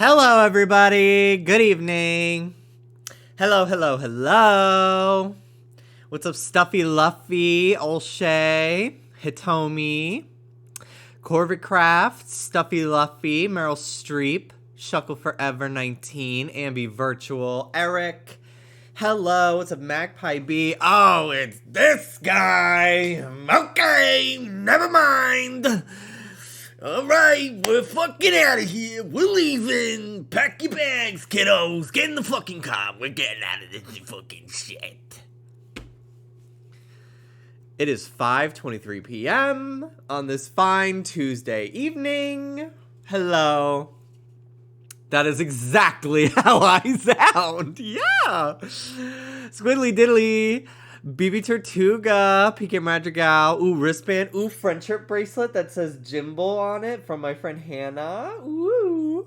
Hello, everybody. Good evening. Hello, hello, hello. What's up, Stuffy Luffy, Olshay, Hitomi, Corvid Craft, Stuffy Luffy, Meryl Streep, Shuckle Forever 19, Ambi Virtual, Eric. Hello, what's up, Magpie B? Oh, it's this guy. Okay, never mind. All right, we're fucking out of here. We're leaving. Pack your bags, kiddos. Get in the fucking car. We're getting out of this fucking shit. It is 5:23 p.m. on this fine Tuesday evening. Hello. That is exactly how I sound. Yeah. Squiddly Diddly. BB Tortuga, PK Madrigal, ooh, wristband, ooh, friendship bracelet that says Jimbo on it from my friend Hannah, ooh.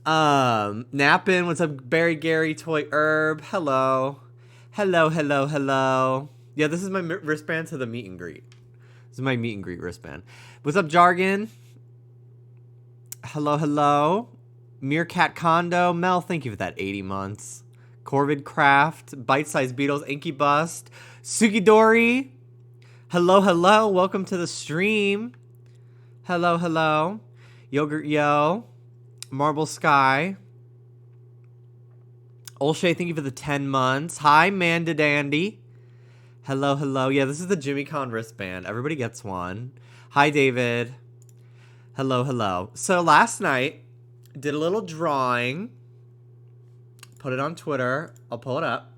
Nappin, what's up, Barry Gary, Toy Herb, hello. Hello, hello, hello. Yeah, this is my wristband to the meet and greet. This is my meet and greet wristband. What's up, Jargon? Hello, hello. Meerkat Condo, Mel, thank you for that 80 months. Corvid Craft, Bite Size Beatles, Inky Bust, Sugidori. Hello, hello. Welcome to the stream. Hello, hello. Yogurt Yo. Marble Sky. Olshay, thank you for the 10 months. Hi, Manda Dandy. Hello, hello. Yeah, this is the Jimmy Con wristband. Everybody gets one. Hi, David. Hello, hello. So last night, did a little drawing. Put it on Twitter. I'll pull it up.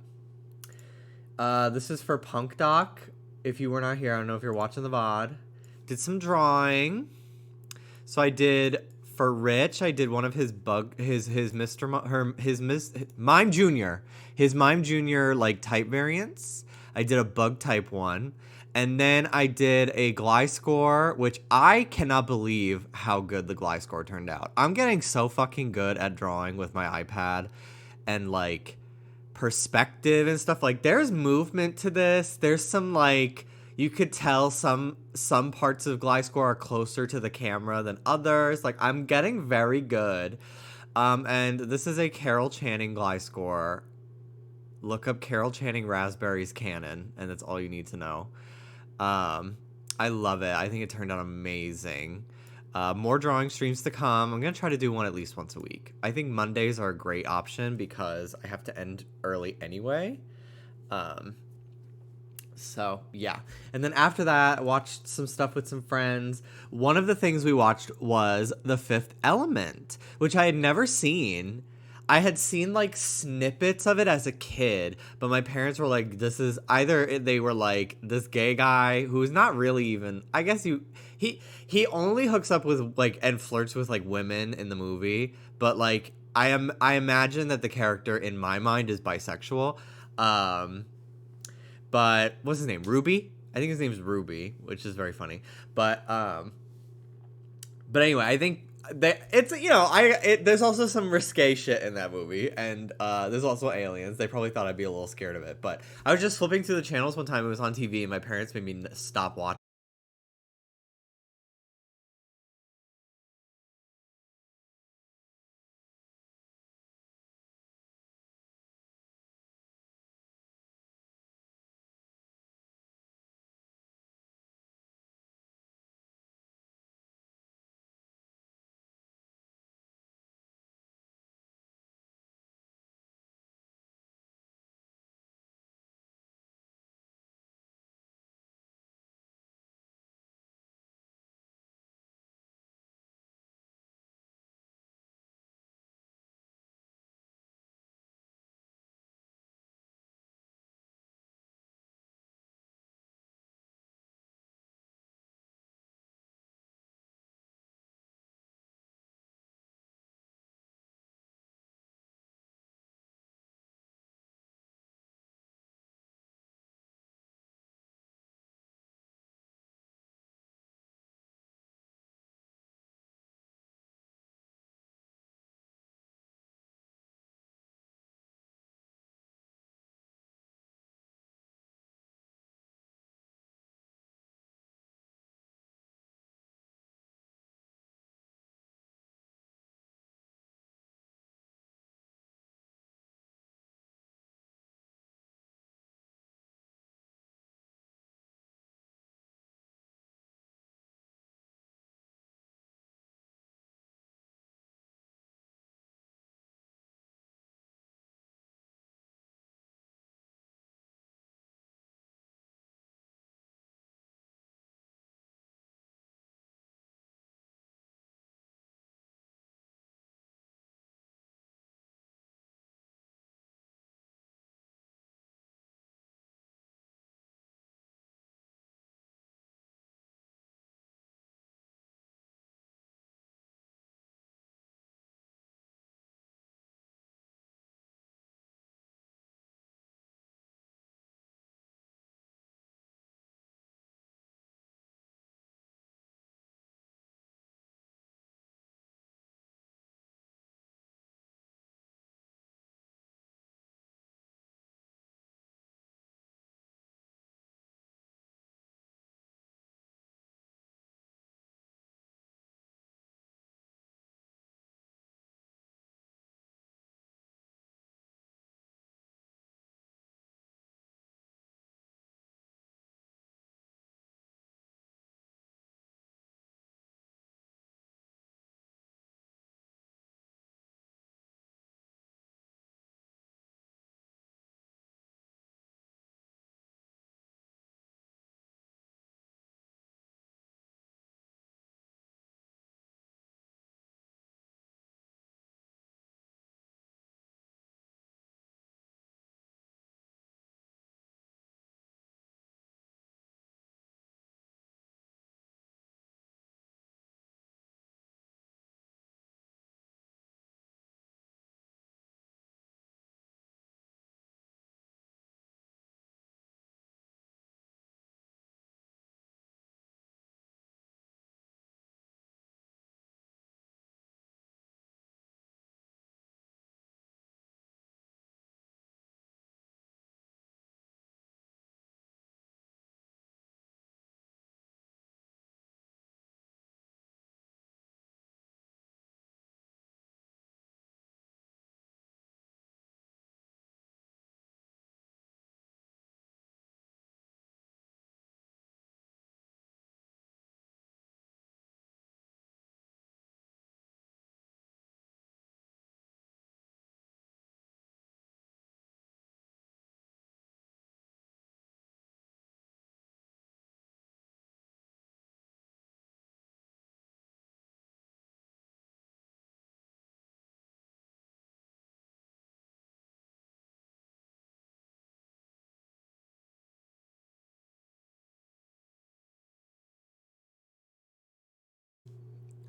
This is for Punk Doc. If you were not here, I don't know if you're watching the VOD. Did some drawing. So I did for Rich. I did one of his Mime Junior. His Mime Junior like type variants. I did a bug type one. And then I did a Gliscor, which I cannot believe how good the Gliscor turned out. I'm getting so fucking good at drawing with my iPad. And like perspective and stuff. Like there's movement to this. There's some like you could tell some parts of Gliscor are closer to the camera than others. Like I'm getting very good. And this is a Carol Channing Gliscor. Look up Carol Channing Raspberries Canon, and that's all you need to know. I love it. I think it turned out amazing. More drawing streams to come. I'm going to try to do one at least once a week. I think Mondays are a great option because I have to end early anyway. So, yeah. And then after that, I watched some stuff with some friends. One of the things we watched was The Fifth Element, which I had never seen. I had seen like snippets of it as a kid, but my parents were like, this is either they were like this gay guy who's not really even, I guess he only hooks up with like and flirts with like women in the movie, but like I imagine that the character in my mind is bisexual. But what's his name? Ruby? I think his name's Ruby, which is very funny. But anyway, I think it's there's also some risque shit in that movie, and there's also aliens. They probably thought I'd be a little scared of it, but I was just flipping through the channels one time. It was on TV, and my parents made me stop watching.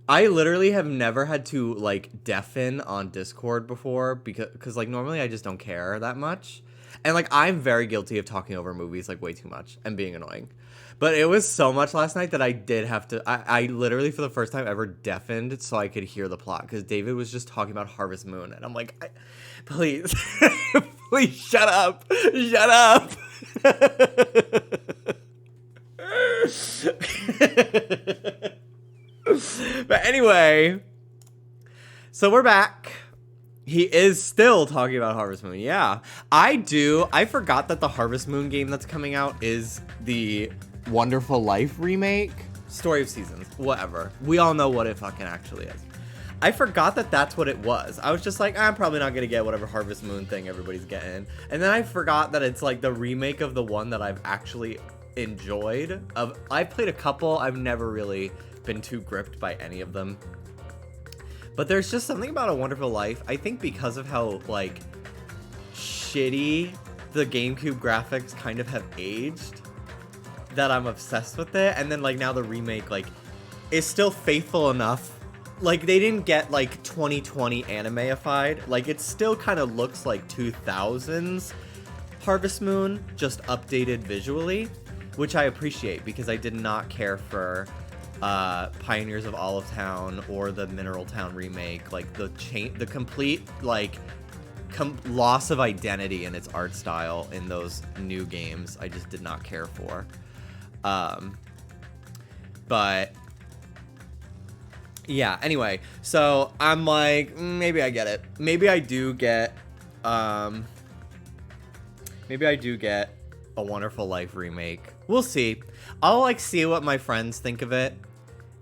I literally have never had to like deafen on Discord before because like normally I just don't care that much. And like I'm very guilty of talking over movies like way too much and being annoying. But it was so much last night that I did have to I literally for the first time ever deafened so I could hear the plot because David was just talking about Harvest Moon and I'm like, please, please shut up. Shut up. But anyway, so we're back. He is still talking about Harvest Moon. Yeah, I forgot that the Harvest Moon game that's coming out is the Wonderful Life remake. Story of Seasons. Whatever. We all know what it fucking actually is. I forgot that that's what it was. I was just like, I'm probably not going to get whatever Harvest Moon thing everybody's getting. And then I forgot that it's like the remake of the one that I've actually enjoyed. I've played a couple. I've never really been too gripped by any of them. But there's just something about A Wonderful Life. I think because of how, like, shitty the GameCube graphics kind of have aged, that I'm obsessed with it. And then, like, now the remake, like, is still faithful enough. Like, they didn't get, like, 2020 anime-ified. Like, it still kind of looks like 2000s Harvest Moon, just updated visually, which I appreciate because I did not care for Pioneers of Olive Town or the Mineral Town remake. Like the complete like loss of identity in its art style in those new games I just did not care for. But yeah, anyway, so I'm like, maybe I get it. Maybe I do get A Wonderful Life remake. We'll see. I'll like see what my friends think of it.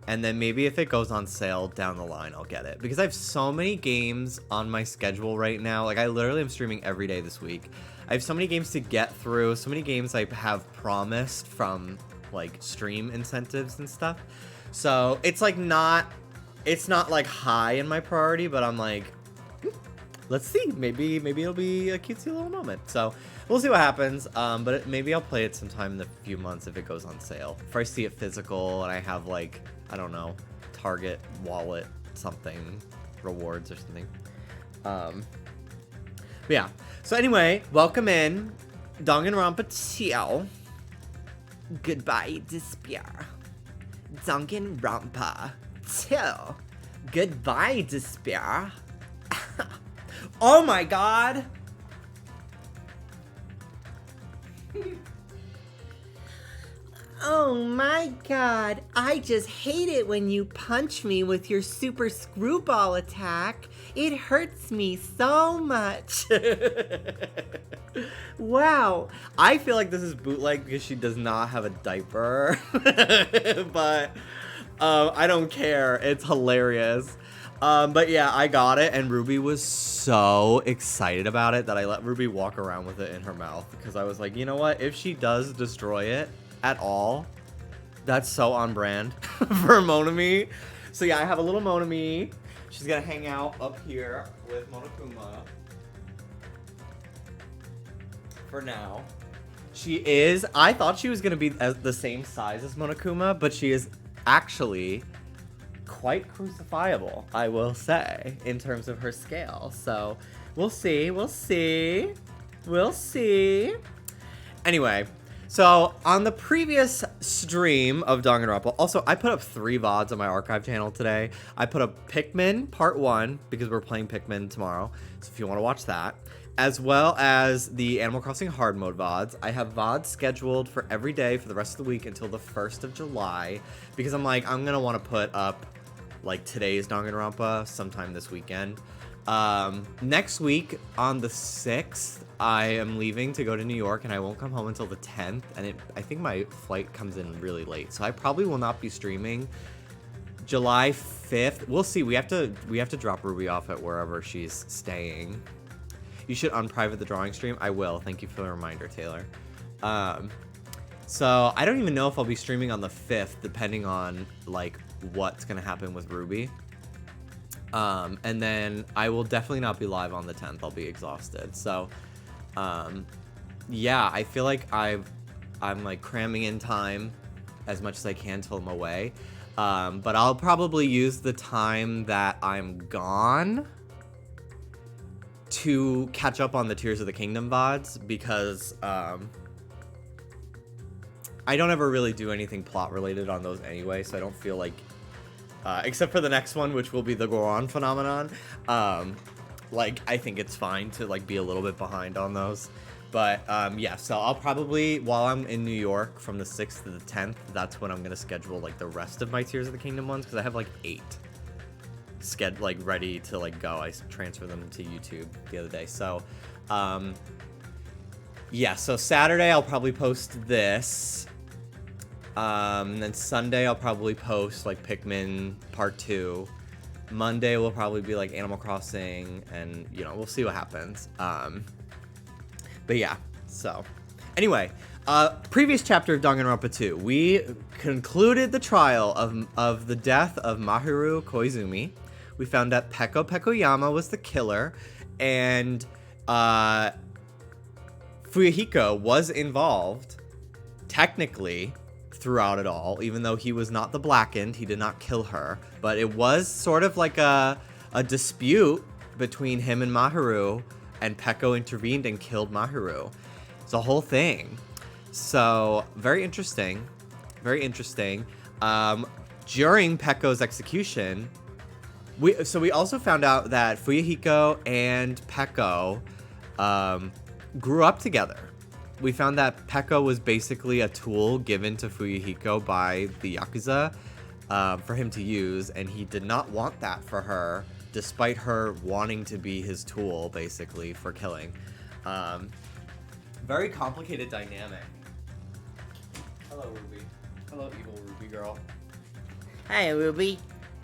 And then maybe if it goes on sale down the line, I'll get it. Because I have so many games on my schedule right now. Like, I literally am streaming every day this week. I have so many games to get through. So many games I have promised from, like, stream incentives and stuff. So, it's, like, it's not, like, high in my priority. But I'm like, let's see. Maybe it'll be a cutesy little moment. So, we'll see what happens. But maybe I'll play it sometime in a few months if it goes on sale. If I see it physical and I have, like, I don't know, Target wallet something, rewards or something. But yeah. So anyway, welcome in. Danganronpa 2. Goodbye, despair. Danganronpa 2. Goodbye, despair. Oh my god! Oh my god, I just hate it when you punch me with your super screwball attack. It hurts me so much. Wow. I feel like this is bootleg because she does not have a diaper. But I don't care. It's hilarious. But yeah, I got it, and Ruby was so excited about it that I let Ruby walk around with it in her mouth because I was like, you know what? If she does destroy it at all, that's so on brand for Monami. So yeah, I have a little Monami. She's gonna hang out up here with Monokuma for now. I thought she was gonna be the same size as Monokuma, but she is actually quite crucifiable, I will say, in terms of her scale. So we'll see. Anyway, so on the previous stream of Danganronpa, also I put up 3 VODs on my archive channel today. I put up Pikmin Part 1 because we're playing Pikmin tomorrow. So if you want to watch that, as well as the Animal Crossing Hard Mode VODs. I have VODs scheduled for every day for the rest of the week until the 1st of July because I'm like, I'm going to want to put up like today's Danganronpa sometime this weekend. Next week on the 6th, I am leaving to go to New York and I won't come home until the 10th. And I think my flight comes in really late. So I probably will not be streaming July 5th. We'll see. We have to drop Ruby off at wherever she's staying. You should unprivate the drawing stream. I will. Thank you for the reminder, Taylor. So I don't even know if I'll be streaming on the 5th, depending on like what's gonna happen with Ruby. And then I will definitely not be live on the 10th. I'll be exhausted. So, yeah, I feel like I'm like cramming in time as much as I can till I'm away. But I'll probably use the time that I'm gone to catch up on the Tears of the Kingdom VODs, because I don't ever really do anything plot related on those anyway, so I don't feel like, except for the next one, which will be the Goron phenomenon, like, I think it's fine to, like, be a little bit behind on those. But, yeah, so I'll probably, while I'm in New York from the 6th to the 10th, that's when I'm going to schedule, like, the rest of my Tears of the Kingdom ones, because I have, like, 8 ready to, like, go. I transferred them to YouTube the other day. So, yeah, so Saturday I'll probably post this. And then Sunday I'll probably post, like, Pikmin Part 2. Monday will probably be, like, Animal Crossing, and, you know, we'll see what happens. But yeah, so anyway, previous chapter of Danganronpa 2, we concluded the trial of the death of Mahiru Koizumi. We found out Peko Pekoyama was the killer, and Fuyuhiko was involved, technically, throughout it all, even though he was not the Blackened. He did not kill her, but it was sort of like a dispute between him and Mahiru, and Peko intervened and killed Mahiru. It's a whole thing. So, very interesting. Very interesting. During Peko's execution, we also found out that Fuyuhiko and Peko grew up together. We found that Peko was basically a tool given to Fuyuhiko by the Yakuza for him to use, and he did not want that for her, despite her wanting to be his tool, basically, for killing. Very complicated dynamic. Hello, Ruby. Hello, evil Ruby girl. Hi, Ruby.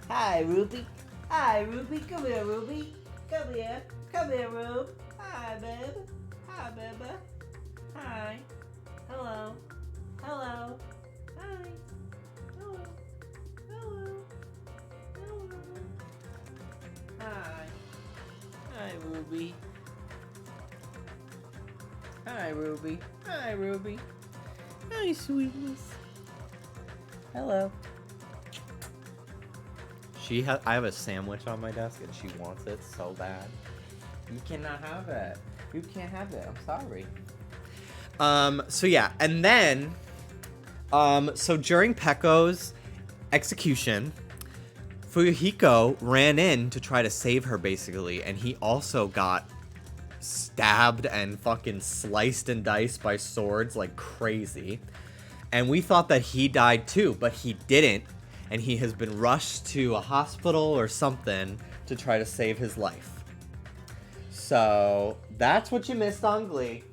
Hi, Ruby. Hi, Ruby. Come here, Ruby. Come here. Come here, Rube. Hi, babe. Hi, baby. Hi. Hello. Hello. Hi. Hello. Hello. Hello. Hi. Hi, Ruby. Hi, Ruby. Hi, Ruby. Hi, sweetness. Hello. I have a sandwich on my desk, and she wants it so bad. You cannot have it. You can't have it. I'm sorry. So yeah, and then, so during Peko's execution, Fuyuhiko ran in to try to save her, basically, and he also got stabbed and fucking sliced and diced by swords like crazy. And we thought that he died too, but he didn't, and he has been rushed to a hospital or something to try to save his life. So, that's what you missed on Glee.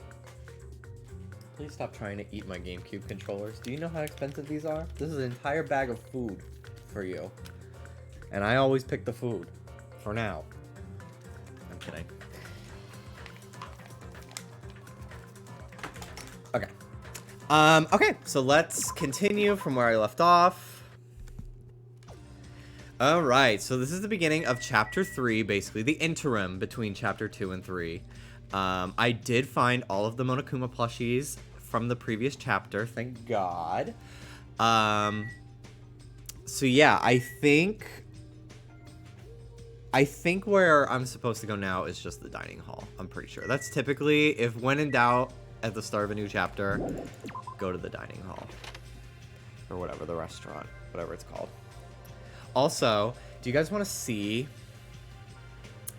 Please stop trying to eat my GameCube controllers. Do you know how expensive these are? This is an entire bag of food for you. And I always pick the food. For now. I'm kidding. Okay. Okay, so let's continue from where I left off. Alright, so this is the beginning of Chapter 3, basically. The interim between Chapter 2 and 3. I did find all of the Monokuma plushies from the previous chapter, thank God. So yeah, I think where I'm supposed to go now is just the dining hall. I'm pretty sure. That's typically, if when in doubt at the start of a new chapter, go to the dining hall. Or whatever, the restaurant, whatever it's called. Also, do you guys want to see?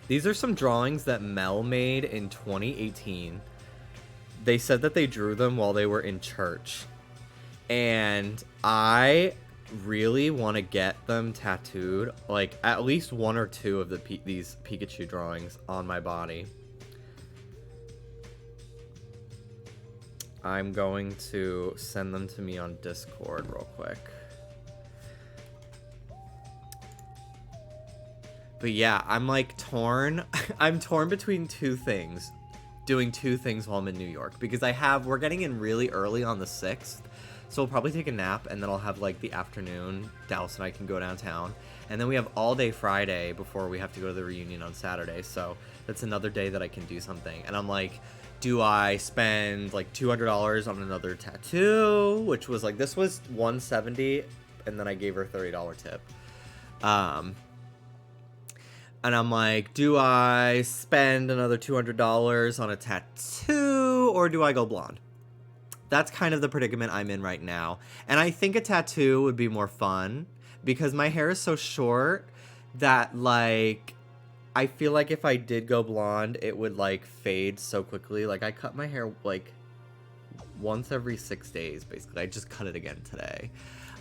These are some drawings that Mel made in 2018. They said that they drew them while they were in church. And I really want to get them tattooed. Like, at least one or two of these Pikachu drawings on my body. I'm going to send them to me on Discord real quick. But yeah, I'm like torn. I'm torn between two things. Doing two things while I'm in New York. Because we're getting in really early on the 6th. So we'll probably take a nap and then I'll have like the afternoon. Dallas and I can go downtown. And then we have all day Friday before we have to go to the reunion on Saturday. So that's another day that I can do something. And I'm like, do I spend like $200 on another tattoo, which was like, this was $170, and then I gave her a $30 tip. And I'm like, do I spend another $200 on a tattoo, or do I go blonde? That's kind of the predicament I'm in right now. And I think a tattoo would be more fun because my hair is so short that, like, I feel like if I did go blonde, it would, like, fade so quickly. Like, I cut my hair, like, once every 6 days, basically. I just cut it again today.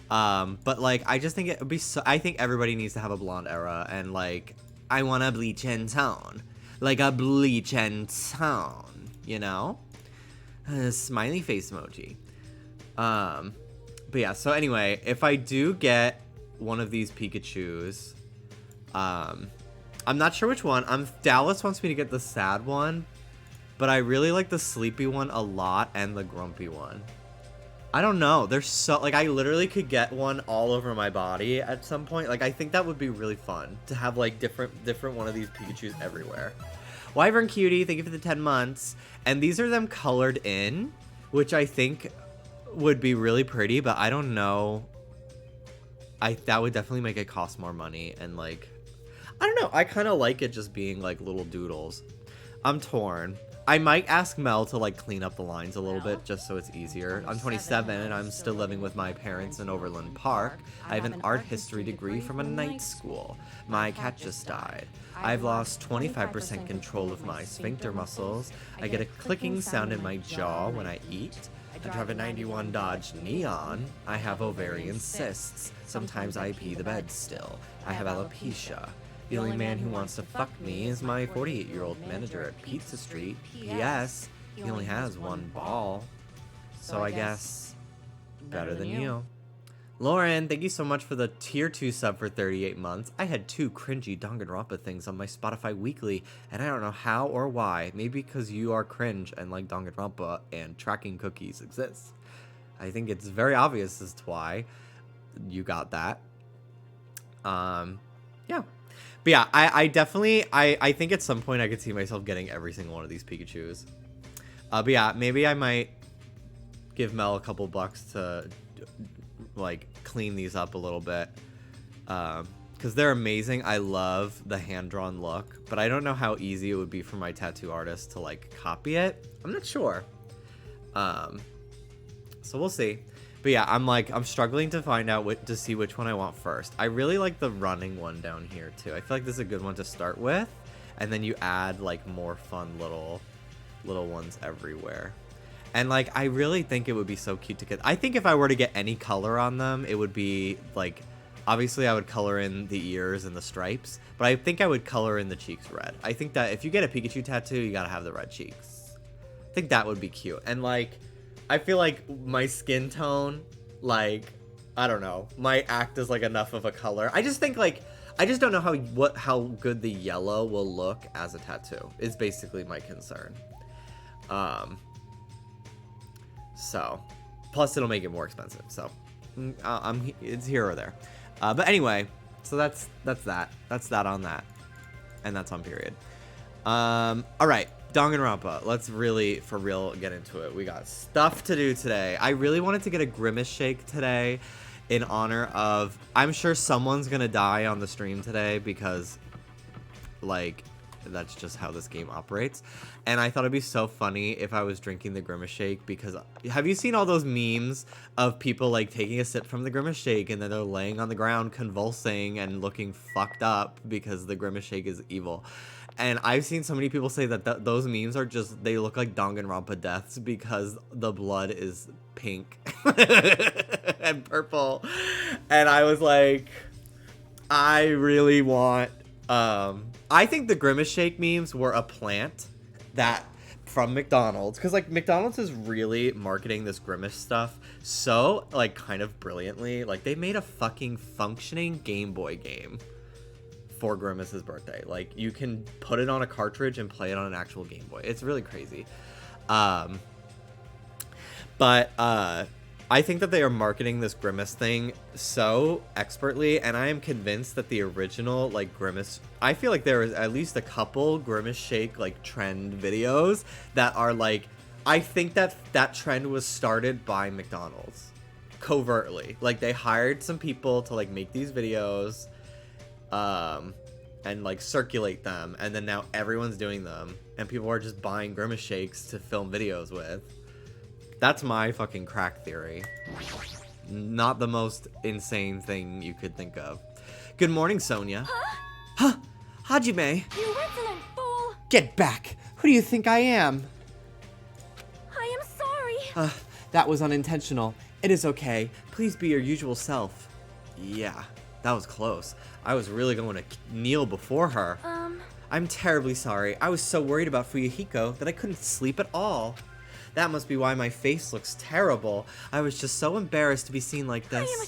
But, like, I just think it would be so... I think everybody needs to have a blonde era, and, like... I want a bleach and tone. Like a bleach and tone, you know? Smiley face emoji. But yeah, so anyway, if I do get one of these Pikachus, I'm not sure which one. Dallas wants me to get the sad one, but I really like the sleepy one a lot and the grumpy one. I don't know. They're so, like, I literally could get one all over my body at some point. Like, I think that would be really fun to have, like, different one of these Pikachus everywhere. Wyvern Cutie, thank you for the 10 months. And these are them colored in, which I think would be really pretty, but I don't know. That would definitely make it cost more money. And, like, I don't know. I kind of like it just being, like, little doodles. I'm torn. I might ask Mel to, like, clean up the lines a little bit just so it's easier. I'm 27 and I'm still living with my parents in Overland Park. I have an art history degree from a night school. My cat just died. I've lost 25% control of my sphincter muscles. I get a clicking sound in my jaw when I eat. I drive a 91 Dodge Neon. I have ovarian cysts. Sometimes I pee the bed still. I have alopecia. The only man who wants to fuck me is my 48-year-old manager at Pizza Street. P.S. He only has one ball. So I guess better than you. Lauren, thank you so much for the tier 2 sub for 38 months. I had 2 cringy Danganronpa things on my Spotify weekly, and I don't know how or why. Maybe because you are cringe and like Danganronpa and tracking cookies exists. I think it's very obvious as to why you got that. Yeah. But yeah, I definitely, I think at some point I could see myself getting every single one of these Pikachus. But yeah, maybe I might give Mel a couple bucks to, like, clean these up a little bit. Because they're amazing. I love the hand-drawn look. But I don't know how easy it would be for my tattoo artist to, like, copy it. I'm not sure. So we'll see. But yeah, I'm struggling to find out to see which one I want first. I really like the running one down here too. I feel like this is a good one to start with, and then you add like more fun little ones everywhere. And like I really think it would be so cute to get. I think if I were to get any color on them, it would be like, obviously I would color in the ears and the stripes, but I think I would color in the cheeks red. I think that if you get a Pikachu tattoo, you gotta have the red cheeks. I think that would be cute. And like, I feel like my skin tone, like, I don't know, might act as like enough of a color. I just think like, I just don't know how good the yellow will look as a tattoo is basically my concern. So, plus it'll make it more expensive. So, it's here or there. But anyway, so that's that. That's that on that, and that's on period. All right. Danganronpa, let's really, for real, get into it. We got stuff to do today. I really wanted to get a Grimace Shake today in honor of... I'm sure someone's gonna die on the stream today because, like, that's just how this game operates. And I thought it'd be so funny if I was drinking the Grimace Shake because... Have you seen all those memes of people, like, taking a sip from the Grimace Shake and then they're laying on the ground convulsing and looking fucked up because the Grimace Shake is evil? And I've seen so many people say that those memes are just, they look like Danganronpa deaths because the blood is pink and purple. And I was like, I really want, I think the Grimace Shake memes were a plant that from McDonald's. Because like McDonald's is really marketing this Grimace stuff so like kind of brilliantly. Like they made a fucking functioning Game Boy game for Grimace's birthday. Like you can put it on a cartridge and play it on an actual Game Boy. It's really crazy. But I think that they are marketing this Grimace thing so expertly, and I am convinced that the original, like, Grimace... I feel like there is at least a couple Grimace Shake, like, trend videos that are, like... I think that that trend was started by McDonald's. Covertly. Like, they hired some people to, like, make these videos, and, like, circulate them, and then now everyone's doing them, and people are just buying Grimace Shakes to film videos with. That's my fucking crack theory. Not the most insane thing you could think of. Good morning, Sonia. Huh? Hajime. You insolent fool! Get back! Who do you think I am? I am sorry. That was unintentional. It is okay. Please be your usual self. Yeah, that was close. I was really going to kneel before her. I'm terribly sorry. I was so worried about Fuyuhiko that I couldn't sleep at all. That must be why my face looks terrible. I was just so embarrassed to be seen like this. I am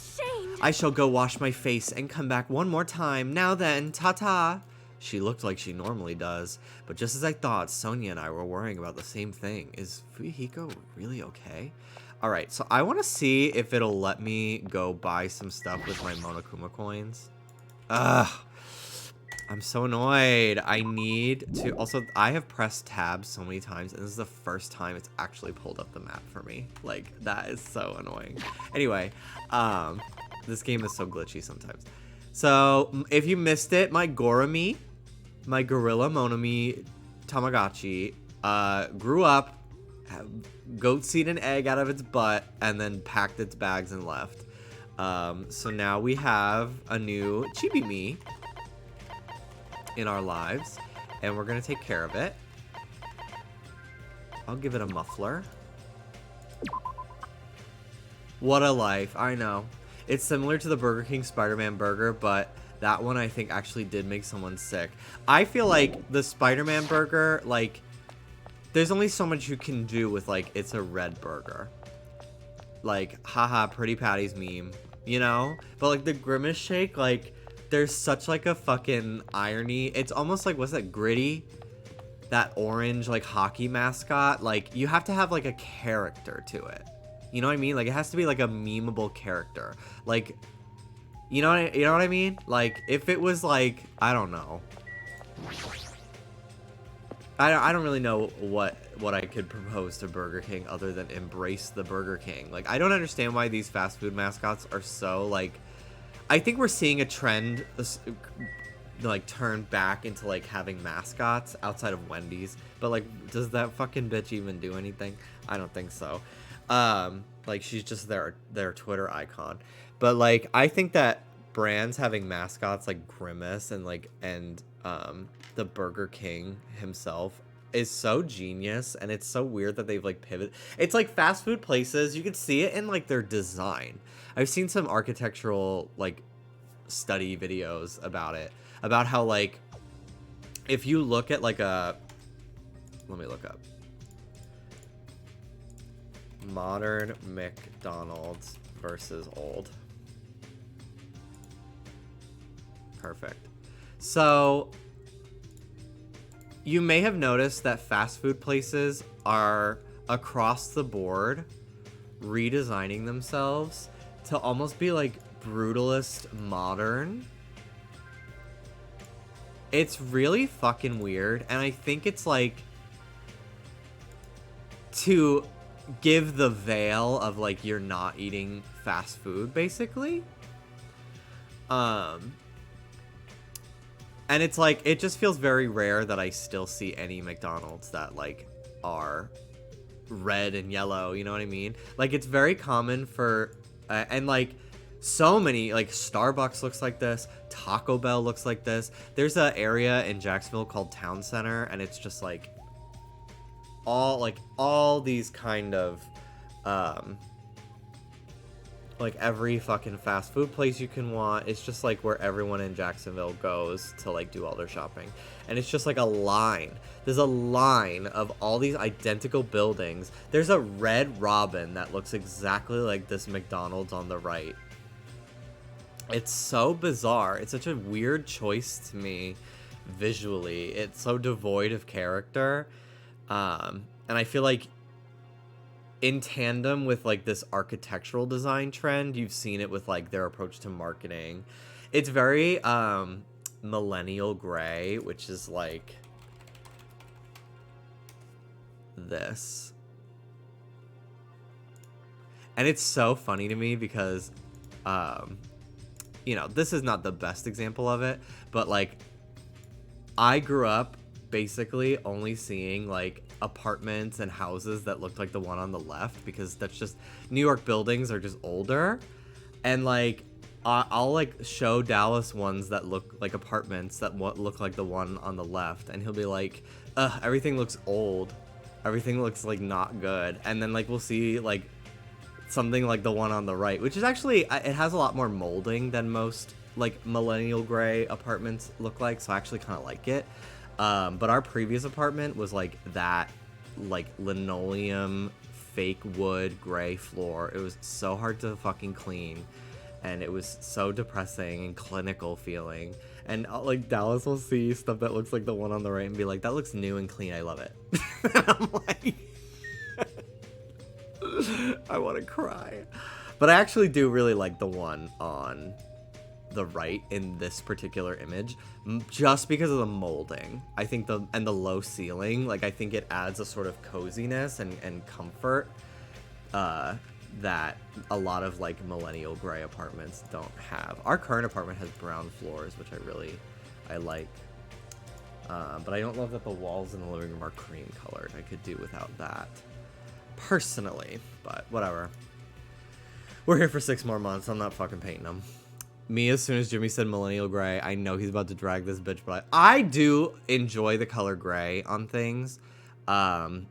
ashamed. I shall go wash my face and come back one more time. Now then, ta-ta. She looked like she normally does, but just as I thought, Sonia and I were worrying about the same thing. Is Fuyuhiko really okay? All right, so I want to see if it'll let me go buy some stuff with my Monokuma coins. Ugh. I'm so annoyed. I need to... Also, I have pressed tab so many times, and this is the first time it's actually pulled up the map for me. Like, that is so annoying. Anyway, this game is so glitchy sometimes. So, if you missed it, my Gorami, my Gorilla Monami Tamagotchi, grew up, goat seed an egg out of its butt, and then packed its bags and left. So now we have a new Chibi-Me in our lives, and we're gonna take care of it. I'll give it a muffler. What a life. I know. It's similar to the Burger King Spider-Man burger, but that one I think actually did make someone sick. I feel like the Spider-Man burger, like, there's only so much you can do with, like, it's a red burger. Like, haha, Pretty Patty's meme, you know? But, like, the Grimace Shake, like, there's such, like, a fucking irony. It's almost like, what's that, Gritty? That orange, like, hockey mascot. Like, you have to have, like, a character to it. You know what I mean? Like, it has to be, like, a memeable character. Like, you know what I mean? Like, if it was, like, I don't know. I don't really know what I could propose to Burger King other than embrace the Burger King. Like, I don't understand why these fast food mascots are so, like... I think we're seeing a trend, like, turn back into, like, having mascots outside of Wendy's. But, like, does that fucking bitch even do anything? I don't think so. Like, she's just their Twitter icon. But, like, I think that brands having mascots like Grimace and, like, the Burger King himself is so genius, and it's so weird that they've, like, pivoted. It's like fast food places, you can see it in, like, their design. I've seen some architectural, like, study videos about it, about how, like, if you look at, like, let me look up modern McDonald's versus old. Perfect. So you may have noticed that fast food places are across the board redesigning themselves to almost be like brutalist modern. It's really fucking weird, and I think it's like to give the veil of, like, you're not eating fast food, basically. And it's like, it just feels very rare that I still see any McDonald's that, like, are red and yellow, you know what I mean? Like, it's very common for, and, like, so many, like, Starbucks looks like this, Taco Bell looks like this. There's an area in Jacksonville called Town Center, and it's just, like, all these kind of, like, every fucking fast food place you can want. It's just, like, where everyone in Jacksonville goes to, like, do all their shopping. And it's just, like, a line. There's a line of all these identical buildings. There's a Red Robin that looks exactly like this McDonald's on the right. It's so bizarre. It's such a weird choice to me visually. It's so devoid of character. And I feel like in tandem with like this architectural design trend. You've seen it with like their approach to marketing. It's very millennial gray, which is like this. And it's so funny to me because you know, this is not the best example of it, but like I grew up basically only seeing like apartments and houses that looked like the one on the left, because that's just, New York buildings are just older. And like I'll like show Dallas ones that look like apartments that look like the one on the left, and he'll be like, everything looks old, everything looks like not good. And then like we'll see like something like the one on the right, which is actually, it has a lot more molding than most like millennial gray apartments look like, so I actually kind of like it. But our previous apartment was like that, like linoleum, fake wood, gray floor. It was so hard to fucking clean, and it was so depressing and clinical feeling. And like Dallas will see stuff that looks like the one on the right and be like, that looks new and clean, I love it. And I'm like, I want to cry. But I actually do really like the one on the right in this particular image, just because of the molding. I think the low ceiling, like I think it adds a sort of coziness and comfort that a lot of like millennial gray apartments don't have. Our current apartment has brown floors, which I like. But I don't love that the walls in the living room are cream colored. I could do without that personally, but whatever. We're here for 6 more months. I'm not fucking painting them. Me, as soon as Jimmy said millennial gray, I know he's about to drag this bitch, but I do enjoy the color gray on things. And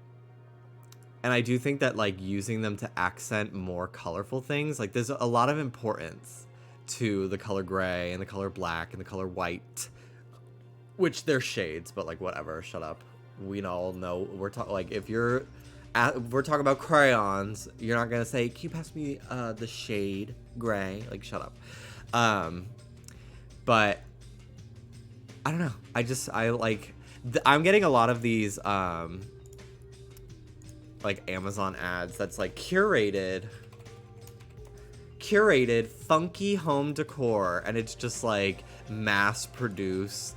I do think that like using them to accent more colorful things, like there's a lot of importance to the color gray and the color black and the color white, which they're shades, but like whatever, shut up. We all know we're talking, like if we're talking about crayons, you're not gonna say, can you pass me the shade gray? Like shut up. But I don't know. I'm getting a lot of these like Amazon ads that's like curated funky home decor, and it's just like mass produced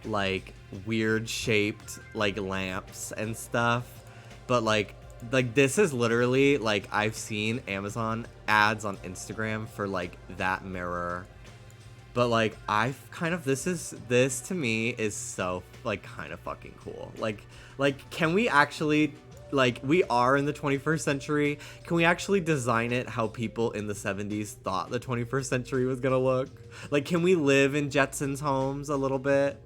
like weird shaped like lamps and stuff. But like this is literally like, I've seen Amazon ads on Instagram for like that mirror, but like this to me is so like kind of fucking cool. Like can we actually, like, we are in the 21st century, can we actually design it how people in the 70s thought the 21st century was gonna look? Like, can we live in Jetsons homes a little bit?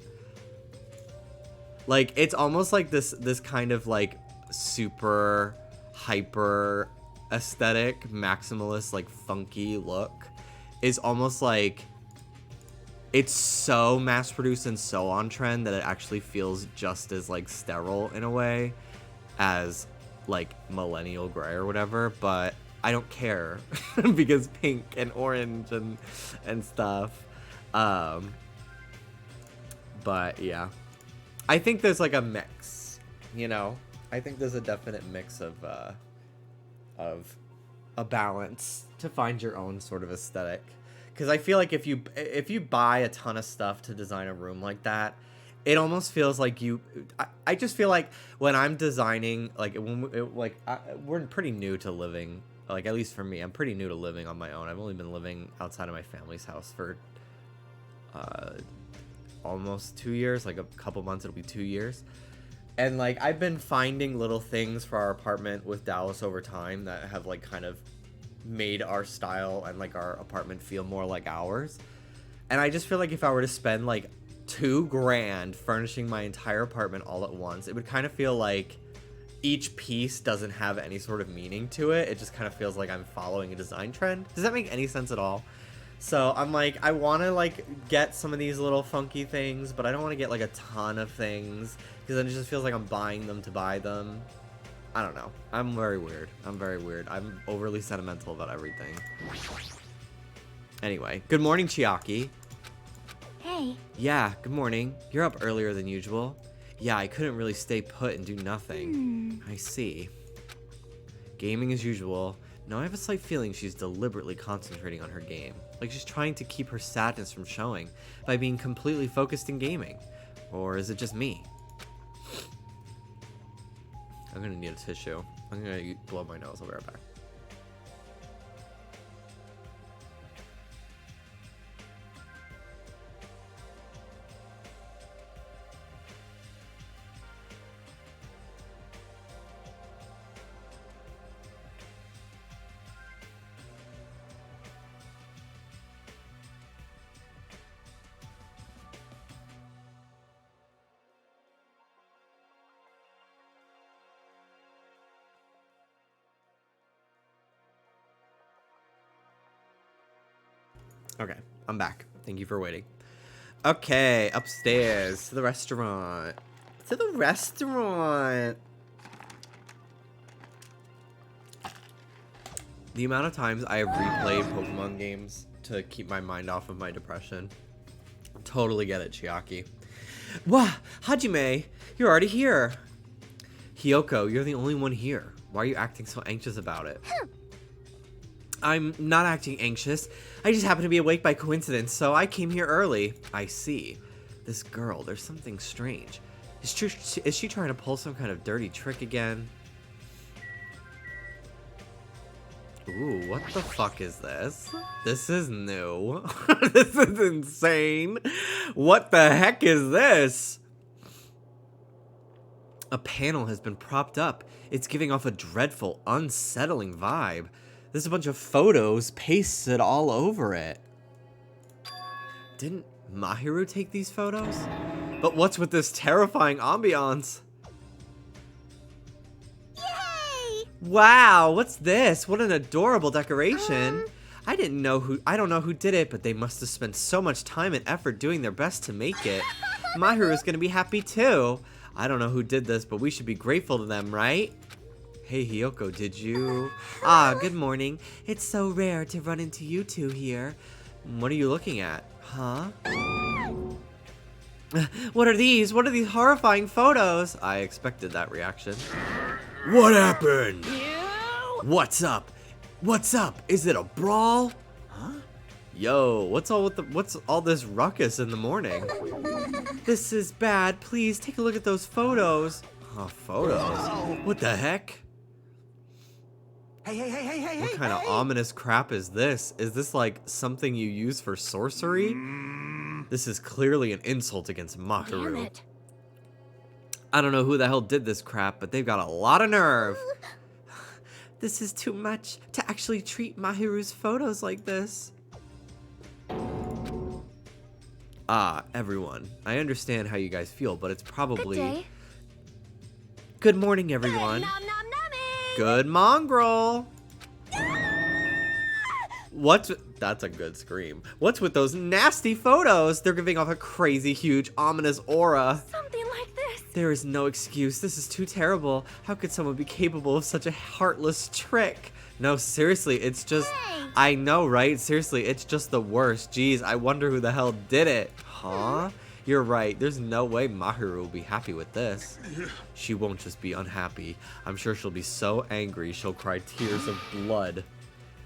Like, it's almost like this kind of like super hyper aesthetic maximalist like funky look is almost like it's so mass produced and so on trend that it actually feels just as like sterile in a way as like millennial gray or whatever. But I don't care because pink and orange and stuff. But yeah, I think there's like a mix, you know. I think there's a definite mix of a balance to find your own sort of aesthetic. Because I feel like if you buy a ton of stuff to design a room like that, it almost feels like I just feel like when I'm designing, like we're pretty new to living, like at least for me, I'm pretty new to living on my own. I've only been living outside of my family's house for almost 2 years, like a couple months, it'll be 2 years. And like I've been finding little things for our apartment with Dallas over time that have like kind of made our style and like our apartment feel more like ours. And I just feel like if I were to spend like $2,000 furnishing my entire apartment all at once, it would kind of feel like each piece doesn't have any sort of meaning to it. It just kind of feels like I'm following a design trend. Does that make any sense at all? So I'm like, I want to like get some of these little funky things, but I don't want to get like a ton of things because then it just feels like I'm buying them to buy them. I don't know. I'm very weird. I'm overly sentimental about everything. Anyway, good morning, Chiaki. Hey. Yeah, good morning. You're up earlier than usual. Yeah, I couldn't really stay put and do nothing. I see. gaming as usual. Now I have a slight feeling she's deliberately concentrating on her game. Like she's trying to keep her sadness from showing by being completely focused in gaming. Or is it just me? I'm gonna need a tissue. I'm gonna blow my nose. I'll be right back. Okay, I'm back. Thank you for waiting. Okay, upstairs to the restaurant. To the restaurant. The amount of times I have replayed Pokemon games to keep my mind off of my depression. Totally get it, Chiaki. Wah, Hajime, you're already here. Hiyoko, you're the only one here. Why are you acting so anxious about it? I'm not acting anxious. I just happened to be awake by coincidence, so I came here early. I see. This girl, there's something strange. Is she trying to pull some kind of dirty trick again? Ooh, what the fuck is this? This is new. This is insane. What the heck is this? A panel has been propped up. It's giving off a dreadful, unsettling vibe. There's a bunch of photos pasted all over it. Didn't Mahiru take these photos? But what's with this terrifying ambiance? Yay! Wow, what's this? What an adorable decoration. I don't know who did it, but they must have spent so much time and effort doing their best to make it. Mahiru is gonna be happy too. I don't know who did this, but we should be grateful to them, right? Hey, Hiyoko, did you? Ah, good morning. It's so rare to run into you two here. What are you looking at? Huh? What are these? What are these horrifying photos? I expected that reaction. What happened? What's up? What's up? Is it a brawl? Huh? Yo, what's all this ruckus in the morning? This is bad. Please take a look at those photos. Oh, photos? What the heck? Hey, What kind of ominous crap is this? Is this like something you use for sorcery? This is clearly an insult against Mahiru. Damn it. I don't know who the hell did this crap, but they've got a lot of nerve. This is too much to actually treat Mahiru's photos like this. Everyone. I understand how you guys feel, but it's probably... Good day. Good morning, everyone. Nom nom numming. Good mongrel. That's a good scream. What's with those nasty photos? They're giving off a crazy, huge, ominous aura. Something like this. There is no excuse. This is too terrible. How could someone be capable of such a heartless trick? No, seriously, it's just... Hey. I know, right? Seriously, it's just the worst. Jeez, I wonder who the hell did it. Huh? You're right. There's no way Mahiru will be happy with this. She won't just be unhappy. I'm sure she'll be so angry she'll cry tears of blood.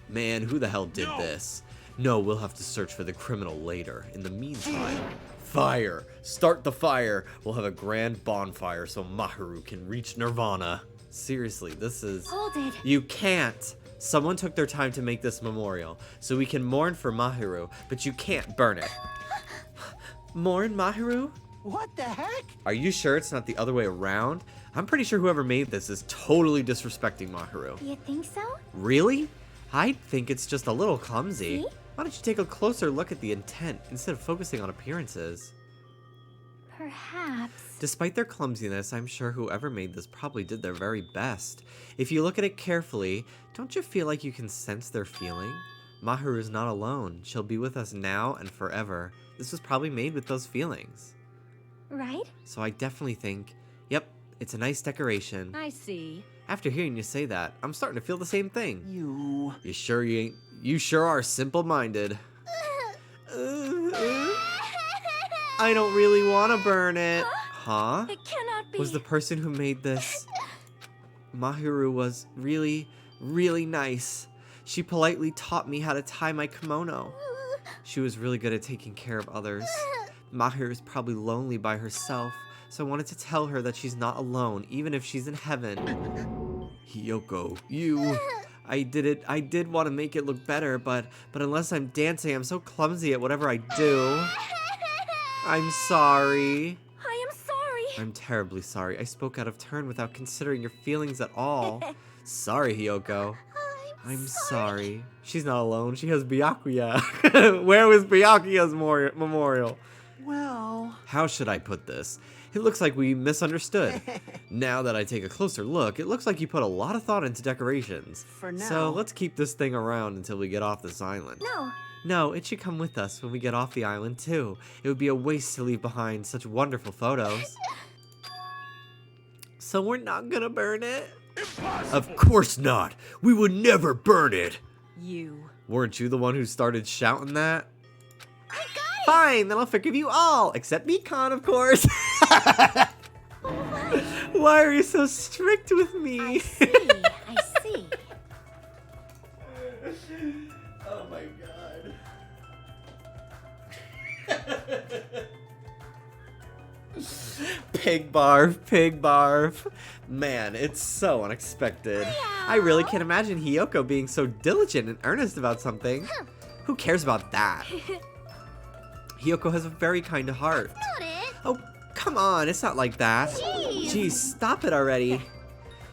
Man, who the hell did this? No, we'll have to search for the criminal later. In the meantime, fire! Start the fire! We'll have a grand bonfire so Mahiru can reach Nirvana. Seriously, this is... Hold it. You can't! Someone took their time to make this memorial, so we can mourn for Mahiru, but you can't burn it. Mourn Mahiru? What the heck? Are you sure it's not the other way around? I'm pretty sure whoever made this is totally disrespecting Mahiru. You think so? Really? I think it's just a little clumsy. See? Why don't you take a closer look at the intent instead of focusing on appearances? Perhaps. Despite their clumsiness, I'm sure whoever made this probably did their very best. If you look at it carefully, don't you feel like you can sense their feeling? Mahiru is not alone. She'll be with us now and forever. This was probably made with those feelings. Right? So I definitely think, yep, it's a nice decoration. I see. After hearing you say that, I'm starting to feel the same thing. You... You sure you ain't? You sure are simple-minded. I don't really want to burn it. Huh? It cannot be. Was the person who made this... Mahiru was really Really nice. She politely taught me how to tie my kimono. She was really good at taking care of others. Mahiru is probably lonely by herself, so I wanted to tell her that she's not alone, even if she's in heaven. Hiyoko, you... I did want to make it look better, but unless I'm dancing, I'm so clumsy at whatever I do. I'm sorry. I am sorry. I'm terribly sorry. I spoke out of turn without considering your feelings at all. Sorry, Hiyoko. I'm sorry. She's not alone. She has Byakuya. Where was Byakuya's memorial? Well... How should I put this? It looks like we misunderstood. Now that I take a closer look, it looks like you put a lot of thought into decorations. For now. So let's keep this thing around until we get off this island. No. No, it should come with us when we get off the island too. It would be a waste to leave behind such wonderful photos. So we're not gonna burn it? Impossible. Of course not. We would never burn it. You. Weren't you the one who started shouting that? I got it. Fine, then I'll forgive you all, except Mikon, of course. Why are you so strict with me? I see. Oh my god. Pig barf. Man, it's so unexpected. I really can't imagine Hiyoko being so diligent and earnest about something. Who cares about that? Hiyoko has a very kind heart. Not it. Oh, come on, it's not like that. Jeez. Jeez, stop it already.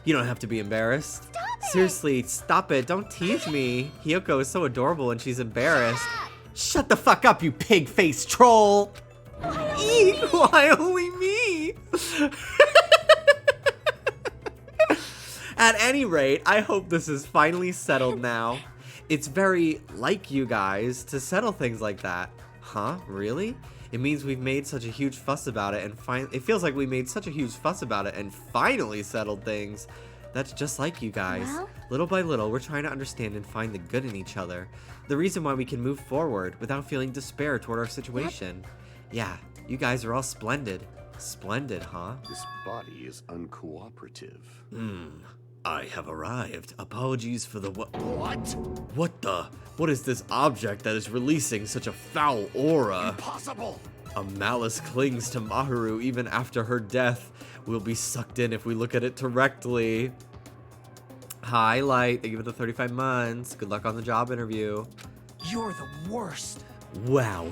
You don't have to be embarrassed. Stop it. Seriously, stop it. Don't tease me. Hiyoko is so adorable and she's embarrassed. Shut the fuck up, you pig-faced troll. Eek, why only me? At any rate, I hope this is finally settled now. It's very like you guys to settle things like that. Huh? Really? It means we've made such a huge fuss about it and it feels like we made such a huge fuss about it and finally settled things. That's just like you guys. Well? Little by little, we're trying to understand and find the good in each other. The reason why we can move forward without feeling despair toward our situation. Yeah, you guys are all splendid. Splendid, huh? This body is uncooperative. I have arrived. Apologies for the what? What? What is this object that is releasing such a foul aura? Impossible! A malice clings to Mahiru even after her death. We'll be sucked in if we look at it directly. Hi, Light. Thank you for the 35 months. Good luck on the job interview. You're the worst. Wow,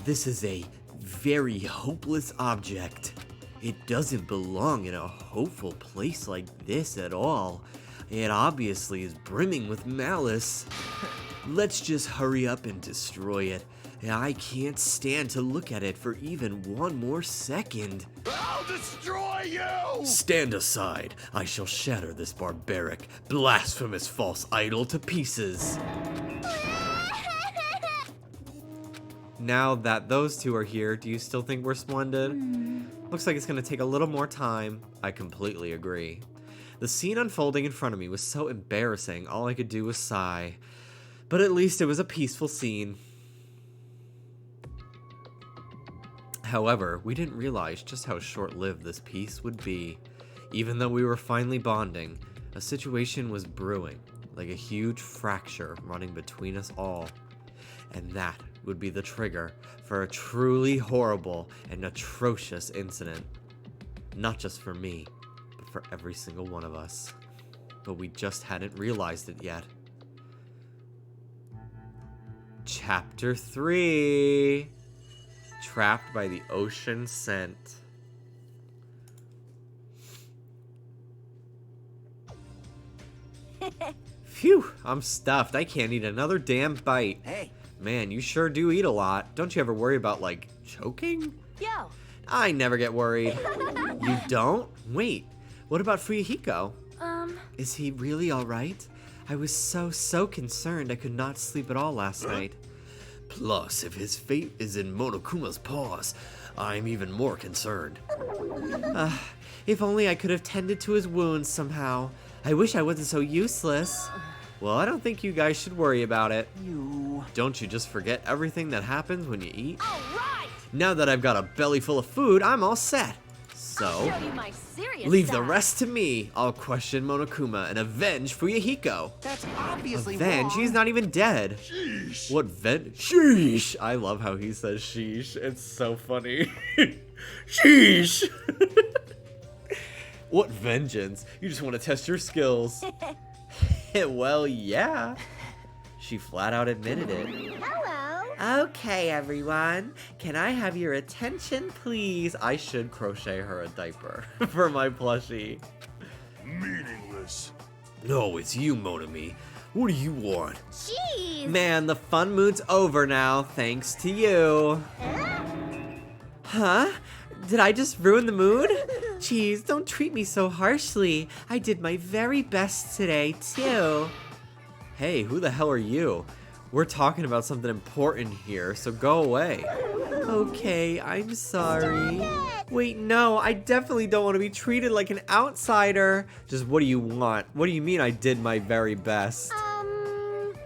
this is a very hopeless object. It doesn't belong in a hopeful place like this at all. It obviously is brimming with malice. Let's just hurry up and destroy it. I can't stand to look at it for even one more second. I'll destroy you! Stand aside. I shall shatter this barbaric, blasphemous false idol to pieces. Now that those two are here, do you still think we're splendid? Looks like it's gonna take a little more time. I completely agree. The scene unfolding in front of me was so embarrassing, all I could do was sigh. But at least it was a peaceful scene. However, we didn't realize just how short-lived this peace would be. Even though we were finally bonding, a situation was brewing, like a huge fracture running between us all. And that would be the trigger for a truly horrible and atrocious incident. Not just for me, but for every single one of us. But we just hadn't realized it yet. Chapter 3. Trapped by the ocean scent. Phew, I'm stuffed. I can't eat another damn bite. Hey. Man, you sure do eat a lot. Don't you ever worry about, like, choking? Yo. I never get worried. You don't? Wait, what about Fuyuhiko? Is he really alright? I was so concerned I could not sleep at all last night. Plus, if his fate is in Monokuma's paws, I'm even more concerned. If only I could have tended to his wounds somehow. I wish I wasn't so useless. Well, I don't think you guys should worry about it. Don't you just forget everything that happens when you eat? All right. Now that I've got a belly full of food, I'm all set. So, Show you my serious leave the side. rest to me. I'll question Monokuma and avenge Fuyuhiko. That's obviously Avenge? wrong. He's not even dead. Sheesh. What sheesh. I love how he says sheesh. It's so funny. Sheesh. What vengeance? You just want to test your skills. Well, yeah. She flat out admitted it. Hello. Okay, everyone. Can I have your attention, please? I should crochet her a diaper for my plushie. Meaningless. No, it's you, Monami. What do you want? Jeez. Man, the fun mood's over now, thanks to you. Huh? Did I just ruin the mood? Jeez, don't treat me so harshly. I did my very best today, too. Hey, who the hell are you? We're talking about something important here, so go away. Okay, I'm sorry. Wait, no, I definitely don't want to be treated like an outsider. Just what do you want? What do you mean I did my very best?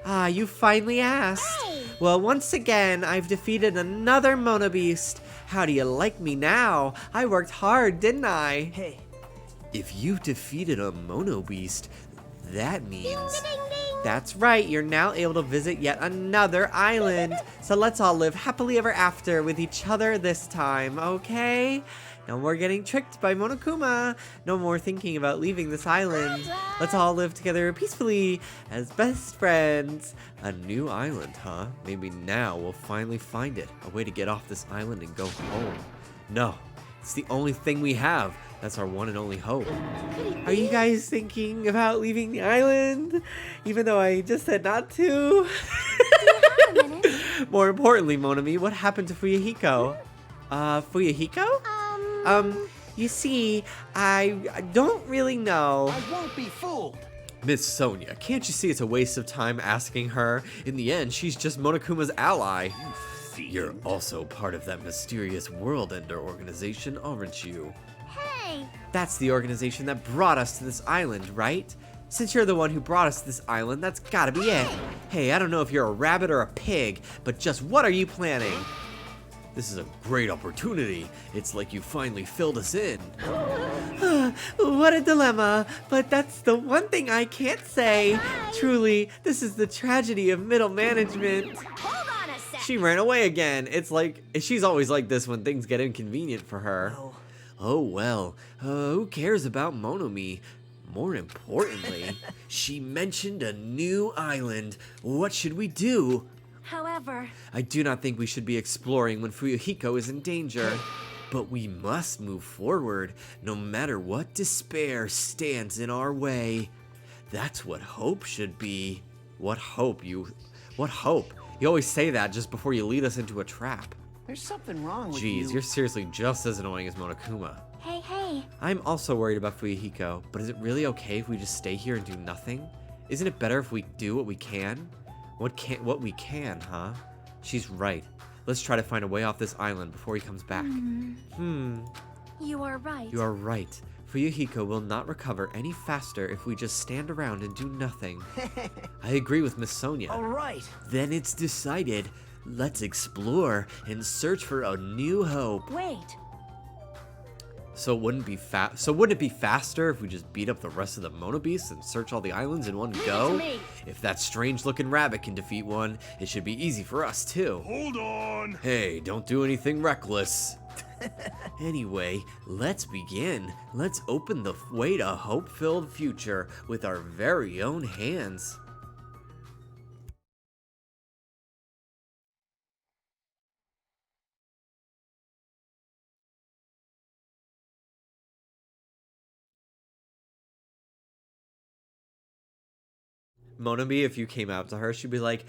Ah, you finally asked. Hey. Well, once again, I've defeated another Mono Beast. How do you like me now? I worked hard, didn't I? Hey, If you've defeated a Mono Beast, that means... Ding, ding, ding. That's right, you're now able to visit yet another island. So let's all live happily ever after with each other this time, okay? No more getting tricked by Monokuma. No more thinking about leaving this island. Let's all live together peacefully as best friends. A new island, huh? Maybe now we'll finally find it. A way to get off this island and go home. No, it's the only thing we have. That's our one and only hope. Are you guys thinking about leaving the island? Even though I just said not to? Have a minute. More importantly, Monami, what happened to Fuyuhiko? Fuyuhiko? You see, I don't really know. I won't be fooled. Miss Sonia, can't you see it's a waste of time asking her? In the end, she's just Monokuma's ally. You're also part of that mysterious World Ender organization, aren't you? Hey. That's the organization that brought us to this island, right? Since you're the one who brought us to this island, that's gotta be it. Hey, I don't know if you're a rabbit or a pig, but just what are you planning? This is a great opportunity. It's like you finally filled us in. What a dilemma, but that's the one thing I can't say. Truly, this is the tragedy of middle management. Hold on a sec. She ran away again. It's like, she's always like this when things get inconvenient for her. Oh. Oh well, who cares about Monomi? More importantly, she mentioned a new island. What should we do? However, I do not think we should be exploring when Fuyuhiko is in danger. But we must move forward, no matter what despair stands in our way. That's what hope should be. What hope? You always say that just before you lead us into a trap. There's something wrong with you. Jeez, you're seriously just as annoying as Monokuma. hey. I'm also worried about Fuyuhiko, but is it really okay if we just stay here and do nothing? Isn't it better if we do what we can? What we can, huh? She's right. Let's try to find a way off this island before he comes back. You are right. You are right. Fuyuhiko will not recover any faster if we just stand around and do nothing. I agree with Miss Sonia. All right. Then it's decided. Let's explore and search for a new hope. Wait. So wouldn't it be faster if we just beat up the rest of the Mono Beasts and search all the islands in one go? to me. If that strange-looking rabbit can defeat one, it should be easy for us too. Hold on. Hey, don't do anything reckless. Anyway, let's begin. Let's open the way to a hope-filled future with our very own hands. Monami, if you came out to her, she'd be like,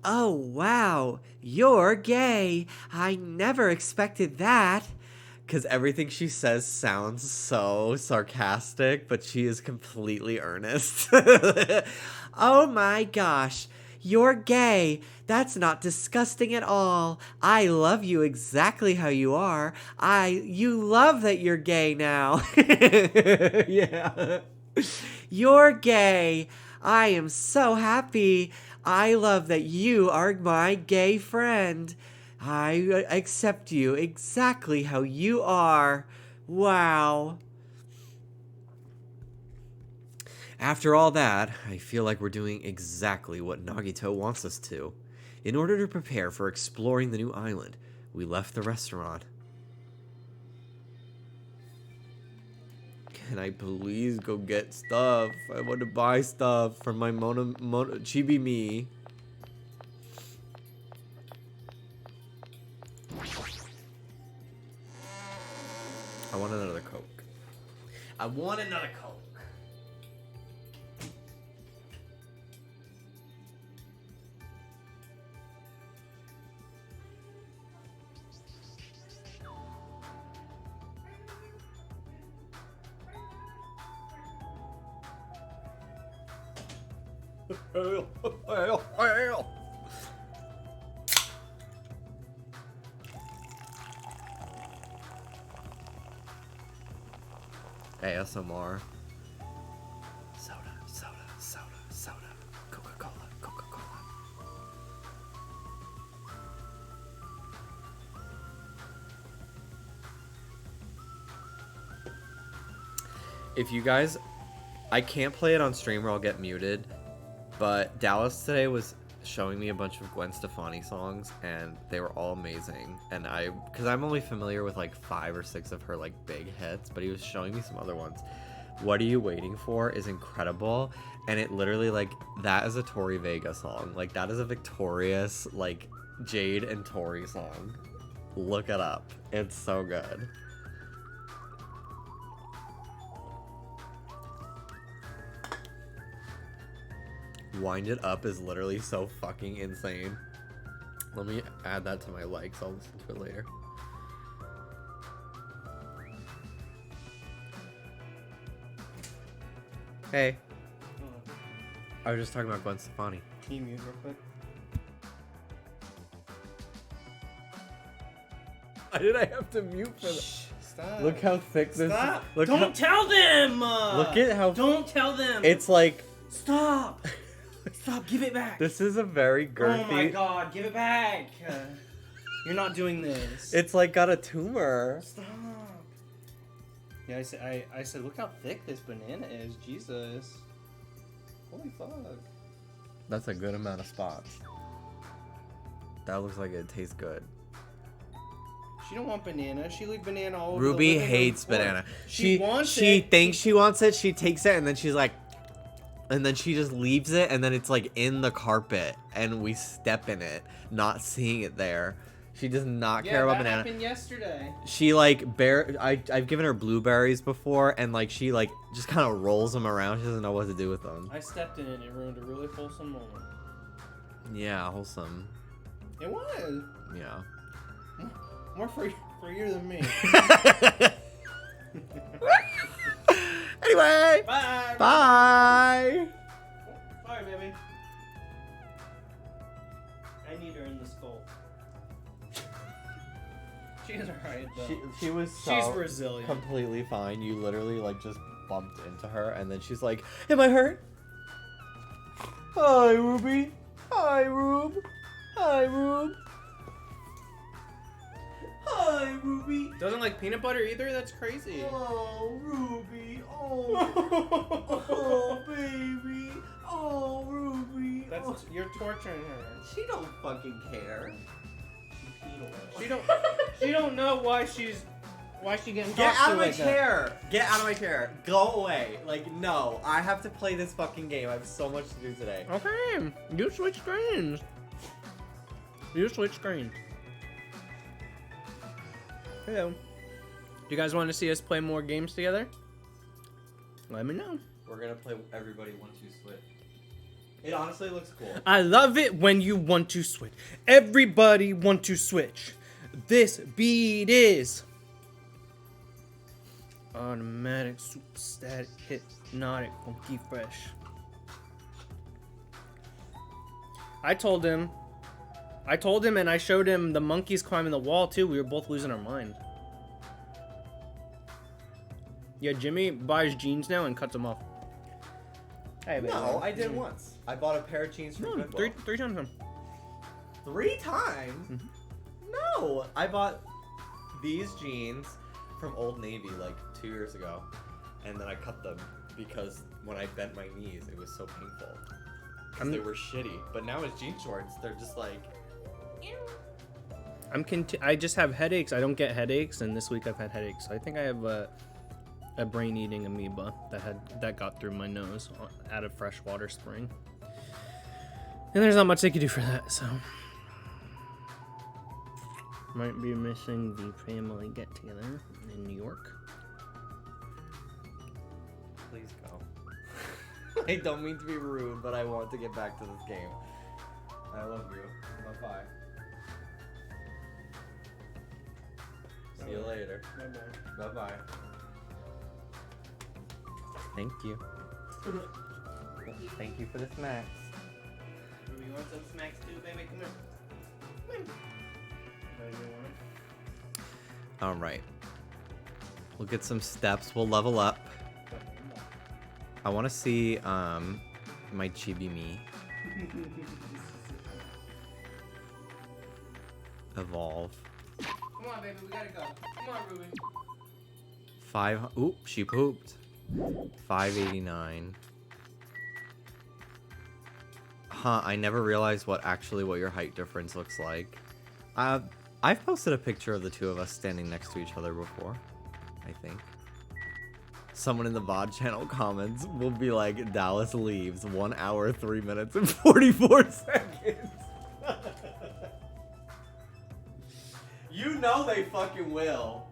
"Oh, wow, you're gay. I never expected that." Because everything she says sounds so sarcastic, but she is completely earnest. Oh my gosh, you're gay. That's not disgusting at all. I love you exactly how you are. You love that you're gay now. Yeah. You're gay. I am so happy. I love that you are my gay friend. I accept you exactly how you are. Wow. After all that, I feel like we're doing exactly what Nagito wants us to. In order to prepare for exploring the new island, we left the restaurant. Can I please go get stuff? I want to buy stuff for my chibi me. I want another Coke. I want another Coke. ASMR. Soda, soda, soda, soda. Coca-Cola, Coca-Cola. If you guys, I can't play it on stream or I'll get muted, but Dallas today was showing me a bunch of Gwen Stefani songs and they were all amazing. And because I'm only familiar with like 5 or 6 of her like big hits, but he was showing me some other ones. What Are You Waiting For is incredible. And it literally like, that is a Tori Vega song. Like that is a victorious like Jade and Tori song. Look it up. It's so good. Wind It Up is literally so fucking insane. Let me add that to my likes. I'll listen to it later. Hey. I was just talking about Gwen Stefani. Can you mute real quick? Why did I have to mute for that? Stop. Look how thick this Stop. is. Don't tell them. Look at how. Don't tell them. It's like. Stop. Stop. Give it back. This is a very girthy. Oh my god. Give it back. You're not doing this. It's like got a tumor. Stop. Yeah, I said, look how thick this banana is. Jesus. Holy fuck. That's a good amount of spots. That looks like it tastes good. She don't want banana. She leave banana all over Ruby the living hates room floor. banana. She wants She it. thinks she wants it. She takes it and then she's like, and then she just leaves it and then it's like in the carpet and we step in it, not seeing it there. She does not care about banana. Yeah, that happened yesterday. She like I've given her blueberries before and like she like just kind of rolls them around. She doesn't know what to do with them. I stepped in it and it ruined a really wholesome moment. Yeah, wholesome. It was. Yeah. More for you than me. Anyway. Bye. Bye. Sorry, baby. I need her in the skull. She's alright though. She was She's resilient. completely fine. You literally like just bumped into her and then she's like, am I hurt? Hi, Ruby. Hi, Rube. Hi, Rube. Hi, Ruby. Doesn't like peanut butter either? That's crazy. Oh, Ruby. Oh. Oh, baby. Oh, Ruby. That's you're torturing her. She don't fucking care. She don't know why she getting Get talked out to of my like that. chair! Get out of my chair! Go away! Like, no, I have to play this fucking game. I have so much to do today. Okay, you switch screens. You switch screens. Hello. Do you guys want to see us play more games together? Let me know. We're gonna play Everybody 1-2 Switch. It honestly looks cool. I love it when you want to switch. Everybody want to switch. This beat is automatic, super static, hypnotic, funky fresh. I told him and I showed him the monkeys climbing the wall too. We were both losing our mind. Yeah, Jimmy buys jeans now and cuts them off. Hey, baby. No, I did once. I bought a pair of jeans from No, Goodwill. three times. Him. 3 times? Mhm. No, I bought these jeans from Old Navy like 2 years ago, and then I cut them because when I bent my knees, it was so painful. Because they were shitty. But now as jean shorts, they're just like. I just have headaches. I don't get headaches, and this week I've had headaches. So I think I have a brain-eating amoeba that got through my nose out of freshwater spring. And there's not much they could do for that, so might be missing the family get-together in New York. Please go. I don't mean to be rude, but I want to get back to this game. I love you. Bye-bye. See you later. Bye-bye. Bye-bye. Thank you. Thank you for the snacks. You want some snacks too, baby? Come here. All right. We'll get some steps. We'll level up. I want to see my chibi me evolve. Come on, baby, we gotta go. Come on, Ruben. 5. Oop, she pooped. 589. Huh, I never realized what your height difference looks like. I've posted a picture of the two of us standing next to each other before, I think. Someone in the VOD channel comments will be like, Dallas leaves 1 hour, 3 minutes, and 44 seconds. You know they fucking will.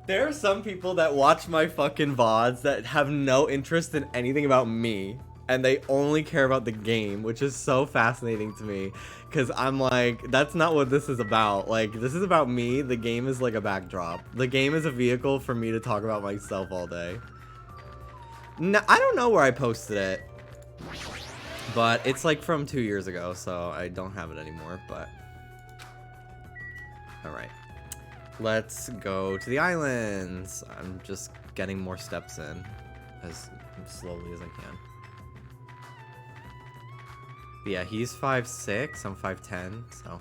There are some people that watch my fucking VODs that have no interest in anything about me. And they only care about the game, which is so fascinating to me. Because I'm like, that's not what this is about. Like, this is about me. The game is like a backdrop. The game is a vehicle for me to talk about myself all day. No, I don't know where I posted it. But it's like from 2 years ago, so I don't have it anymore. But alright. Let's go to the islands. I'm just getting more steps in as slowly as I can. But yeah, he's 5'6", I'm 5'10", so.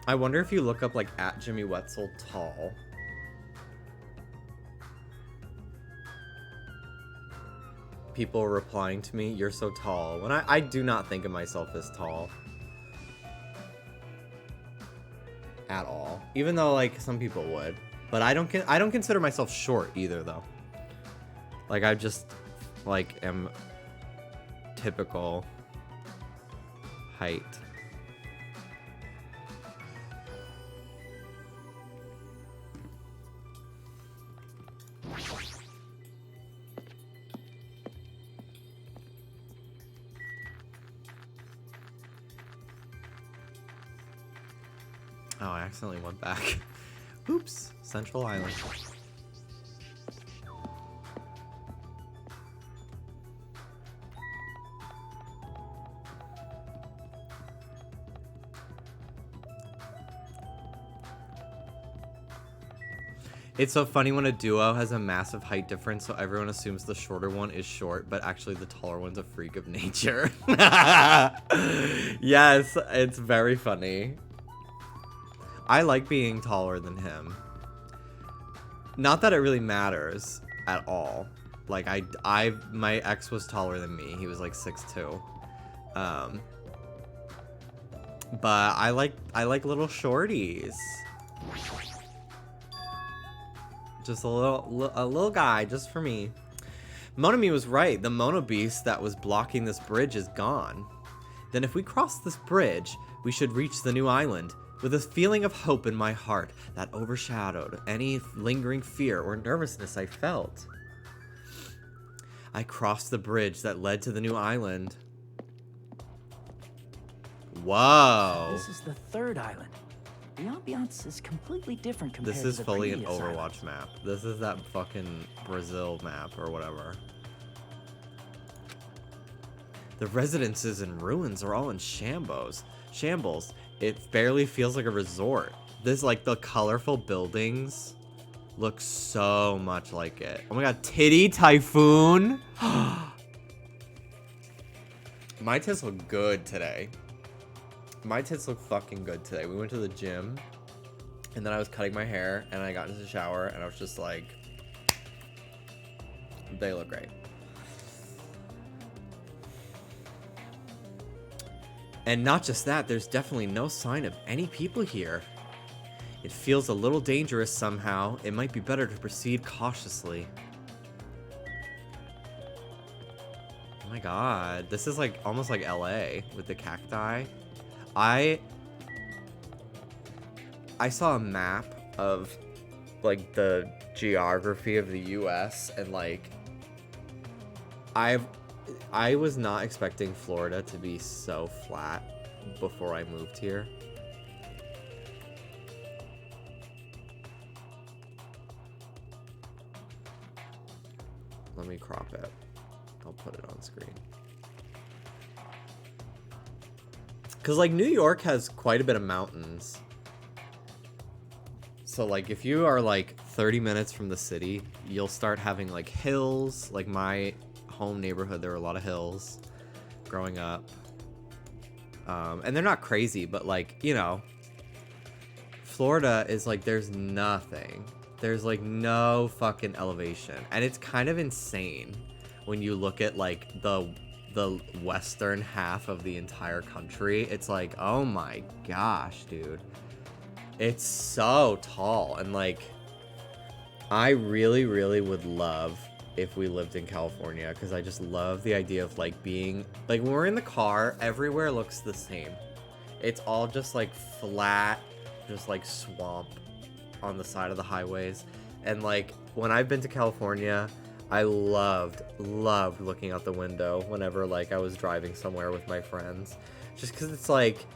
I wonder if you look up like at Jimmy Wetzel tall. People are replying to me, you're so tall. When I do not think of myself as tall. At all. Even though like some people would. But I don't consider myself short either though. Like I just like am typical height. Oh, I accidentally went back. Oops, Central Island. It's so funny when a duo has a massive height difference, so everyone assumes the shorter one is short, but actually the taller one's a freak of nature. Yes, it's very funny. I like being taller than him. Not that it really matters at all. Like my ex was taller than me. He was like 6'2". But I like little shorties. Just a little guy just for me. Monami was right. The Mono Beast that was blocking this bridge is gone. Then if we cross this bridge, we should reach the new island. With a feeling of hope in my heart that overshadowed any lingering fear or nervousness I felt. I crossed the bridge that led to the new island. Whoa. This is the third island. The ambiance is completely different compared to the This is fully an previous Overwatch islands. map. This is that fucking Brazil map or whatever. The residences and ruins are all in shambles. It barely feels like a resort. This, like, the colorful buildings look so much like it. Oh my god, Titty Typhoon! My tits look good today. My tits look fucking good today. We went to the gym, and then I was cutting my hair, and I got into the shower, and I was just like, they look great. And not just that, there's definitely no sign of any people here. It feels a little dangerous somehow. It might be better to proceed cautiously. Oh my god, this is like almost like LA with the cacti. I saw a map of like the geography of the US, and like I was not expecting Florida to be so flat before I moved here. Let me crop it. I'll put it on screen. Because, like, New York has quite a bit of mountains. So, like, if you are, like, 30 minutes from the city, you'll start having, like, hills. Like, my home neighborhood, there were a lot of hills growing up. And they're not crazy, but, like, you know, Florida is, like, there's nothing. There's, like, no fucking elevation. And it's kind of insane when you look at, like, the western half of the entire country. It's like, oh my gosh, dude. It's so tall. And, like, I really, really would love if we lived in California, because I just love the idea of, like, being, like, when we're in the car, everywhere looks the same. It's all just, like, flat, just, like, swamp on the side of the highways. And, like, when I've been to California, I loved looking out the window whenever, like, I was driving somewhere with my friends. Just because it's, like,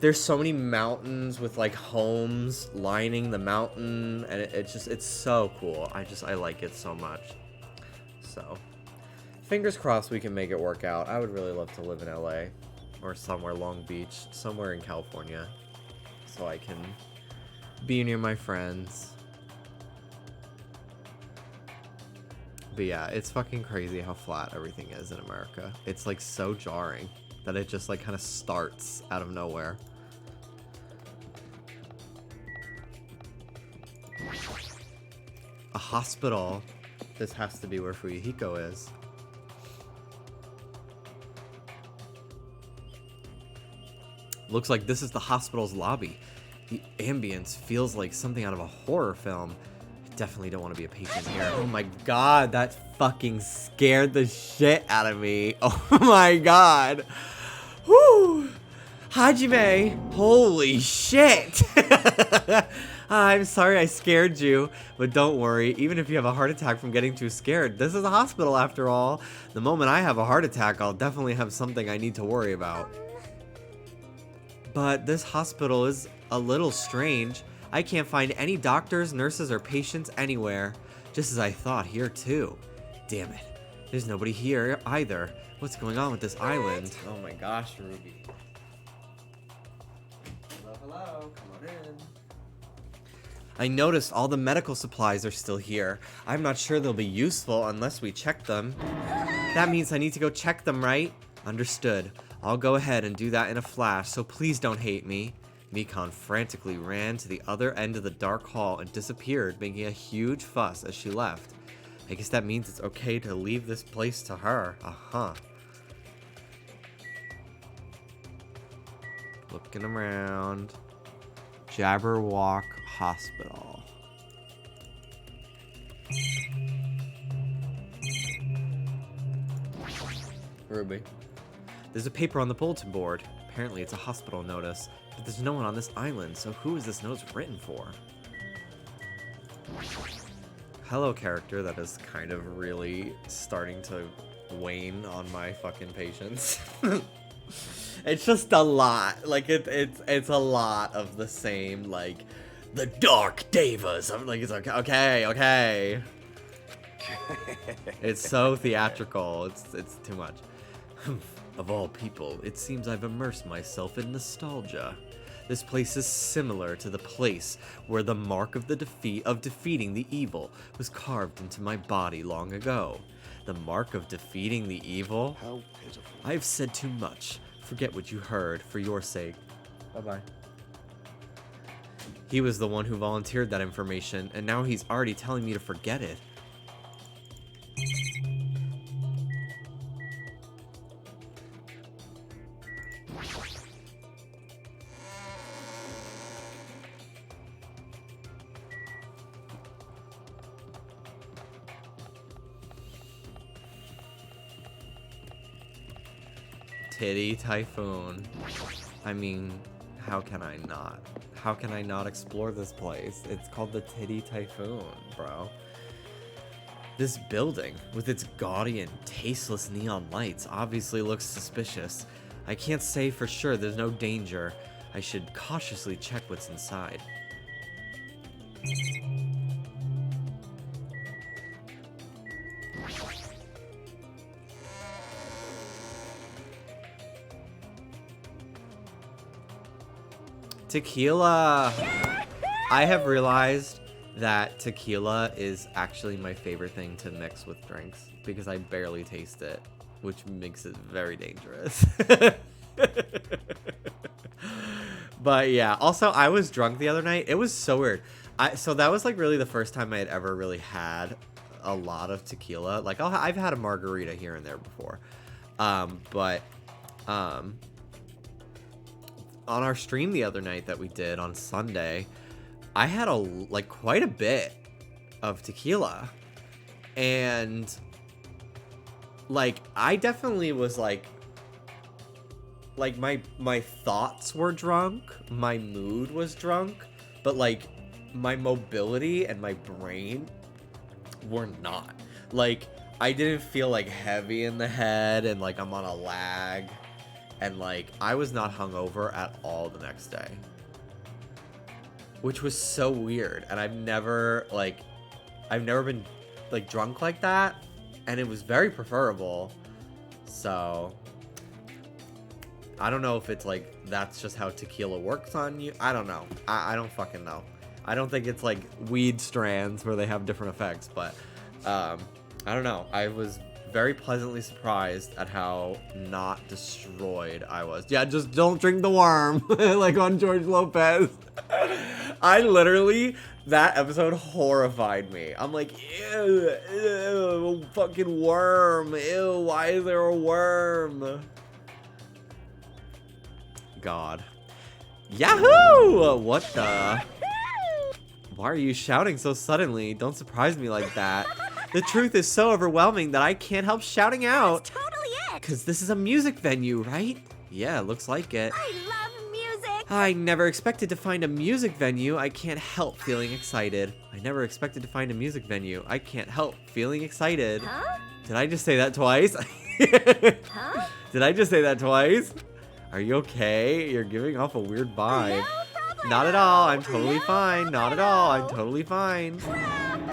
there's so many mountains with, like, homes lining the mountain. And it's so cool. I like it so much. So, fingers crossed we can make it work out. I would really love to live in LA or somewhere Long Beach, somewhere in California, so I can be near my friends. But yeah, it's fucking crazy how flat everything is in America. It's like so jarring that it just like kind of starts out of nowhere. A hospital. This has to be where Fuyuhiko is. Looks like this is the hospital's lobby. The ambience feels like something out of a horror film. I definitely don't want to be a patient here. Oh my god, that fucking scared the shit out of me. Oh my god. Whew. Hajime, holy shit. I'm sorry I scared you, but don't worry. Even if you have a heart attack from getting too scared, this is a hospital after all. The moment I have a heart attack, I'll definitely have something I need to worry about. But this hospital is a little strange. I can't find any doctors, nurses, or patients anywhere. Just as I thought here too. Damn it. There's nobody here either. What's going on with this island? Oh my gosh, Ruby. Hello. Come on in. I noticed all the medical supplies are still here. I'm not sure they'll be useful unless we check them. That means I need to go check them, right? Understood. I'll go ahead and do that in a flash, so please don't hate me. Mikan frantically ran to the other end of the dark hall and disappeared, making a huge fuss as she left. I guess that means it's okay to leave this place to her. Uh-huh. Looking around. Jabberwock Hospital. Ruby. There's a paper on the bulletin board. Apparently it's a hospital notice, but there's no one on this island, so who is this notice written for? Hello, character that is kind of really starting to wane on my fucking patience. It's just a lot. Like, it's a lot of the same, like, the Dark Devas. I'm like, it's okay. It's so theatrical. It's too much. Of all people, it seems I've immersed myself in nostalgia. This place is similar to the place where the mark of defeating the evil was carved into my body long ago. The mark of defeating the evil? How pitiful. I've said too much. Forget what you heard for your sake. Bye-bye. He was the one who volunteered that information, and now he's already telling me to forget it. Titty Typhoon. I mean, how can I not? How can I not explore this place? It's called the Titty Typhoon, bro. This building, with its gaudy and tasteless neon lights, obviously looks suspicious. I can't say for sure there's no danger. I should cautiously check what's inside. Tequila! I have realized that tequila is actually my favorite thing to mix with drinks because I barely taste it, which makes it very dangerous. But yeah, also I was drunk the other night. It was so weird. So that was like really the first time I had ever really had a lot of tequila. Like I've had a margarita here and there before. On our stream the other night that we did on Sunday, I had quite a bit of tequila, and like I definitely was like my thoughts were drunk, my mood was drunk, but like my mobility and my brain were not. Like I didn't feel like heavy in the head and like I'm on a lag. And like I was not hungover at all the next day, which was so weird. And I've never been like drunk like that, and it was very preferable. So I don't know if it's like that's just how tequila works on you. I don't know. I don't fucking know. I don't think it's like weed strands where they have different effects, but I don't know. I was very pleasantly surprised at how not destroyed I was. Yeah, just don't drink the worm, like on George Lopez. I literally, that episode horrified me. I'm like, ew, ew, fucking worm. Ew, why is there a worm? God. Yahoo! What the? Why are you shouting so suddenly? Don't surprise me like that. The truth is so overwhelming that I can't help shouting out. That's totally it. Cause this is a music venue, right? Yeah, looks like it. I love music. I never expected to find a music venue. I can't help feeling excited. I never expected to find a music venue. I can't help feeling excited. Huh? Did I just say that twice? Huh? Did I just say that twice? Are you okay? You're giving off a weird vibe. Not at all. I'm totally fine. Not at all. I'm totally fine.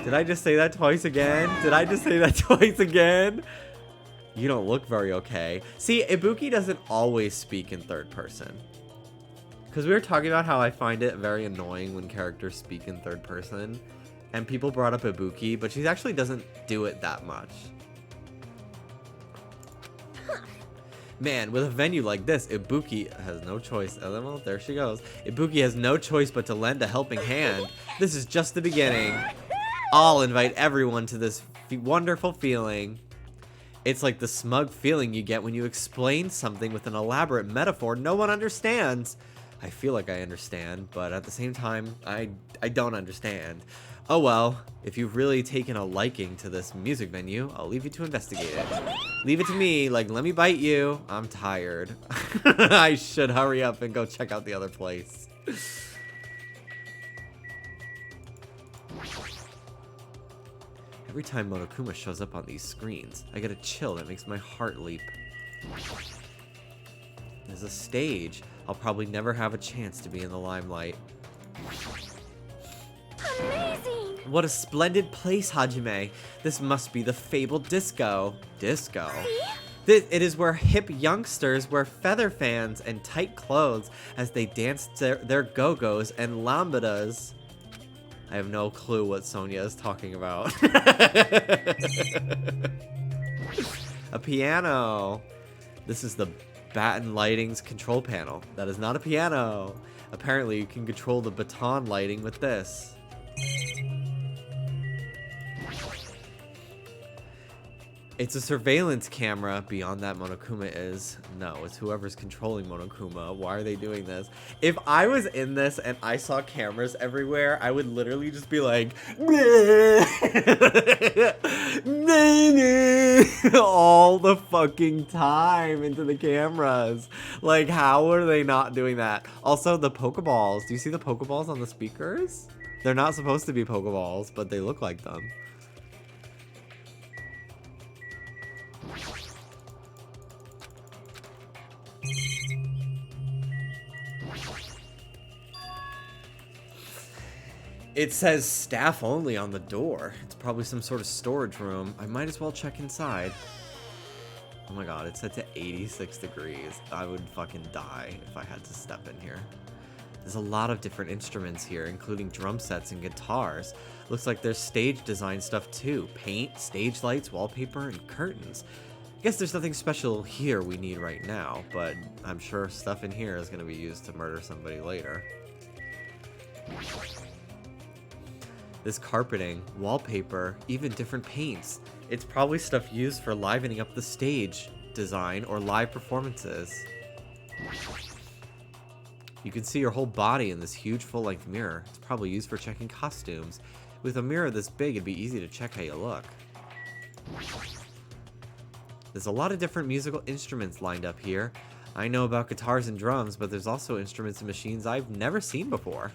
Did I just say that twice again? Did I just say that twice again? You don't look very okay. See, Ibuki doesn't always speak in third person. Because we were talking about how I find it very annoying when characters speak in third person. And people brought up Ibuki, but she actually doesn't do it that much. Man, with a venue like this, Ibuki has no choice. Oh, well, there she goes. Ibuki has no choice but to lend a helping hand. This is just the beginning. I'll invite everyone to this wonderful feeling. It's like the smug feeling you get when you explain something with an elaborate metaphor no one understands. I feel like I understand, but at the same time, I don't understand. Oh well, if you've really taken a liking to this music venue, I'll leave you to investigate it. Leave it to me, like let me bite you. I'm tired. I should hurry up and go check out the other place. Every time Monokuma shows up on these screens, I get a chill that makes my heart leap. There's a stage. I'll probably never have a chance to be in the limelight. Amazing! What a splendid place, Hajime. This must be the fabled disco. Disco? It is where hip youngsters wear feather fans and tight clothes as they dance their go-go's and lambadas. I have no clue what Sonia is talking about. A piano. This is the baton lighting's control panel. That is not a piano. Apparently, you can control the baton lighting with this. It's a surveillance camera. Beyond that, Monokuma is. No, it's whoever's controlling Monokuma. Why are they doing this? If I was in this and I saw cameras everywhere, I would literally just be like, all the fucking time into the cameras. Like, how are they not doing that? Also, the Pokeballs. Do you see the Pokeballs on the speakers? They're not supposed to be Pokeballs, but they look like them. It says staff only on the door. It's probably some sort of storage room. I might as well check inside. Oh my god, it's set to 86 degrees. I would fucking die if I had to step in here. There's a lot of different instruments here, including drum sets and guitars. Looks like there's stage design stuff too. Paint, stage lights, wallpaper, and curtains. I guess there's nothing special here we need right now, but I'm sure stuff in here is going to be used to murder somebody later. This carpeting, wallpaper, even different paints. It's probably stuff used for livening up the stage design or live performances. You can see your whole body in this huge full-length mirror. It's probably used for checking costumes. With a mirror this big, it'd be easy to check how you look. There's a lot of different musical instruments lined up here. I know about guitars and drums, but there's also instruments and machines I've never seen before.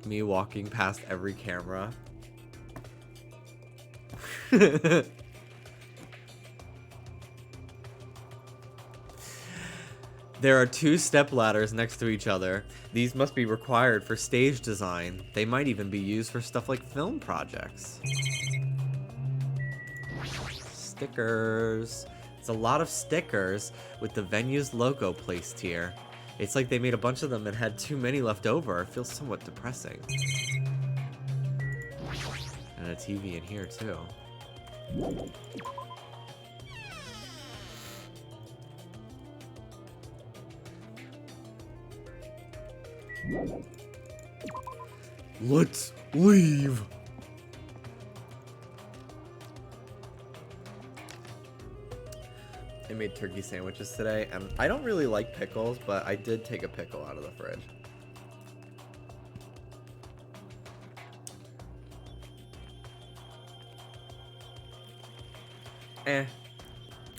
Me walking past every camera. There are 2 step ladders next to each other. These must be required for stage design. They might even be used for stuff like film projects. Stickers. It's a lot of stickers with the venue's logo placed here. It's like they made a bunch of them and had too many left over. It feels somewhat depressing. And a TV in here too. Let's leave. I made turkey sandwiches today, and I don't really like pickles, but I did take a pickle out of the fridge.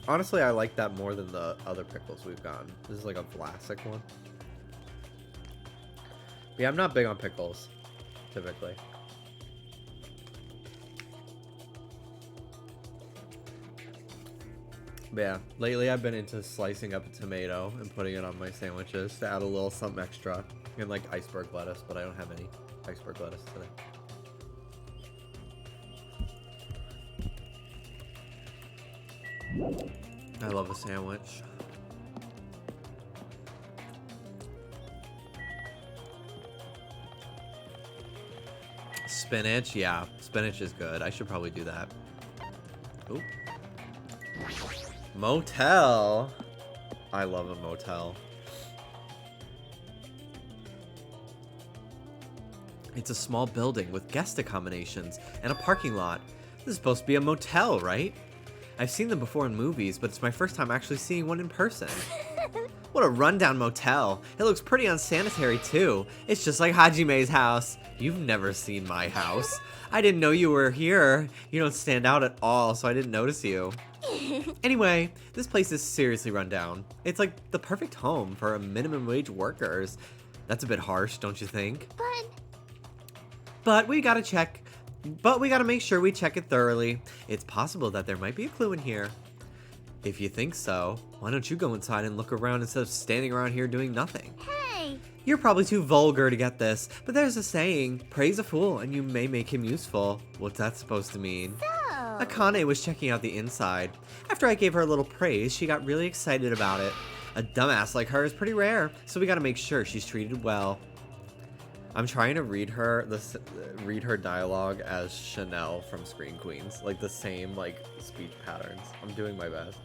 Honestly, I like that more than the other pickles we've gotten. This is like a Vlasic one. But yeah, I'm not big on pickles, typically. But yeah, lately I've been into slicing up a tomato and putting it on my sandwiches to add a little something extra. And like iceberg lettuce, but I don't have any iceberg lettuce today. I love a sandwich. Spinach, yeah, spinach is good. I should probably do that. Ooh. Motel. I love a motel. It's a small building with guest accommodations and a parking lot. This is supposed to be a motel, right? I've seen them before in movies, but it's my first time actually seeing one in person. What a rundown motel. It looks pretty unsanitary too. It's just like Hajime's house. You've never seen my house. I didn't know you were here. You don't stand out at all, so I didn't notice you. Anyway, this place is seriously run down. It's like the perfect home for minimum wage workers. That's a bit harsh, don't you think? But we gotta check. But we gotta make sure we check it thoroughly. It's possible that there might be a clue in here. If you think so, why don't you go inside and look around instead of standing around here doing nothing? Hey! You're probably too vulgar to get this, but there's a saying, praise a fool and you may make him useful. What's that supposed to mean? Akane was checking out the inside. After I gave her a little praise, she got really excited about it. A dumbass like her is pretty rare, so we gotta make sure she's treated well. I'm trying to read her dialogue as Chanel from Scream Queens, like the same like speech patterns. I'm doing my best.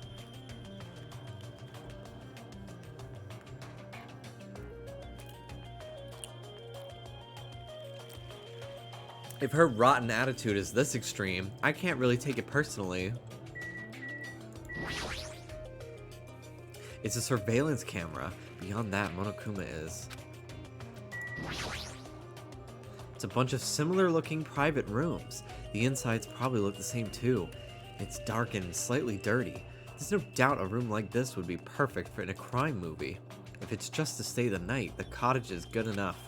If her rotten attitude is this extreme, I can't really take it personally. It's a surveillance camera. Beyond that, Monokuma is. It's a bunch of similar looking private rooms. The insides probably look the same too. It's dark and slightly dirty. There's no doubt a room like this would be perfect for in a crime movie. If it's just to stay the night, the cottage is good enough.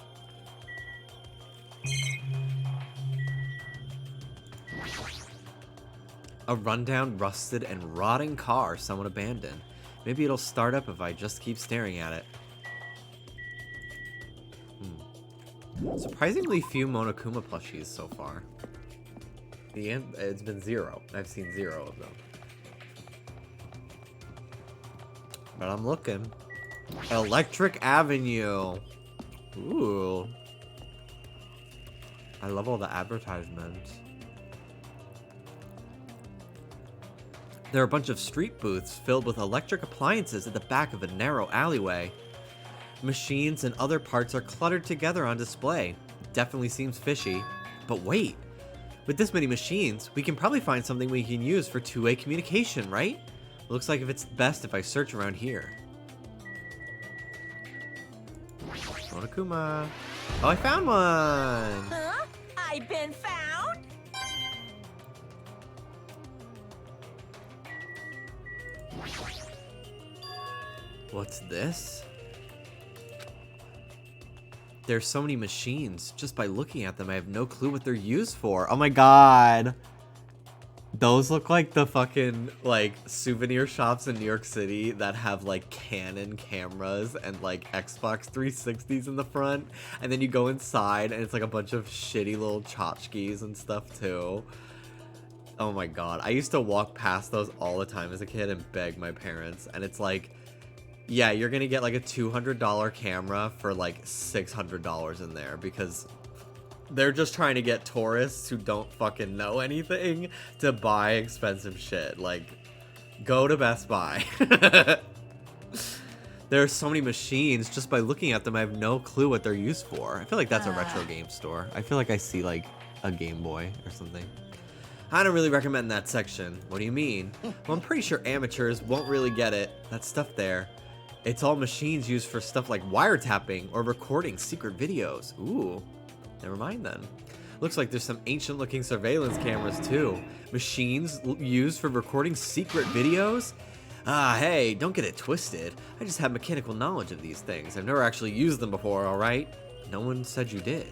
A rundown, rusted, and rotting car someone abandoned. Maybe it'll start up if I just keep staring at it. Surprisingly few Monokuma plushies so far. It's been 0. I've seen 0 of them. But I'm looking. Electric Avenue. Ooh. I love all the advertisements. There are a bunch of street booths filled with electric appliances at the back of a narrow alleyway. Machines and other parts are cluttered together on display. Definitely seems fishy. But wait, with this many machines, we can probably find something we can use for two-way communication, right? Looks like it's best if I search around here. Monokuma. Oh, I found one! Huh? I've been found? What's this? There's so many machines. Just by looking at them, I have no clue what they're used for. Oh my god. Those look like the fucking, like, souvenir shops in New York City that have, like, Canon cameras and, like, Xbox 360s in the front. And then you go inside and it's, like, a bunch of shitty little tchotchkes and stuff, too. Oh my god. I used to walk past those all the time as a kid and beg my parents. And it's like, yeah, you're gonna get, like, a $200 camera for, like, $600 in there because they're just trying to get tourists who don't fucking know anything to buy expensive shit. Like, go to Best Buy. There are so many machines. Just by looking at them, I have no clue what they're used for. I feel like that's a retro game store. I feel like I see, like, a Game Boy or something. I don't really recommend that section. What do you mean? Well, I'm pretty sure amateurs won't really get it. That stuff there. It's all machines used for stuff like wiretapping or recording secret videos. Ooh. Never mind then. Looks like there's some ancient looking surveillance cameras too. Machines used for recording secret videos? Ah, hey, don't get it twisted. I just have mechanical knowledge of these things. I've never actually used them before, alright? No one said you did.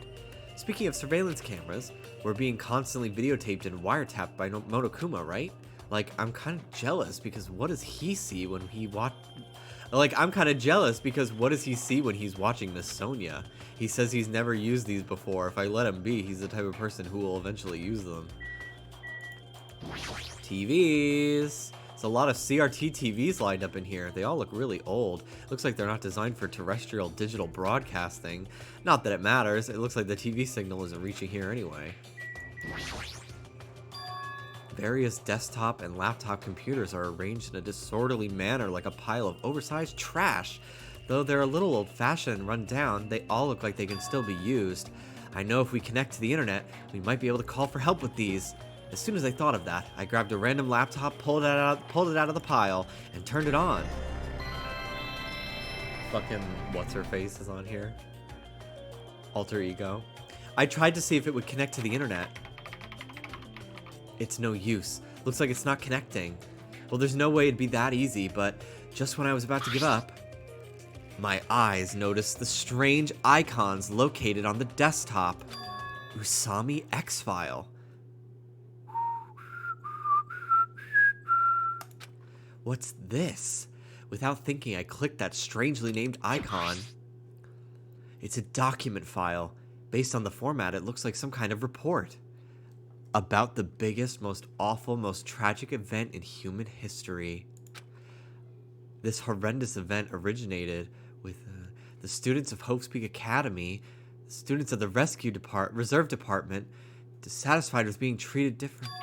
Speaking of surveillance cameras, we're being constantly videotaped and wiretapped by Monokuma, right? Like, I'm kind of jealous because what does he see when he I'm kind of jealous because what does he see when he's watching Miss Sonia? He says he's never used these before. If I let him be, he's the type of person who will eventually use them. TVs. There's a lot of CRT TVs lined up in here. They all look really old. Looks like they're not designed for terrestrial digital broadcasting. Not that it matters. It looks like the TV signal isn't reaching here anyway. Various desktop and laptop computers are arranged in a disorderly manner like a pile of oversized trash. Though they're a little old-fashioned and run down, they all look like they can still be used. I know if we connect to the internet, we might be able to call for help with these. As soon as I thought of that, I grabbed a random laptop, pulled it out of the pile, and turned it on. Fucking what's-her-face is on here. Alter Ego. I tried to see if it would connect to the internet. It's no use. Looks like it's not connecting. Well, there's no way it'd be that easy, but just when I was about to give up, my eyes noticed the strange icons located on the desktop. Usami X-File. What's this? Without thinking, I clicked that strangely named icon. It's a document file. Based on the format, it looks like some kind of report. About the biggest, most awful, most tragic event in human history. This horrendous event originated with the students of Hope's Peak Academy. Students of the reserve department, dissatisfied with being treated differently.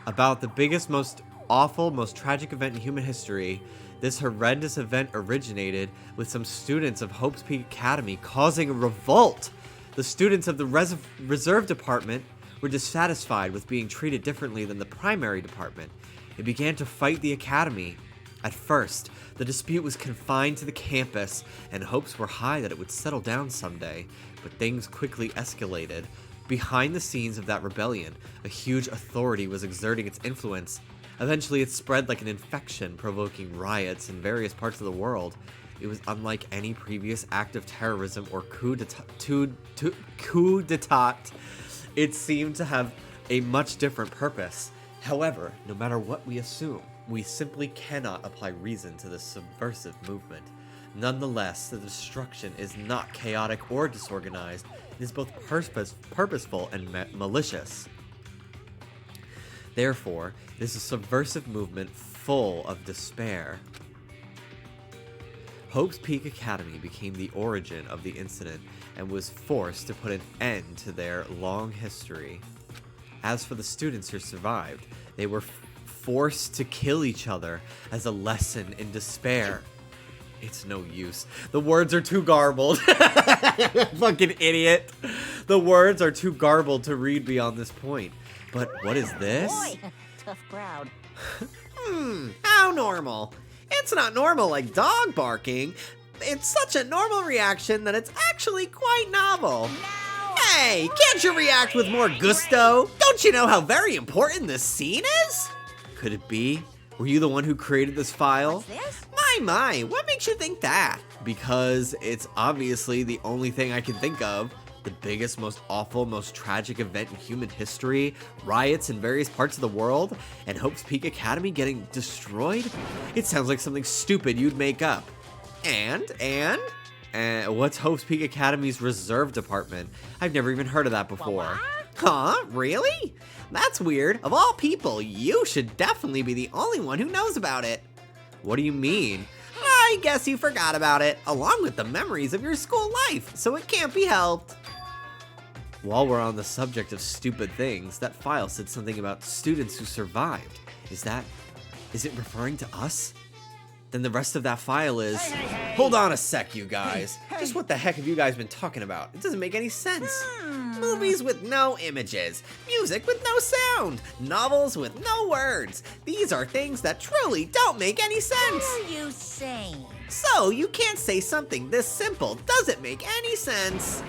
About the biggest, most awful, most tragic event in human history, this horrendous event originated with some students of Hope's Peak Academy causing a revolt. The students of the reserve department were dissatisfied with being treated differently than the primary department. It began to fight the academy. At first, the dispute was confined to the campus, and hopes were high that it would settle down someday, but things quickly escalated. Behind the scenes of that rebellion, a huge authority was exerting its influence. Eventually, it spread like an infection, provoking riots in various parts of the world. It was unlike any previous act of terrorism or coup d'etat. It seemed to have a much different purpose. However, no matter what we assume, we simply cannot apply reason to this subversive movement. Nonetheless, the destruction is not chaotic or disorganized. It is both purposeful and malicious. Therefore, it is a subversive movement full of despair. Hope's Peak Academy became the origin of the incident and was forced to put an end to their long history. As for the students who survived, they were forced to kill each other as a lesson in despair. It's no use. The words are too garbled. Fucking idiot. The words are too garbled to read beyond this point. But what is this? Boy, tough crowd. How normal. It's not normal like dog barking. It's such a normal reaction that it's actually quite novel. Hey, can't you react with more gusto? Don't you know how very important this scene is? Could it be? Were you the one who created this file? What's this? My, what makes you think that? Because it's obviously the only thing I can think of. The biggest, most awful, most tragic event in human history, riots in various parts of the world, and Hope's Peak Academy getting destroyed? It sounds like something stupid you'd make up. And what's Hope's Peak Academy's reserve department? I've never even heard of that before. Huh? Really? That's weird. Of all people, you should definitely be the only one who knows about it. What do you mean? I guess you forgot about it, along with the memories of your school life, so it can't be helped. While we're on the subject of stupid things, that file said something about students who survived. Is it referring to us? Then the rest of that file is... Hold on a sec, you guys. Just what the heck have you guys been talking about? It doesn't make any sense. Movies with no images, music with no sound, novels with no words. These are things that truly don't make any sense. What are you saying? So you can't say something this simple doesn't make any sense.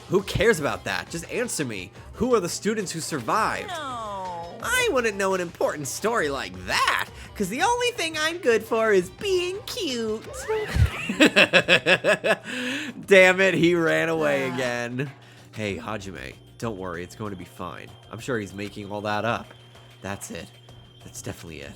Who cares about that? Just answer me. Who are the students who survived? No. I wouldn't know an important story like that, because the only thing I'm good for is being cute. Damn it, he ran away again. Hey, Hajime, don't worry, it's going to be fine. I'm sure he's making all that up. That's it. That's definitely it.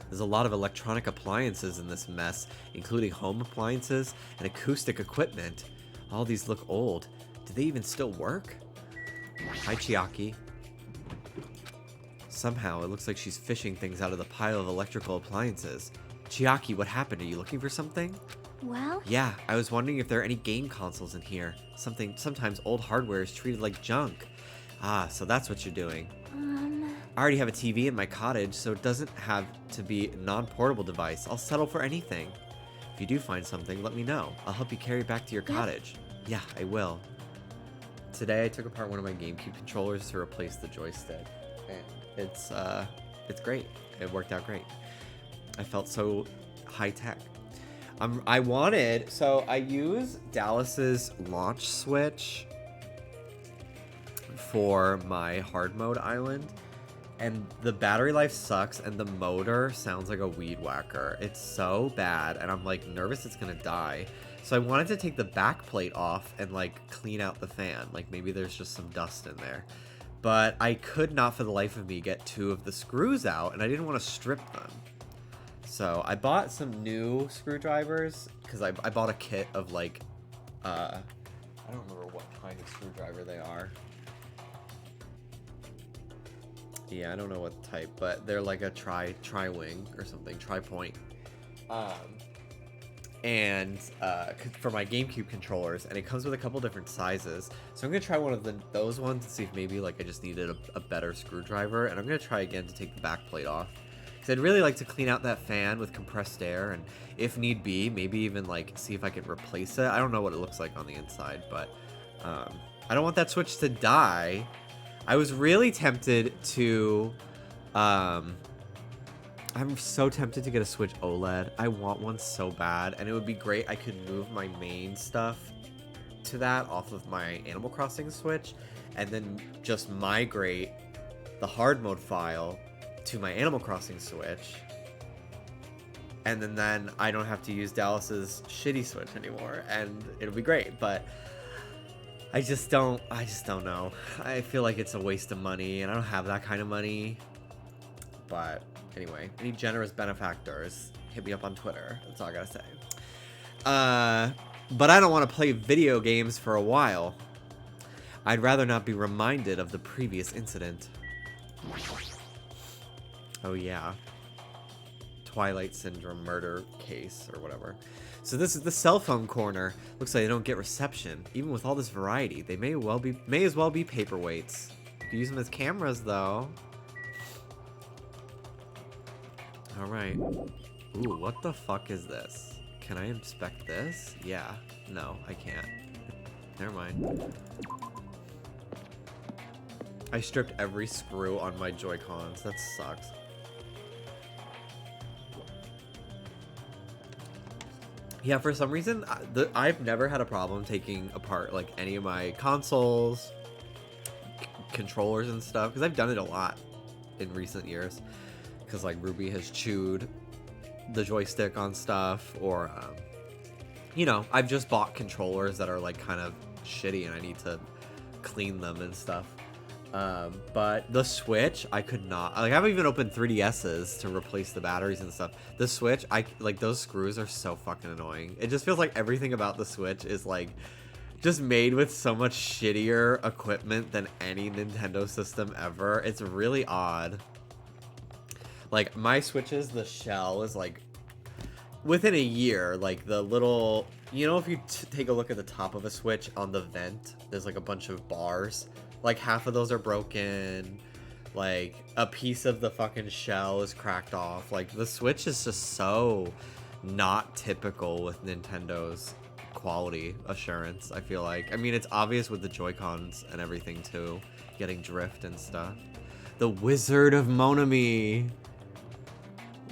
There's a lot of electronic appliances in this mess, including home appliances and acoustic equipment. All these look old. Do they even still work? Hi, Chiaki. Somehow, it looks like she's fishing things out of the pile of electrical appliances. Chiaki, what happened? Are you looking for something? Well, Yeah, I was wondering if there are any game consoles in here. Sometimes old hardware is treated like junk. Ah, so that's what you're doing. I already have a TV in my cottage, so it doesn't have to be a non-portable device. I'll settle for anything. If you do find something, let me know. I'll help you carry it back to your cottage. Yeah, I will. Today I took apart one of my GameCube controllers to replace the joystick. And it's great. It worked out great. I felt so high-tech. So I use Dallas's launch switch for my hard mode island, and the battery life sucks and the motor sounds like a weed whacker. It's so bad, and I'm like nervous it's gonna die. So I wanted to take the back plate off and like clean out the fan. Like maybe there's just some dust in there. But I could not for the life of me get two of the screws out, and I didn't want to strip them. So I bought some new screwdrivers because I bought a kit of like, I don't remember what kind of screwdriver they are. Yeah, I don't know what type, but they're like a tri-wing or something, tri-point. and for my GameCube controllers, and it comes with a couple different sizes. So I'm gonna try one of those ones to see if maybe like I just needed a better screwdriver, and I'm gonna try again to take the back plate off, because I'd really like to clean out that fan with compressed air, and if need be, maybe even like see if I can replace it. I don't know what it looks like on the inside, but I don't want that Switch to die. I was really tempted to I'm so tempted to get a Switch OLED. I want one so bad, and it would be great. I could move my main stuff to that off of my Animal Crossing Switch, and then just migrate the hard mode file to my Animal Crossing Switch, and then I don't have to use Dallas's shitty Switch anymore, and it'll be great. But I just don't know. I feel like it's a waste of money, and I don't have that kind of money. But anyway, any generous benefactors, hit me up on Twitter. That's all I gotta say. But I don't want to play video games for a while. I'd rather not be reminded of the previous incident. Oh yeah. Twilight Syndrome murder case or whatever. So this is the cell phone corner. Looks like they don't get reception. Even with all this variety, they may as well be paperweights. You can use them as cameras though. Alright. Ooh, what the fuck is this? Can I inspect this? Yeah. No, I can't. Never mind. I stripped every screw on my Joy-Cons. That sucks. Yeah, for some reason, I've never had a problem taking apart like any of my consoles, controllers and stuff, because I've done it a lot in recent years. Because like Ruby has chewed the joystick on stuff, or you know, I've just bought controllers that are like kind of shitty and I need to clean them and stuff. But the Switch, I could not. Like, I haven't even opened 3DS's to replace the batteries and stuff. The Switch, like those screws are so fucking annoying. It just feels like everything about the Switch is like just made with so much shittier equipment than any Nintendo system ever. It's really odd. Like, my Switch's, the shell is like, within a year, like the little, you know, if you take a look at the top of a Switch on the vent, there's like a bunch of bars. Like, half of those are broken. Like, a piece of the fucking shell is cracked off. Like, the Switch is just so not typical with Nintendo's quality assurance, I feel like. I mean, it's obvious with the Joy-Cons and everything, too. Getting drift and stuff. The Wizard of Monami.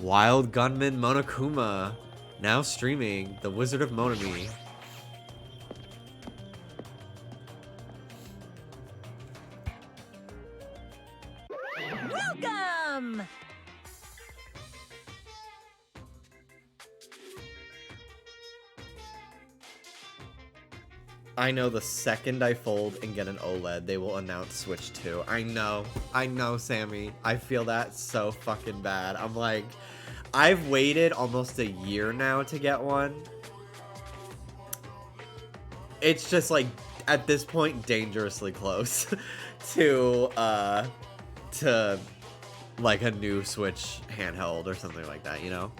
Wild Gunman Monokuma. Now streaming. The Wizard of Monami. Welcome! I know the second I fold and get an OLED, they will announce Switch 2. I know, Sammy. I feel that so fucking bad. I'm like, I've waited almost a year now to get one. It's just like, at this point, dangerously close to like a new Switch handheld or something like that, you know?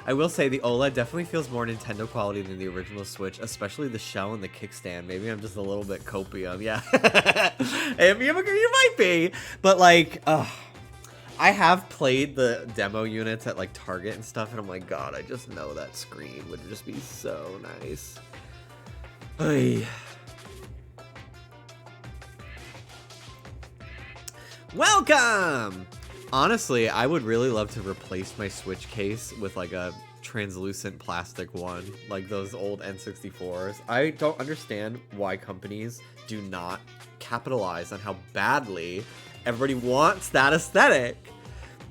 I will say the OLED definitely feels more Nintendo quality than the original Switch, especially the shell and the kickstand. Maybe I'm just a little bit copium, yeah. You might be, but like, I have played the demo units at like Target and stuff, and I'm like, God, I just know that screen would just be so nice. Ay. Welcome! Honestly, I would really love to replace my Switch case with like a translucent plastic one, like those old N64s. I don't understand why companies do not capitalize on how badly everybody wants that aesthetic.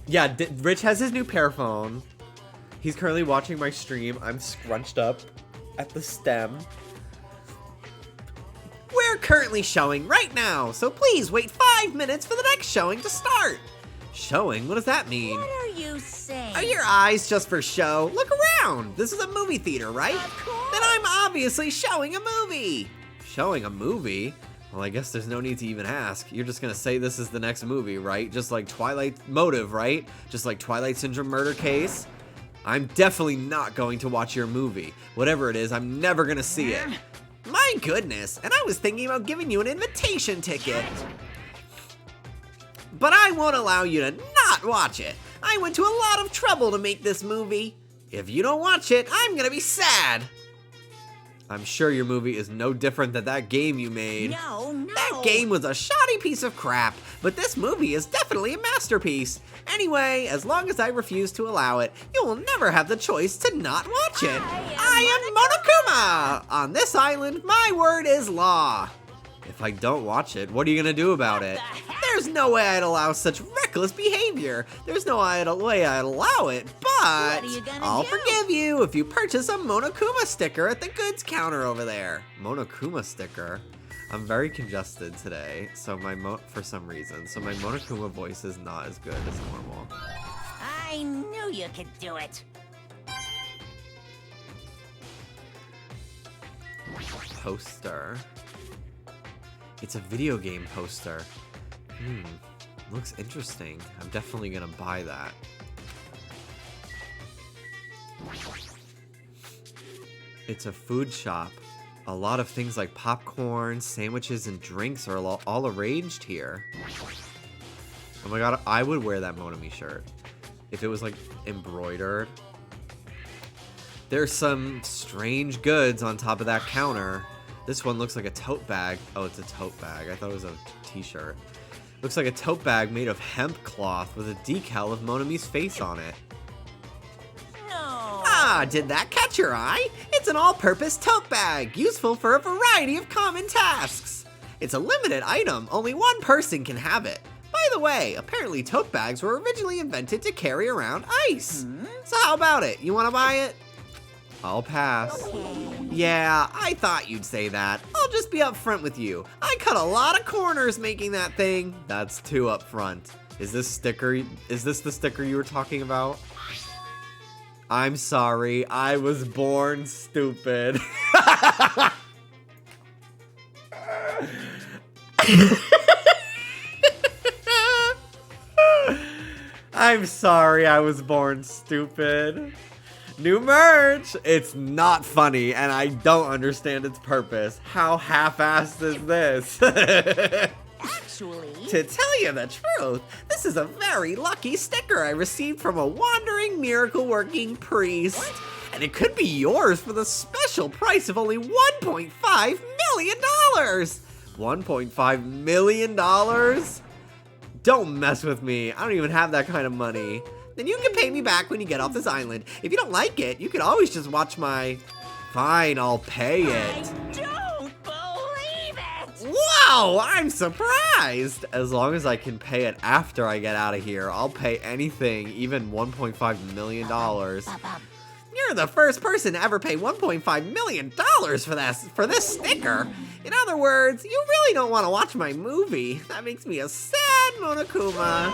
Yeah, Rich has his new Pearphone. He's currently watching my stream. I'm scrunched up at the stem. We're currently showing right now, so please wait 5 minutes for the next showing to start. Showing? What does that mean? What are you saying? Are your eyes just for show? Look around. This is a movie theater, right? Of course. Then I'm obviously showing a movie. Showing a movie? Well, I guess there's no need to even ask. You're just gonna say this is the next movie, right? Just like Twilight Motive, right? Just like Twilight Syndrome murder case. I'm definitely not going to watch your movie. Whatever it is, I'm never gonna see it. My goodness, and I was thinking about giving you an invitation ticket. But I won't allow you to not watch it. I went to a lot of trouble to make this movie. If you don't watch it, I'm gonna be sad. I'm sure your movie is no different than that game you made. No. That game was a shoddy piece of crap, but this movie is definitely a masterpiece. Anyway, as long as I refuse to allow it, you will never have the choice to not watch it. I am Monokuma! On this island, my word is law. If I don't watch it, what are you gonna do about it? There's no way I'd allow such reckless behavior. There's no way I'd allow it, but What are you gonna I'll do? forgive you if you purchase a Monokuma sticker at the goods counter over there. Monokuma sticker? I'm very congested today, so for some reason, so my Monokuma voice is not as good as normal. I knew you could do it. Poster. It's a video game poster. Looks interesting. I'm definitely gonna buy that. It's a food shop. A lot of things like popcorn, sandwiches, and drinks are all arranged here. Oh my god, I would wear that Monami shirt if it was like embroidered. There's some strange goods on top of that counter. This one looks like a tote bag. Oh, it's a tote bag. I thought it was a t-shirt. Looks like a tote bag made of hemp cloth with a decal of Monami's face on it. No. Ah, did that catch your eye? It's an all-purpose tote bag, useful for a variety of common tasks. It's a limited item. Only one person can have it. By the way, apparently tote bags were originally invented to carry around ice. So how about it? You want to buy it? I'll pass. Yeah, I thought you'd say that. I'll just be upfront with you. I cut a lot of corners making that thing. That's too upfront. Is this the sticker you were talking about? I'm sorry, I was born stupid. I'm sorry, I was born stupid. New merch! It's not funny, and I don't understand its purpose. How half-assed is this? Actually, To tell you the truth, this is a very lucky sticker I received from a wandering miracle-working priest. And it could be yours for the special price of only $1.5 million! $1.5 million? Don't mess with me. I don't even have that kind of money. Then you can pay me back when you get off this island. If you don't like it, you can always just watch my... Fine, I'll pay it. don't believe it. Wow, I'm surprised. As long as I can pay it after I get out of here, I'll pay anything, even $1.5 million. You're the first person to ever pay $1.5 million for this sticker. In other words, you really don't want to watch my movie. That makes me a sad Monokuma.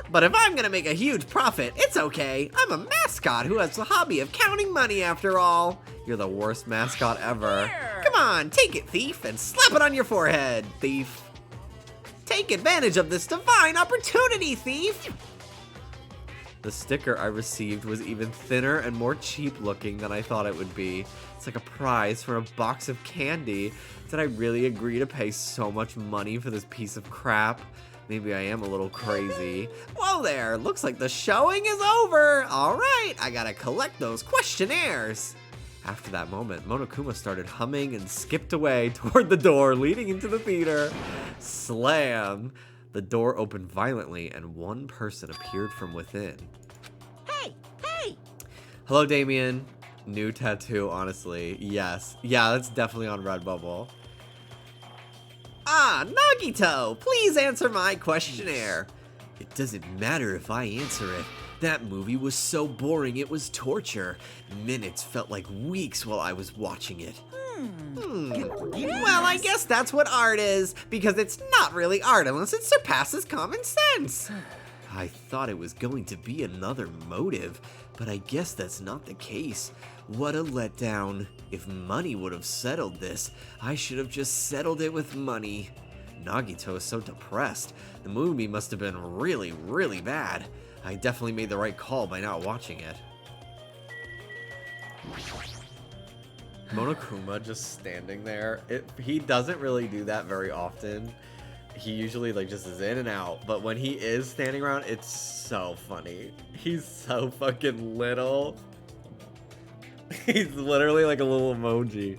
But if I'm gonna make a huge profit, it's okay. I'm a mascot who has the hobby of counting money after all. You're the worst mascot ever. Come on, take it, thief, and slap it on your forehead, thief. Take advantage of this divine opportunity, thief. The sticker I received was even thinner and more cheap looking than I thought it would be. It's like a prize for a box of candy. Did I really agree to pay so much money for this piece of crap? Maybe I am a little crazy. Whoa there, looks like the showing is over. All right, I gotta collect those questionnaires. After that moment, Monokuma started humming and skipped away toward the door leading into the theater. Slam! The door opened violently and one person appeared from within. Hey. Hello, Damien. New tattoo, honestly. Yes. Yeah, that's definitely on Redbubble. Ah, Nagito, please answer my questionnaire. It doesn't matter if I answer it. That movie was so boring it was torture. Minutes felt like weeks while I was watching it. Well, I guess that's what art is, because it's not really art unless it surpasses common sense. I thought it was going to be another motive, but I guess that's not the case. What a letdown. If money would have settled this, I should have just settled it with money. Nagito is so depressed. The movie must have been really, really bad. I definitely made the right call by not watching it. Monokuma just standing there. He doesn't really do that very often. He usually like just is in and out, but when he is standing around, it's so funny. He's so fucking little. He's literally like a little emoji.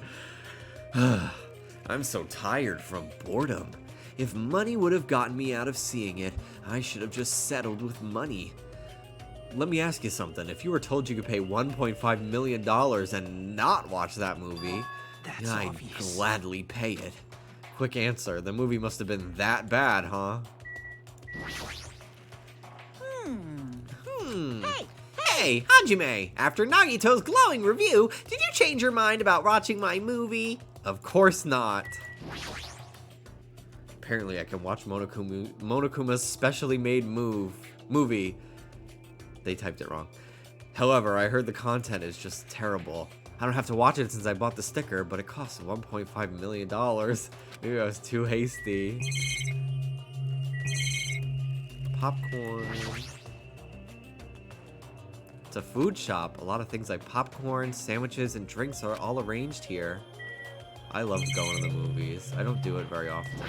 I'm so tired from boredom. If money would have gotten me out of seeing it, I should have just settled with money. Let me ask you something. If you were told you could pay $1.5 million and not watch that movie, That's I'd obvious. gladly pay it. Quick answer. The movie must have been that bad, huh? Hey, Hajime! After Nagito's glowing review, did you change your mind about watching my movie? Of course not. Apparently I can watch Monokuma's specially made movie. They typed it wrong. However, I heard the content is just terrible. I don't have to watch it since I bought the sticker, but it costs $1.5 million. Maybe I was too hasty. Popcorn. It's a food shop. A lot of things like popcorn, sandwiches, and drinks are all arranged here. I love going to the movies. I don't do it very often.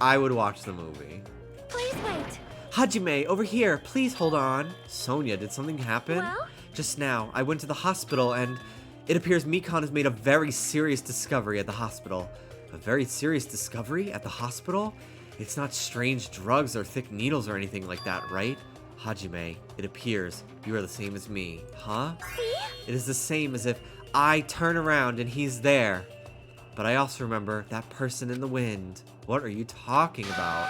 I would watch the movie. Please wait. Hajime, over here. Please hold on. Sonia, did something happen? Well? Just now, I went to the hospital and it appears Mikan has made a very serious discovery at the hospital. A very serious discovery at the hospital? It's not strange drugs or thick needles or anything like that, right? Hajime, it appears you are the same as me, huh? See? It is the same as if I turn around and he's there. But I also remember that person in the wind. What are you talking about?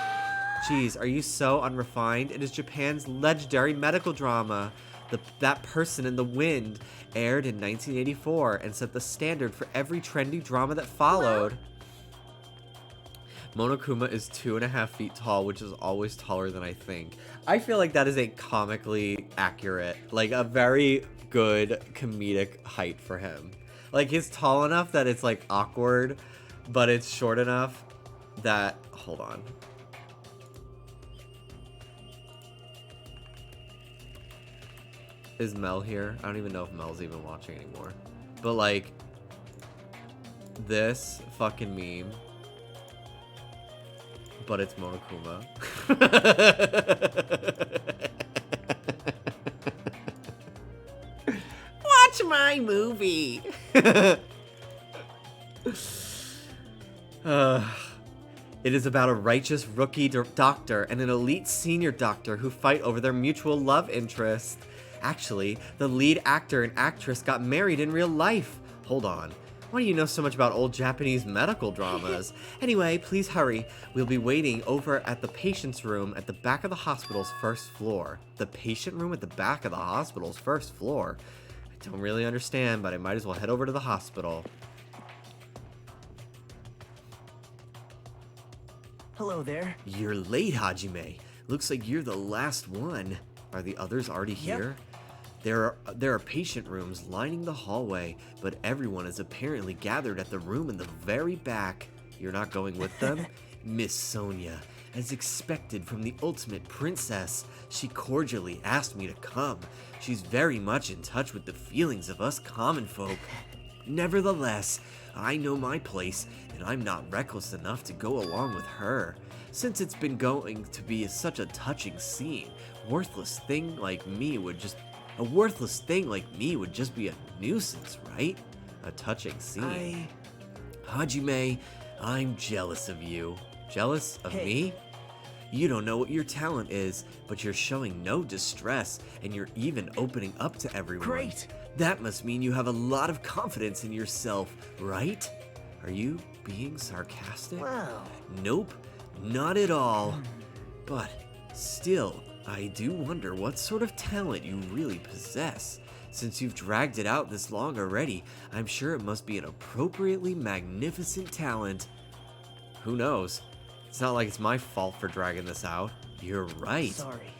Jeez, are you so unrefined? It is Japan's legendary medical drama. That Person in the Wind aired in 1984 and set the standard for every trendy drama that followed. Monokuma is 2.5 feet tall, which is always taller than I think. I feel like that is a comically accurate, like a very good comedic height for him. Like he's tall enough that it's like awkward, but it's short enough that, hold on. Is Mel here? I don't even know if Mel's even watching anymore. But like, this fucking meme, but it's Monokuma. Watch my movie. It is about a righteous rookie doctor and an elite senior doctor who fight over their mutual love interest. Actually, the lead actor and actress got married in real life. Hold on. Why do you know so much about old Japanese medical dramas? Anyway, please hurry. We'll be waiting over at the patient's room at the back of the hospital's first floor. The patient room at the back of the hospital's first floor? I don't really understand, but I might as well head over to the hospital. Hello there. You're late, Hajime. Looks like you're the last one. Are the others already here? There are patient rooms lining the hallway, but everyone is apparently gathered at the room in the very back. You're not going with them? Miss Sonia, as expected from the ultimate princess, she cordially asked me to come. She's very much in touch with the feelings of us common folk. Nevertheless, I know my place, and I'm not reckless enough to go along with her. Since it's been going to be such a touching scene, a worthless thing like me would just be a nuisance, right? A touching scene. Hajime, I'm jealous of you. Jealous of me? You don't know what your talent is, but you're showing no distress, and you're even opening up to everyone. Great. That must mean you have a lot of confidence in yourself, right? Are you being sarcastic? Wow. Nope, not at all. But still, I do wonder what sort of talent you really possess. Since you've dragged it out this long already, I'm sure it must be an appropriately magnificent talent. Who knows? It's not like it's my fault for dragging this out. You're right. Sorry.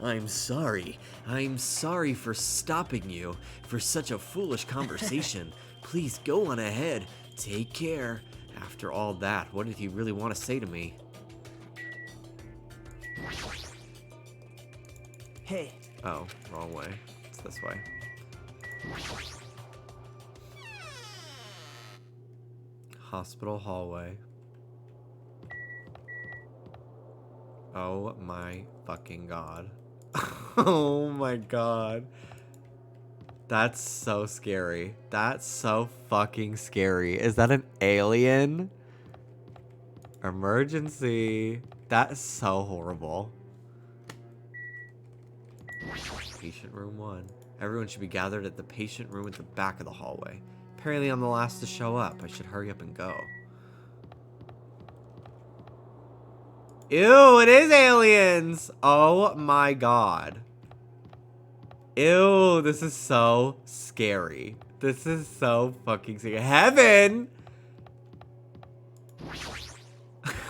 I'm sorry. I'm sorry for stopping you for such a foolish conversation. Please go on ahead. Take care. After all that, what did he really want to say to me? Hey, Oh, wrong way. It's this way. Hospital hallway. Oh my fucking god. Oh my god. That's so scary. That's so fucking scary. Is that an alien? Emergency. That's so horrible. Patient room 1. Everyone should be gathered at the patient room at the back of the hallway. Apparently I'm the last to show up. I should hurry up and go. Ew, it is aliens! Oh my god. Ew, this is so scary. This is so fucking scary. Heaven!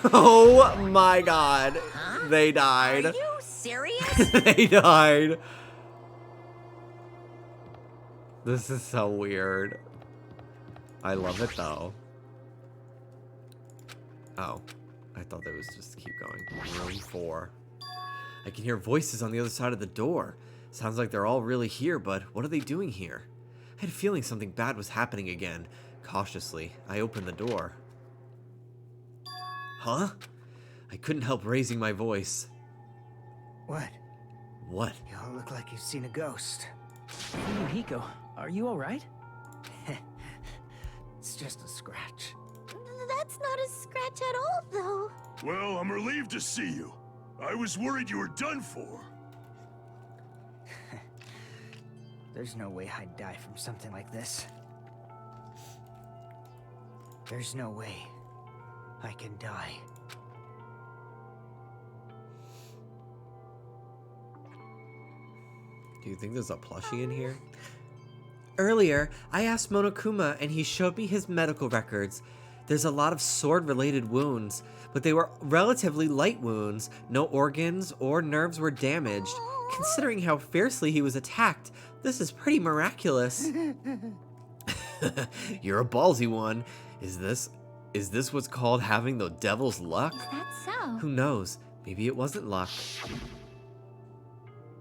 Oh my god. They died. Are you serious? They died. This is so weird. I love it though. Oh. I thought that was just keep going. Room 4. I can hear voices on the other side of the door. Sounds like they're all really here, but what are they doing here? I had a feeling something bad was happening again. Cautiously, I opened the door. Huh? I couldn't help raising my voice. what? What? You all look like you've seen a ghost. Fuyuhiko, are you alright? It's just a scratch. That's not a scratch at all, though. Well, I'm relieved to see you. I was worried you were done for. There's no way I'd die from something like this. There's no way I can die. Do you think there's a plushie in here? Earlier, I asked Monokuma and he showed me his medical records. There's a lot of sword-related wounds, but they were relatively light wounds. No organs or nerves were damaged. Considering how fiercely he was attacked, this is pretty miraculous. You're a ballsy one. Is this what's called having the devil's luck? That's so. Who knows? Maybe it wasn't luck.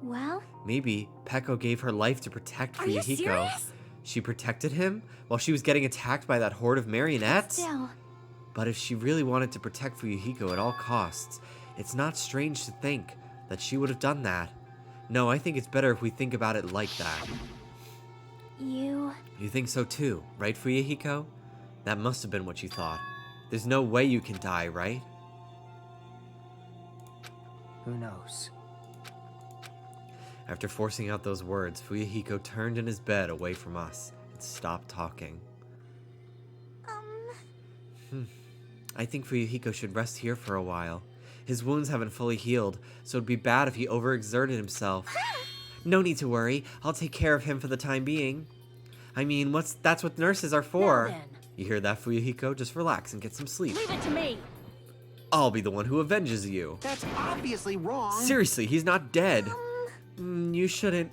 Well, Maybe Peko gave her life to protect are you Fuyuhiko. serious? She protected him while she was getting attacked by that horde of marionettes? Still, But if she really wanted to protect Fuyuhiko at all costs, it's not strange to think that she would have done that. No, I think it's better if we think about it like that. you... You think so too, right, Fuyuhiko? That must have been what you thought. There's no way you can die, right? Who knows? After forcing out those words, Fuyuhiko turned in his bed away from us and stopped talking. I think Fuyuhiko should rest here for a while. His wounds haven't fully healed, so it'd be bad if he overexerted himself. No need to worry. I'll take care of him for the time being. I mean, that's what nurses are for. Now then. You hear that, Fuyuhiko? Just relax and get some sleep. Leave it to me. I'll be the one who avenges you. That's obviously wrong. Seriously, he's not dead. You shouldn't,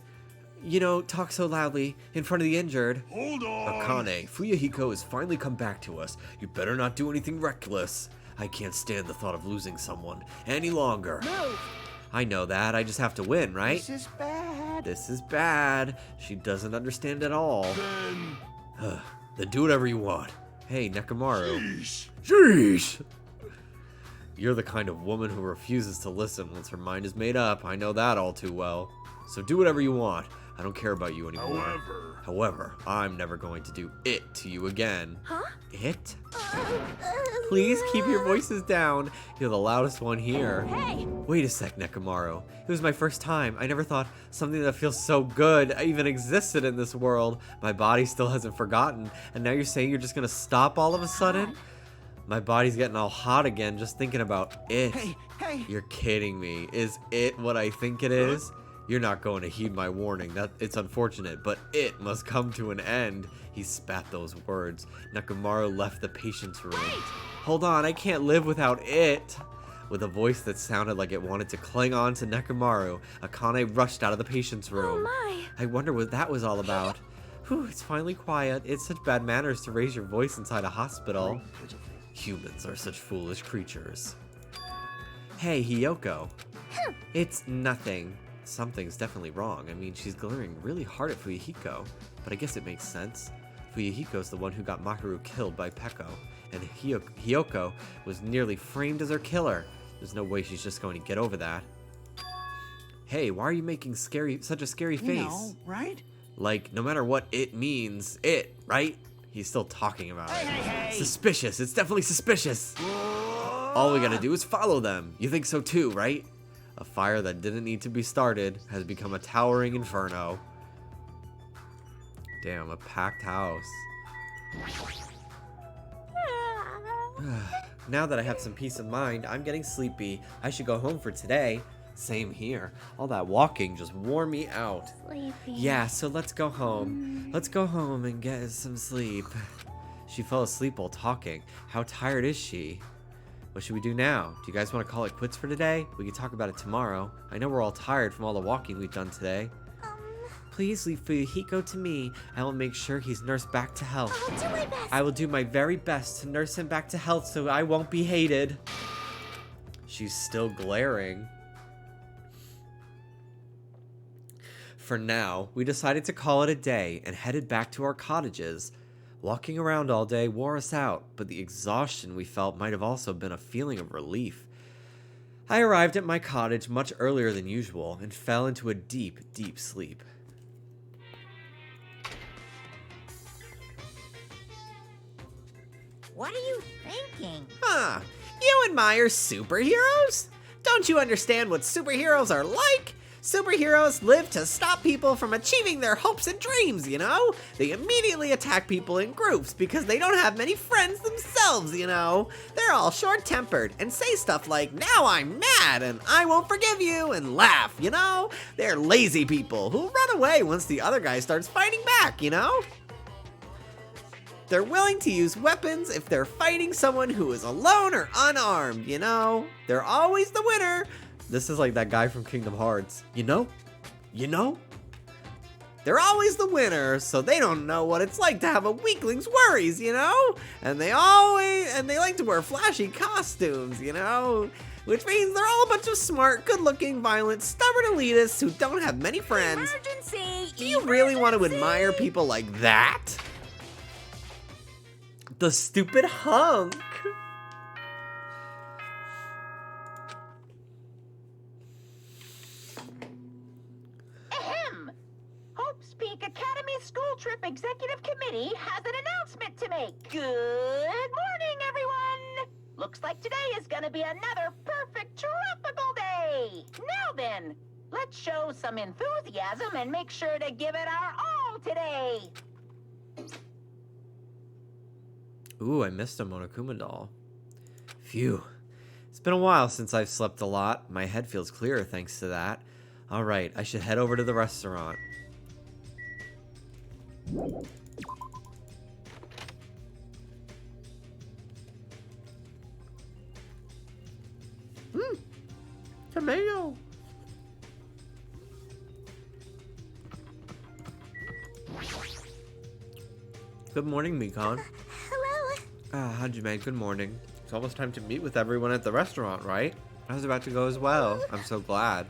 talk so loudly in front of the injured. Hold on. Akane, Fuyuhiko has finally come back to us. You better not do anything reckless. I can't stand the thought of losing someone any longer. Move. I know that. I just have to win, right? This is bad. This is bad. She doesn't understand at all. Then, Then do whatever you want. Hey, Nekomaru. sheesh. Sheesh! You're the kind of woman who refuses to listen once her mind is made up. I know that all too well. So do whatever you want. I don't care about you anymore. However, I'm never going to do it to you again. Huh? It? Please keep your voices down. You're the loudest one here. Hey. Wait a sec, Nekomaru. It was my first time. I never thought something that feels so good even existed in this world. My body still hasn't forgotten. And now you're saying you're just gonna stop all of a sudden? My body's getting all hot again just thinking about it. Hey. You're kidding me. Is it what I think it is? You're not going to heed my warning. It's unfortunate, but it must come to an end. He spat those words. Nekomaru left the patient's room. Hold on, I can't live without it. With a voice that sounded like it wanted to cling on to Nekomaru, Akane rushed out of the patient's room. oh my. I wonder what that was all about. Whew, it's finally quiet. It's such bad manners to raise your voice inside a hospital. Humans are such foolish creatures. Hey, Hiyoko. It's nothing. Something's definitely wrong. I mean, she's glaring really hard at Fuyuhiko, but I guess it makes sense. Fuyuhiko's the one who got Mahiru killed by Peko, and Hiyoko was nearly framed as her killer. There's no way she's just going to get over that. Hey, why are you making such a scary face? You know, right? Like, no matter what it means, right? He's still talking about it. Hey. Suspicious. It's definitely suspicious. All we gotta do is follow them. You think so too, right? A fire that didn't need to be started has become a towering inferno. Damn, a packed house. Now that I have some peace of mind, I'm getting sleepy. I should go home for today. Same here. All that walking just wore me out. Sleepy. Yeah, so let's go home. Let's go home and get some sleep. She fell asleep while talking. How tired is she? What should we do now? Do you guys want to call it quits for today? We can talk about it tomorrow. I know we're all tired from all the walking we've done today. Please leave Fuyuhiko to me. I will make sure he's nursed back to health. I'll do my best. I will do my very best to nurse him back to health so I won't be hated. She's still glaring. For now, we decided to call it a day and headed back to our cottages. Walking around all day wore us out, but the exhaustion we felt might have also been a feeling of relief. I arrived at my cottage much earlier than usual and fell into a deep, deep sleep. What are you thinking? Huh, you admire superheroes? Don't you understand what superheroes are like? Superheroes live to stop people from achieving their hopes and dreams, you know? They immediately attack people in groups because they don't have many friends themselves, you know? They're all short-tempered and say stuff like, now I'm mad and I won't forgive you, and laugh, you know? They're lazy people who run away once the other guy starts fighting back, you know? They're willing to use weapons if they're fighting someone who is alone or unarmed, you know? They're always the winner. This is like that guy from Kingdom Hearts. You know? You know? They're always the winner, so they don't know what it's like to have a weakling's worries, you know? And they like to wear flashy costumes, you know? Which means they're all a bunch of smart, good-looking, violent, stubborn elitists who don't have many friends. Emergency! Do you really want to Emergency! admire people like that? The stupid hunk. Ahem! Hope's Peak Academy School Trip Executive Committee has an announcement to make. Good morning, everyone! Looks like today is gonna be another perfect tropical day. Now then, let's show some enthusiasm and make sure to give it our all today. Ooh, I missed a Monokuma doll. Phew. It's been a while since I've slept a lot. My head feels clearer thanks to that. Alright, I should head over to the restaurant. Tomato! Good morning, Mikon. Hello? Hajime, good morning. It's almost time to meet with everyone at the restaurant, right? I was about to go as well. I'm so glad.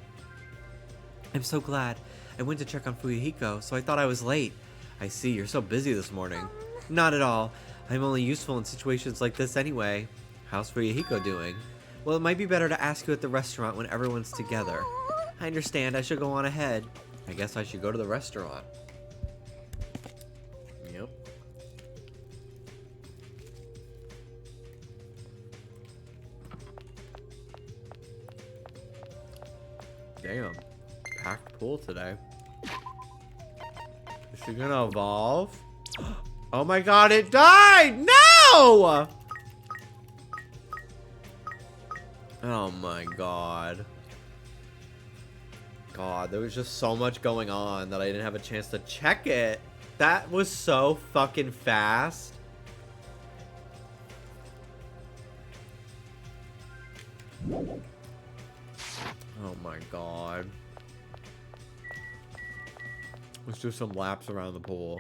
I'm so glad. I went to check on Fuyuhiko, so I thought I was late. I see, you're so busy this morning. Not at all. I'm only useful in situations like this anyway. How's Fuyuhiko doing? Well, it might be better to ask you at the restaurant when everyone's together. I understand, I should go on ahead. I guess I should go to the restaurant. Yep. Damn. Packed pool today. Is she gonna evolve? Oh my god, it died! No! Oh my god. God, there was just so much going on that I didn't have a chance to check it. That was so fucking fast. Oh my god. Let's do some laps around the pool.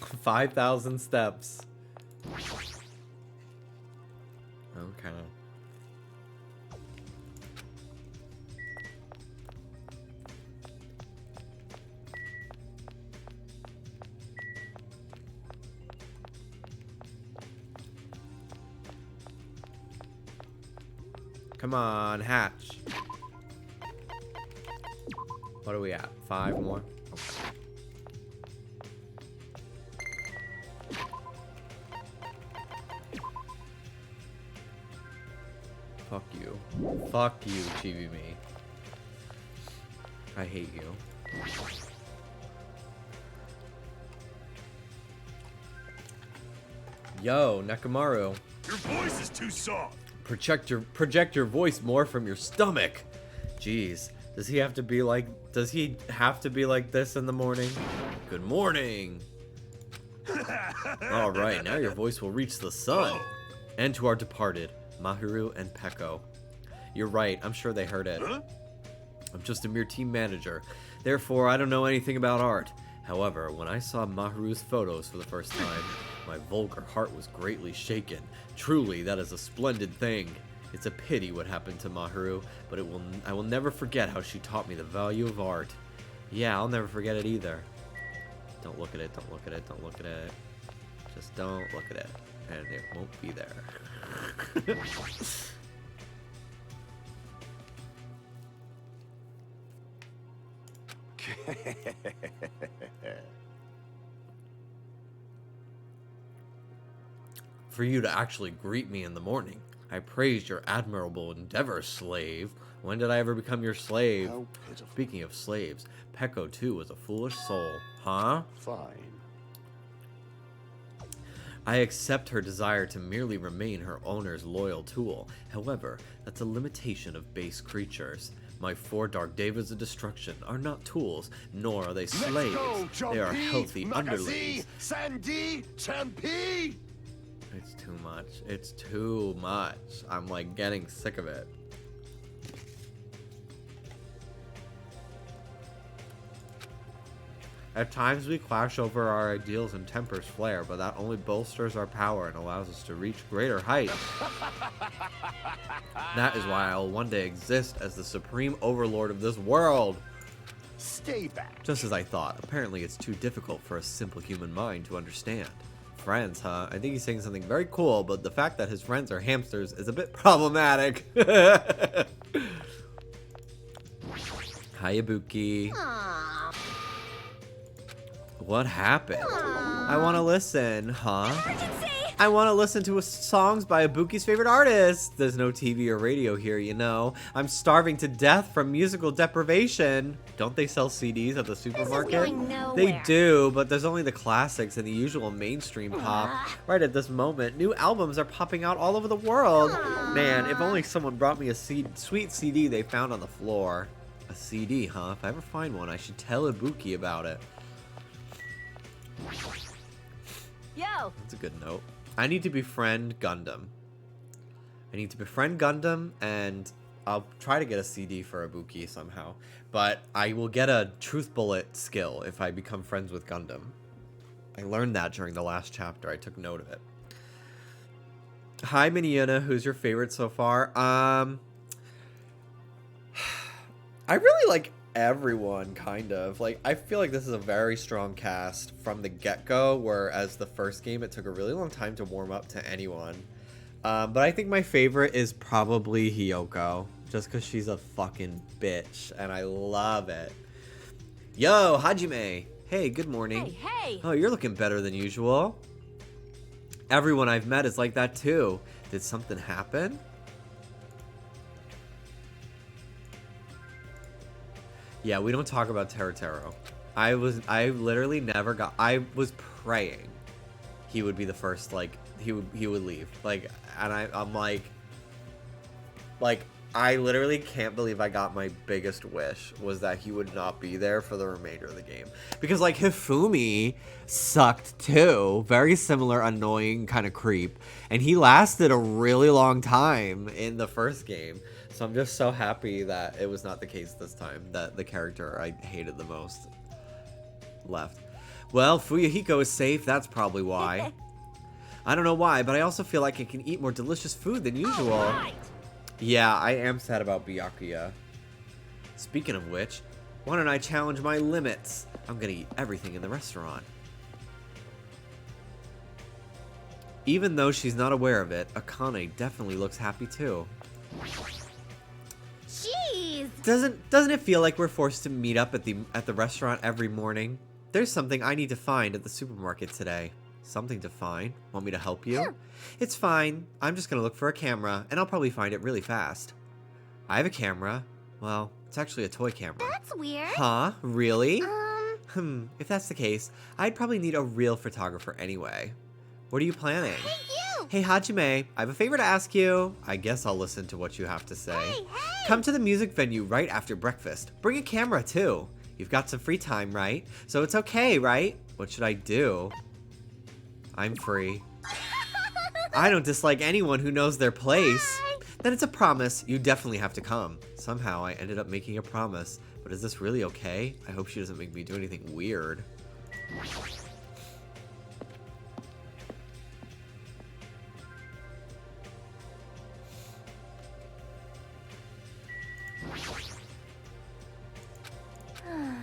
5,000 steps. Okay. Come on, hatch. What are we at? 5 more? Okay. Fuck you. Fuck you, Chibi me. I hate you. Yo, Nekomaru. Your voice is too soft. Project your voice more from your stomach. Jeez. Does he have to be like this in the morning? Good morning. All right, now your voice will reach the sun. And to our departed, Mahiru and Peko. You're right, I'm sure they heard it. Huh? I'm just a mere team manager. Therefore, I don't know anything about art. However, when I saw Mahiru's photos for the first time, my vulgar heart was greatly shaken. Truly, that is a splendid thing. It's a pity what happened to Mahiru, but I will never forget how she taught me the value of art. Yeah, I'll never forget it either. Don't look at it, don't look at it, don't look at it. Just don't look at it, and it won't be there. For you to actually greet me in the morning. I praised your admirable endeavor, slave. When did I ever become your slave? How pitiful. Speaking of slaves, Peko too was a foolish soul. Huh? Fine. I accept her desire to merely remain her owner's loyal tool. However, that's a limitation of base creatures. My 4 Dark Devas of Destruction are not tools, nor are they slaves. They are healthy underlings. Sandy, Champi. It's too much. It's too much. I'm like getting sick of it. At times we clash over our ideals and tempers flare, but that only bolsters our power and allows us to reach greater heights. That is why I will one day exist as the supreme overlord of this world. Stay back. Just as I thought. Apparently it's too difficult for a simple human mind to understand. Friends, huh? I think he's saying something very cool, but the fact that his friends are hamsters is a bit problematic. Hi, Ibuki. Aww. What happened? I want to listen, huh? Emergency! I want to listen to songs by Ibuki's favorite artist. There's no TV or radio here, you know. I'm starving to death from musical deprivation. Don't they sell CDs at the supermarket? going nowhere. They do, but there's only the classics and the usual mainstream pop. Right at this moment, new albums are popping out all over the world. Man, if only someone brought me a sweet CD they found on the floor. A CD, huh? If I ever find one, I should tell Ibuki about it. Yo! That's a good note. I need to befriend Gundam. And I'll try to get a CD for Ibuki somehow. But I will get a truth bullet skill if I become friends with Gundam. I learned that during the last chapter. I took note of it. Hi, Miniuna. Who's your favorite so far? I really like everyone, kind of. Like, I feel like this is a very strong cast from the get-go, whereas the first game, it took a really long time to warm up to anyone. But I think my favorite is probably Hiyoko, just because she's a fucking bitch, and I love it. Yo, Hajime! Hey, good morning. Hey! Oh, you're looking better than usual. Everyone I've met is like that too. Did something happen? Yeah, we don't talk about Teru. I literally never got. I was praying he would be the first. Like he would leave. Like, and I'm like, I literally can't believe I got my biggest wish was that he would not be there for the remainder of the game, because like Hifumi sucked too. Very similar, annoying kind of creep, and he lasted a really long time in the first game. So I'm just so happy that it was not the case this time, that the character I hated the most left. Well, Fuyuhiko is safe, that's probably why. I don't know why, but I also feel like I can eat more delicious food than usual. Right. Yeah, I am sad about Byakuya. Speaking of which, why don't I challenge my limits? I'm gonna eat everything in the restaurant. Even though she's not aware of it, Akane definitely looks happy too. Jeez. Doesn't it feel like we're forced to meet up at the restaurant every morning? There's something I need to find at the supermarket today. Something to find? Want me to help you? It's fine. I'm just gonna look for a camera, and I'll probably find it really fast. I have a camera. Well, it's actually a toy camera. That's weird. Huh? Really? If that's the case, I'd probably need a real photographer anyway. What are you planning? Hey, you. Hey, Hajime, I have a favor to ask you. I guess I'll listen to what you have to say. Hey. Come to the music venue right after breakfast. Bring a camera, too. You've got some free time, right? So it's okay, right? What should I do? I'm free. I don't dislike anyone who knows their place. Then it's a promise. You definitely have to come. Somehow I ended up making a promise. But is this really okay? I hope she doesn't make me do anything weird.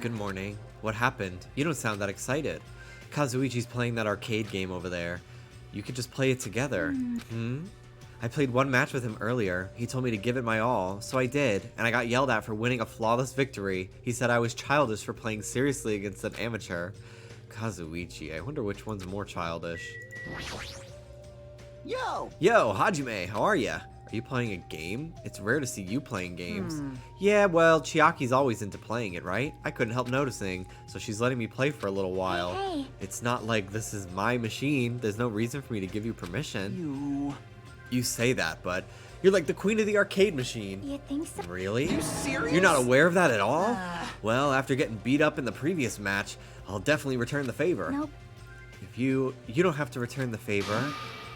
Good morning. What happened? You don't sound that excited. Kazuichi's playing that arcade game over there. You could just play it together. I played one match with him earlier. He told me to give it my all, so I did, and I got yelled at for winning a flawless victory. He said I was childish for playing seriously against an amateur. Kazuichi, I wonder which one's more childish. Yo! Yo, Hajime, how are ya? Are you playing a game? It's rare to see you playing games. Yeah, well, Chiaki's always into playing it, right? I couldn't help noticing, so she's letting me play for a little while. Hey. It's not like this is my machine. There's no reason for me to give you permission. You say that, but you're like the queen of the arcade machine. You think so? Really? You serious? You're not aware of that at all? Well, after getting beat up in the previous match, I'll definitely return the favor. Nope. If you don't have to return the favor.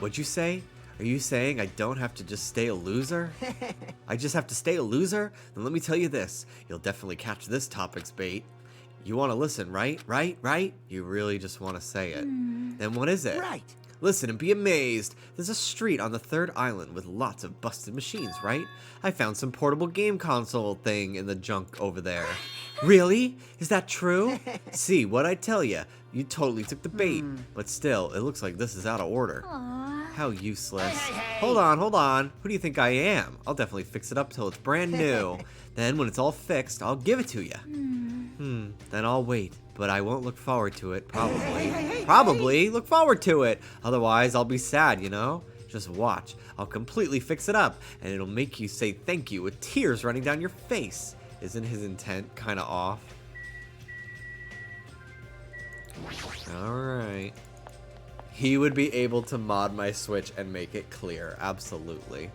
What'd you say? Are you saying I don't have to just stay a loser? I just have to stay a loser? Then let me tell you this. You'll definitely catch this topic's bait. You want to listen, right? Right? You really just want to say it. Then what is it? Right. Listen and be amazed. There's a street on the third island with lots of busted machines, right? I found some portable game console thing in the junk over there. Really? Is that true? See, what I tell you, you totally took the bait. But still, it looks like this is out of order. Aww. How useless. Hold on. Who do you think I am? I'll definitely fix it up till it's brand new. Then when it's all fixed, I'll give it to you. Then I'll wait. But I won't look forward to it, probably. Probably look forward to it. Otherwise, I'll be sad, you know? Just watch. I'll completely fix it up, and it'll make you say thank you with tears running down your face. Isn't his intent kind of off? Alright. He would be able to mod my Switch and make it clear. Absolutely.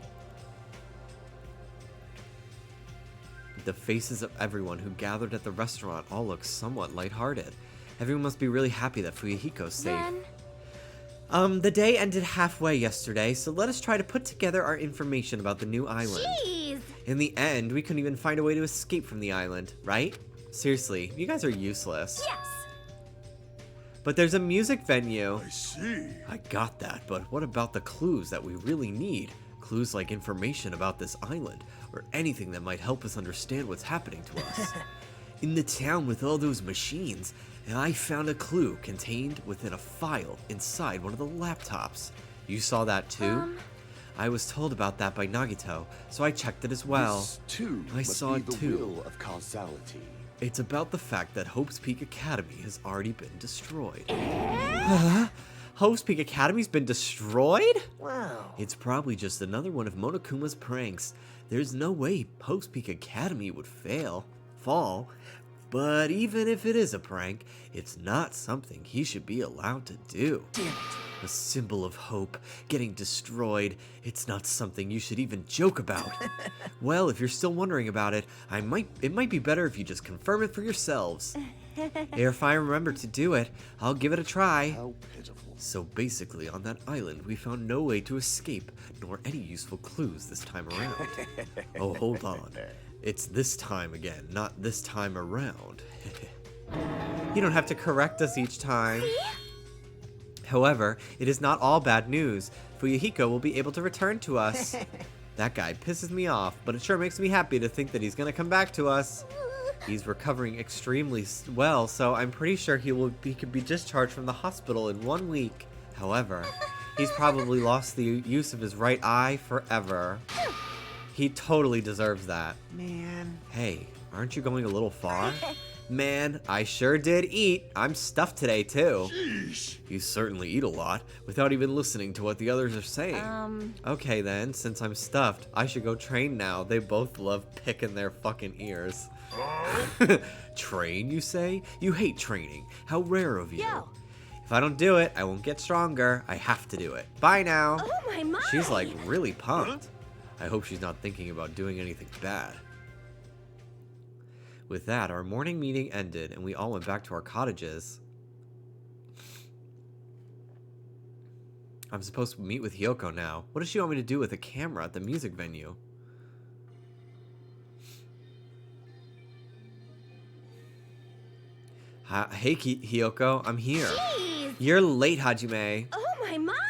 The faces of everyone who gathered at the restaurant all look somewhat lighthearted. Everyone must be really happy that Fuyuhiko's safe. The day ended halfway yesterday, so let us try to put together our information about the new island. Jeez. In the end, we couldn't even find a way to escape from the island, right? Seriously, you guys are useless. Yes. But there's a music venue. I see. I got that, but what about the clues that we really need? Clues like information about this island, or anything that might help us understand what's happening to us. In the town with all those machines, I found a clue contained within a file inside one of the laptops. You saw that too? I was told about that by Nagito, so I checked it as well. This too I must saw be it the too. will of causality. It's about the fact that Hope's Peak Academy has already been destroyed. Hope's Peak Academy's been destroyed? Wow. It's probably just another one of Monokuma's pranks. There's no way Hope's Peak Academy would fall. But even if it is a prank, it's not something he should be allowed to do. Damn it. A symbol of hope getting destroyed. It's not something you should even joke about. Well, if you're still wondering about it, it might be better if you just confirm it for yourselves. If I remember to do it, I'll give it a try. How pitiful. So basically, on that island, we found no way to escape, nor any useful clues this time around. Oh, hold on. It's this time again, not this time around. You don't have to correct us each time. However, it is not all bad news. Fuyuhiko will be able to return to us. That guy pisses me off, but it sure makes me happy to think that he's gonna come back to us. He's recovering extremely well, so I'm pretty sure he could be discharged from the hospital in 1 week. However, he's probably lost the use of his right eye forever. He totally deserves that. Man. Hey, aren't you going a little far? Man, I sure did eat. I'm stuffed today, too. Jeez. You certainly eat a lot, without even listening to what the others are saying. Okay then, since I'm stuffed, I should go train now. They both love picking their fucking ears. Train, you say? You hate training. How rare of you. Yo. If I don't do it, I won't get stronger. I have to do it. Bye now. Oh my. She's like really pumped. I hope she's not thinking about doing anything bad. With that, our morning meeting ended and we all went back to our cottages. I'm supposed to meet with Hiyoko now. What does she want me to do with a camera at the music venue? Hey, Hiyoko, I'm here. Jeez. You're late, Hajime. Oh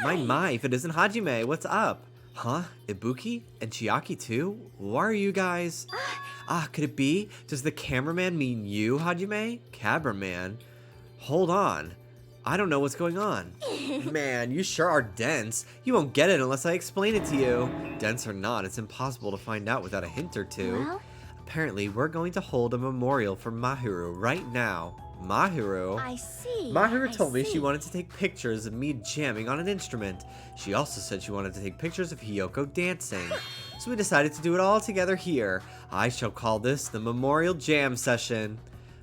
my. My, if it isn't Hajime, what's up? Huh? Ibuki? And Chiaki too? Why are you guys... could it be? Does the cameraman mean you, Hajime? Cameraman? Hold on. I don't know what's going on. Man, you sure are dense. You won't get it unless I explain it to you. Dense or not, it's impossible to find out without a hint or two. Well? Apparently, we're going to hold a memorial for Mahiru right now. Mahiru? I see. Mahiru I told me she see. wanted to take pictures of me jamming on an instrument. She also said she wanted to take pictures of Hiyoko dancing. So we decided to do it all together here. I shall call this the Memorial Jam Session.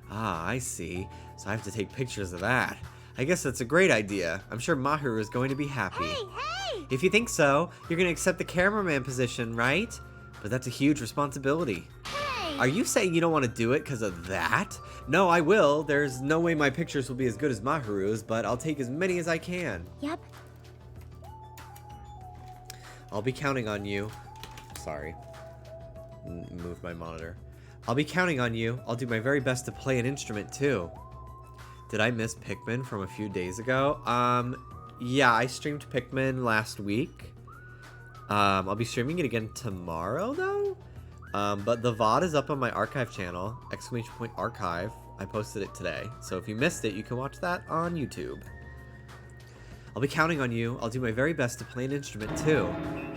Ah, I see. So I have to take pictures of that. I guess that's a great idea. I'm sure Mahiru is going to be happy. Hey! If you think so, you're going to accept the cameraman position, right? But that's a huge responsibility. Hey! Are you saying you don't want to do it because of that? No, I will. There's no way my pictures will be as good as Mahiru's, but I'll take as many as I can. Yep. I'll be counting on you. Sorry. Move my monitor. I'll be counting on you. I'll do my very best to play an instrument too. Did I miss Pikmin from a few days ago? Yeah, I streamed Pikmin last week. I'll be streaming it again tomorrow though. But the VOD is up on my archive channel, !archive. I posted it today. So if you missed it, you can watch that on YouTube. I'll be counting on you. I'll do my very best to play an instrument too.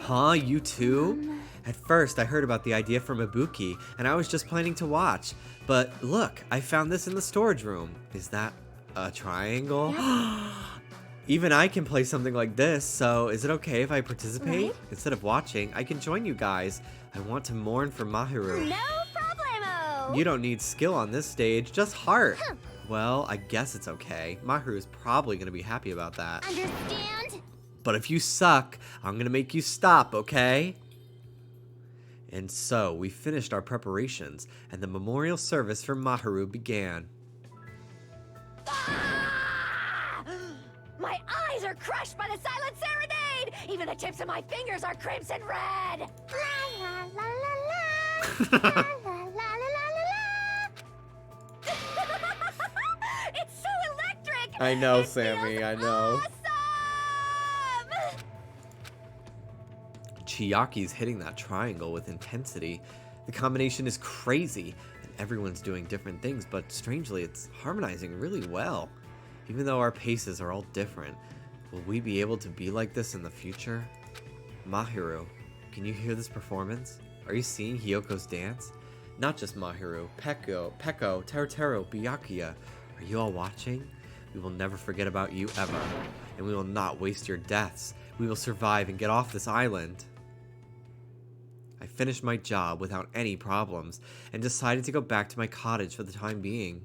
Huh, you too? At first, I heard about the idea from Ibuki, and I was just planning to watch. But look, I found this in the storage room. Is that a triangle? Even I can play something like this, so is it okay if I participate? Right. Instead of watching, I can join you guys. I want to mourn for Mahiru. No problemo! You don't need skill on this stage, just heart. Well, I guess it's okay. Mahiru is probably going to be happy about that. Understand? But if you suck, I'm going to make you stop, okay? And so, we finished our preparations, and the memorial service for Mahiru began. Ah! My eyes are crushed by the silent serenade! Even the tips of my fingers are crimson red! La la la la la. La la la la la. It's so electric! I know, It Sammy, feels I know. Awesome! Chiaki's hitting that triangle with intensity. The combination is crazy, and everyone's doing different things, but strangely, it's harmonizing really well. Even though our paces are all different, will we be able to be like this in the future? Mahiru, can you hear this performance? Are you seeing Hiyoko's dance? Not just Mahiru, Peko, Teru, Byakuya. Are you all watching? We will never forget about you ever, and we will not waste your deaths. We will survive and get off this island. I finished my job without any problems and decided to go back to my cottage for the time being.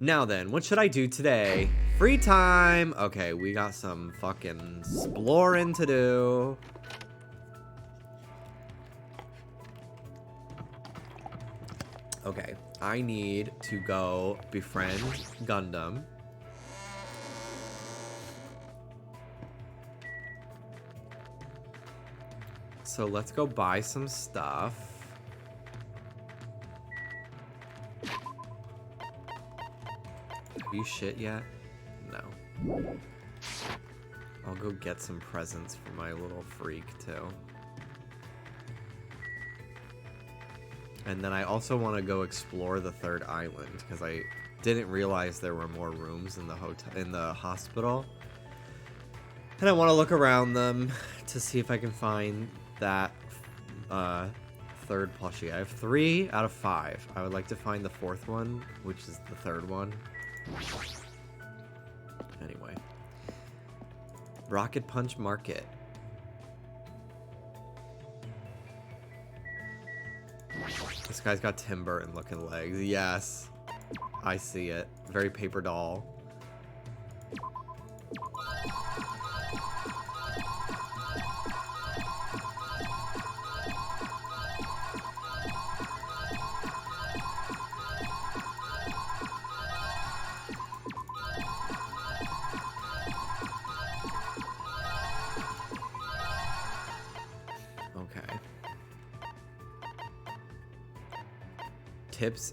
Now then, what should I do today? Free time! Okay, we got some fucking exploring to do. Okay, I need to go befriend Gundam. So let's go buy some stuff. Have you shit yet? No. I'll go get some presents for my little freak too. And then I also want to go explore the third island because I didn't realize there were more rooms in the hospital. And I want to look around them to see if I can find that third plushie. I have 3 out of 5. I would like to find the 4th one, which is the 3rd one. Anyway. Rocket Punch Market. This guy's got Tim Burton looking legs. Yes. I see it. Very paper doll. Tips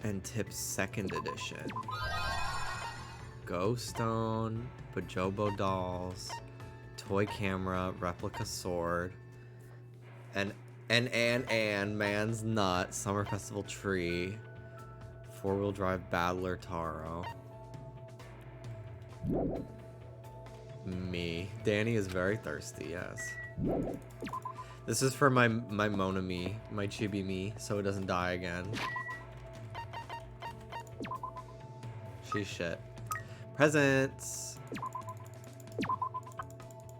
and Tips 2nd edition. Ghost Stone, Bajobo dolls, toy camera, replica sword, and man's nut, summer festival tree, 4-wheel drive battler Taro. Me. Danny is very thirsty, yes. This is for my Monami, my Chibi me, so it doesn't die again. She's shit. Presents!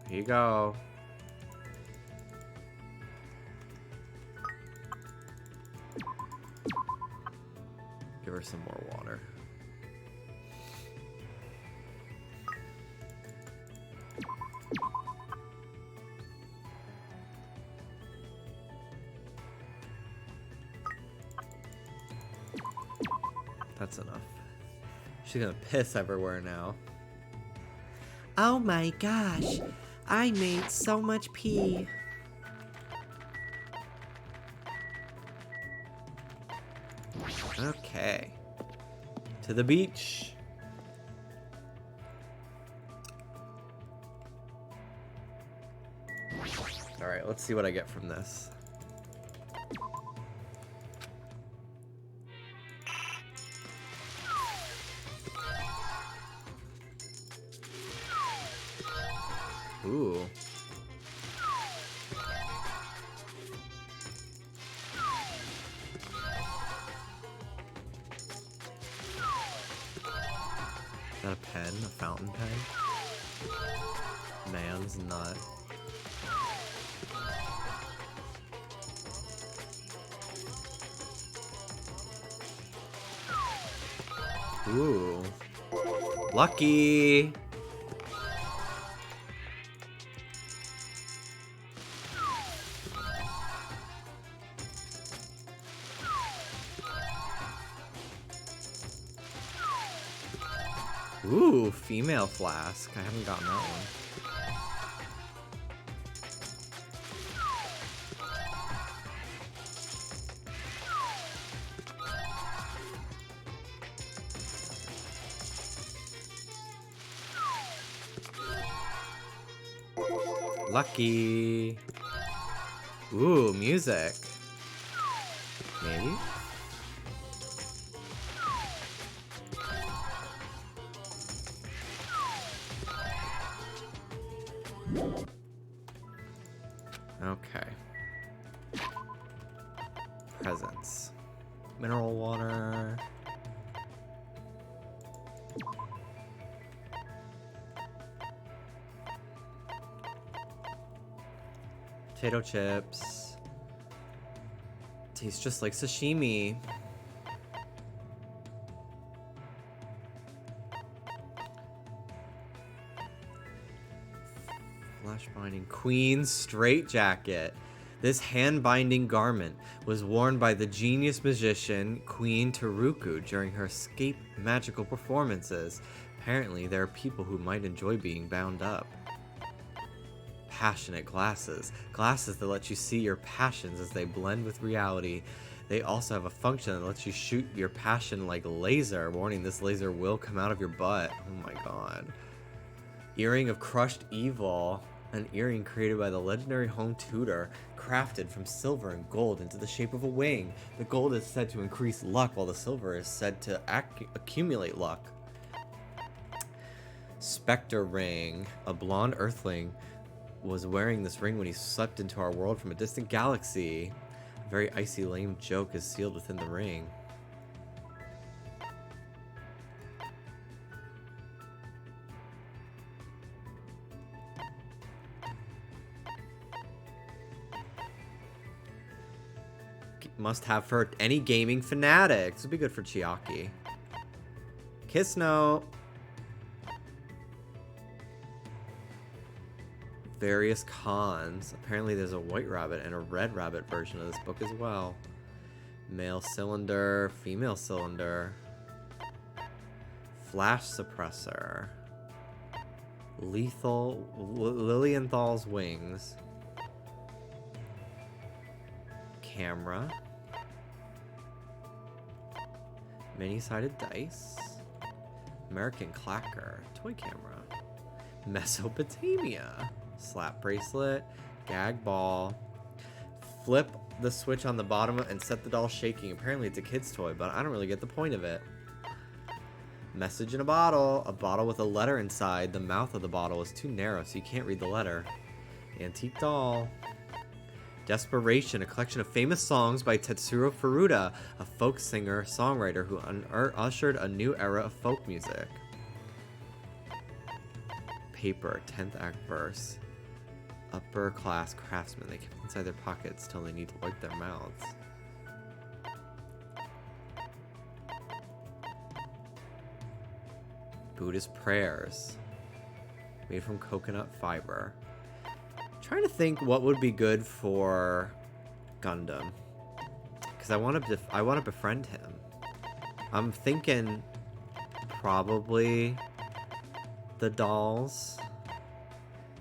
Here you go. Give her some more water. That's enough. She's gonna piss everywhere now. Oh my gosh, I made so much pee. Okay. To the beach. Alright, let's see what I get from this. Ooh. Is that a pen? A fountain pen? Man's nut. Ooh. Lucky! Ooh, female flask. I haven't gotten that one. Lucky. Ooh, music. Maybe? Okay. Presents. Mineral water. Potato chips. Tastes just like sashimi. Flash binding. Queen's straitjacket. This hand-binding garment was worn by the genius magician Queen Taruku during her escape magical performances. Apparently, there are people who might enjoy being bound up. passionate glasses. Glasses that let you see your passions as they blend with reality. They also have a function that lets you shoot your passion like laser. Warning, this laser will come out of your butt. Oh my god. Earring of Crushed Evil. An earring created by the legendary home tutor, crafted from silver and gold into the shape of a wing. The gold is said to increase luck, while the silver is said to accumulate luck. Spectre Ring. A blonde earthling was wearing this ring when he swept into our world from a distant galaxy. A very icy, lame joke is sealed within the ring. Must have for any gaming fanatic. This would be good for Chiaki. Kiss note. Various cons. Apparently there's a white rabbit and a red rabbit version of this book as well. Male cylinder, female cylinder. Flash suppressor. Lethal Lilienthal's wings. Camera. Many-sided dice. American clacker. Toy camera. Mesopotamia. Slap bracelet. Gag ball. Flip the switch on the bottom and set the doll shaking. Apparently it's a kid's toy, but I don't really get the point of it. Message in a bottle. A bottle with a letter inside. The mouth of the bottle is too narrow, so you can't read the letter. Antique doll. Desperation, a collection of famous songs by Tetsuro Furuta, a folk singer, songwriter who ushered a new era of folk music. Paper, 10th act verse. Upper class craftsmen, they keep it inside their pockets till they need to wipe their mouths. Buddhist prayers, made from coconut fiber. Trying to think what would be good for Gundam, because I want to befriend him. I'm thinking probably the dolls.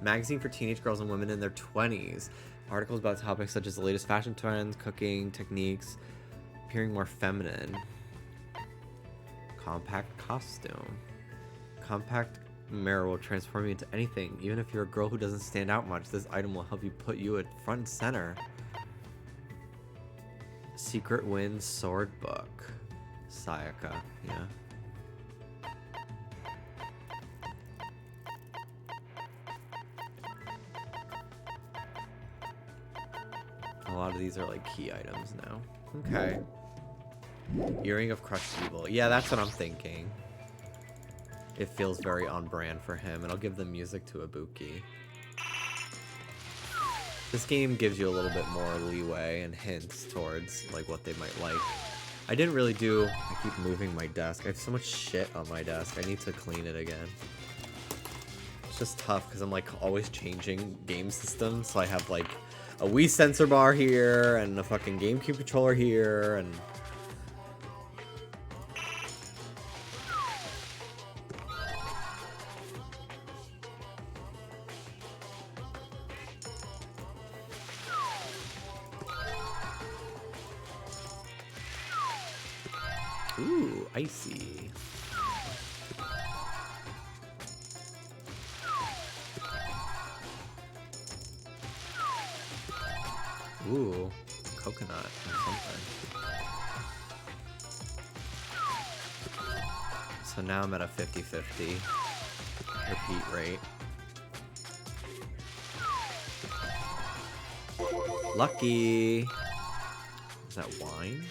Magazine for teenage girls and women in their 20s. Articles about topics such as the latest fashion trends, cooking techniques, appearing more feminine. Compact costume. Compact mirror will transform you into anything. Even if you're a girl who doesn't stand out much, this item will help you put you at front and center. Secret Wind sword book. Sayaka, yeah. A lot of these are like key items now. Okay. Earring of Crushed Evil. Yeah, that's what I'm thinking. It feels very on brand for him, and I'll give the music to Ibuki. This game gives you a little bit more leeway and hints towards like what they might like. I didn't really do... I keep moving my desk. I have so much shit on my desk. I need to clean it again. It's just tough because I'm like always changing game systems. So I have like a Wii sensor bar here and a fucking GameCube controller here and... Ooh, icy. Ooh, coconut or something. So now I'm at a 50-50 repeat rate. Lucky. Is that wine?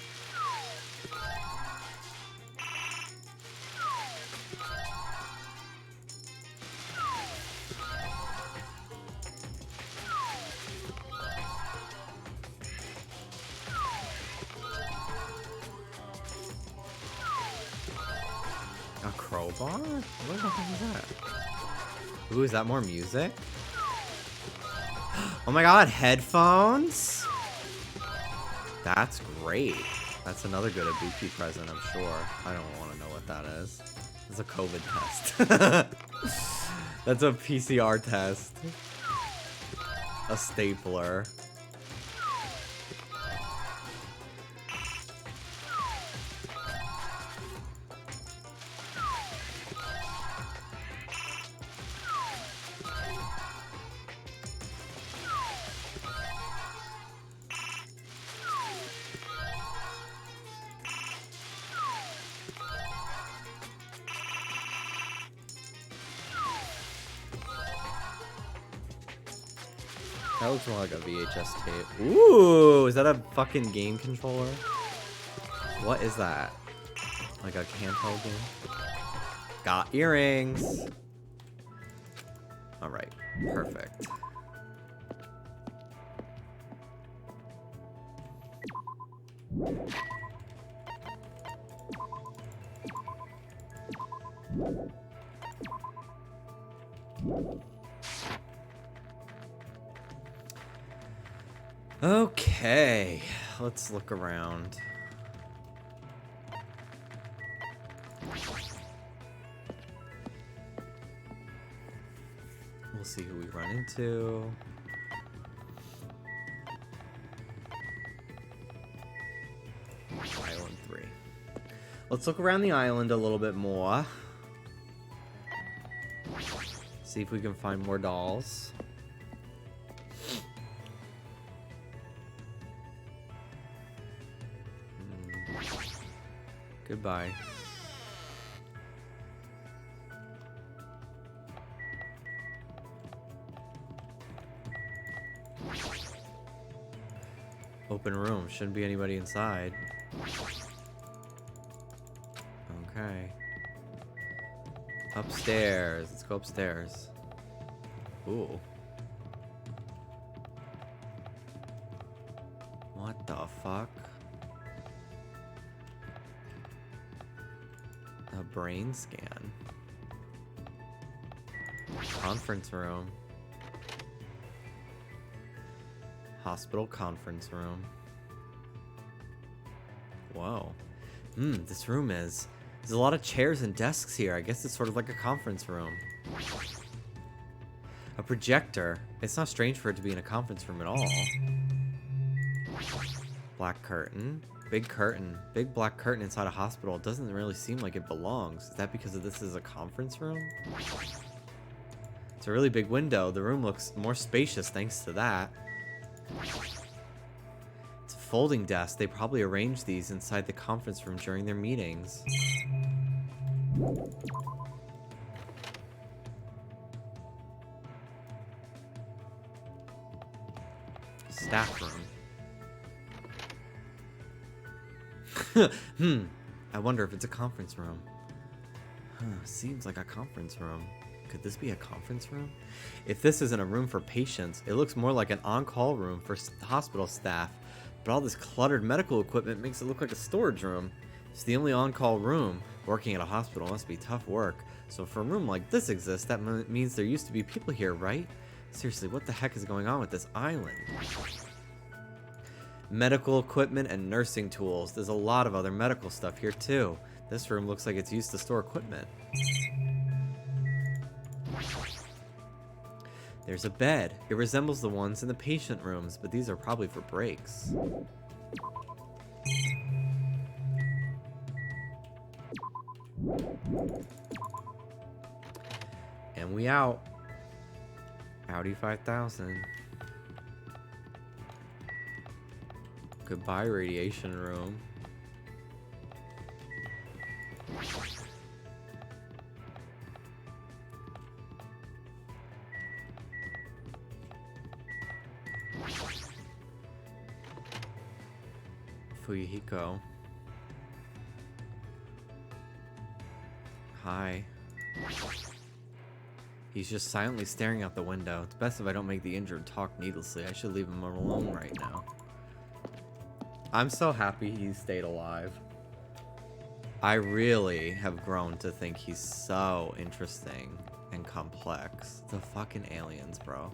A crowbar? What the heck is that? Ooh, is that more music? Oh my god, headphones? That's great. That's another good Ibuki present, I'm sure. I don't want to know what that is. It's a COVID test. That's a PCR test. a stapler. That looks more like a VHS tape. Ooh, is that a fucking game controller? What is that? Like a handheld game? Got earrings. All right, perfect. Okay, let's look around. We'll see who we run into. Island 3. Let's look around the island a little bit more. See if we can find more dolls. Goodbye. Open room. Shouldn't be anybody inside. Okay. Upstairs. Let's go upstairs. Ooh. What the fuck? A brain scan. Conference room. Hospital conference room. Whoa. This room is... There's a lot of chairs and desks here. I guess it's sort of like a conference room. A projector. It's not strange for it to be in a conference room at all. Black curtain. Big curtain. Big black curtain inside a hospital. It doesn't really seem like it belongs. Is that because this is a conference room? It's a really big window. The room looks more spacious thanks to that. It's a folding desk. They probably arranged these inside the conference room during their meetings. Staff room. I wonder if it's a conference room. Seems like a conference room. Could this be a conference room? If this isn't a room for patients, it looks more like an on-call room for hospital staff. But all this cluttered medical equipment makes it look like a storage room. It's the only on-call room. Working at a hospital must be tough work. So if a room like this exists, that means there used to be people here, right? Seriously, what the heck is going on with this island? Medical equipment and nursing tools. There's a lot of other medical stuff here too. This room looks like it's used to store equipment. There's a bed. It resembles the ones in the patient rooms, but these are probably for breaks. And we out. Audi 5000. Goodbye, radiation room. Fuyuhiko. Hi. He's just silently staring out the window. It's best if I don't make the injured talk needlessly. I should leave him alone right now. I'm so happy he stayed alive. I really have grown to think he's so interesting and complex. The fucking aliens, bro.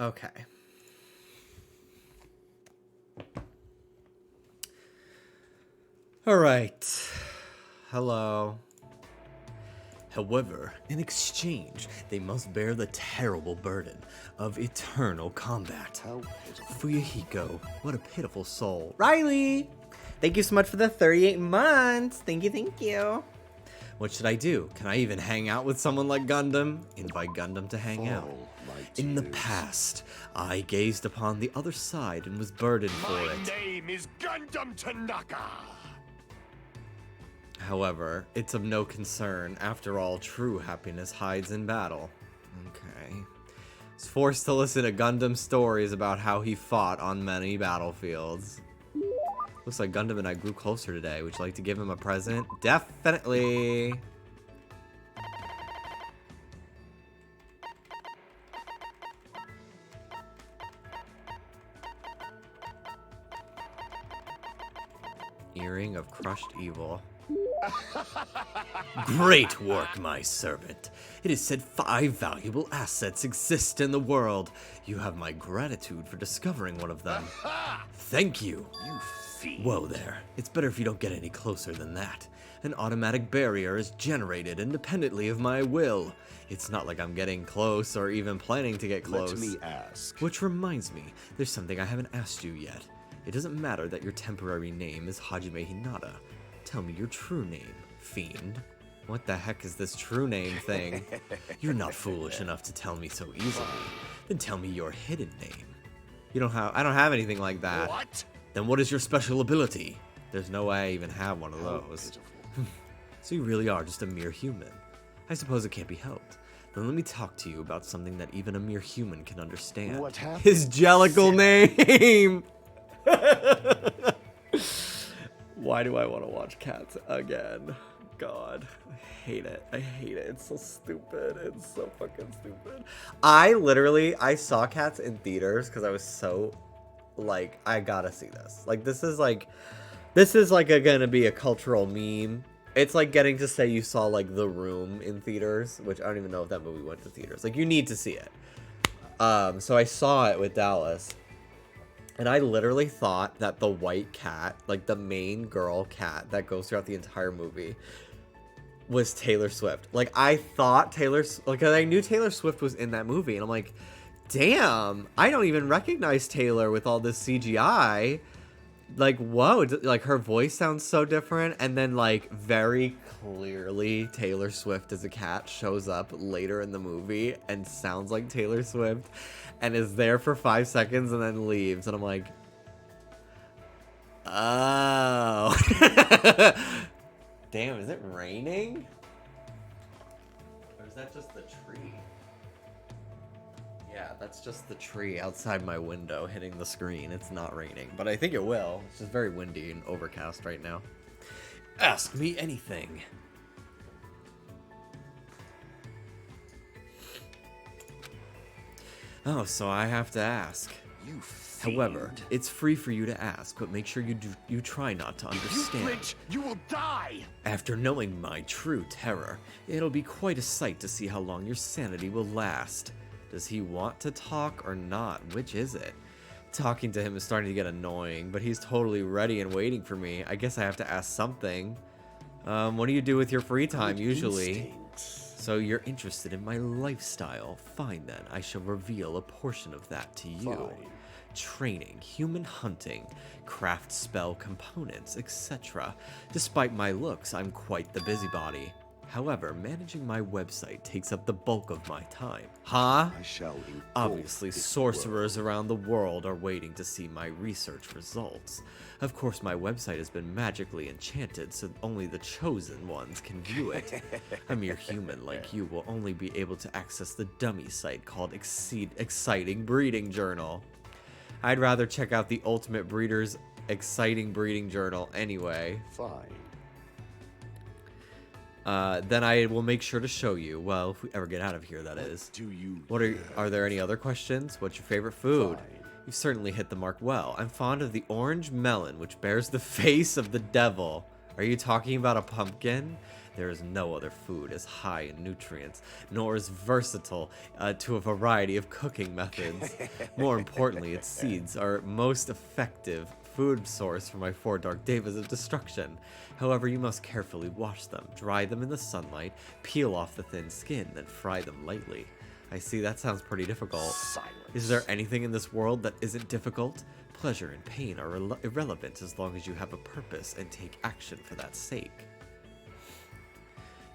Okay. All right. Hello. However, in exchange, they must bear the terrible burden of eternal combat. Fuyuhiko, what a pitiful soul. Riley! Thank you so much for the 38 months. Thank you, thank you. What should I do? Can I even hang out with someone like Gundam? Invite Gundam to hang out. In the past, I gazed upon the other side and was burdened for it. My name is Gundam Tanaka. However, it's of no concern. After all, true happiness hides in battle. Okay. I was forced to listen to Gundam's stories about how he fought on many battlefields. Looks like Gundam and I grew closer today. Would you like to give him a present? Definitely. Earring of crushed evil. Great work, my servant. It is said 5 valuable assets exist in the world. You have my gratitude for discovering one of them. Thank you. You fiend. Whoa there. It's better if you don't get any closer than that. An automatic barrier is generated independently of my will. It's not like I'm getting close or even planning to get close. Let me ask. Which reminds me, there's something I haven't asked you yet. It doesn't matter that your temporary name is Hajime Hinata. Tell me your true name, fiend. What the heck is this true name thing? You're not foolish enough to tell me so easily. Then tell me your hidden name. I don't have anything like that. What? Then what is your special ability? There's no way I even have one of those. So you really are just a mere human. I suppose it can't be helped. Then let me talk to you about something that even a mere human can understand. What happened? His Jellicle name! Why do I want to watch Cats again? God, I hate it. I hate it. It's so stupid. It's so fucking stupid. I saw Cats in theaters because I was so, like, I gotta see this. Like, this is gonna be a cultural meme. It's like getting to say you saw, like, The Room in theaters, which I don't even know if that movie went to theaters. Like, you need to see it. So I saw it with Dallas. And I literally thought that the white cat, like the main girl cat that goes throughout the entire movie, was Taylor Swift. Like, I thought like, I knew Taylor Swift was in that movie. And I'm like, damn, I don't even recognize Taylor with all this CGI. Like, whoa, like, her voice sounds so different. And then, like, very clearly, Taylor Swift as a cat shows up later in the movie and sounds like Taylor Swift and is there for 5 seconds and then leaves. And I'm like, oh. Damn, is it raining? Or is that just the tree? Yeah, that's just the tree outside my window hitting the screen. It's not raining, but I think it will. It's just very windy and overcast right now. Ask me anything. Oh, so I have to ask. You fiend. However, it's free for you to ask, but make sure you try not to If you understand. flinch, you will die. After knowing my true terror, it'll be quite a sight to see how long your sanity will last. Does he want to talk or not? Which is it? Talking to him is starting to get annoying, but he's totally ready and waiting for me. I guess I have to ask something. What do you do with your free time, usually? Instincts. So you're interested in my lifestyle. Fine then, I shall reveal a portion of that to you. Fine. Training, human hunting, craft spell components, etc. Despite my looks, I'm quite the busybody. However, managing my website takes up the bulk of my time. Huh? I shall engulf Obviously, this sorcerers around the world are waiting to see my research results. Of course, my website has been magically enchanted, so only the chosen ones can view it. A mere human like you will only be able to access the dummy site called Exciting Breeding Journal. I'd rather check out the Ultimate Breeder's Exciting Breeding Journal anyway. Fine. Then I will make sure to show you. Well, if we ever get out of here, that is. Do you? What are there any other questions? What's your favorite food? Fine. You've certainly hit the mark well. I'm fond of the orange melon, which bears the face of the devil. Are you talking about a pumpkin? There is no other food as high in nutrients, nor as versatile to a variety of cooking methods. More importantly, its seeds are most effective food source for my 4 dark devas of destruction. However, you must carefully wash them, dry them in the sunlight, peel off the thin skin, then fry them lightly. I see, that sounds pretty difficult. Silence. Is there anything in this world that isn't difficult? Pleasure and pain are irrelevant as long as you have a purpose and take action for that sake.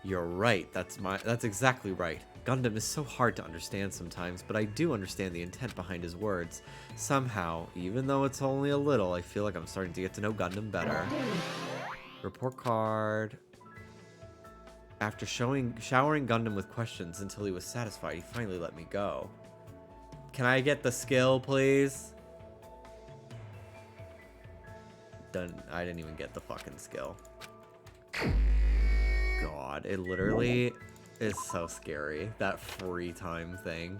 You're right, that's exactly right. Gundam is so hard to understand sometimes, but I do understand the intent behind his words. Somehow, even though it's only a little, I feel like I'm starting to get to know Gundam better. Report card. After showering Gundam with questions until he was satisfied, he finally let me go. Can I get the skill, please? I didn't even get the fucking skill. God, it literally is so scary, that free time thing.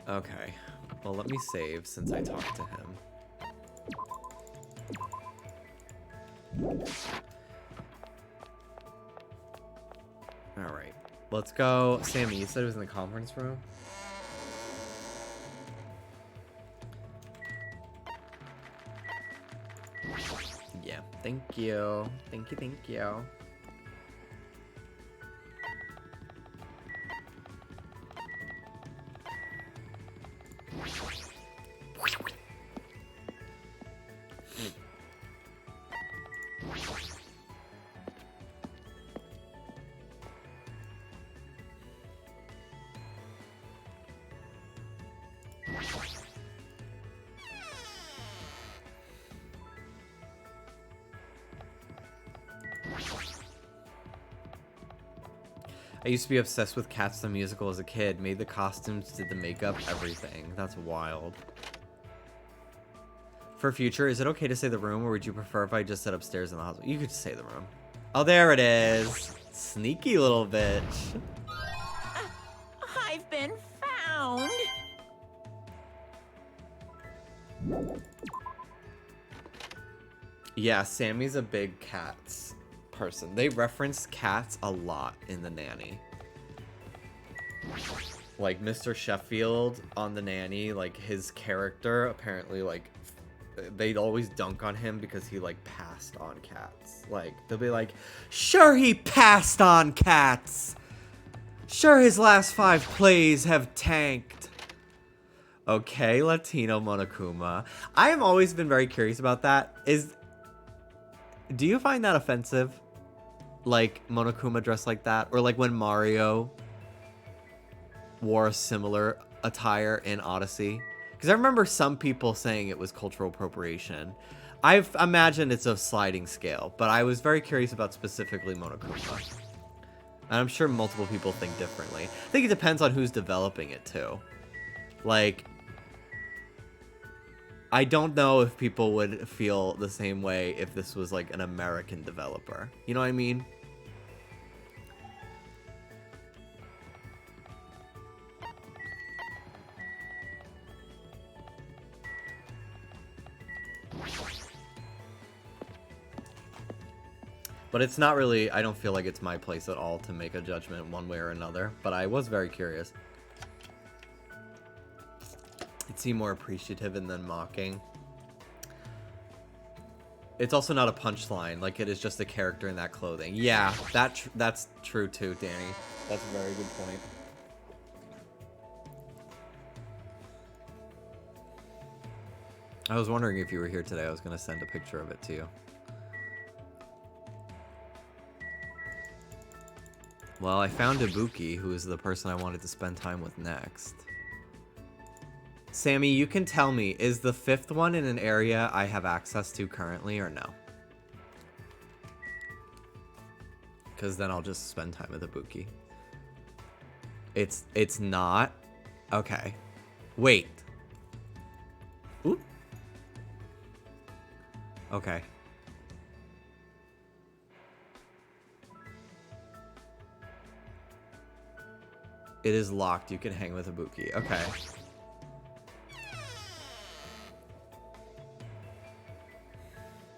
Okay, well, let me save since I talked to him. Alright, let's go. Sammy, you said it was in the conference room? Yeah, thank you. Thank you, thank you. I used to be obsessed with Cats the Musical as a kid. Made the costumes, did the makeup, everything. That's wild. For future, is it okay to say the room, or would you prefer if I just said upstairs in the hospital? You could just say the room. Oh, there it is. Sneaky little bitch. I've been found. Yeah, Sammy's a big Cats person. They reference Cats a lot in The Nanny. Like Mr. Sheffield on The Nanny, like his character apparently, like, they'd always dunk on him because he like passed on Cats. Like they'll be like, sure, he passed on Cats. Sure, his last 5 plays have tanked. Okay, Latino Monokuma. I have always been very curious about that. Do you find that offensive? Like Monokuma dressed like that? Or like when Mario wore a similar attire in Odyssey? Because I remember some people saying it was cultural appropriation. I've imagined it's a sliding scale, but I was very curious about specifically Monokuma. And I'm sure multiple people think differently. I think it depends on who's developing it too. Like, I don't know if people would feel the same way if this was like an American developer. You know what I mean? But it's not really, I don't feel like it's my place at all to make a judgment one way or another. But I was very curious. It seemed more appreciative and then mocking. It's also not a punchline, like it is just a character in that clothing. Yeah, that's true too, Danny. That's a very good point. I was wondering if you were here today. I was going to send a picture of it to you. Well, I found Ibuki, who is the person I wanted to spend time with next. Sammy, you can tell me, is the 5th one in an area I have access to currently or no? Because then I'll just spend time with Ibuki. It's not? Okay. Wait. Oop. Okay. It is locked. You can hang with Ibuki. Okay.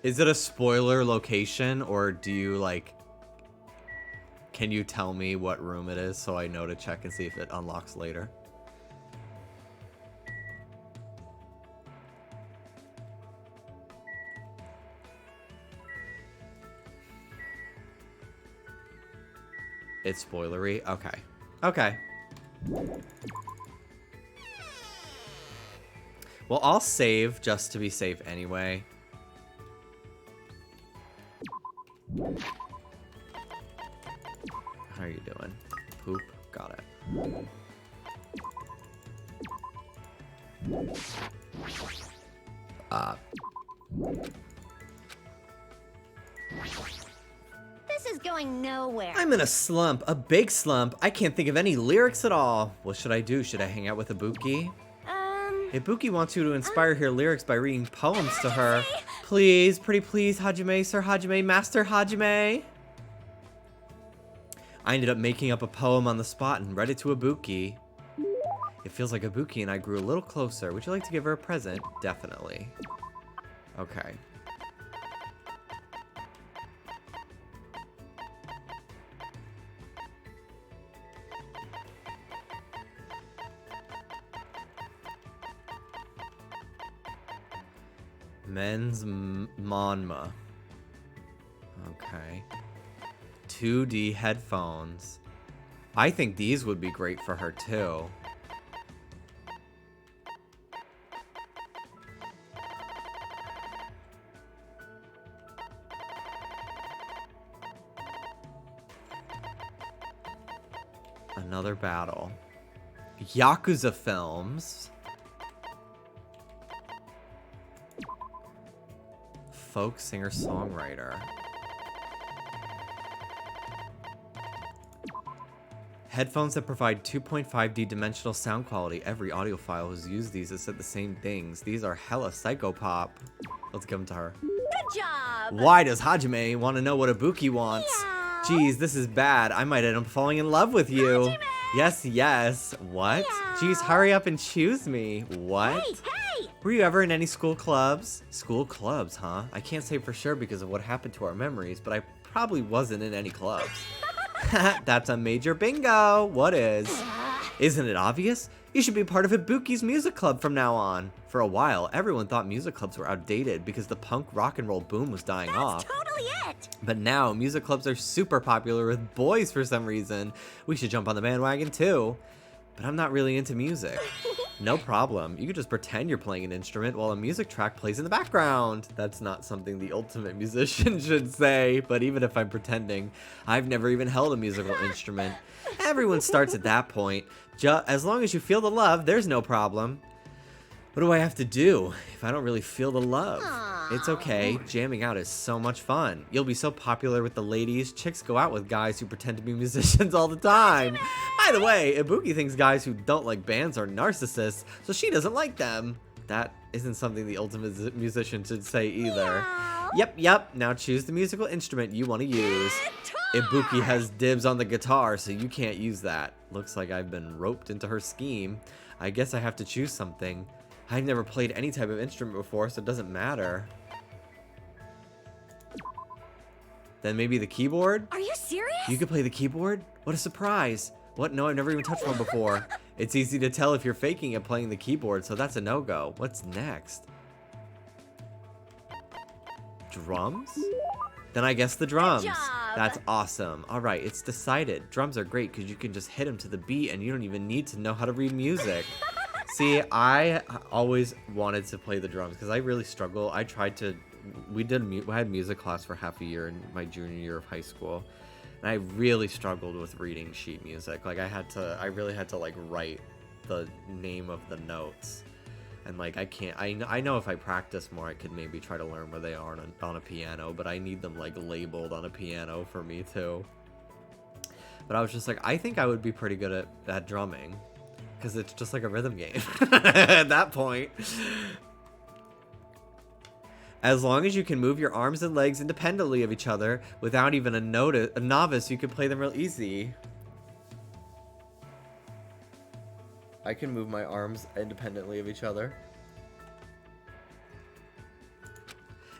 Is it a spoiler location, or do you, like... Can you tell me what room it is so I know to check and see if it unlocks later? It's spoilery? Okay. Okay. Well, I'll save just to be safe anyway. How are you doing? Poop. Got it. This is going nowhere. I'm in a slump. A big slump. I can't think of any lyrics at all. What should I do? Should I hang out with Ibuki? Ibuki wants you to inspire her lyrics by reading poems to her. Please, pretty please, Hajime, Sir Hajime, Master Hajime. I ended up making up a poem on the spot and read it to Ibuki. It feels like Ibuki and I grew a little closer. Would you like to give her a present? Definitely. Okay. Men's Monma. Okay. 2D headphones. I think these would be great for her too. Another battle. Yakuza films. Folk singer-songwriter. Headphones that provide 2.5D dimensional sound quality. Every audiophile who's used these has said the same things. These are hella psychopop. Let's give them to her. Good job. Why does Hajime want to know what Ibuki wants? Yeah. Geez, this is bad. I might end up falling in love with you. Hajime! Yes, yes. What? Yeah. Geez, hurry up and choose me. What? Hey! Were you ever in any school clubs? School clubs, huh? I can't say for sure because of what happened to our memories, but I probably wasn't in any clubs. That's a major bingo. What is? Isn't it obvious? You should be part of Ibuki's music club from now on. For a while, everyone thought music clubs were outdated because the punk rock and roll boom was dying off. That's totally it. But now, music clubs are super popular with boys for some reason. We should jump on the bandwagon too. But I'm not really into music. No problem. You could just pretend you're playing an instrument while a music track plays in the background. That's not something the ultimate musician should say, but even if I'm pretending, I've never even held a musical instrument. Everyone starts at that point. As long as you feel the love, there's no problem. What do I have to do if I don't really feel the love? It's okay. Jamming out is so much fun. You'll be so popular with the ladies. Chicks go out with guys who pretend to be musicians all the time. By the way, Ibuki thinks guys who don't like bands are narcissists, so she doesn't like them. That isn't something the ultimate musician should say either. Yep. Now choose the musical instrument you want to use. Ibuki has dibs on the guitar, so you can't use that. Looks like I've been roped into her scheme. I guess I have to choose something. I've never played any type of instrument before, so it doesn't matter. Then maybe the keyboard? Are you serious? You could play the keyboard? What a surprise. What? No, I've never even touched one before. It's easy to tell if you're faking it playing the keyboard, so that's a no-go. What's next? Drums? Then I guess the drums. Good job. That's awesome. All right, it's decided. Drums are great because you can just hit them to the beat and you don't even need to know how to read music. See, I always wanted to play the drums because I really struggle. I tried to, we had music class for half a year in my junior year of high school. And I really struggled with reading sheet music. Like I really had to like write the name of the notes. And like I know if I practice more, I could maybe try to learn where they are on a piano, but I need them like labeled on a piano for me too. But I was just like, I think I would be pretty good at drumming. Because it's just like a rhythm game at that point. As long as you can move your arms and legs independently of each other without even a novice, you can play them real easy. I can move my arms independently of each other.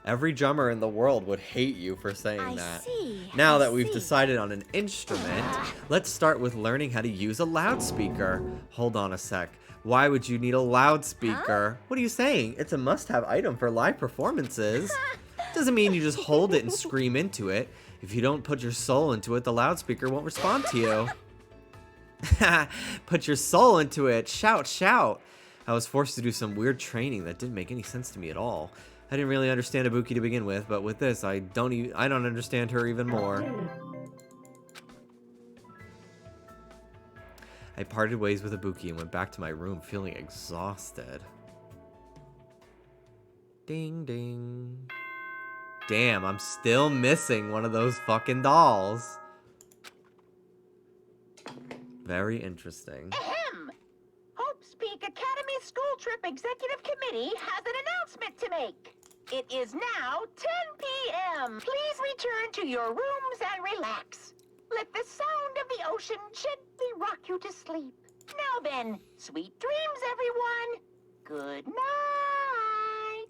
Every drummer in the world would hate you for saying I that. see. Now I that we've see. decided on an instrument, let's start with learning how to use a loudspeaker. Hold on a sec. Why would you need a loudspeaker? What are you saying? It's a must-have item for live performances. Doesn't mean you just hold it and scream into it. If you don't put your soul into it, the loudspeaker won't respond to you. Put your soul into it. Shout, shout. I was forced to do some weird training that didn't make any sense to me at all. I didn't really understand Ibuki to begin with, but with this, I don't understand her even more. I parted ways with Ibuki and went back to my room feeling exhausted. Ding ding. Damn, I'm still missing one of those fucking dolls. Very interesting. Ahem! Hope's Peak Academy School Trip Executive Committee has an announcement to make. It is now 10 p.m. Please return to your rooms and relax. Let the sound of the ocean gently rock you to sleep. Now then, sweet dreams, everyone. Good night.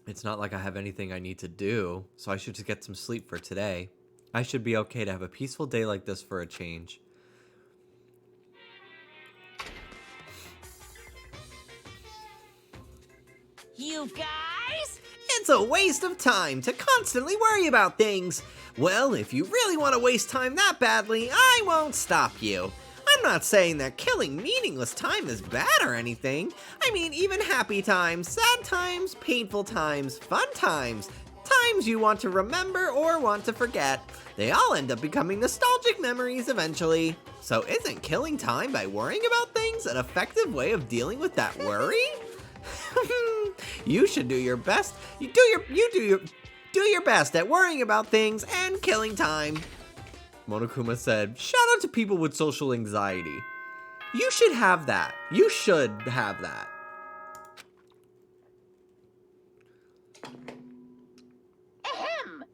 It's not like I have anything I need to do, so I should just get some sleep for today. I should be okay to have a peaceful day like this for a change. You guys? It's a waste of time to constantly worry about things. Well, if you really want to waste time that badly, I won't stop you. I'm not saying that killing meaningless time is bad or anything. I mean, even happy times, sad times, painful times, fun times, times you want to remember or want to forget. They all end up becoming nostalgic memories eventually. So isn't killing time by worrying about things an effective way of dealing with that worry? You should do your best. You do your best at worrying about things and killing time. Monokuma said, shout out to people with social anxiety. You should have that. You should have that. Ahem!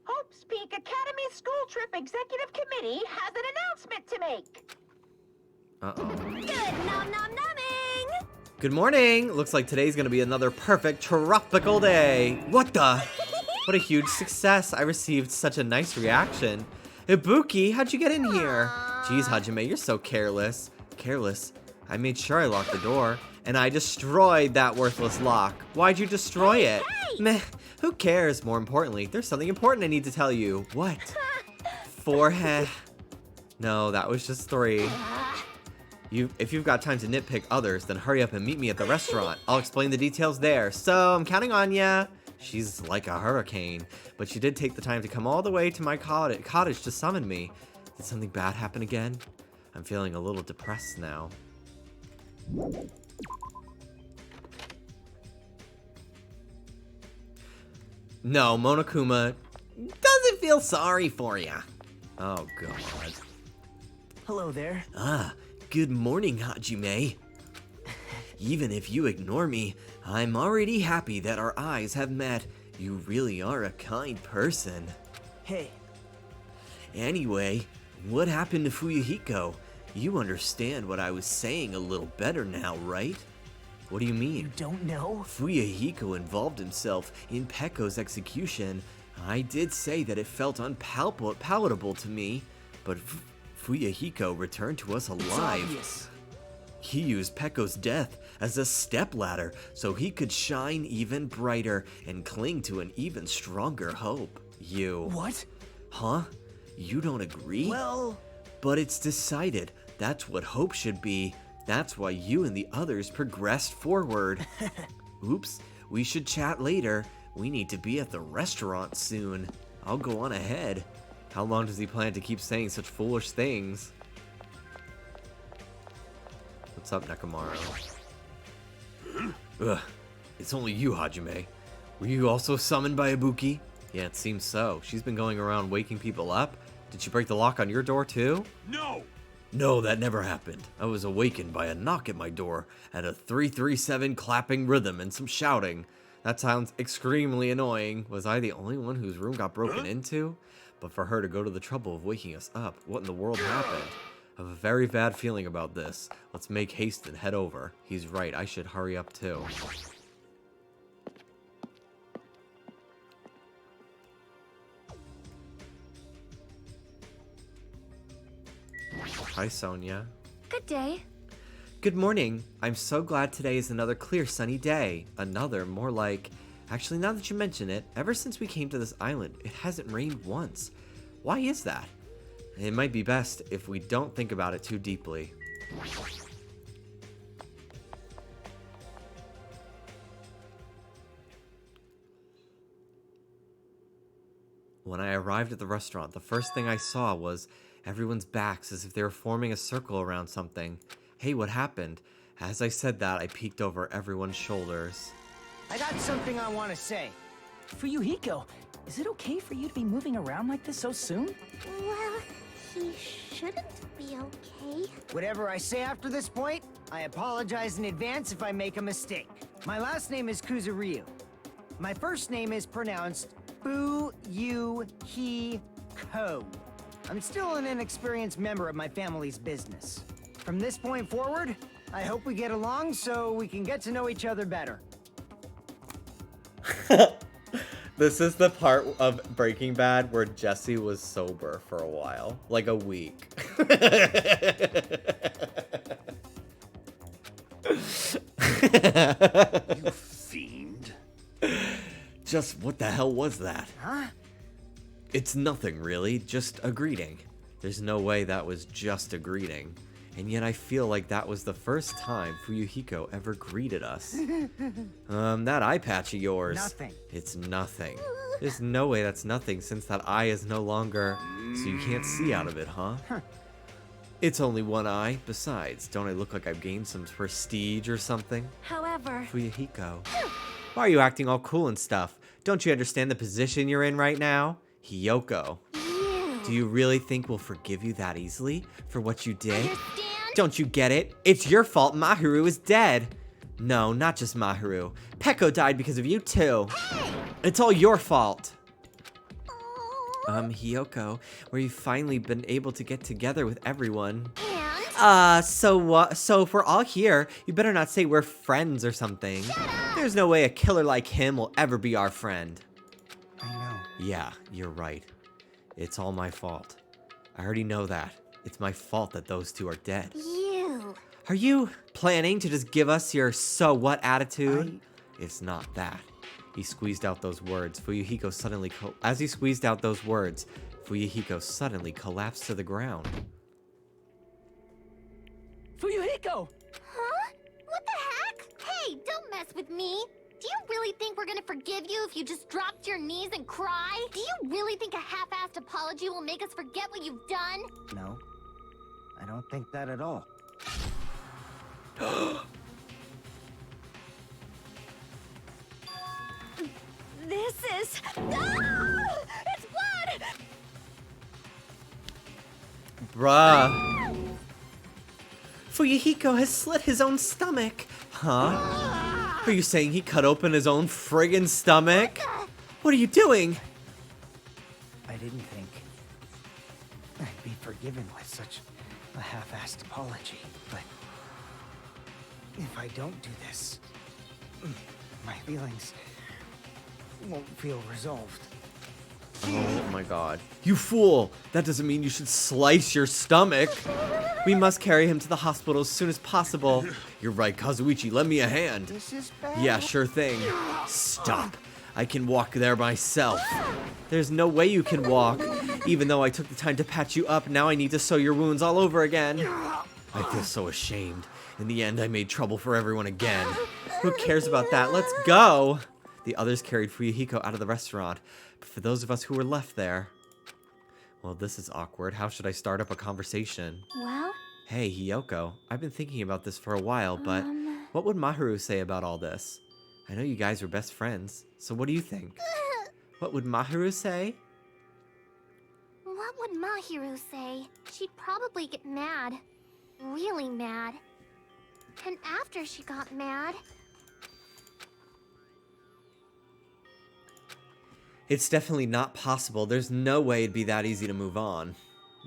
Hope's Peak Academy School Trip Executive Committee has an announcement to make. Uh-oh. Good nom nom numbing! Good morning. Looks like today's gonna be another perfect tropical day. What the? What a huge success. I received such a nice reaction. Ibuki, how'd you get in here? Jeez, Hajime, you're so careless. Careless? I made sure I locked the door, and I destroyed that worthless lock. Why'd you destroy it? Meh, who cares? More importantly, there's something important I need to tell you. What? Forehead. No, that was just 3. If you've got time to nitpick others, then hurry up and meet me at the restaurant. I'll explain the details there. So, I'm counting on ya. She's like a hurricane, but she did take the time to come all the way to my cottage to summon me. Did something bad happen again? I'm feeling a little depressed now. No, Monokuma doesn't feel sorry for ya. Oh, God. Hello there. Ah, good morning, Hajime. Even if you ignore me, I'm already happy that our eyes have met. You really are a kind person. Hey, Anyway, what happened to Fuyuhiko? You understand what I was saying a little better now, right? What do you mean? you don't know? Fuyuhiko involved himself in Pekko's execution. I did say that it felt unpalatable to me, but Fuyuhiko returned to us It's alive. obvious. He used Pekko's death as a stepladder so he could shine even brighter and cling to an even stronger hope. You. What? Huh? You don't agree? Well, But it's decided. That's what hope should be. That's why you and the others progressed forward. Oops, we should chat later. We need to be at the restaurant soon. I'll go on ahead. How long does he plan to keep saying such foolish things? What's up, Nekomaru? Ugh, it's only you, Hajime. Were you also summoned by Ibuki? Yeah, it seems so. She's been going around waking people up. Did she break the lock on your door too? No! No, that never happened. I was awakened by a knock at my door, and a 3-3-7 clapping rhythm and some shouting. That sounds extremely annoying. Was I the only one whose room got broken into? But for her to go to the trouble of waking us up, what in the world happened? I have a very bad feeling about this. Let's make haste and head over. He's right, I should hurry up too. Hi, Sonia. Good day. Good morning. I'm so glad today is another clear sunny day. Another, more like... Actually, now that you mention it, ever since we came to this island, it hasn't rained once. Why is that? It might be best if we don't think about it too deeply. When I arrived at the restaurant, the first thing I saw was everyone's backs as if they were forming a circle around something. Hey, what happened? As I said that, I peeked over everyone's shoulders. I got something I want to say. Fuyuhiko, is it okay for you to be moving around like this so soon? Well, he shouldn't be okay. Whatever I say after this point, I apologize in advance if I make a mistake. My last name is Kuzuryu. My first name is pronounced Fuyuhiko. I'm still an inexperienced member of my family's business. From this point forward, I hope we get along so we can get to know each other better. This is the part of Breaking Bad where Jesse was sober for a while. Like a week. You fiend. Just what the hell was that? Huh? It's nothing really, just a greeting. There's no way that was just a greeting. And yet I feel like that was the first time Fuyuhiko ever greeted us. That eye patch of yours. Nothing. It's nothing. There's no way that's nothing since that eye is no longer... So you can't see out of it, huh? It's only one eye. Besides, don't I look like I've gained some prestige or something? However... Fuyuhiko. Why are you acting all cool and stuff? Don't you understand the position you're in right now? Hiyoko. Do you really think we'll forgive you that easily for what you did? Understand? Don't you get it? It's your fault Mahiru is dead. No, not just Mahiru. Peko died because of you too. It's all your fault. Hiyoko, where you've finally been able to get together with everyone. And? So if we're all here, you better not say we're friends or something. There's no way a killer like him will ever be our friend. I know. Yeah, you're right. It's all my fault. I already know that. It's my fault that those two are dead. You. Are you planning to just give us your so what attitude? It's not that. He squeezed out those words. Fuyuhiko suddenly as he squeezed out those words, Fuyuhiko suddenly collapsed to the ground. Fuyuhiko! Huh? What the heck? Hey, don't mess with me. Do you really think we're gonna forgive you if you just drop to your knees and cry? Do you really think a half-assed apology will make us forget what you've done? No, I don't think that at all. This is... Ah! It's blood! Bruh. Fuyuhiko has slit his own stomach. Huh? Are you saying he cut open his own friggin' stomach? What are you doing? I didn't think I'd be forgiven with such a half-assed apology, but if I don't do this, my feelings won't feel resolved. Oh my god. You fool! That doesn't mean you should slice your stomach. We must carry him to the hospital as soon as possible. You're right, Kazuichi, lend me a hand. This is bad. Yeah, sure thing. Stop. I can walk there myself. There's no way you can walk. Even though I took the time to patch you up, now I need to sew your wounds all over again. I feel so ashamed. In the end, I made trouble for everyone again. Who cares about that? Let's go! The others carried Fuyuhiko out of the restaurant, but for those of us who were left there... Well, this is awkward. How should I start up a conversation? Well... Hey, Hiyoko, I've been thinking about this for a while, but what would Mahiru say about all this? I know you guys were best friends, so what do you think? What would Mahiru say? What would Mahiru say? She'd probably get mad. Really mad. And after she got mad... It's definitely not possible. There's no way it'd be that easy to move on.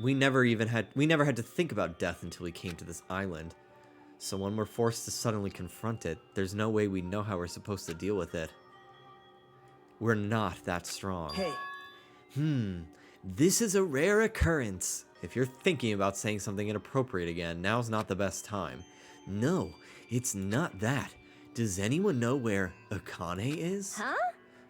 We never had to think about death until we came to this island. So when we're forced to suddenly confront it, there's no way we know how we're supposed to deal with it. We're not that strong. Hey, This is a rare occurrence. If you're thinking about saying something inappropriate again, now's not the best time. No, it's not that. Does anyone know where Akane is? Huh?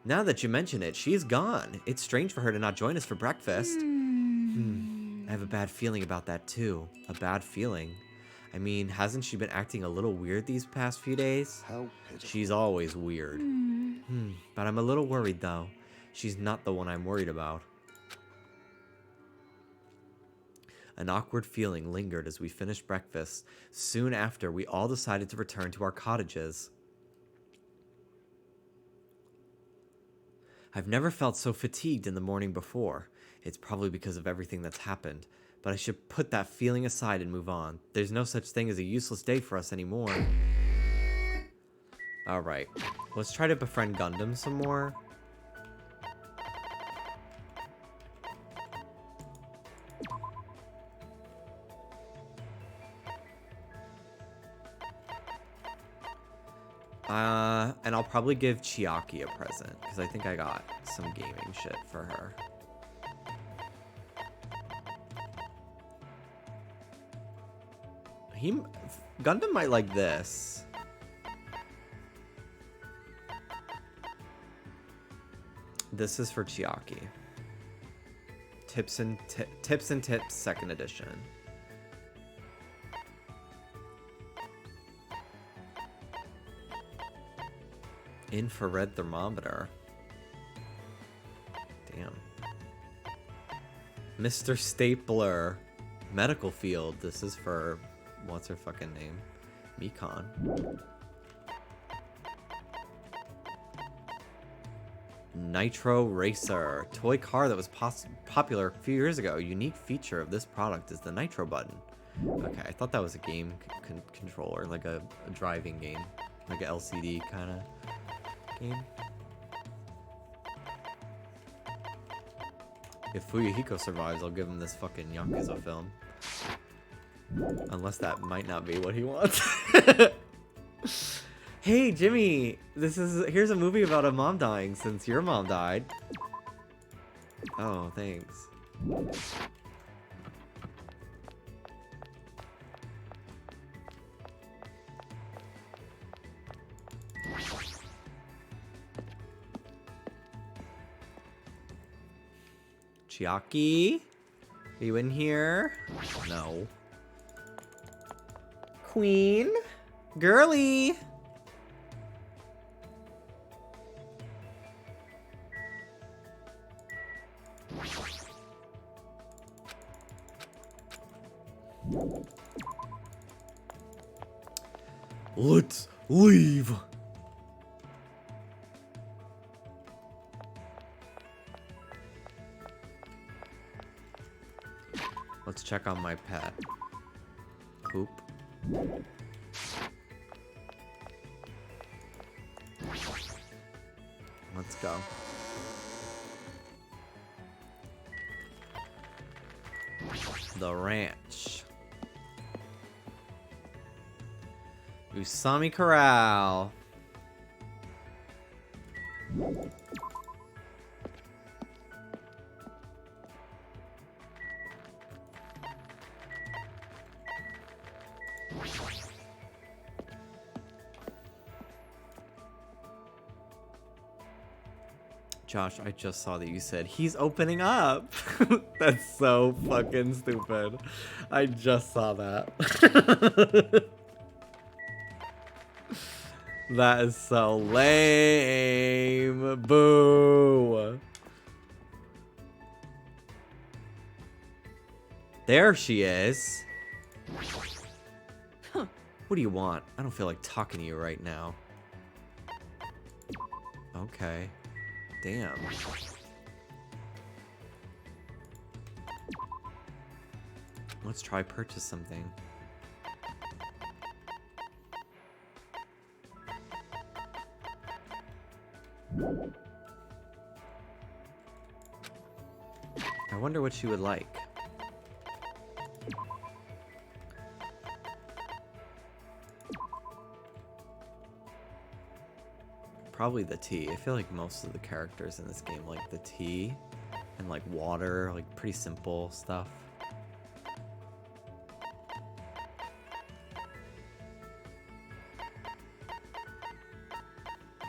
Now that you mention it, she's gone. It's strange for her to not join us for breakfast. I have a bad feeling about that too. A bad feeling. I mean, hasn't she been acting a little weird these past few days? How pitiful. She's always weird. But I'm a little worried though. She's not the one I'm worried about. An awkward feeling lingered as we finished breakfast. Soon after, we all decided to return to our cottages. I've never felt so fatigued in the morning before. It's probably because of everything that's happened, but I should put that feeling aside and move on. There's no such thing as a useless day for us anymore. Alright, let's try to befriend Gundam some more. And I'll probably give Chiaki a present, because I think I got some gaming shit for her. Gundam might like this. This is for Chiaki. Tips and Tips, second edition. Infrared thermometer. Damn. Mr. Stapler. Medical field. This is for... what's her fucking name? Mikon. Nitro Racer. Toy car that was popular a few years ago. A unique feature of this product is the Nitro button. Okay, I thought that was a game controller. Like a driving game. Like a LCD kind of game. If Fuyuhiko survives, I'll give him this fucking Yakuza film. Unless that might not be what he wants. Hey, Jimmy, here's a movie about a mom dying since your mom died. Oh, thanks. Chiaki? Are you in here? No. Queen? Girly? Let's leave. Let's check on my pet. Poop. Let's go. The ranch. Usami Corral. Josh, I just saw that you said he's opening up. That's so fucking stupid. I just saw that. That is so lame. Boo. There she is. Huh. What do you want? I don't feel like talking to you right now. Okay. Damn. Let's try purchase something. I wonder what she would like. Probably the tea. I feel like most of the characters in this game like the tea and like water, like pretty simple stuff.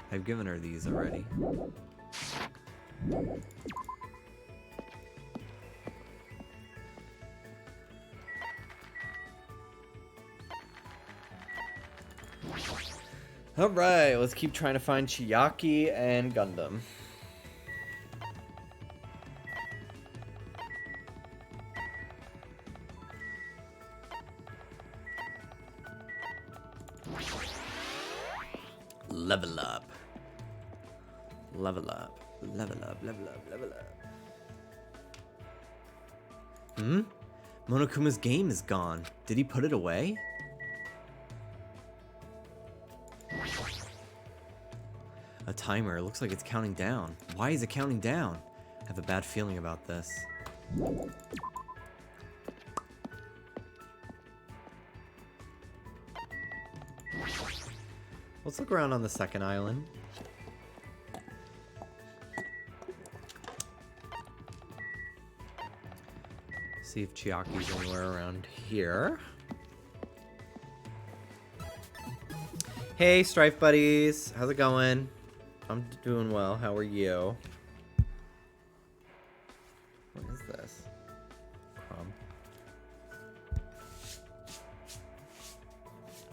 I've given her these already. Alright, let's keep trying to find Chiaki and Gundam. Level up. Level up. Level up, level up, level up. Hmm? Monokuma's game is gone. Did he put it away? A timer. It looks like it's counting down. Why is it counting down? I have a bad feeling about this. Let's look around on the second island. See if Chiaki's anywhere around here. Hey, Strife buddies. How's it going? I'm doing well. How are you? What is this? Crumb.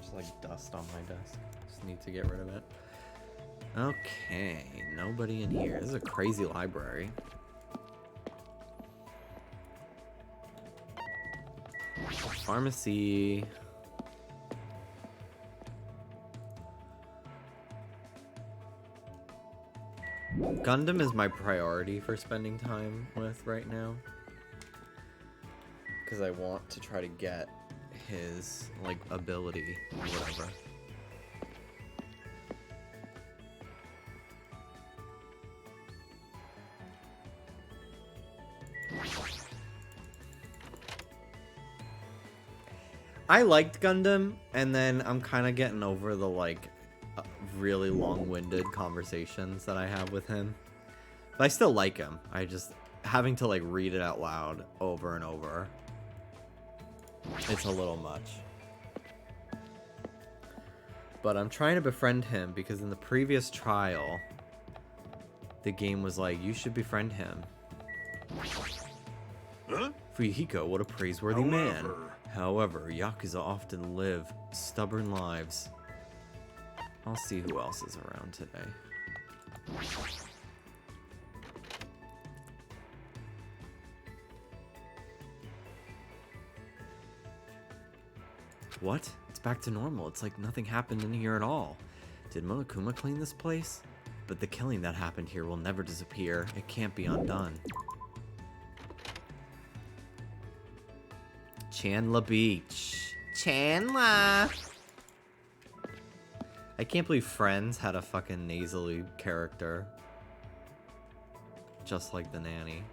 Just like dust on my desk. Just need to get rid of it. Okay, nobody in here. This is a crazy library. Pharmacy. Gundam is my priority for spending time with right now. Because I want to try to get his, like, ability or whatever. I liked Gundam, and then I'm kind of getting over the, like, really long-winded conversations that I have with him. But I still like him. I just, having to, like, read it out loud over and over, it's a little much. But I'm trying to befriend him, because in the previous trial, the game was like, you should befriend him. Huh? Fuyuhiko, what a praiseworthy man. However, Yakuza often live stubborn lives. I'll see who else is around today. What? It's back to normal. It's like nothing happened in here at all. Did Monokuma clean this place? But the killing that happened here will never disappear. It can't be undone. Chandler Beach. Chandler! I can't believe Friends had a fucking nasally character. Just like the nanny.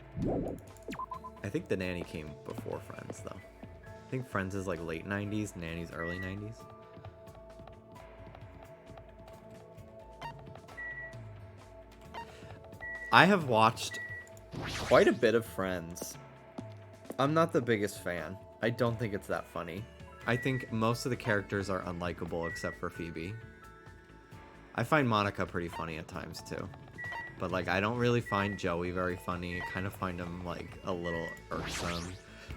I think the nanny came before Friends, though. I think Friends is like late 90s, Nanny's early 90s. I have watched quite a bit of Friends. I'm not the biggest fan. I don't think it's that funny. I think most of the characters are unlikable except for Phoebe. I find Monica pretty funny at times too. But like, I don't really find Joey very funny. I kind of find him like a little irksome.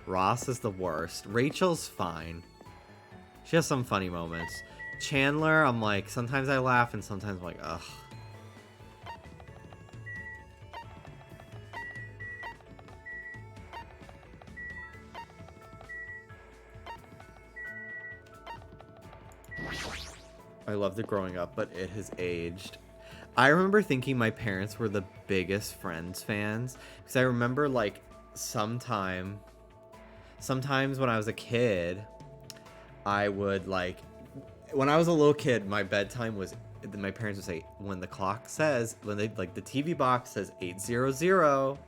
Ross is the worst. Rachel's fine. She has some funny moments. Chandler, I'm like, sometimes I laugh and sometimes I'm like, ugh. I loved it growing up, but it has aged. I remember thinking my parents were the biggest Friends fans. Because I remember, like, sometimes when I was a kid, I would, like... When I was a little kid, my bedtime was... My parents would say, when the clock says... When they, like, the TV box says 8:00.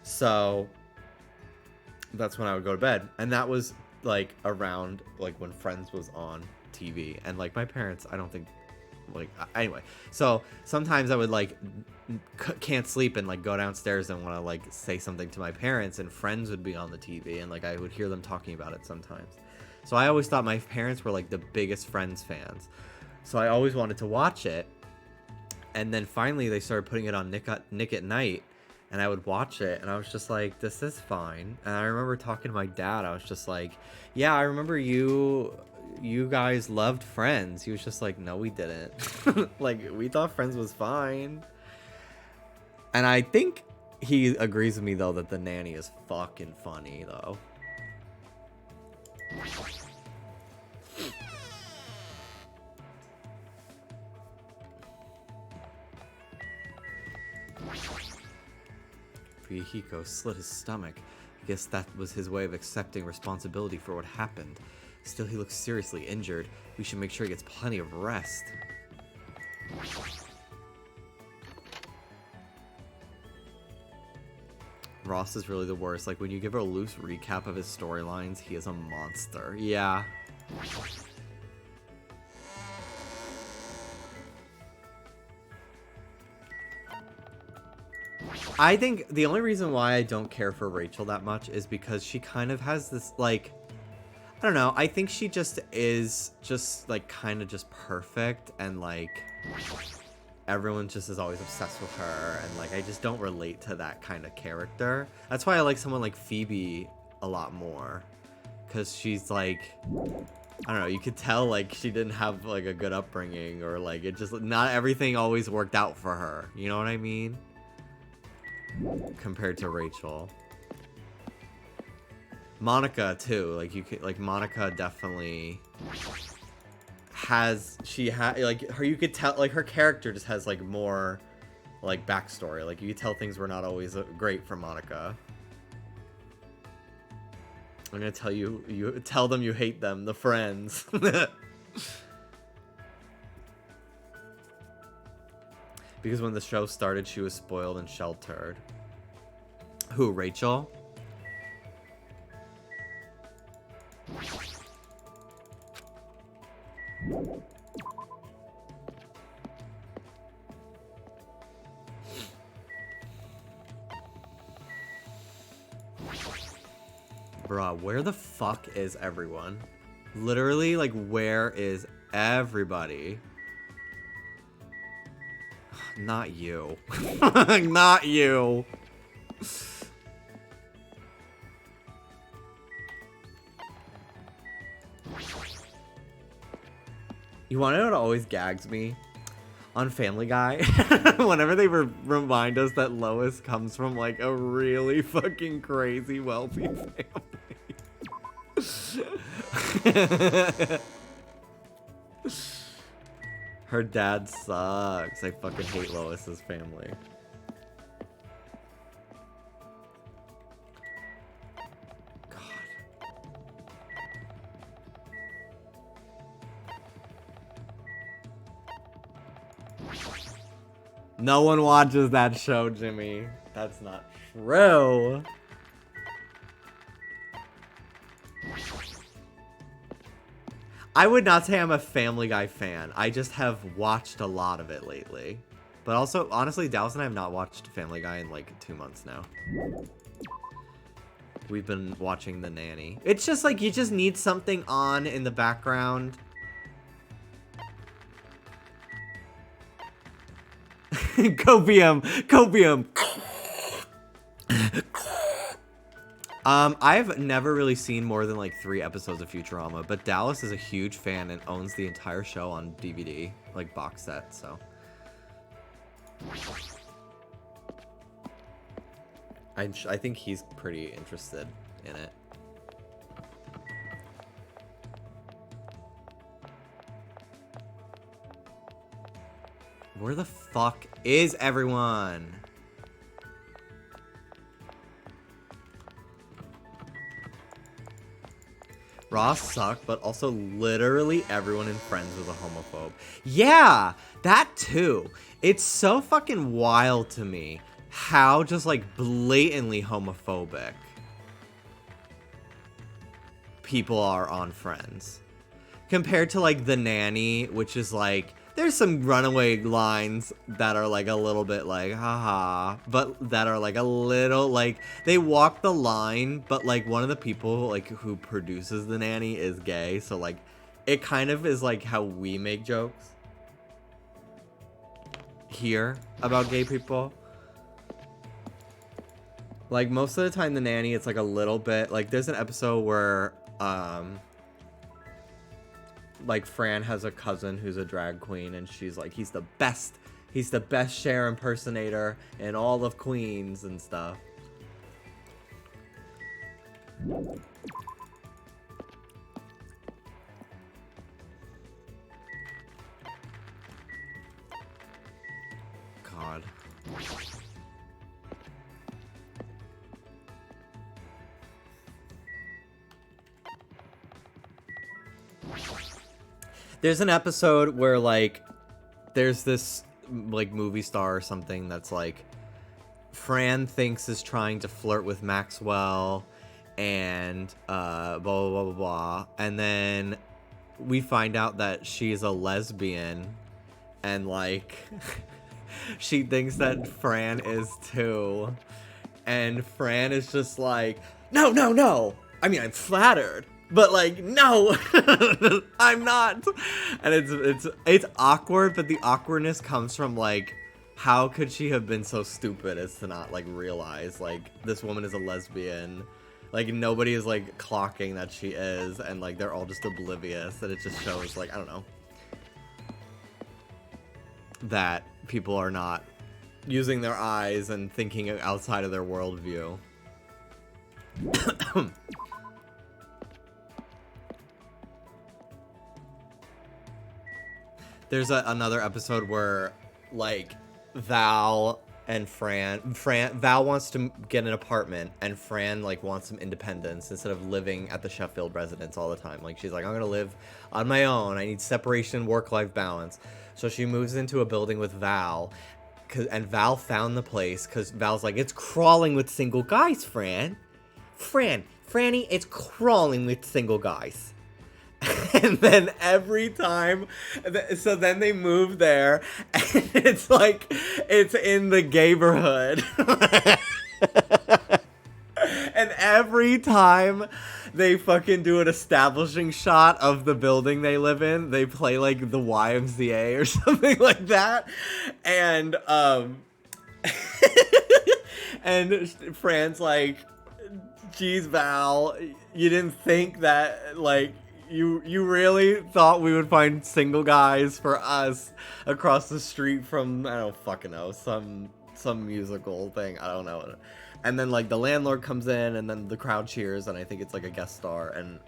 So, that's when I would go to bed. And that was, like, around, like, when Friends was on TV. And like my parents, I don't think like, anyway. So sometimes I would like can't sleep and like go downstairs and want to like say something to my parents, and Friends would be on the TV, and like I would hear them talking about it sometimes. So I always thought my parents were like the biggest Friends fans. So I always wanted to watch it. And then finally they started putting it on Nick at Night, and I would watch it, and I was just like, this is fine. And I remember talking to my dad. I was just like, yeah, I remember you guys loved Friends. He was just like, no, we didn't. Like, we thought Friends was fine. And I think he agrees with me, though, that The Nanny is fucking funny, though. Fuyuhiko slit his stomach. I guess that was his way of accepting responsibility for what happened. Still, he looks seriously injured. We should make sure he gets plenty of rest. Ross is really the worst. Like, when you give a loose recap of his storylines, he is a monster. Yeah. I think the only reason why I don't care for Rachel that much is because she kind of has this, like, I don't know, I think she just is just, like, kind of just perfect, and, like, everyone just is always obsessed with her, and, like, I just don't relate to that kind of character. That's why I like someone like Phoebe a lot more, because she's, like, I don't know, you could tell, like, she didn't have, like, a good upbringing, or, like, it just, not everything always worked out for her, you know what I mean? Compared to Rachel. Monica too, like you could, like Monica definitely has, like her, you could tell, like her character just has like more like backstory, like you could tell things were not always great for Monica. I'm gonna tell you tell them you hate them, the Friends. Because when the show started, she was spoiled and sheltered. Who, Rachel? Bruh, where the fuck is everyone? Literally, like, where is everybody? Not you. Not you. You want to know what always gags me? On Family Guy, whenever they remind us that Lois comes from like a really fucking crazy wealthy family. Her dad sucks. I fucking hate Lois's family. God. No one watches that show, Jimmy. That's not true. I would not say I'm a Family Guy fan. I just have watched a lot of it lately. But also, honestly, Dallas and I have not watched Family Guy in like 2 months now. We've been watching The Nanny. It's just like, you just need something on in the background. Copium! Copium! I've never really seen more than like 3 episodes of Futurama, but Dallas is a huge fan and owns the entire show on DVD, like box set, so. I think he's pretty interested in it. Where the fuck is everyone? Ross sucked, but also literally everyone in Friends was a homophobe. Yeah, that too. It's so fucking wild to me how just like blatantly homophobic people are on Friends. Compared to like The Nanny, which is like There's some runaway lines that are like a little bit like haha, but that are like a little like they walk the line, but like one of the people like who produces the nanny is gay, so like it kind of is like how we make jokes here about gay people. Like most of the time the nanny, it's like a little bit like there's an episode where like Fran has a cousin who's a drag queen and she's like he's the best Cher impersonator in all of Queens and stuff. God. There's an episode where like there's this like movie star or something that's like Fran thinks is trying to flirt with Maxwell and blah blah blah blah blah, and then we find out that she's a lesbian and like she thinks that Fran is too, and Fran is just like no, I mean I'm flattered, but like no I'm not, and it's awkward, but the awkwardness comes from like how could she have been so stupid as to not like realize like this woman is a lesbian, like nobody is like clocking that she is, and like they're all just oblivious, and it just shows like I don't know that people are not using their eyes and thinking outside of their worldview. There's another episode where like Val and Val wants to get an apartment, and Fran like wants some independence instead of living at the Sheffield residence all the time. Like she's like, I'm gonna live on my own, I need separation, work-life balance. So she moves into a building with Val, and Val found the place because Val's like, it's crawling with single guys, Franny, it's crawling with single guys. And then every time, so then they move there, and it's like, it's in the neighborhood. And every time they fucking do an establishing shot of the building they live in, they play like the YMCA or something like that. And, and Fran's like, geez, Val, you didn't think that, like, you really thought we would find single guys for us across the street from, I don't fucking know, some musical thing, I don't know. And then like the landlord comes in, and then the crowd cheers, and I think it's like a guest star, and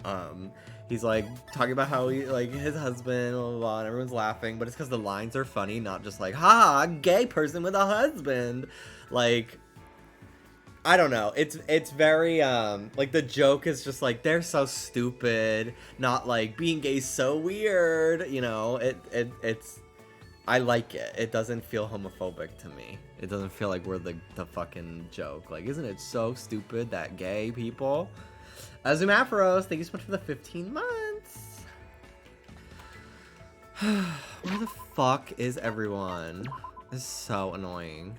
he's like talking about how he like his husband, blah, blah, blah, and everyone's laughing, but it's because the lines are funny, not just like, ha, gay person with a husband. Like, I don't know. It's very like the joke is just like they're so stupid, not like being gay so weird, you know. It's I like it. It doesn't feel homophobic to me. It doesn't feel like we're the fucking joke. Like, isn't it so stupid that gay people? Azum Afros, thank you so much for the 15 months. Where the fuck is everyone? This is so annoying.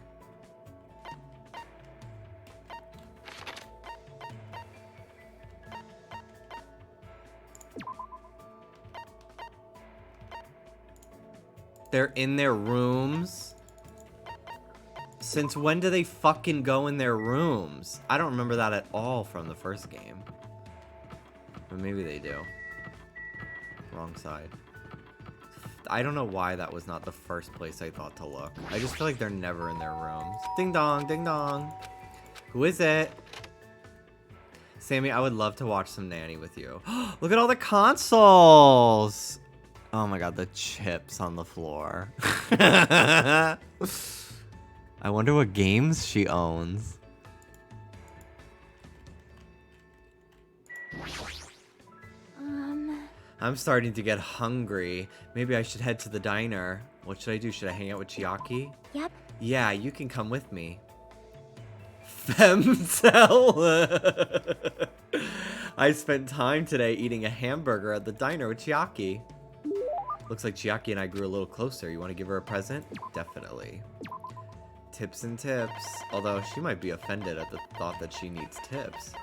They're in their rooms? Since when do they fucking go in their rooms? I don't remember that at all from the first game. Or maybe they do. Wrong side. I don't know why that was not the first place I thought to look. I just feel like they're never in their rooms. Ding dong, ding dong. Who is it? Sammy, I would love to watch some Nanny with you. Look at all the consoles! Oh my god, the chips on the floor. I wonder what games she owns. I'm starting to get hungry. Maybe I should head to the diner. What should I do? Should I hang out with Chiaki? Yep. Yeah, you can come with me. Femcell. I spent time today eating a hamburger at the diner with Chiaki. Looks like Chiaki and I grew a little closer. You want to give her a present? Definitely. Tips and tips. Although she might be offended at the thought that she needs tips.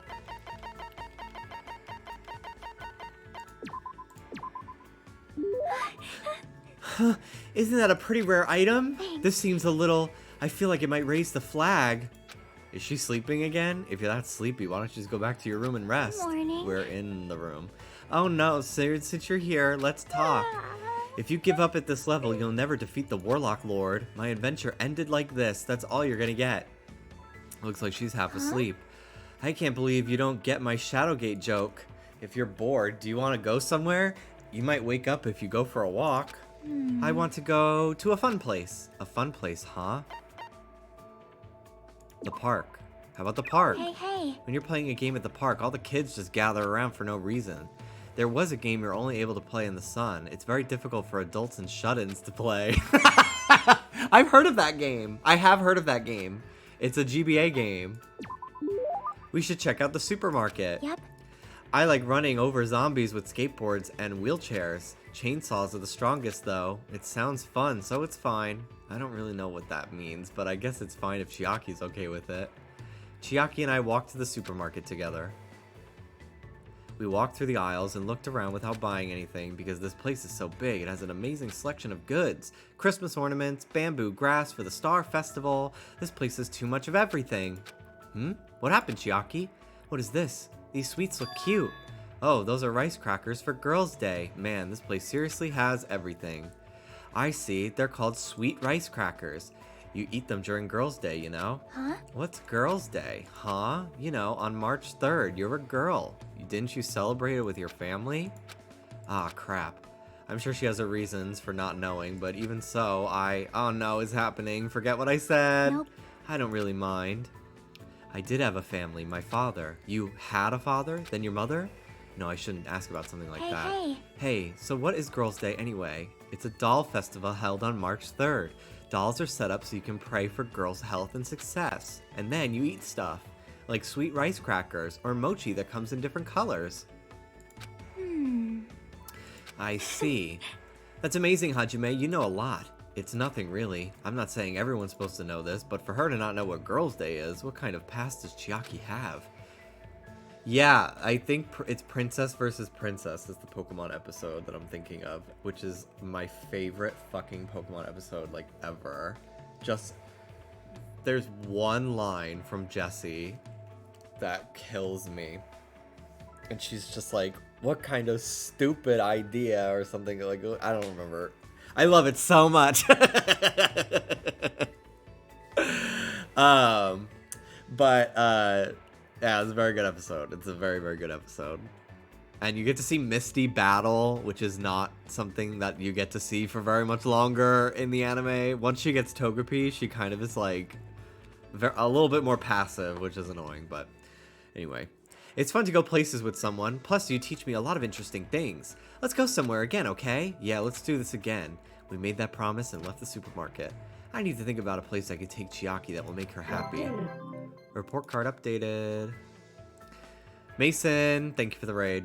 Isn't that a pretty rare item? This seems a little... I feel like it might raise the flag. Is she sleeping again? If you're that sleepy, why don't you just go back to your room and rest? Morning. We're in the room. Oh no, since you're here, let's talk. If you give up at this level, you'll never defeat the Warlock Lord. My adventure ended like this. That's all you're gonna get. Looks like she's half asleep. I can't believe you don't get my Shadowgate joke. If you're bored, do you want to go somewhere? You might wake up if you go for a walk. I want to go to a fun place. A fun place, huh? The park. How about the park? Hey. When you're playing a game at the park, all the kids just gather around for no reason. There was a game you're only able to play in the sun. It's very difficult for adults and shut-ins to play. I've heard of that game. I have heard of that game. It's a GBA game. We should check out the supermarket. Yep. I like running over zombies with skateboards and wheelchairs. Chainsaws are the strongest though. It sounds fun, so it's fine. I don't really know what that means, but I guess it's fine if Chiaki's okay with it. Chiaki and I walked to the supermarket together. We walked through the aisles and looked around without buying anything because this place is so big. It has an amazing selection of goods. Christmas ornaments, bamboo grass for the Star Festival. This place has too much of everything. What happened, Chiaki? What is this? These sweets look cute. Oh, those are rice crackers for Girls' Day. Man, this place seriously has everything. I see. They're called sweet rice crackers. You eat them during Girls' Day, you know? Huh? What's Girls' Day? Huh? You know, on March 3rd, you're a girl. Didn't you celebrate it with your family? Ah, crap. I'm sure she has her reasons for not knowing, but even so, oh no, it's happening. Forget what I said. Nope. I don't really mind. I did have a family, my father. You had a father? Then your mother? No, I shouldn't ask about something like that. Hey, so what is Girls' Day anyway? It's a doll festival held on March 3rd. Dolls are set up so you can pray for girls' health and success. And then you eat stuff. Like sweet rice crackers or mochi that comes in different colors. I see. That's amazing, Hajime. You know a lot. It's nothing, really. I'm not saying everyone's supposed to know this, but for her to not know what Girls' Day is, what kind of past does Chiaki have? Yeah, I think it's Princess versus Princess is the Pokemon episode that I'm thinking of, which is my favorite fucking Pokemon episode, like, ever. Just, there's one line from Jessie that kills me. And she's just like, what kind of stupid idea or something, like, I don't remember. I love it so much. Yeah, it's a very good episode. It's a very, very good episode. And you get to see Misty battle, which is not something that you get to see for very much longer in the anime. Once she gets Togepi, she kind of is like a little bit more passive, which is annoying, but anyway. It's fun to go places with someone, plus you teach me a lot of interesting things. Let's go somewhere again, okay? Yeah, let's do this again. We made that promise and left the supermarket. I need to think about a place I could take Chiaki that will make her happy. Report card updated. Mason, thank you for the raid.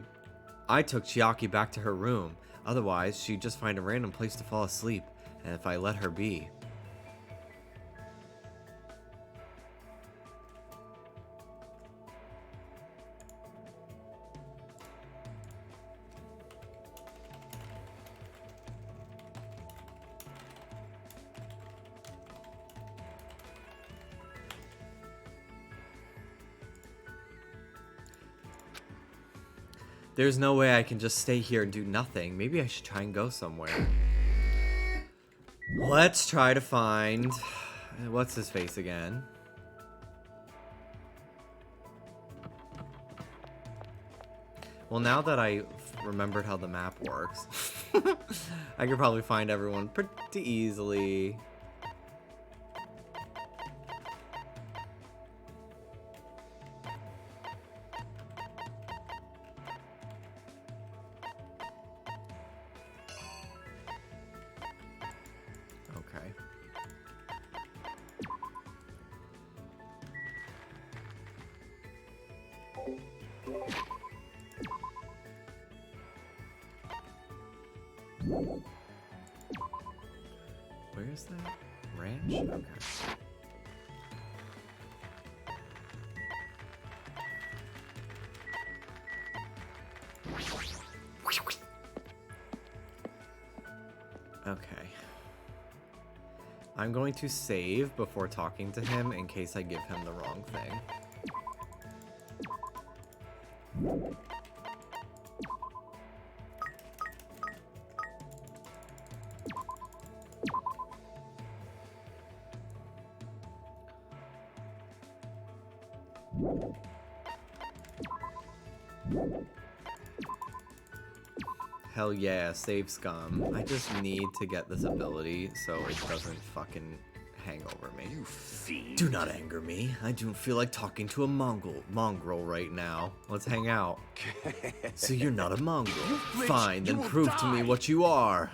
I took Chiaki back to her room. Otherwise, she'd just find a random place to fall asleep. And if I let her be... There's no way I can just stay here and do nothing. Maybe I should try and go somewhere. Let's try to find... What's his face again? Well, now that I remembered how the map works, I could probably find everyone pretty easily. Where is that? Ranch? Okay. Okay. I'm going to save before talking to him in case I give him the wrong thing. Hell yeah, save scum. I just need to get this ability so it doesn't fucking hang over me. You fiend. Do not anger me. I don't feel like talking to a mongrel right now. Let's hang out. So you're not a mongrel. Fine, then prove to me what you are.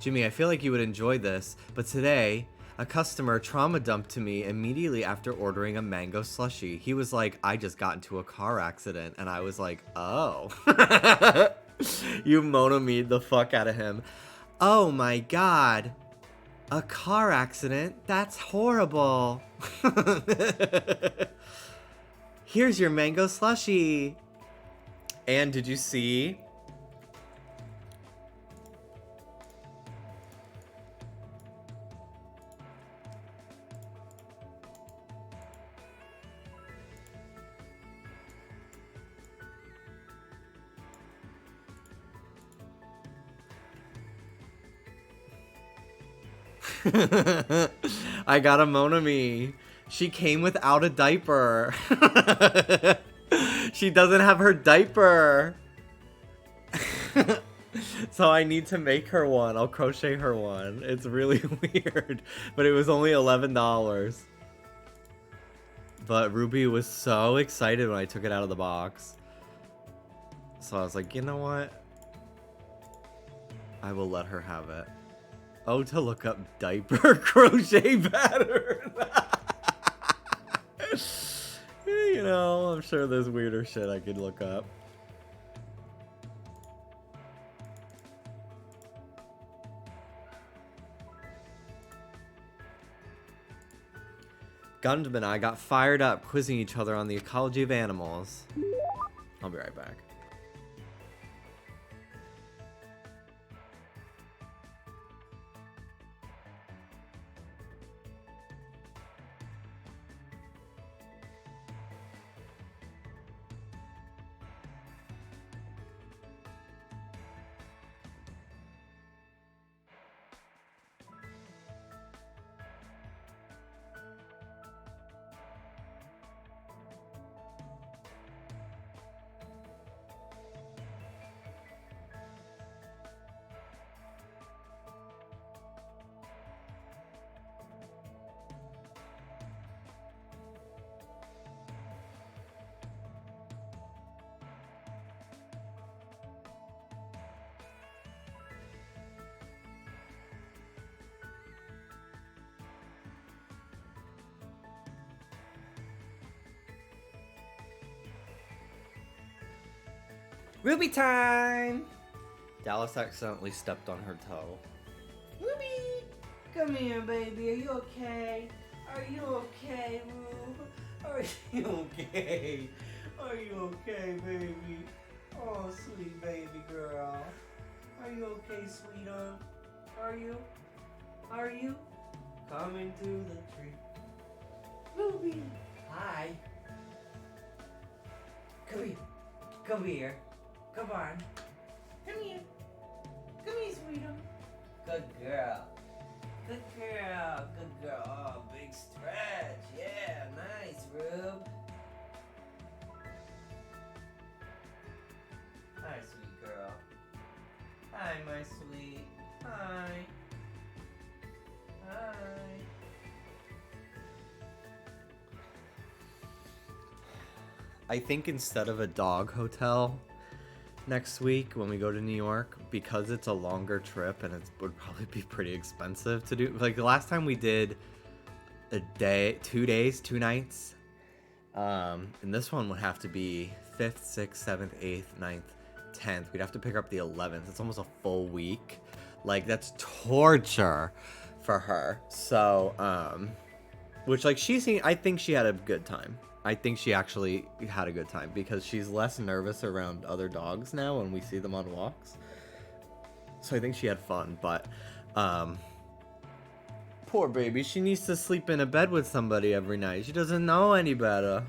Jimmy, I feel like you would enjoy this, but today, a customer trauma dumped to me immediately after ordering a mango slushie. He was like, I just got into a car accident, and I was like, oh. You Mona-me'd the fuck out of him. Oh my god. A car accident? That's horrible. Here's your mango slushie. And did you see? I got a Monami. She came without a diaper. She doesn't have her diaper. So I need to make her one. I'll crochet her one. It's really weird. But it was only $11. But Ruby was so excited when I took it out of the box. So I was like, you know what? I will let her have it. Oh, to look up diaper crochet pattern. You know, I'm sure there's weirder shit I could look up. Gundam and I got fired up quizzing each other on the ecology of animals. I'll be right back. Ruby time! Dallas accidentally stepped on her toe. Ruby! Come here, baby. Are you okay? Are you okay, Rube? Are you okay? Are you okay, baby? Oh, sweet baby girl. Are you okay, sweetheart? Are you? Are you? Coming to the tree. Ruby! Hi. Come here. Come here. Come on. Come here. Come here, sweetheart. Good girl. Good girl. Good girl. Oh, big stretch. Yeah, nice, Rube. Hi, sweet girl. Hi, my sweet. Hi. Hi. I think instead of a dog hotel next week when we go to New York, because it's a longer trip and it would probably be pretty expensive to do. Like the last time we did a day, 2 days, 2 nights. And this one would have to be 5th, 6th, 7th, 8th, 9th, 10th. We'd have to pick up the 11th. It's almost a full week. Like that's torture for her. So, which like I think she had a good time. I think she actually had a good time because she's less nervous around other dogs now when we see them on walks. So I think she had fun, but poor baby, she needs to sleep in a bed with somebody every night. She doesn't know any better.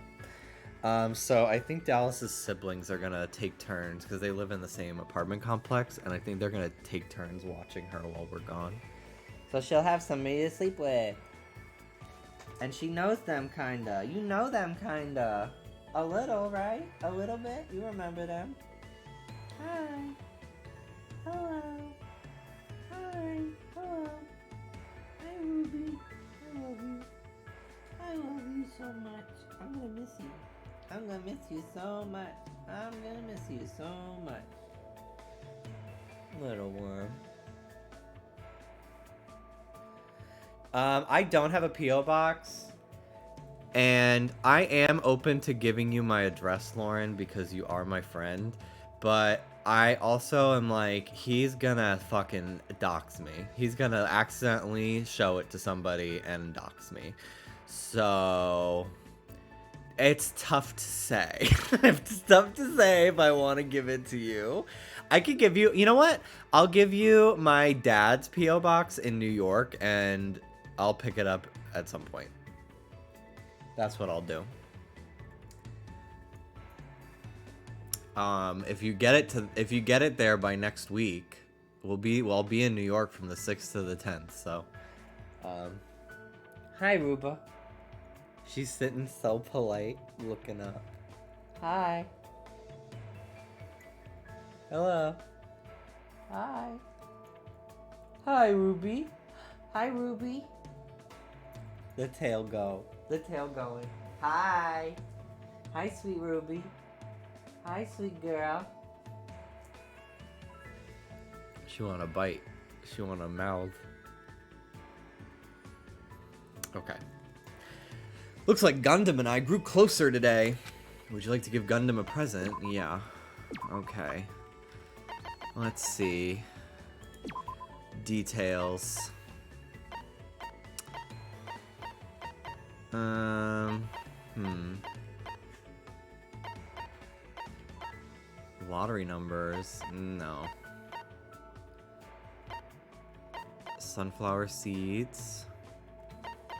So I think Dallas's siblings are gonna take turns because they live in the same apartment complex, and I think they're gonna take turns watching her while we're gone. So she'll have somebody to sleep with. And she knows them, kinda. You know them, kinda. A little, right? A little bit? You remember them. Hi. Hello. Hi. Hello. Hi, Ruby. I love you. I love you so much. I'm gonna miss you. I'm gonna miss you so much. I'm gonna miss you so much. Little worm. I don't have a P.O. box, and I am open to giving you my address, Lauren, because you are my friend, but I also am like, he's gonna fucking dox me. He's gonna accidentally show it to somebody and dox me. So, it's tough to say. It's tough to say if I want to give it to you. I could give you, you know what? I'll give you my dad's P.O. box in New York, and I'll pick it up at some point. That's what I'll do. If you get it there by next week, I'll be in New York from the 6th to the 10th. So, hi, Ruba. She's sitting so polite, looking up. Hi. Hello. Hi. Hi, Ruby. Hi, Ruby. The tail going. Hi. Hi, sweet Ruby. Hi, sweet girl. She want to bite. She want to mouth. Okay. Looks like Gundam and I grew closer today. Would you like to give Gundam a present? Yeah. Okay. Let's see. Details. Lottery numbers? No. Sunflower seeds.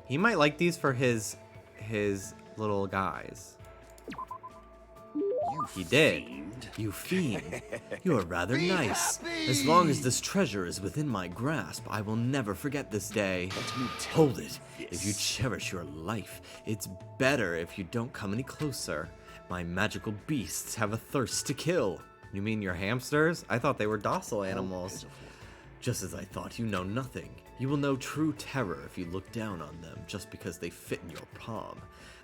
He might like these for his little guys. He did. You fiend. You are rather nice. As long as this treasure is within my grasp, I will never forget this day. Hold it. If you cherish your life, it's better if you don't come any closer. My magical beasts have a thirst to kill. You mean your hamsters? I thought they were docile animals. Just as I thought, you know nothing. You will know true terror if you look down on them just because they fit in your palm.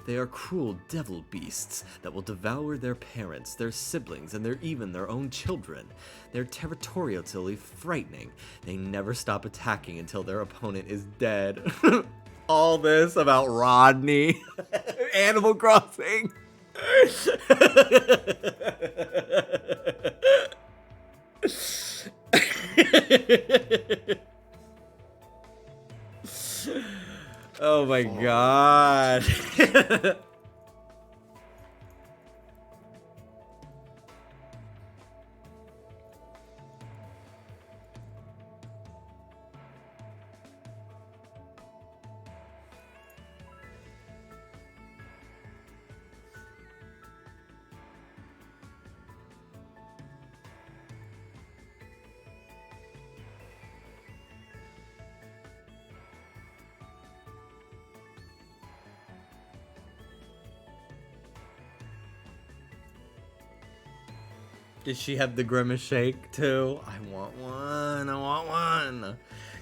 They are cruel devil beasts that will devour their parents, their siblings, and even their own children. They're territorially frightening. They never stop attacking until their opponent is dead. All this about Rodney. Animal Crossing. Oh my god. Does she have the Grimace Shake too? I want one.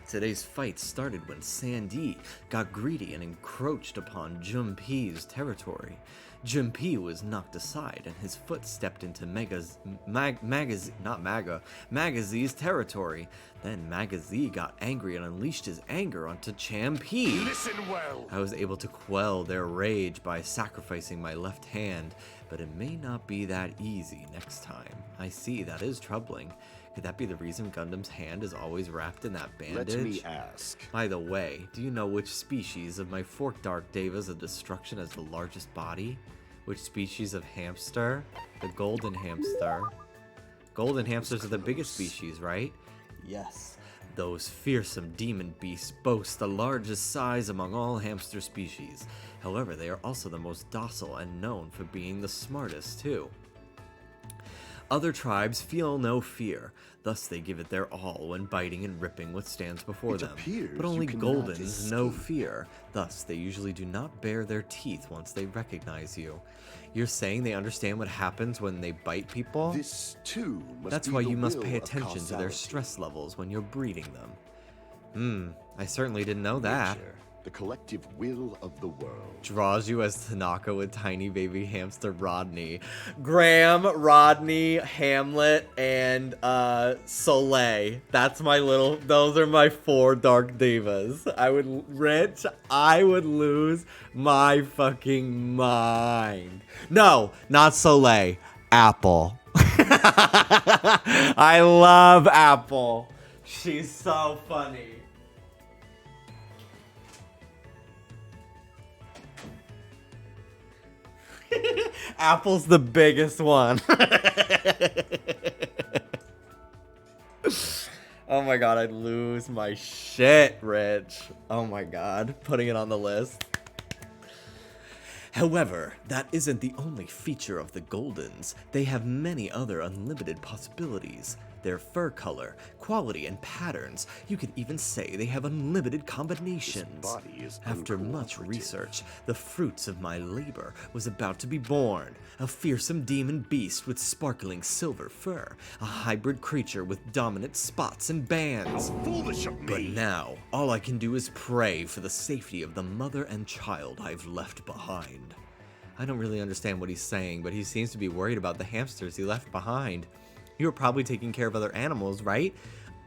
Today's fight started when Sandy got greedy and encroached upon Junpei's territory. Junpei was knocked aside and his foot stepped into Magazi's territory. Then Magazi got angry and unleashed his anger onto Champei. Listen well. I was able to quell their rage by sacrificing my left hand, but it may not be that easy next time. I see, that is troubling. Could that be the reason Gundam's hand is always wrapped in that bandage? Let me ask. By the way, do you know which species of my forked Dark Devas of Destruction has the largest body? Which species of hamster? The golden hamster. Golden hamsters are the biggest species, right? Yes. Those fearsome demon beasts boast the largest size among all hamster species. However, they are also the most docile and known for being the smartest, too. Other tribes feel no fear, thus they give it their all when biting and ripping what stands before them. But only Goldens know fear, thus they usually do not bare their teeth once they recognize you. You're saying they understand what happens when they bite people? This too must That's be why the you must will pay of attention to their causality. stress levels when you're breeding them. I certainly didn't know that. Nature, the collective will of the world. Draws you as Tanaka with tiny baby hamster Rodney. Graham, Rodney, Hamlet, and Soleil. That's my those are my 4 Dark Divas. I would lose my fucking mind. No, not Soleil. Apple. I love Apple. She's so funny. Apple's the biggest one. Oh my god, I'd lose my shit, Rich. Oh my god, putting it on the list. However, that isn't the only feature of the Goldens. They have many other unlimited possibilities. Their fur color, quality, and patterns. You could even say they have unlimited combinations. This body is After much uncooperative. research, the fruits of my labor was about to be born. A fearsome demon beast with sparkling silver fur. A hybrid creature with dominant spots and bands. Foolish of But me. now, all I can do is pray for the safety of the mother and child I've left behind. I don't really understand what he's saying, but he seems to be worried about the hamsters he left behind. You were probably taking care of other animals, right?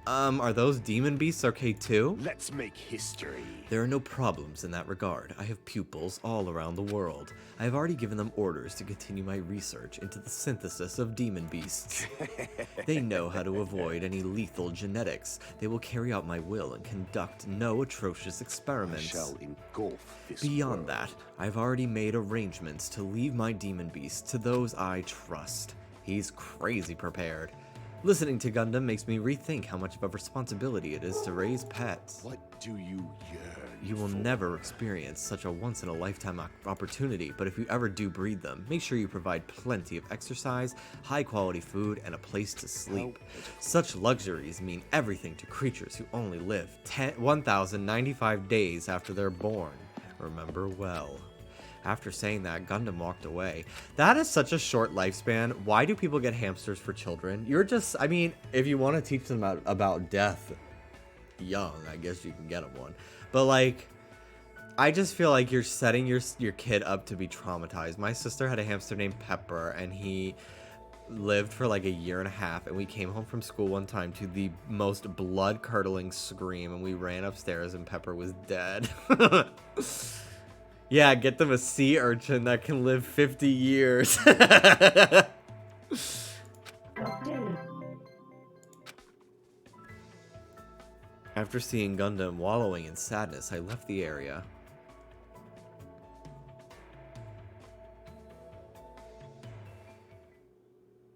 Are those demon beasts okay too? Let's make history. There are no problems in that regard. I have pupils all around the world. I have already given them orders to continue my research into the synthesis of demon beasts. They know how to avoid any lethal genetics. They will carry out my will and conduct no atrocious I experiments. shall engulf this Beyond world. that, I've already made arrangements to leave my demon beasts to those I trust. He's crazy prepared. Listening to Gundam makes me rethink how much of a responsibility it is to raise pets. What do you yearn You will for? never experience such a once-in-a-lifetime opportunity, but if you ever do breed them, make sure you provide plenty of exercise, high-quality food, and a place to sleep. Such luxuries mean everything to creatures who only live 1,095 days after they're born. Remember well. After saying that, Gundam walked away. That is such a short lifespan. Why do people get hamsters for children? You're just, I mean, if you want to teach them about death young, I guess you can get them one. But like, I just feel like you're setting your kid up to be traumatized. My sister had a hamster named Pepper, and he lived for like a year and a half, and we came home from school one time to the most blood-curdling scream, and we ran upstairs and Pepper was dead. Yeah, get them a sea urchin that can live 50 years. After seeing Gundam wallowing in sadness, I left the area.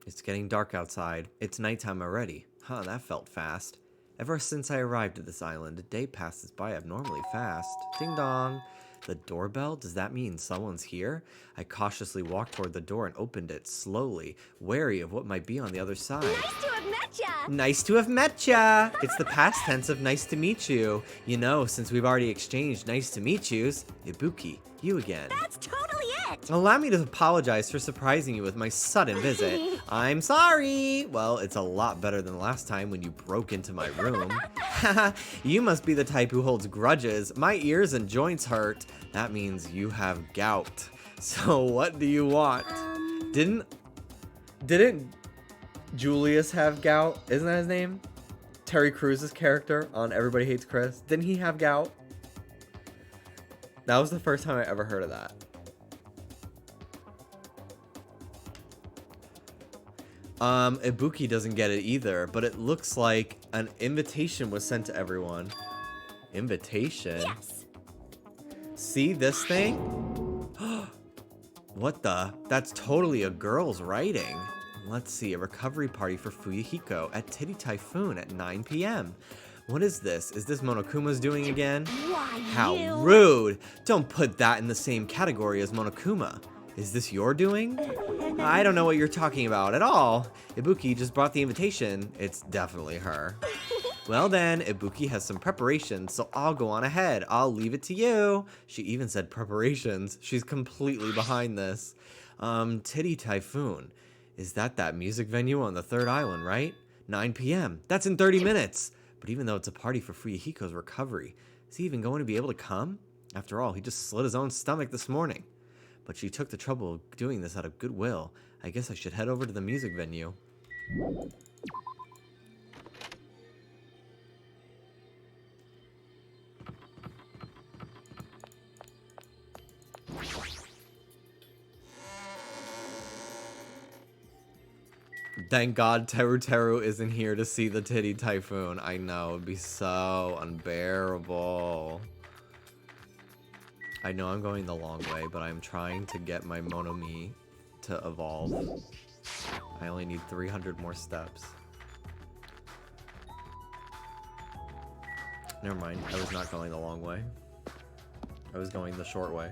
It's getting dark outside. It's nighttime already. Huh, that felt fast. Ever since I arrived at this island, a day passes by abnormally fast. Ding dong. The doorbell? Does that mean someone's here? I cautiously walked toward the door and opened it slowly, wary of what might be on the other side. Nice to have met ya! Nice to have met ya! It's the past tense of nice to meet you. You know, since we've already exchanged nice to meet yous. Ibuki, you again. That's totally it! Allow me to apologize for surprising you with my sudden visit. I'm sorry! Well, it's a lot better than last time when you broke into my room. Haha, you must be the type who holds grudges. My ears and joints hurt. That means you have gout. So what do you want? Didn't Julius have gout? Isn't that his name? Terry Crews's character on Everybody Hates Chris. Didn't he have gout? That was the first time I ever heard of that. Ibuki doesn't get it either, but it looks like an invitation was sent to everyone. Invitation? Yes. See this thing? What the? That's totally a girl's writing. Let's see, a recovery party for Fuyuhiko at Titty Typhoon at 9 p.m. What is this? Is this Monokuma's doing again? Why, How you? rude! Don't put that in the same category as Monokuma. Is this your doing? I don't know what you're talking about at all. Ibuki just brought the invitation. It's definitely her. Well then, Ibuki has some preparations, so I'll go on ahead. I'll leave it to you. She even said preparations. She's completely behind this. Titty Typhoon. Is that music venue on the 3rd island, right? 9 p.m. That's in 30 minutes. But even though it's a party for Fuyuhiko's recovery, is he even going to be able to come? After all, he just slit his own stomach this morning. But she took the trouble of doing this out of goodwill. I guess I should head over to the music venue. Thank God Teru Teru isn't here to see the Titty Typhoon. I know, it'd be so unbearable. I know I'm going the long way, but I'm trying to get my Monomi to evolve. I only need 300 more steps. Never mind, I was not going the long way. I was going the short way.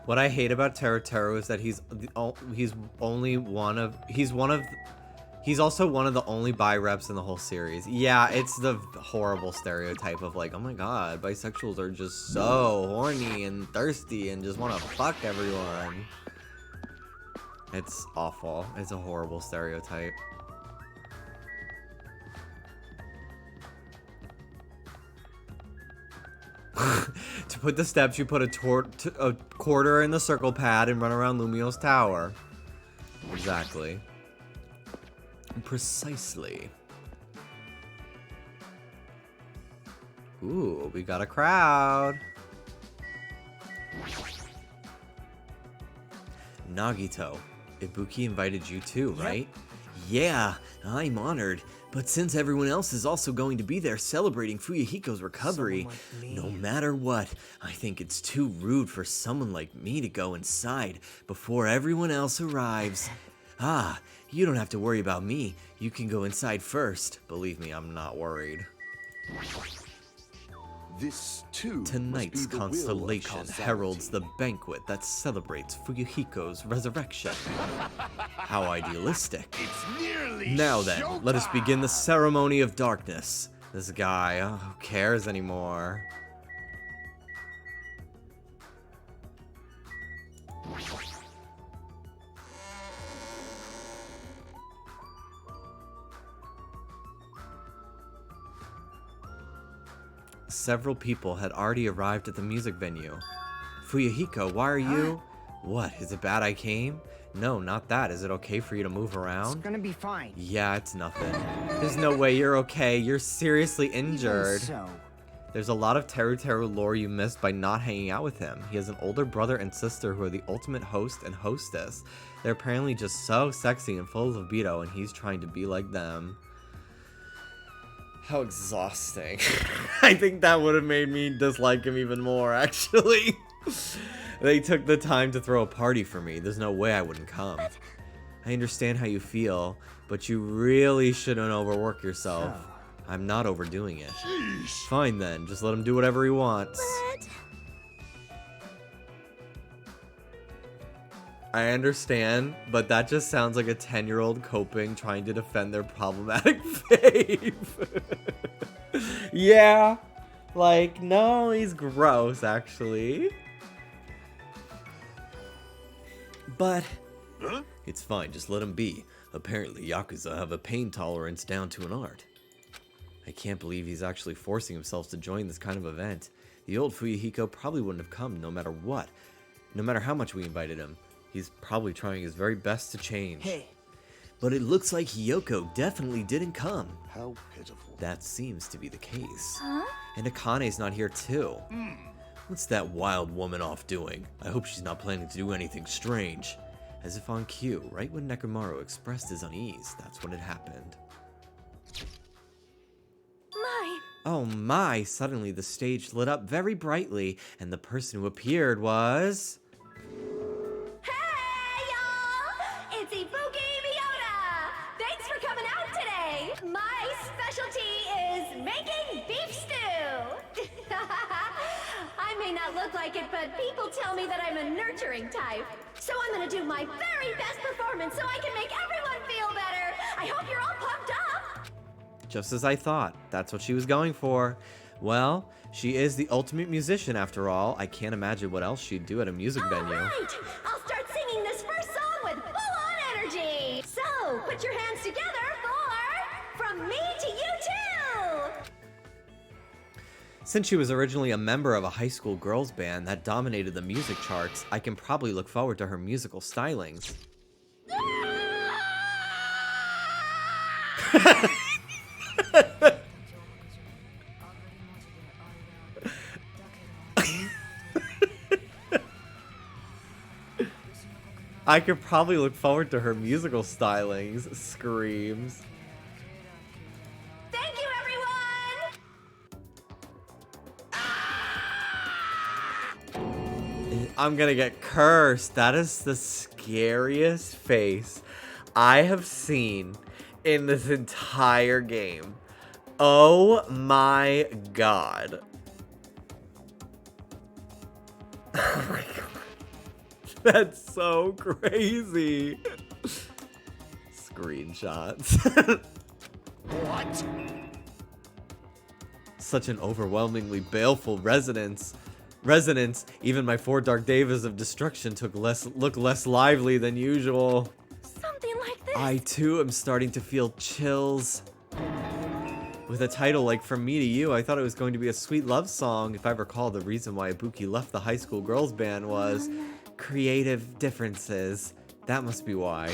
What I hate about Teru Teru is that he's also one of the only bi reps in the whole series. Yeah, it's the horrible stereotype of like, oh my god, bisexuals are just so horny and thirsty and just want to fuck everyone. It's awful. It's a horrible stereotype. To put the steps, you put a quarter in the circle pad and run around Lumio's tower. Exactly. Precisely. Ooh, we got a crowd. Nagito, Ibuki invited you too, right? Yeah, I'm honored. But since everyone else is also going to be there celebrating Fuyuhiko's recovery, no matter what, I think it's too rude for someone like me to go inside before everyone else arrives. Ah, you don't have to worry about me. You can go inside first. Believe me, I'm not worried. This, too, Tonight's must be the will of constellation causality. heralds the banquet that celebrates Fuyuhiko's resurrection. How idealistic. It's nearly Now then, showtime. let us begin the ceremony of darkness. This guy, oh, who cares anymore? Several people had already arrived at the music venue. Fuyuhiko, why are you? What, is it bad I came? No, not that. Is it okay for you to move It's around? gonna be fine. Yeah, it's nothing. There's no way you're okay. You're seriously injured. Even so, There's a lot of Teru Teru lore you missed by not hanging out with him. He has an older brother and sister who are the ultimate host and hostess. They're apparently just so sexy and full of libido, and he's trying to be like them. How exhausting. I think that would have made me dislike him even more, actually. They took the time to throw a party for me. There's no way I wouldn't come. I understand how you feel, but you really shouldn't overwork yourself. So. I'm not overdoing it. Sheesh. Fine then, just let him do whatever he wants. I understand, but that just sounds like a 10-year-old coping, trying to defend their problematic fave. Yeah, like, no, he's gross, actually. But Huh? it's fine, just let him be. Apparently, Yakuza have a pain tolerance down to an art. I can't believe he's actually forcing himself to join this kind of event. The old Fuyuhiko probably wouldn't have come no matter what. No matter how much we invited him. He's probably trying his very best to change. Hey. But it looks like Hiyoko definitely didn't come. How pitiful. That seems to be the case. Huh? And Akane's not here too. What's that wild woman off doing? I hope she's not planning to do anything strange. As if on cue, right when Nekomaru expressed his unease, that's when it happened. My. Oh my, suddenly the stage lit up very brightly, and the person who appeared was... Hey, y'all! It's Ibuki Miyota! Thanks for coming out today! My specialty is making beef stew! I may not look like it, but people tell me that I'm a nurturing type. So I'm gonna do my very best performance so I can make everyone feel better! I hope you're all pumped up! Just as I thought. That's what she was going for. Well, she is the ultimate musician after all. I can't imagine what else she'd do at a music venue. Alright! I'll start singing this first song with full-on energy! So, put your hands together for From Me to You Too! Since she was originally a member of a high school girls band that dominated the music charts, I can probably look forward to her musical stylings. I could probably look forward to her musical stylings, screams. Thank you, everyone! I'm gonna get cursed. That is the scariest face I have seen in this entire game. Oh my god. Oh my god. That's so crazy. Screenshots. What? Such an overwhelmingly baleful resonance. Even my 4 dark days of destruction look less lively than usual. Something like this. I too am starting to feel chills. With a title like From Me to You, I thought it was going to be a sweet love song. If I recall, the reason why Ibuki left the high school girls band was creative differences. That must be why.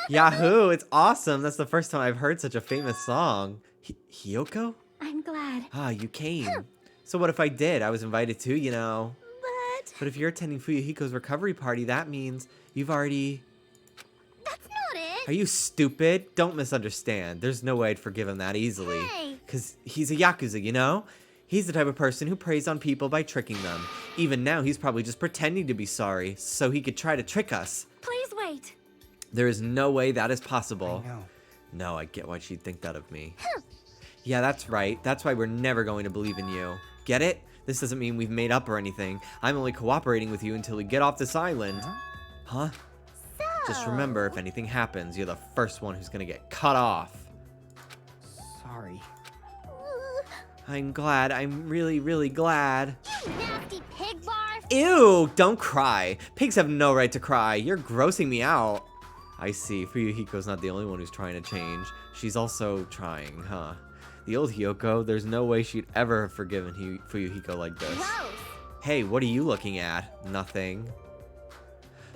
Yahoo! It's awesome. That's the first time I've heard such a famous song. Hiyoko? I'm glad. Ah, you came. So what if I did? I was invited too, you know. But if you're attending Fuyuhiko's recovery party, that means you've already... That's not it. Are you stupid? Don't misunderstand. There's no way I'd forgive him that easily. Hey. Because he's a Yakuza, you know? He's the type of person who preys on people by tricking them. Even now, he's probably just pretending to be sorry, so he could try to trick us. Please wait. There is no way that is possible. I know. No, I get why she'd think that of me. Yeah, that's right. That's why we're never going to believe in you. Get it? This doesn't mean we've made up or anything. I'm only cooperating with you until we get off this island. Huh? So. Just remember, if anything happens, you're the first one who's gonna get cut off. Sorry. I'm glad. I'm really, really glad. You nasty pig barf. Ew! Don't cry. Pigs have no right to cry. You're grossing me out. I see. Fuyuhiko's not the only one who's trying to change. She's also trying, huh? The old Hiyoko, there's no way she'd ever have forgiven Fuyuhiko like this. Gross. Hey, what are you looking at? Nothing.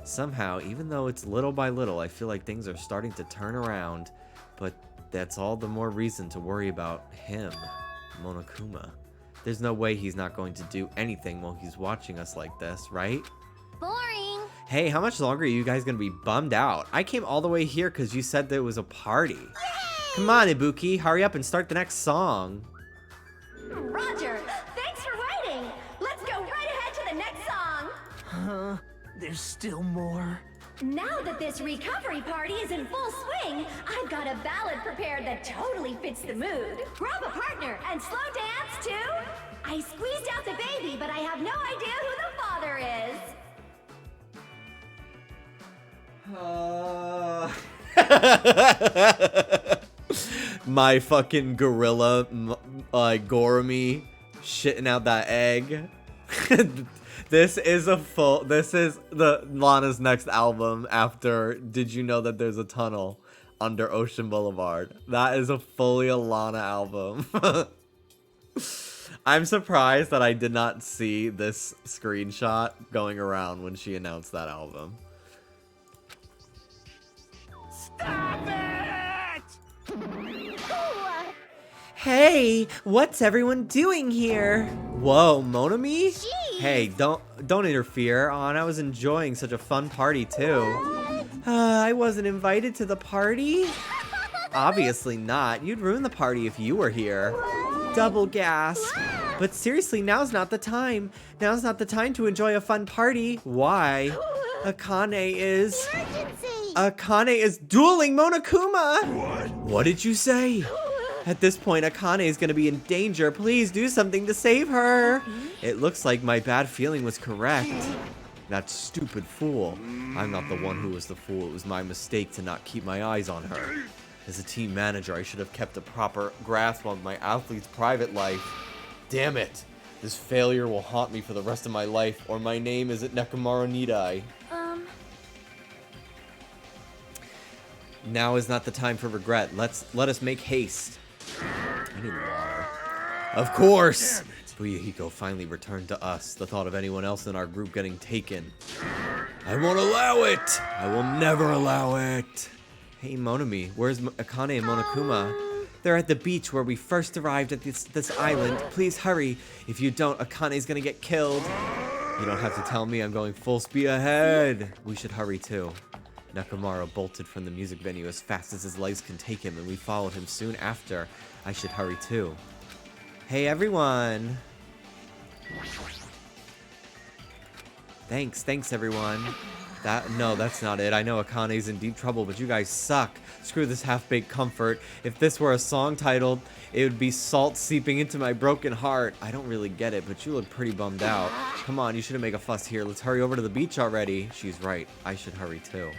Somehow, even though it's little by little, I feel like things are starting to turn around. But that's all the more reason to worry about him, Monokuma. There's no way he's not going to do anything while he's watching us like this, right? Boring. Hey, how much longer are you guys gonna be bummed out? I came all the way here because you said there was a party. Come on, Ibuki, hurry up and start the next song. Roger. Thanks for waiting. Let's go right ahead to the next song. Huh? There's still more. Now that this recovery party is in full swing, I've got a ballad prepared that totally fits the mood. Grab a partner and slow dance to I Squeezed Out the Baby, but I have no idea who the father is. My fucking gorilla, Goramy, shitting out that egg. This is the Lana's next album after Did You Know That There's a Tunnel Under Ocean Boulevard. That is a fully a Lana album. I'm surprised that I did not see this screenshot going around when she announced that album. Stop it! Hey, what's everyone doing here? Whoa, Monami? Jeez. Hey, don't interfere. I was enjoying such a fun party too. I wasn't invited to the party. Obviously not. You'd ruin the party if you were here. Double gasp. But seriously, now's not the time. Now's not the time to enjoy a fun party. Why? Akane is dueling Monokuma. What did you say? At this point, Akane is going to be in danger. Please do something to save her. It looks like my bad feeling was correct. That stupid fool. I'm not the one who was the fool. It was my mistake to not keep my eyes on her. As a team manager, I should have kept a proper grasp on my athlete's private life. Damn it. This failure will haunt me for the rest of my life, or my name isn't Nekomaru Nidai. Now is not the time for regret. Let us make haste. I need water. Of course! Fuyuhiko finally returned to us. The thought of anyone else in our group getting taken. I won't allow it! I will never allow it! Hey, Monami, where's Akane and Monokuma? They're at the beach where we first arrived at this island. Please hurry. If you don't, Akane's gonna get killed. You don't have to tell me. I'm going full speed ahead. We should hurry, too. Nekomaru bolted from the music venue as fast as his legs can take him, and we followed him soon after. I should hurry too. Hey everyone! Thanks everyone. No, that's not it. I know Akane's in deep trouble, but you guys suck. Screw this half-baked comfort. If this were a song titled, it would be Salt Seeping Into My Broken Heart. I don't really get it, but you look pretty bummed out. Come on, you shouldn't make a fuss here. Let's hurry over to the beach already. She's right. I should hurry too.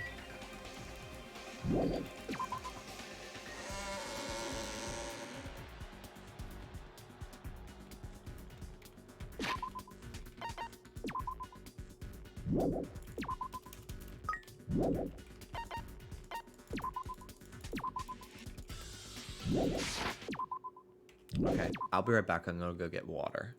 Okay, I'll be right back. I'm gonna go get water.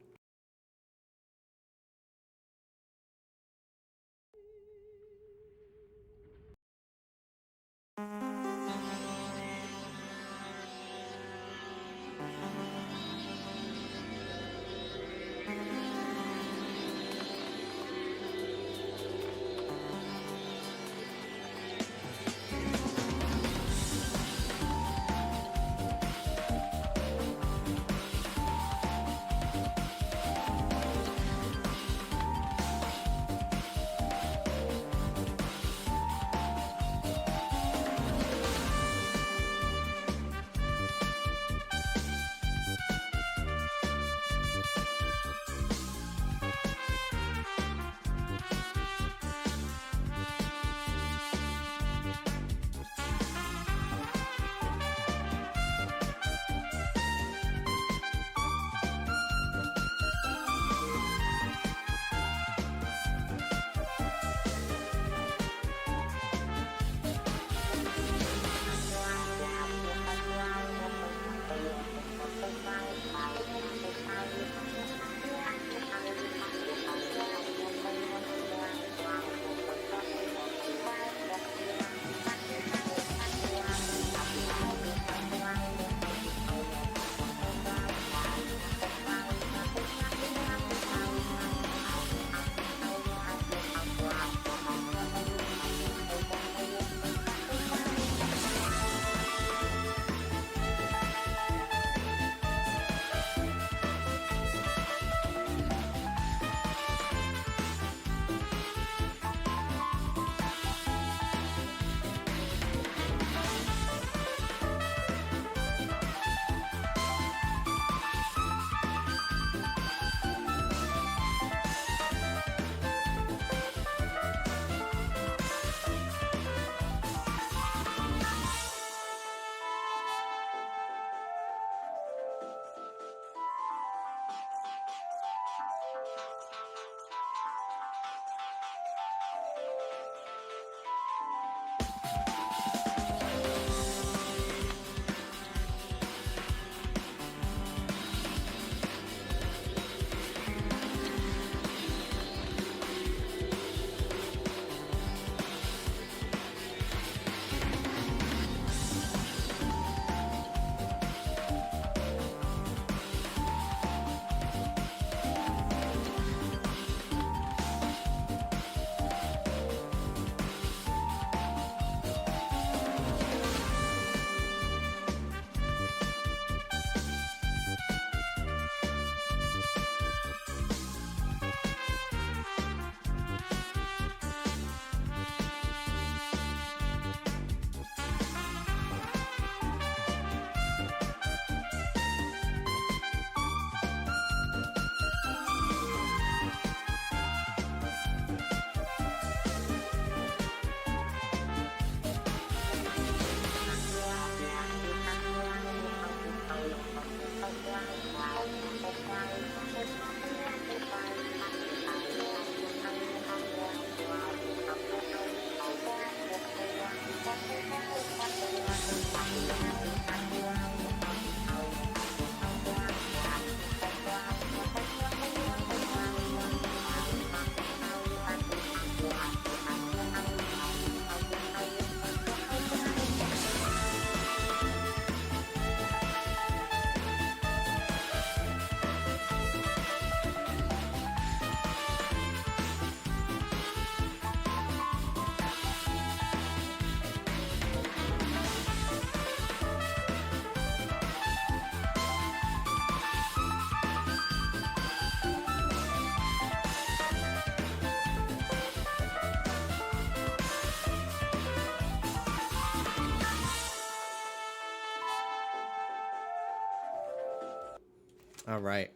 All right.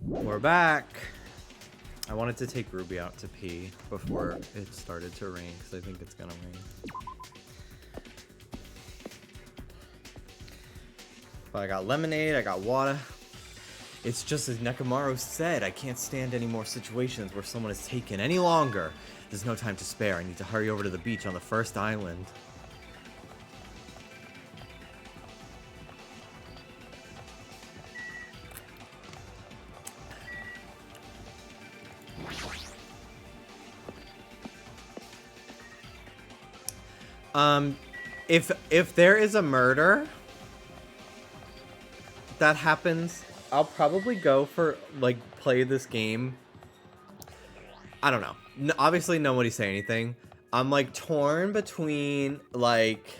We're back. I wanted to take Ruby out to pee before it started to rain because I think it's gonna rain. But I got lemonade, I got water. It's just as Nekomaru said, I can't stand any more situations where someone is taken any longer. There's no time to spare. I need to hurry over to the beach on the first island. If there is a murder that happens, I'll probably go for, like, play this game. I don't know. Obviously, nobody say anything. I'm, like, torn between, like,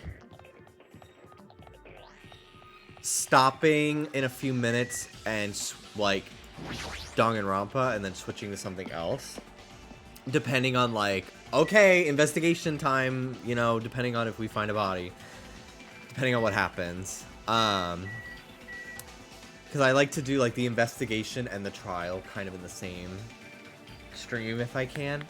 stopping in a few minutes and, like, Danganronpa and then switching to something else. Depending on, like, okay, investigation time, you know, depending on if we find a body. Depending on what happens. Because I like to do, like, the investigation and the trial kind of in the same stream if I can.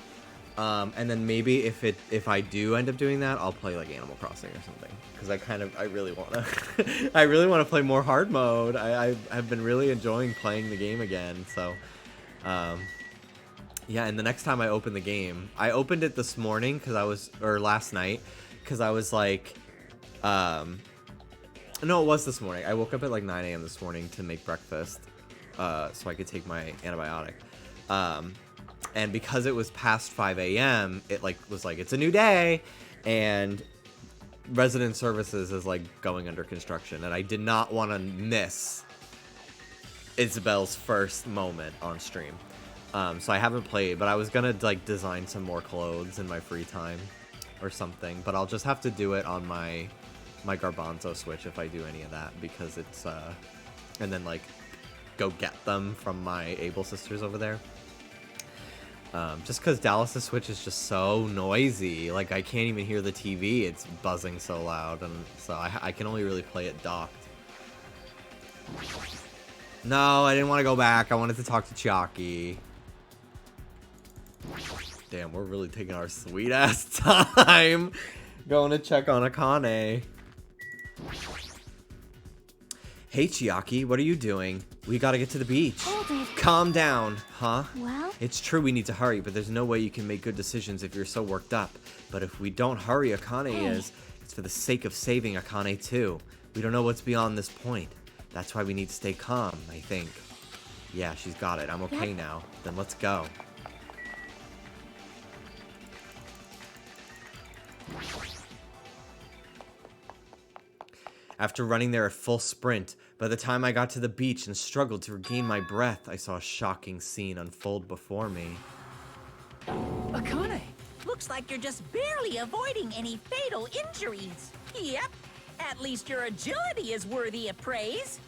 And then maybe if I do end up doing that, I'll play, like, Animal Crossing or something. Because I really want to, I really want to play more hard mode. I've been really enjoying playing the game again, so, yeah, and the next time I open the game, I opened it this morning or last night, because I was like, no, it was this morning. I woke up at like 9 a.m. this morning to make breakfast, so I could take my antibiotic. And because it was past 5 a.m., it was like, it's a new day, and resident services is like going under construction, and I did not want to miss Isabel's first moment on stream. So I haven't played, but I was gonna like design some more clothes in my free time or something, but I'll just have to do it on my Garbanzo Switch if I do any of that, because it's and then like go get them from my Able sisters over there. Just because Dallas' Switch is just so noisy, like I can't even hear the TV, it's buzzing so loud, and so I can only really play it docked. No, I didn't want to go back. I wanted to talk to Chiaki. Damn, we're really taking our sweet ass time going to check on Akane. Hey Chiaki, what are you doing? We gotta get to the beach. Hold it. Calm down, huh? Well? It's true we need to hurry, but there's no way you can make good decisions if you're so worked up. But if we don't hurry, Akane is. It's for the sake of saving Akane too. We don't know what's beyond this point. That's why we need to stay calm, I think. Yeah, she's got it. I'm okay now. Then let's go. After running there at full sprint, by the time I got to the beach and struggled to regain my breath, I saw a shocking scene unfold before me. Akane! Looks like you're just barely avoiding any fatal injuries. Yep. At least your agility is worthy of praise.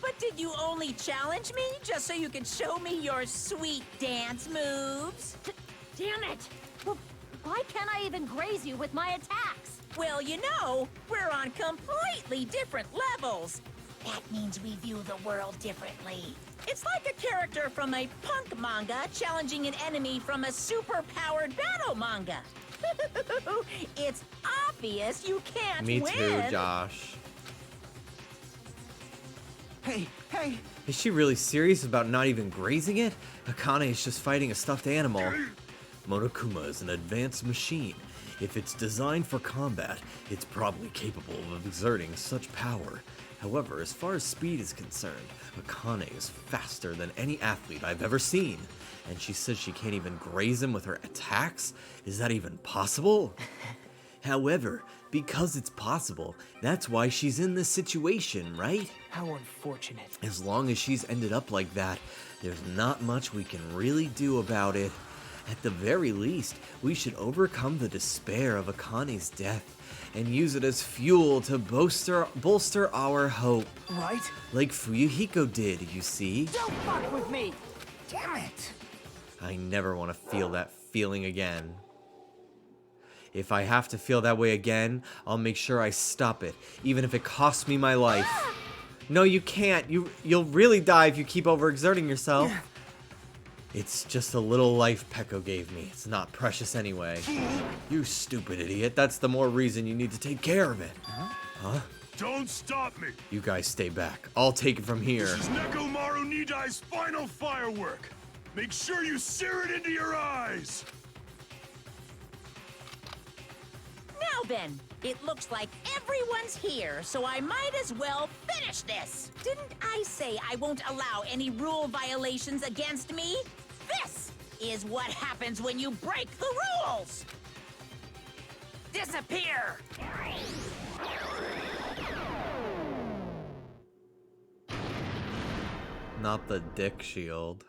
But did you only challenge me just so you could show me your sweet dance moves? Damn it! Well, why can't I even graze you with my attacks? Well, you know, we're on completely different levels. That means we view the world differently. It's like a character from a punk manga challenging an enemy from a super-powered battle manga. It's obvious you can't win. Me too, Josh. Hey! Is she really serious about not even grazing it? Akane is just fighting a stuffed animal. Monokuma is an advanced machine. If it's designed for combat, it's probably capable of exerting such power. However, as far as speed is concerned, Akane is faster than any athlete I've ever seen. And she says she can't even graze him with her attacks? Is that even possible? However, because it's possible, that's why she's in this situation, right? How unfortunate. As long as she's ended up like that, there's not much we can really do about it. At the very least, we should overcome the despair of Akane's death and use it as fuel to bolster our hope. Right? Like Fuyuhiko did, you see? Don't fuck with me! Damn it! I never want to feel that feeling again. If I have to feel that way again, I'll make sure I stop it, even if it costs me my life. No, you can't. You'll really die if you keep overexerting yourself. It's just a little life Peko gave me. It's not precious anyway. You stupid idiot. That's the more reason you need to take care of it. Huh? Don't stop me! You guys stay back. I'll take it from here. This is Nekomaru Nidai's final firework! Make sure you sear it into your eyes! Now then, it looks like everyone's here, so I might as well finish this. Didn't I say I won't allow any rule violations against me? This is what happens when you break the rules! Disappear! Not the dick shield.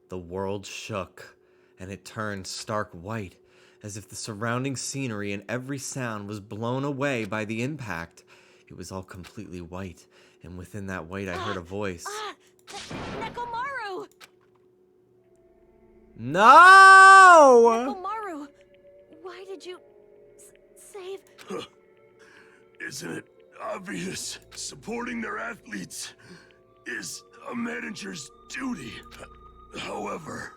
The world shook, and it turned stark white, as if the surrounding scenery and every sound was blown away by the impact. It was all completely white, and within that white I heard a voice. Nekomaru! No! Nekomaru! Why did you save... Isn't it obvious? Supporting their athletes is a manager's duty. However,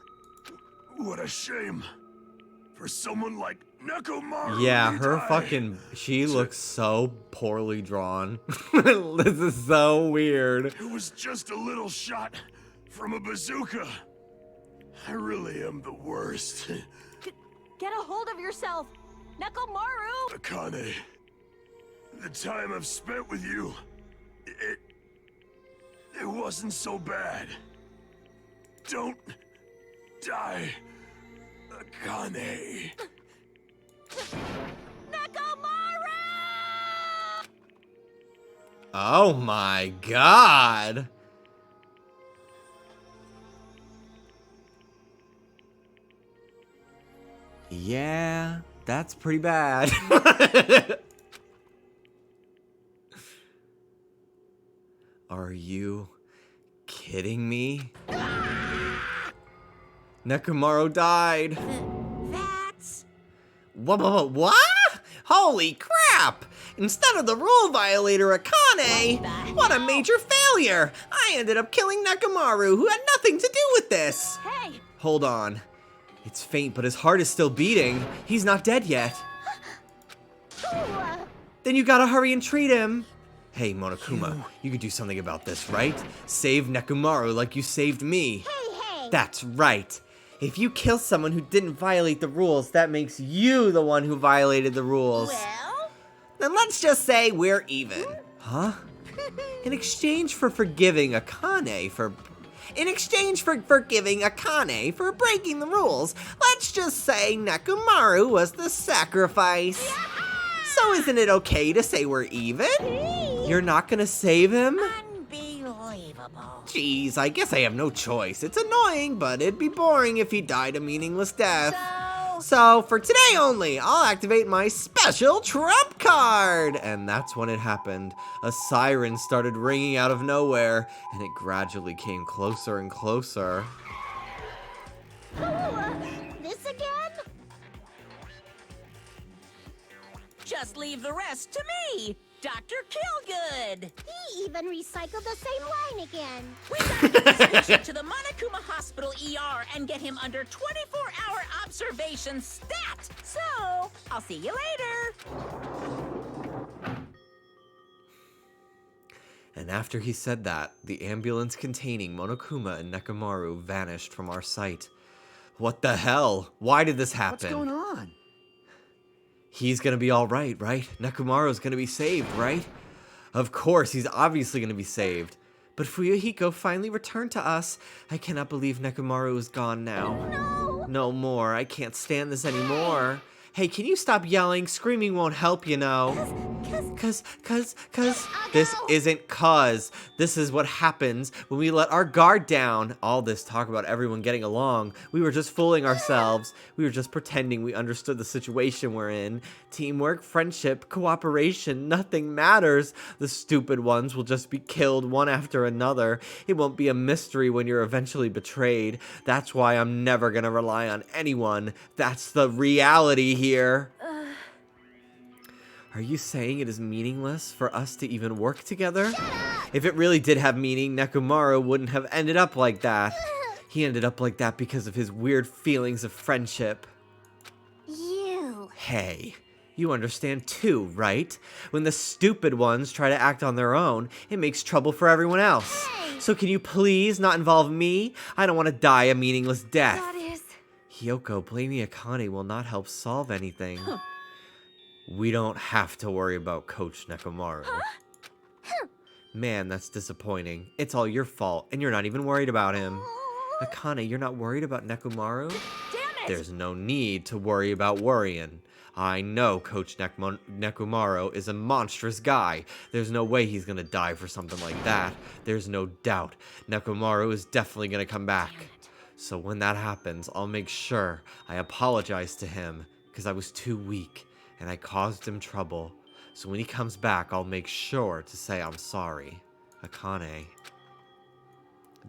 what a shame for someone like Nekomaru. Yeah, her Nidai. fucking... She looks so poorly drawn. This is so weird. It was just a little shot from a bazooka. I really am the worst. Get a hold of yourself! Nekomaru! Akane, the time I've spent with you, it wasn't so bad. Don't die, Akane. Nekomaru! Oh my god. Yeah, that's pretty bad. Are you kidding me? Nekomaru died. That's... What? Holy crap! Instead of the rule violator Akane, what a major failure! I ended up killing Nekomaru, who had nothing to do with this. Hey! Hold on. It's faint, but his heart is still beating. He's not dead yet. Then you gotta hurry and treat him. Hey, Monokuma, you could do something about this, right? Save Nekomaru like you saved me. Hey! That's right. If you kill someone who didn't violate the rules, that makes you the one who violated the rules. well... Then let's just say we're even. Huh? In exchange for forgiving Akane for breaking the rules, let's just say Nekomaru was the sacrifice. So isn't it okay to say we're even? You're not gonna save him? Unbelievable. Jeez, I guess I have no choice. It's annoying, but it'd be boring if he died a meaningless death. So, for today only, I'll activate my special trump card! And that's when it happened. A siren started ringing out of nowhere, and it gradually came closer and closer. This again? Just leave the rest to me, Dr. Killgood. He even recycled the same line again. We gotta get this patient to the Monokuma Hospital ER and get him under 24-hour observation stat. So, I'll see you later. And after he said that, the ambulance containing Monokuma and Nekomaru vanished from our sight. What the hell? Why did this happen? What's going on? He's gonna be alright, right? Nekomaru's gonna be saved, right? Of course, he's obviously gonna be saved. But Fuyuhiko finally returned to us. I cannot believe Nekomaru is gone now. No! No more. I can't stand this anymore. Hey, can you stop yelling? Screaming won't help, you know. Cause. This isn't cause. This is what happens when we let our guard down. All this talk about everyone getting along. We were just fooling ourselves. We were just pretending we understood the situation we're in. Teamwork, friendship, cooperation, nothing matters. The stupid ones will just be killed one after another. It won't be a mystery when you're eventually betrayed. That's why I'm never gonna rely on anyone. That's the reality here. Are you saying it is meaningless for us to even work together? If it really did have meaning, Nekomaru wouldn't have ended up like that. He ended up like that because of his weird feelings of friendship. You. Hey, you understand too, right? When the stupid ones try to act on their own, it makes trouble for everyone else. Hey! So can you please not involve me? I don't want to die a meaningless death. That is... Hiyoko, blaming Akane will not help solve anything. We don't have to worry about Coach Nekomaru. Man, that's disappointing. It's all your fault, and you're not even worried about him. Akane, you're not worried about Nekomaru? Damn it! There's no need to worry about worrying. I know Coach Nekomaru is a monstrous guy. There's no way he's gonna die for something like that. There's no doubt. Nekomaru is definitely gonna come back. So when that happens, I'll make sure I apologize to him, because I was too weak, and I caused him trouble. So when he comes back, I'll make sure to say I'm sorry. Akane.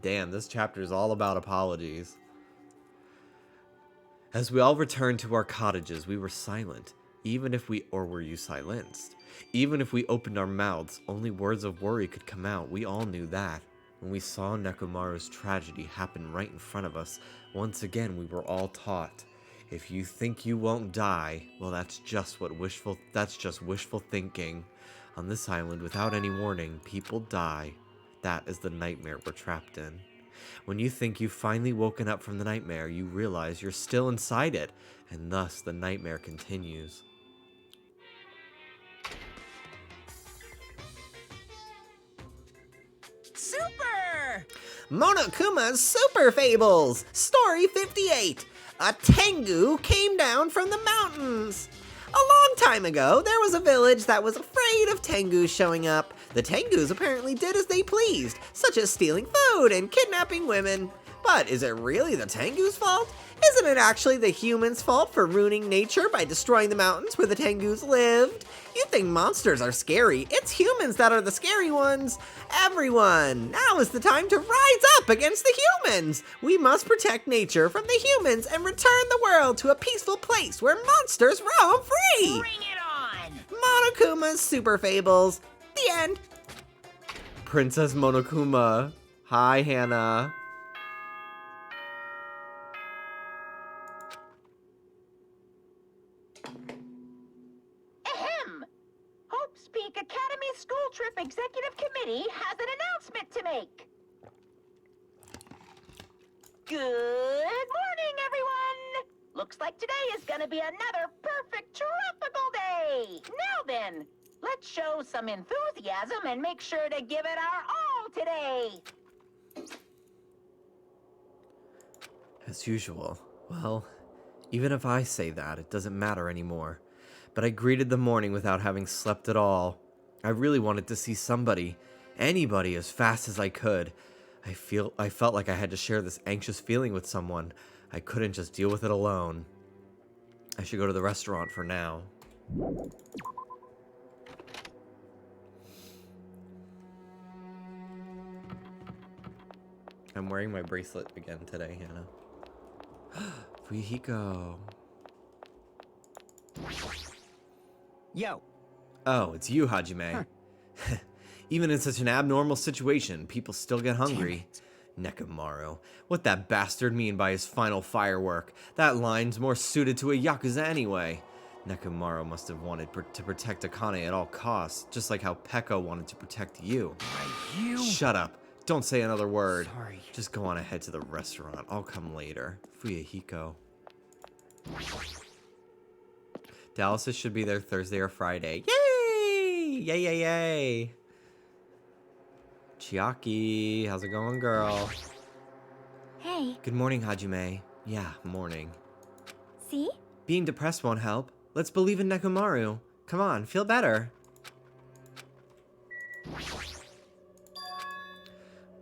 Damn, this chapter is all about apologies. As we all returned to our cottages, we were silent. Or were you silenced? Even if we opened our mouths, only words of worry could come out. We all knew that. When we saw Nekomaru's tragedy happen right in front of us, once again we were all taught. If you think you won't die, well that's just wishful thinking. On this island, without any warning, people die. That is the nightmare we're trapped in. When you think you've finally woken up from the nightmare, you realize you're still inside it, and thus the nightmare continues. Super! Monokuma's Super Fables! Story 58! A Tengu came down from the mountains! A long time ago, there was a village that was afraid of Tengus showing up. The Tengus apparently did as they pleased, such as stealing food and kidnapping women. But is it really the Tengu's fault? Isn't it actually the humans' fault for ruining nature by destroying the mountains where the Tengus lived? You think monsters are scary. It's humans that are the scary ones. Everyone, now is the time to rise up against the humans. We must protect nature from the humans and return the world to a peaceful place where monsters roam free. Bring it on! Monokuma's Super Fables. The end. Princess Monokuma. Hi, Hannah. Ahem! Hope's Peak Academy School Trip Executive Committee has an announcement to make. Good morning, everyone! Looks like today is gonna be another perfect tropical day! Now then, let's show some enthusiasm and make sure to give it our all today! As usual. Well, even if I say that, it doesn't matter anymore. But I greeted the morning without having slept at all. I really wanted to see somebody, anybody, as fast as I could. I felt like I had to share this anxious feeling with someone. I couldn't just deal with it alone. I should go to the restaurant for now. I'm wearing my bracelet again today, Hannah. Fuyuhiko. Yo. Oh, it's you, Hajime. Even in such an abnormal situation, people still get hungry. Nekomaru. What that bastard mean by his final firework? That line's more suited to a Yakuza anyway. Nekomaru must have wanted to protect Akane at all costs, just like how Pekka wanted to protect you. You? Shut up. Don't say another word. Sorry. Just go on ahead to the restaurant. I'll come later. Fuyuhiko. Dallas should be there Thursday or Friday. Yay! Yay, yay, yay! Chiaki, how's it going, girl? Hey, Good morning, Hajime. Yeah, morning. see? Being depressed won't help. Let's believe in Nekomaru. Come on, feel better.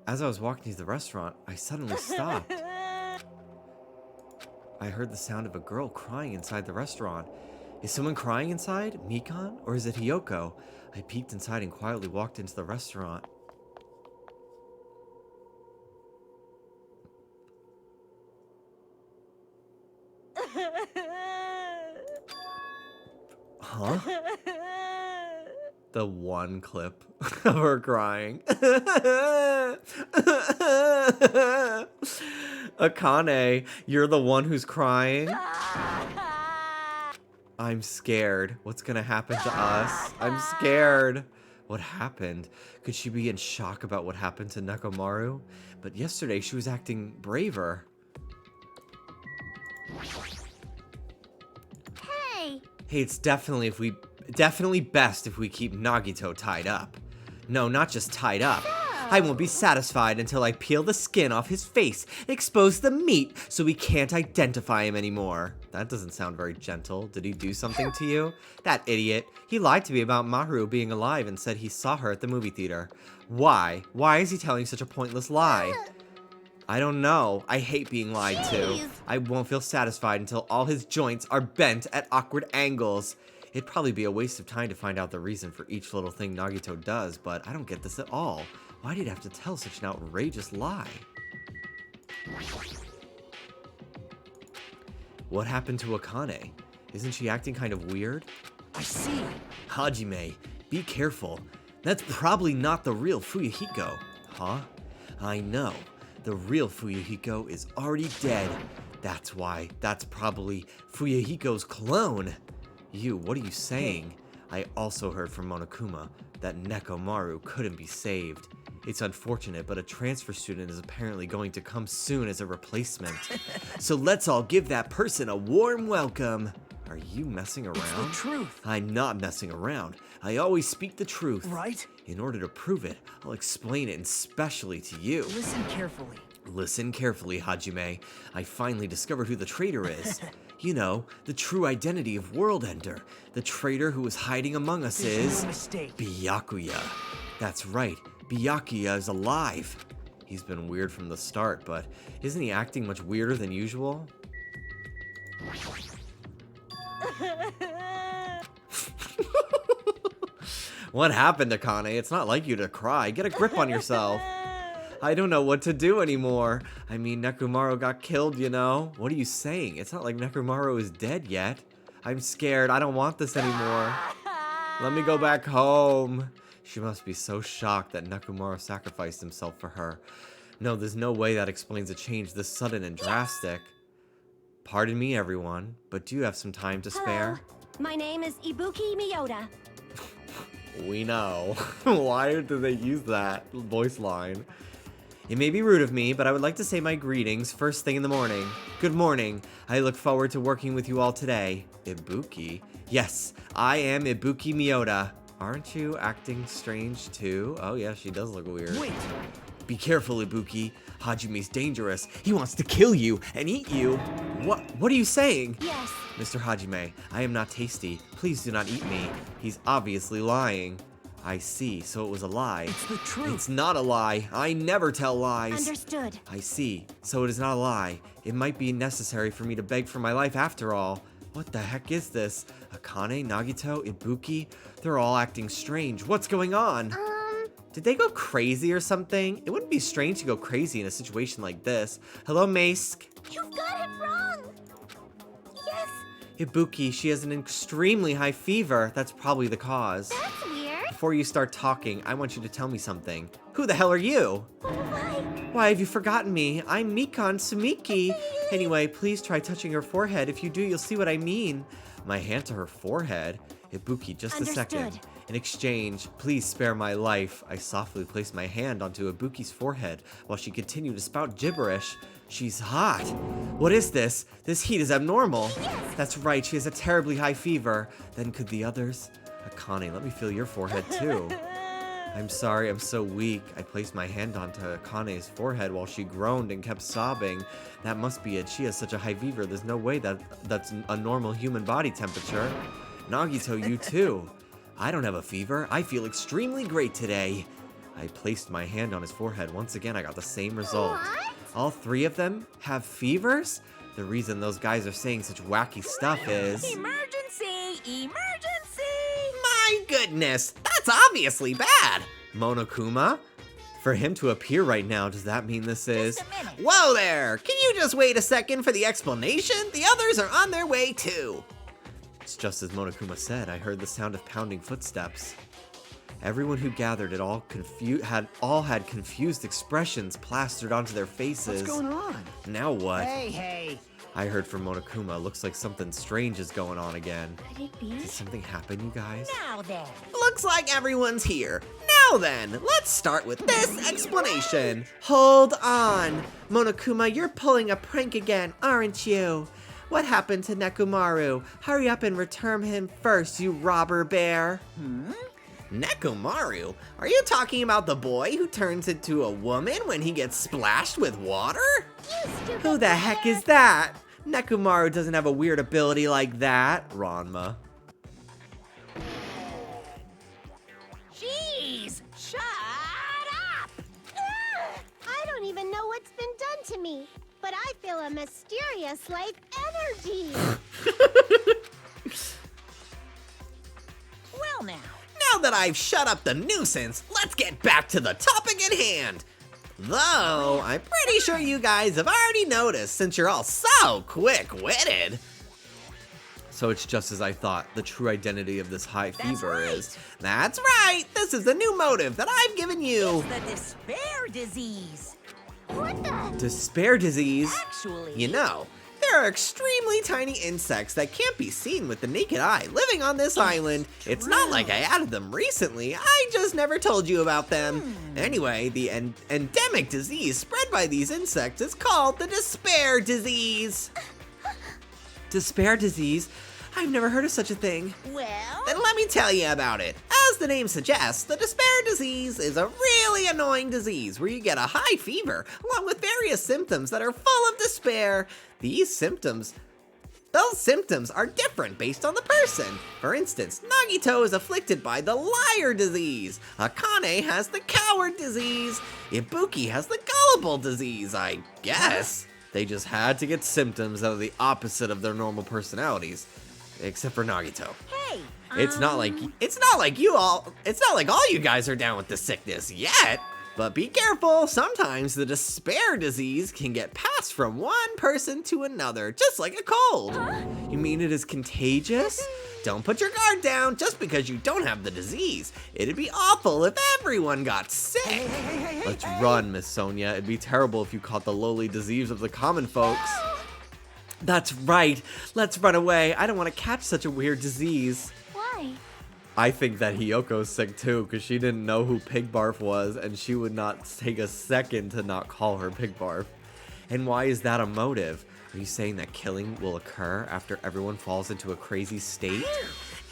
As I was walking to the restaurant, I suddenly stopped. I heard the sound of a girl crying inside the restaurant. Is someone crying inside? Mikan? Or is it Hiyoko? I peeked inside and quietly walked into the restaurant. Huh? The one clip of her crying. Akane, you're the one who's crying? I'm scared. What's gonna happen to us? I'm scared. What happened? Could she be in shock about what happened to Nekomaru? But yesterday she was acting braver. Hey! Hey, it's definitely best if we keep Nagito tied up. No, not just tied up. I won't be satisfied until I peel the skin off his face and expose the meat so we can't identify him anymore. That doesn't sound very gentle. Did he do something to you? That idiot. He lied to me about Mahiru being alive and said he saw her at the movie theater. Why? Why is he telling such a pointless lie? I don't know. I hate being lied to. Jeez. I won't feel satisfied until all his joints are bent at awkward angles. It'd probably be a waste of time to find out the reason for each little thing Nagito does, but I don't get this at all. Why did he have to tell such an outrageous lie? What happened to Akane? Isn't she acting kind of weird? I see. Hajime, be careful. That's probably not the real Fuyuhiko. Huh? I know. The real Fuyuhiko is already dead. That's why. That's probably Fuyuhiko's clone. What are you saying? I also heard from Monokuma that Nekomaru couldn't be saved. It's unfortunate, but a transfer student is apparently going to come soon as a replacement. So let's all give that person a warm welcome. Are you messing around? It's the truth. I'm not messing around. I always speak the truth. Right? In order to prove it, I'll explain it especially to you. Listen carefully. Listen carefully, Hajime. I finally discovered who the traitor is. You know, the true identity of World Ender. The traitor who is hiding among us There's is... no mistake. Byakuya. That's right, Byakuya is alive. He's been weird from the start, but isn't he acting much weirder than usual? What happened, Akane? It's not like you to cry. Get a grip on yourself. I don't know what to do anymore. I mean, Nekomaru got killed, you know? What are you saying? It's not like Nekomaru is dead yet. I'm scared. I don't want this anymore. Let me go back home. She must be so shocked that Nekomaru sacrificed himself for her. No, there's no way that explains a change this sudden and drastic. Pardon me, everyone, but do you have some time to spare? My name is Ibuki Miyota. We know. Why do they use that voice line? It may be rude of me, but I would like to say my greetings first thing in the morning. Good morning. I look forward to working with you all today. Ibuki? Yes, I am Ibuki Miyota. Aren't you acting strange too? Oh yeah, she does look weird. Wait. Be careful, Ibuki. Hajime's dangerous. He wants to kill you and eat you. What are you saying? Yes. Mr. Hajime, I am not tasty. Please do not eat me. He's obviously lying. I see, so it was a lie. It's the truth. It's not a lie. I never tell lies. Understood. I see, so it is not a lie. It might be necessary for me to beg for my life after all. What the heck is this? Akane, Nagito, Ibuki? They're all acting strange. What's going on? Did they go crazy or something? It wouldn't be strange to go crazy in a situation like this. Hello, Mace. You've got it wrong! Yes, Ibuki, she has an extremely high fever. That's probably the cause. that's weird. Before you start talking, I want you to tell me something. Who the hell are you? Why? Why have you forgotten me? I'm Mikan Sumiki. Anyway, please try touching her forehead. If you do, you'll see what I mean. My hand to her forehead? Ibuki, just a second. Understood. In exchange, please spare my life. I softly placed my hand onto Ibuki's forehead while she continued to spout gibberish. She's hot. What is this? This heat is abnormal. Yes. That's right, she has a terribly high fever. Then could the others? Akane, let me feel your forehead too. I'm sorry, I'm so weak. I placed my hand onto Akane's forehead while she groaned and kept sobbing. That must be it. She has such a high fever. There's no way that's a normal human body temperature. Nagito, you too. I don't have a fever. I feel extremely great today. I placed my hand on his forehead. Once again, I got the same result. What? All three of them have fevers? The reason those guys are saying such wacky stuff is... Emergency! Emergency! My goodness, that's obviously bad. Monokuma? For him to appear right now, does that mean this is... Just a minute. Whoa there! Can you just wait a second for the explanation? The others are on their way too. It's just as Monokuma said. I heard the sound of pounding footsteps. Everyone who gathered had confused expressions plastered onto their faces. What's going on? Now what? Hey. I heard from Monokuma. Looks like something strange is going on again. Could it be? Did something happen, you guys? Now then. Looks like everyone's here. Now then, let's start with this explanation. Hold on. Monokuma, you're pulling a prank again, aren't you? What happened to Nekomaru? Hurry up and return him first, you robber bear. Nekomaru? Are you talking about the boy who turns into a woman when he gets splashed with water? Who the heck is that? Nekomaru doesn't have a weird ability like that, Ranma. Jeez! Shut up! I don't even know what's been done to me, but I feel a mysterious life energy. Well now. Now that I've shut up the nuisance, let's get back to the topic at hand. Though, I'm pretty sure you guys have already noticed since you're all so quick-witted. So it's just as I thought. The true identity of this high fever is... That's right! This is the new motive that I've given you! It's the despair disease. What the? Despair disease? Actually... You know, there are extremely tiny insects that can't be seen with the naked eye living on this island. It's not like I added them recently, I just never told you about them. Anyway, the endemic disease spread by these insects is called the despair disease. Despair disease? I've never heard of such a thing. Well... Then let me tell you about it. As the name suggests, the despair disease is a really annoying disease where you get a high fever along with various symptoms that are full of despair. Those symptoms are different based on the person. For instance, Nagito is afflicted by the liar disease. Akane has the coward disease. Ibuki has the gullible disease, I guess. They just had to get symptoms that are the opposite of their normal personalities. Except for Nagito. Hey, It's not like all you guys are down with the sickness yet. But be careful, sometimes the despair disease can get passed from one person to another, just like a cold. You mean it is contagious? Don't put your guard down just because you don't have the disease. It'd be awful if everyone got sick. Let's run, Miss Sonia. It'd be terrible if you caught the lowly disease of the common folks. That's right. Let's run away. I don't want to catch such a weird disease. Why? I think that Hiyoko's sick too, because she didn't know who Pig Barf was, and she would not take a second to not call her Pig Barf. And why is that a motive? Are you saying that killing will occur after everyone falls into a crazy state?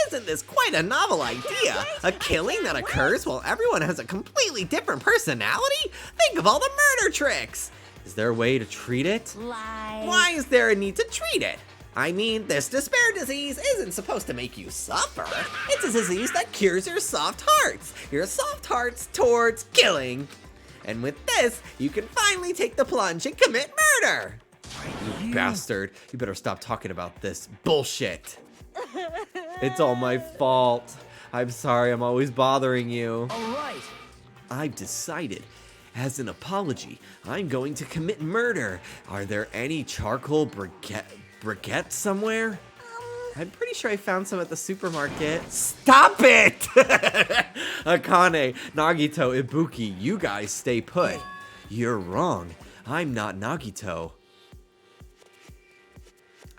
Isn't this quite a novel idea? A killing that occurs while everyone has a completely different personality? Think of all the murder tricks! Is there a way to treat it? like... Why is there a need to treat it? I mean, this despair disease isn't supposed to make you suffer. It's a disease that cures your soft hearts towards killing. And with this, you can finally take the plunge and commit murder. You bastard, you better stop talking about this bullshit. It's all my fault. I'm sorry, I'm always bothering you. All right. I've decided. As an apology, I'm going to commit murder. Are there any charcoal briquettes somewhere? I'm pretty sure I found some at the supermarket. Stop it! Akane, Nagito, Ibuki, you guys stay put. You're wrong. I'm not Nagito.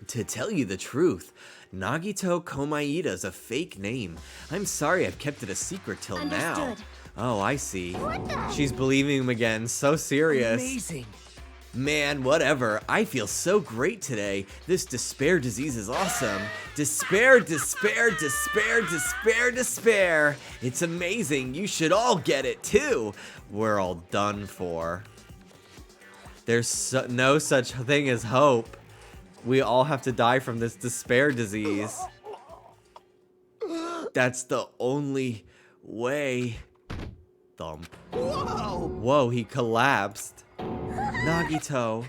To tell you the truth, Nagito Komaida's a fake name. I'm sorry I've kept it a secret till now. Understood. Oh, I see. She's believing him again. So serious. Amazing. Man, whatever. I feel so great today. This despair disease is awesome. Despair, despair, despair, despair, despair. It's amazing. You should all get it too. We're all done for. There's no such thing as hope. We all have to die from this despair disease. That's the only way. Thump. Whoa! Whoa, he collapsed. Nagito.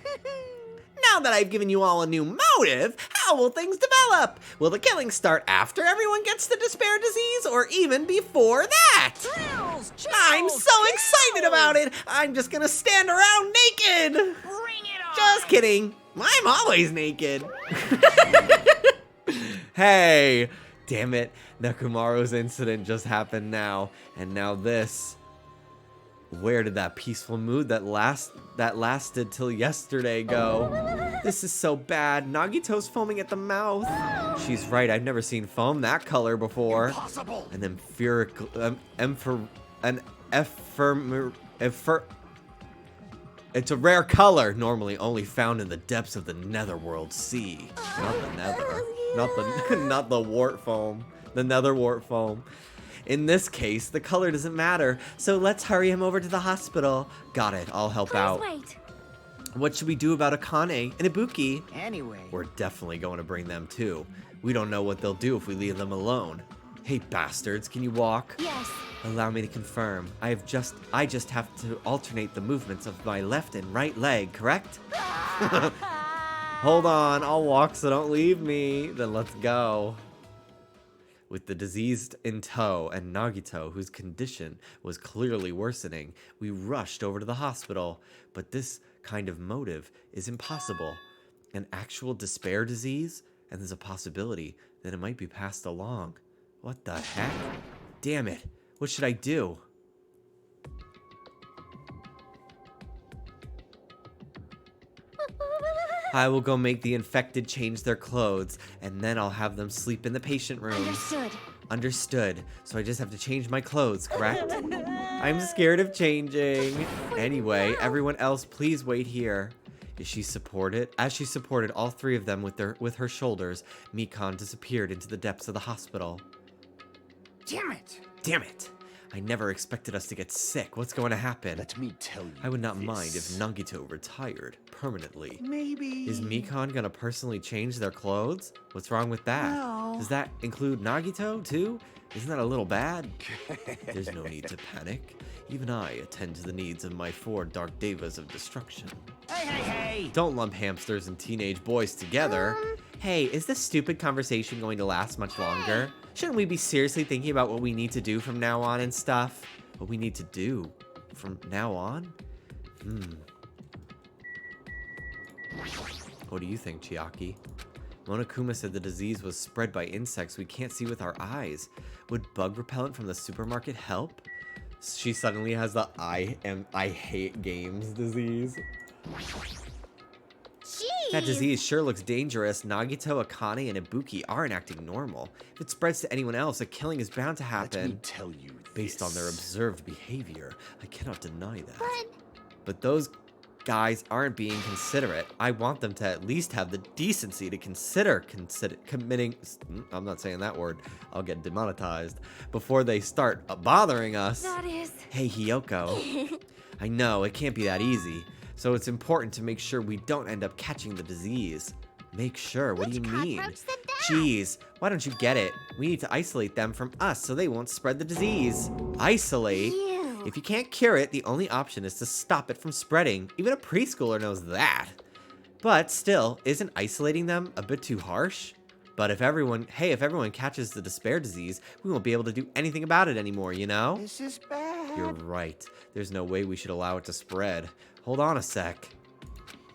Now that I've given you all a new motive, how will things develop? Will the killing start after everyone gets the despair disease, or even before that? Chills, chills, I'm so excited about it! I'm just gonna stand around naked! Bring it on! Just kidding. I'm always naked. Hey! Damn it. Nekomaru's incident just happened now. And now this. Where did that peaceful mood that lasted till yesterday go? This is so bad. Nagito's foaming at the mouth. She's right. I've never seen foam that color before. Impossible. It's a rare color, normally only found in the depths of the netherworld sea. Not the nether. Not the wart foam. The nether wart foam. In this case, the color doesn't matter, so let's hurry him over to the hospital. Got it, I'll help out. Wait. What should we do about Akane and Ibuki? Anyway, We're definitely going to bring them too. We don't know what they'll do if we leave them alone. Hey bastards, can you walk? Yes. Allow me to confirm. I just have to alternate the movements of my left and right leg, correct? Hold on, I'll walk, so don't leave me. Then let's go. With the diseased in tow and Nagito, whose condition was clearly worsening, we rushed over to the hospital. But this kind of motive is impossible. An actual despair disease? And there's a possibility that it might be passed along. What the heck? Damn it. What should I do? I will go make the infected change their clothes, and then I'll have them sleep in the patient rooms. Understood. Understood. So I just have to change my clothes, correct? I'm scared of changing. Anyway, everyone else, please wait here. As she supported all three of them with her shoulders, Mikan disappeared into the depths of the hospital. damn it! Damn it! I never expected us to get sick. What's going to happen? Let me tell you. I would not mind if Nagito retired permanently. Maybe. Is Mikan gonna personally change their clothes? What's wrong with that? No. Does that include Nagito too? Isn't that a little bad? There's no need to panic. Even I attend to the needs of my 4 dark devas of destruction. Hey! Don't lump hamsters and teenage boys together. Hey, is this stupid conversation going to last much longer? Shouldn't we be seriously thinking about what we need to do from now on and stuff? What we need to do from now on? What do you think, Chiaki? Monokuma said the disease was spread by insects we can't see with our eyes. Would bug repellent from the supermarket help? She suddenly has the I hate games disease. Jeez. That disease sure looks dangerous. Nagito, Akane, and Ibuki aren't acting normal. If it spreads to anyone else, a killing is bound to Let me happen. tell you. Based on their this. observed behavior, I cannot deny that. But Those guys aren't being considerate. I want them to at least have the decency to consider committing. I'm not saying that word. I'll get demonetized before they start bothering us. that is. Hey, Hiyoko. I know, it can't be that easy. So it's important to make sure we don't end up catching the disease. Make sure? What do you mean? Cockroach said that? Jeez, why don't you get it? We need to isolate them from us so they won't spread the disease. Isolate? Ew. If you can't cure it, the only option is to stop it from spreading. Even a preschooler knows that. But still, isn't isolating them a bit too harsh? But if everyone catches the despair disease, we won't be able to do anything about it anymore, you know? This is bad. You're right. There's no way we should allow it to spread. Hold on a sec.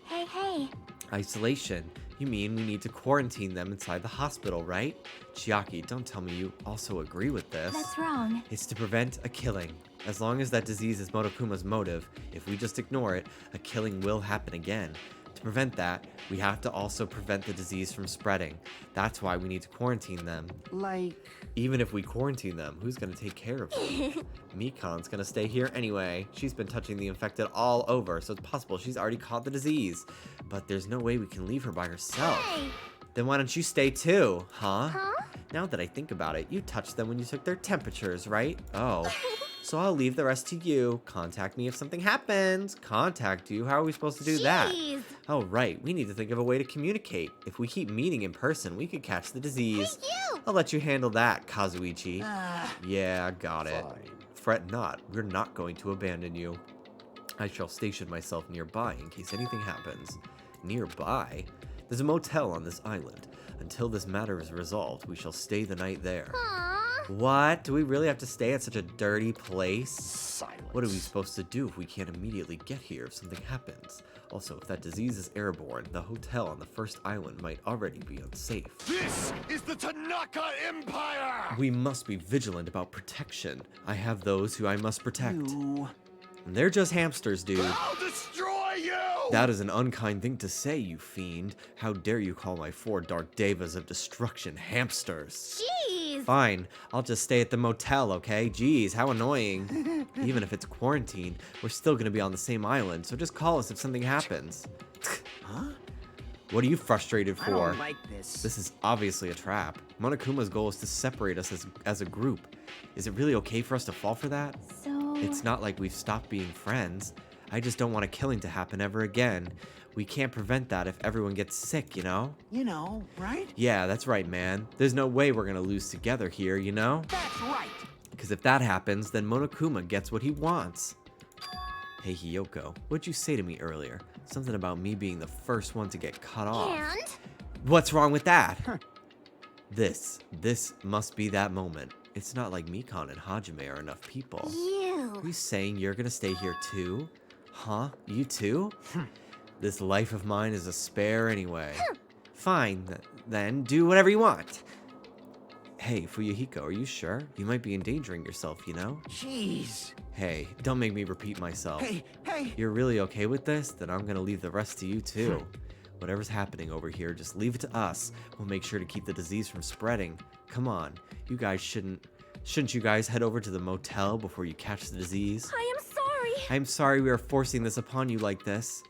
Hey. Isolation. You mean we need to quarantine them inside the hospital, right? Chiaki, don't tell me you also agree with this. That's wrong. It's to prevent a killing. As long as that disease is Motokuma's motive, if we just ignore it, a killing will happen again. To prevent that, we have to also prevent the disease from spreading. That's why we need to quarantine them. Like, Even if we quarantine them, who's gonna take care of them? Mikan's gonna stay here anyway. She's been touching the infected all over, so it's possible she's already caught the disease. But there's no way we can leave her by herself. Hey. Then why don't you stay too, huh? Huh? Now that I think about it, you touched them when you took their temperatures, right? Oh. So I'll leave the rest to you. Contact me if something happens. Contact you? How are we supposed to do that? Jeez. Oh, right. We need to think of a way to communicate. If we keep meeting in person, we could catch the disease. Hey, you. I'll let you handle that, Kazuichi. Yeah, I got it. Fine. Fret not. We're not going to abandon you. I shall station myself nearby in case anything happens. Nearby? There's a motel on this island. Until this matter is resolved, we shall stay the night there. Aww. What? Do we really have to stay at such a dirty place? Silence. What are we supposed to do if we can't immediately get here if something happens? Also, if that disease is airborne, the hotel on the first island might already be unsafe. This is the Tanaka Empire! We must be vigilant about protection. I have those who I must protect. You... And they're just hamsters, dude. I'll destroy you! That is an unkind thing to say, you fiend. How dare you call my 4 dark devas of destruction hamsters? Jeez! Fine, I'll just stay at the motel, okay? Jeez, how annoying. Even if it's quarantine, we're still gonna be on the same island, so just call us if something happens. Huh? What are you frustrated I for? don't like this. This is obviously a trap. Monokuma's goal is to separate us as a group. Is it really okay for us to fall for that? So... It's not like we've stopped being friends. I just don't want a killing to happen ever again. We can't prevent that if everyone gets sick, you know? You know, right? Yeah, that's right, man. There's no way we're gonna lose together here, you know? That's right. Because if that happens, then Monokuma gets what he wants. Hey, Hiyoko, what'd you say to me earlier? Something about me being the first one to get cut off. And? What's wrong with that? This must be that moment. It's not like Mikan and Hajime are enough people. Are you saying you're gonna stay here too? Huh? You too? This life of mine is a spare anyway. Fine, then do whatever you want. Hey, Fuyuhiko, are you sure? You might be endangering yourself, you know? Jeez. Hey, don't make me repeat myself. Hey. You're really okay with this? Then I'm gonna leave the rest to you too. Whatever's happening over here, just leave it to us. We'll make sure to keep the disease from spreading. Come on, you guys shouldn't you guys head over to the motel before you catch the disease? I am sorry. I'm sorry we are forcing this upon you like this.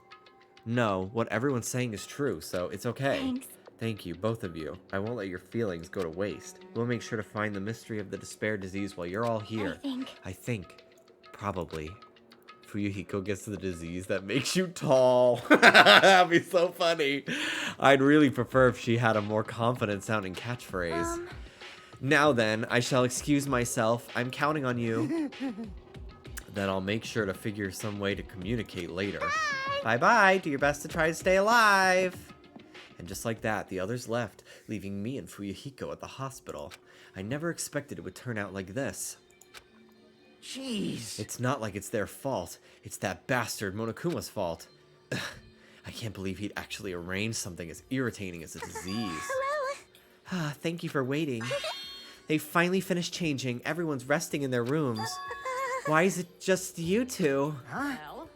No, what everyone's saying is true, so it's okay. Thanks. Thank you, both of you. I won't let your feelings go to waste. We'll make sure to find the mystery of the despair disease while you're all here. I think. Probably. Fuyuhiko gets the disease that makes you tall. That'd be so funny. I'd really prefer if she had a more confident sounding catchphrase. Now then, I shall excuse myself. I'm counting on you. Then I'll make sure to figure some way to communicate later. Bye-bye. Do your best to try to stay alive. And just like that, the others left, leaving me and Fuyuhiko at the hospital. I never expected it would turn out like this. Jeez. It's not like it's their fault. It's that bastard Monokuma's fault. Ugh, I can't believe he'd actually arranged something as irritating as a disease. Hello. Thank you for waiting. They finally finished changing. Everyone's resting in their rooms. Why is it just you two? Well,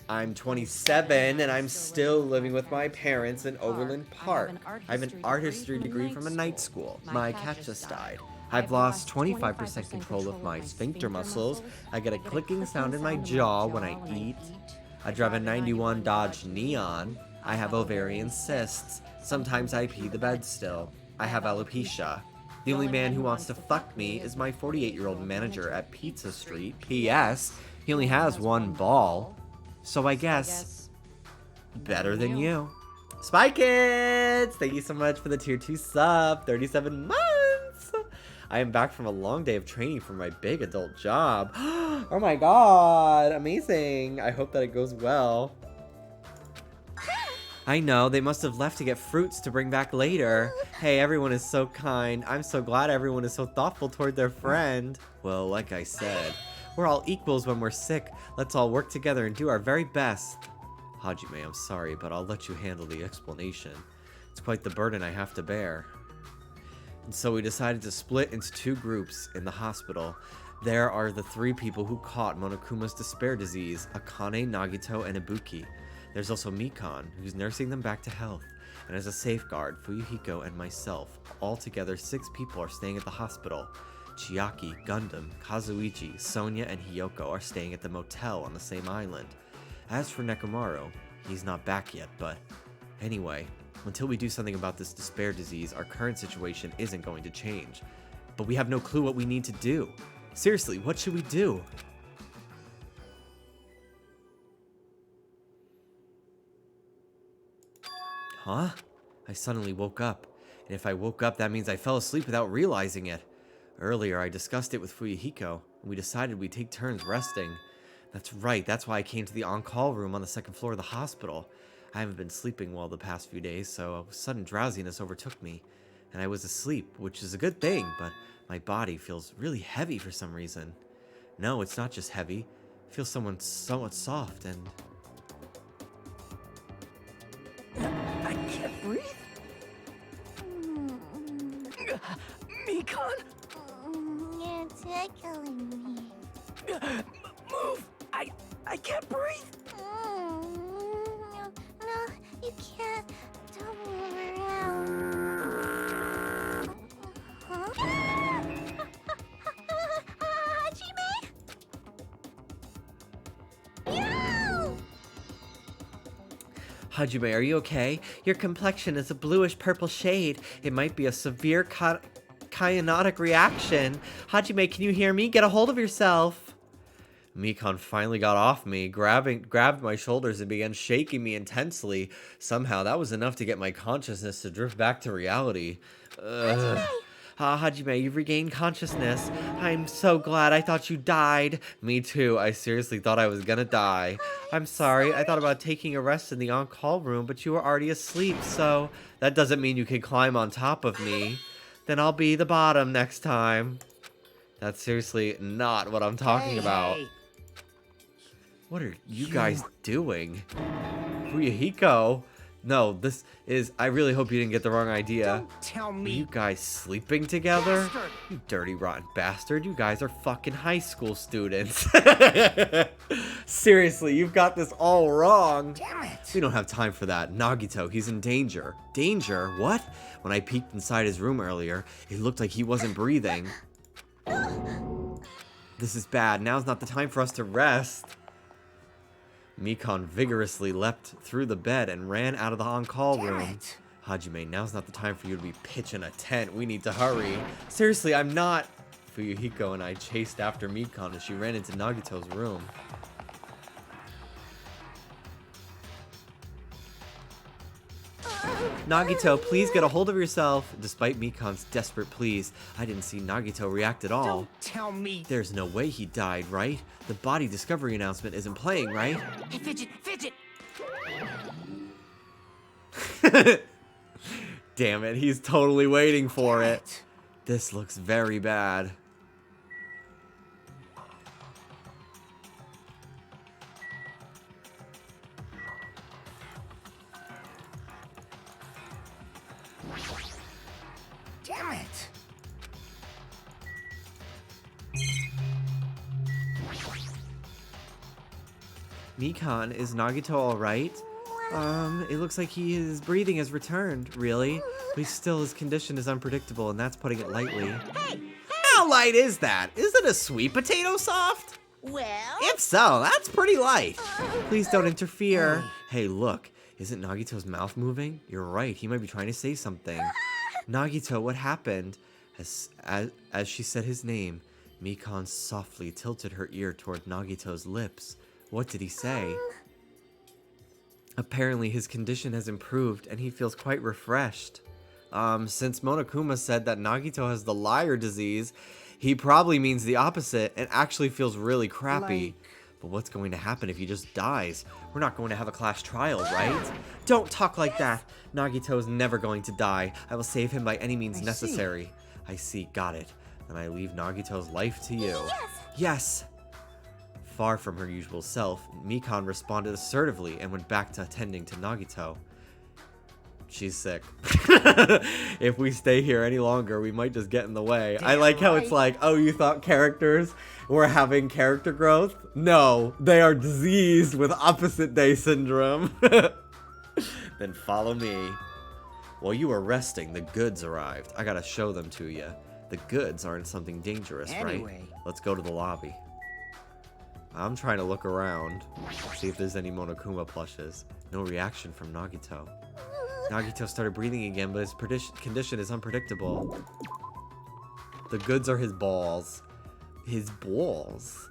I'm 27 and I'm still living with my parents in Overland Park. I have an art history degree from a night school. My cat just died. I've lost 25% control of my sphincter muscles. I get a clicking sound in my jaw when I eat. I drive a 91 Dodge Neon. I have ovarian cysts. Sometimes I pee the bed still. I have alopecia. The only man who wants to fuck me is my 48-year-old manager at Pizza Street. P.S. He only has one ball. So I guess better than you. Spy Kids! Thank you so much for the tier 2 sub. 37 months! I am back from a long day of training for my big adult job. Oh my god! Amazing! I hope that it goes well. I know, they must have left to get fruits to bring back later. Hey, everyone is so kind. I'm so glad everyone is so thoughtful toward their friend. Well, like I said, we're all equals when we're sick. Let's all work together and do our very best. Hajime, I'm sorry, but I'll let you handle the explanation. It's quite the burden I have to bear. And so we decided to split into 2 groups in the hospital. There are the 3 people who caught Monokuma's despair disease, Akane, Nagito, and Ibuki. There's also Mikan, who's nursing them back to health. And as a safeguard, Fuyuhiko and myself, altogether 6 people are staying at the hospital. Chiaki, Gundam, Kazuichi, Sonia, and Hiyoko are staying at the motel on the same island. As for Nekomaru, he's not back yet, but anyway, until we do something about this despair disease, our current situation isn't going to change. But we have no clue what we need to do. Seriously, what should we do? Huh? I suddenly woke up. And if I woke up, that means I fell asleep without realizing it. Earlier, I discussed it with Fuyuhiko, and we decided we'd take turns resting. That's right, that's why I came to the on-call room on the 2nd floor of the hospital. I haven't been sleeping well the past few days, so a sudden drowsiness overtook me. and I was asleep, which is a good thing, but my body feels really heavy for some reason. No, it's not just heavy. It feels somewhat soft and... I can't breathe. Mikan, You're tickling me. move! I can't breathe. No, you can't. Don't move around. Hajime? No! Hajime, are you okay? Your complexion is a bluish-purple shade. It might be a severe cyanotic reaction. Hajime, can you hear me? Get a hold of yourself. Mikan finally got off me, grabbed my shoulders and began shaking me intensely. Somehow, that was enough to get my consciousness to drift back to reality. Hajime, you've regained consciousness. I'm so glad. I thought you died. Me too. I seriously thought I was gonna die. I'm sorry. I thought about taking a rest in the on-call room, but you were already asleep, so... That doesn't mean you can climb on top of me. Then I'll be the bottom next time. That's seriously not what I'm talking about. Hey. What are you guys doing? Fuyuhiko? No, this is... I really hope you didn't get the wrong idea. Don't tell Are me. you guys sleeping together? Bastard. You dirty, rotten bastard. You guys are fucking high school students. Seriously, you've got this all wrong. Damn it. We don't have time for that. Nagito, he's in danger. Danger? What? When I peeked inside his room earlier, it looked like he wasn't breathing. This is bad. Now's not the time for us to rest. Mikan vigorously leapt through the bed and ran out of the on-call room. it. Hajime, now's not the time for you to be pitching a tent. We need to hurry. Seriously, I'm not... Fuyuhiko and I chased after Mikan as she ran into Nagito's room. Nagito, please get a hold of yourself. Despite Mikan's desperate pleas, I didn't see Nagito react at all. Don't tell me. There's no way he died, right? The body discovery announcement isn't playing, right? Hey, fidget, fidget. Damn it, he's totally waiting for Damn it. This looks very bad. Damn it. Mikan, is Nagito alright? It looks like his breathing has returned, really. But still, his condition is unpredictable, and that's putting it lightly. How light is that? Is it a sweet potato soft? Well, If so, that's pretty light. Please don't interfere. Hey, look. Isn't Nagito's mouth moving? You're right. He might be trying to say something. Nagito, what happened? As she said his name, Mikan softly tilted her ear toward Nagito's lips. What did he say? Apparently, his condition has improved, and he feels quite refreshed. Since Monokuma said that Nagito has the liar disease, he probably means the opposite and actually feels really crappy. But what's going to happen if he just dies? We're not going to have a class trial, right? Don't talk like that. Nagito is never going to die. I will save him by any means necessary. I see. Got it. Then I leave Nagito's life to you. Yes! Far from her usual self, Mikan responded assertively and went back to attending to Nagito. She's sick. If we stay here any longer, we might just get in the way. I like how it's like, oh, you thought characters were having character growth? No, they are diseased with opposite day syndrome. Then follow me. While you were resting, the goods arrived. I gotta show them to you. The goods aren't something dangerous, right? Let's go to the lobby. I'm trying to look around, see if there's any Monokuma plushes. No reaction from Nagito. Nagito started breathing again, but his condition is unpredictable. The goods are his balls. His balls?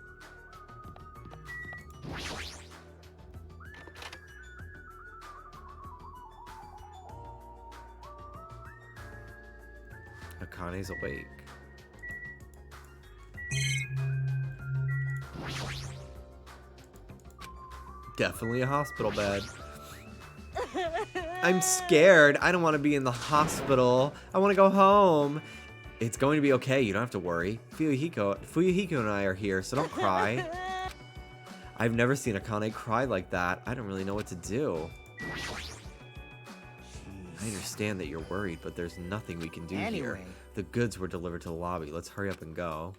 Akane's awake. Definitely a hospital bed. I'm scared. I don't want to be in the hospital. I want to go home. It's going to be okay. You don't have to worry. Fuyuhiko and I are here, so don't cry. I've never seen Akane cry like that. I don't really know what to do. I understand that you're worried, but there's nothing we can do here. The goods were delivered to the lobby. Let's hurry up and go.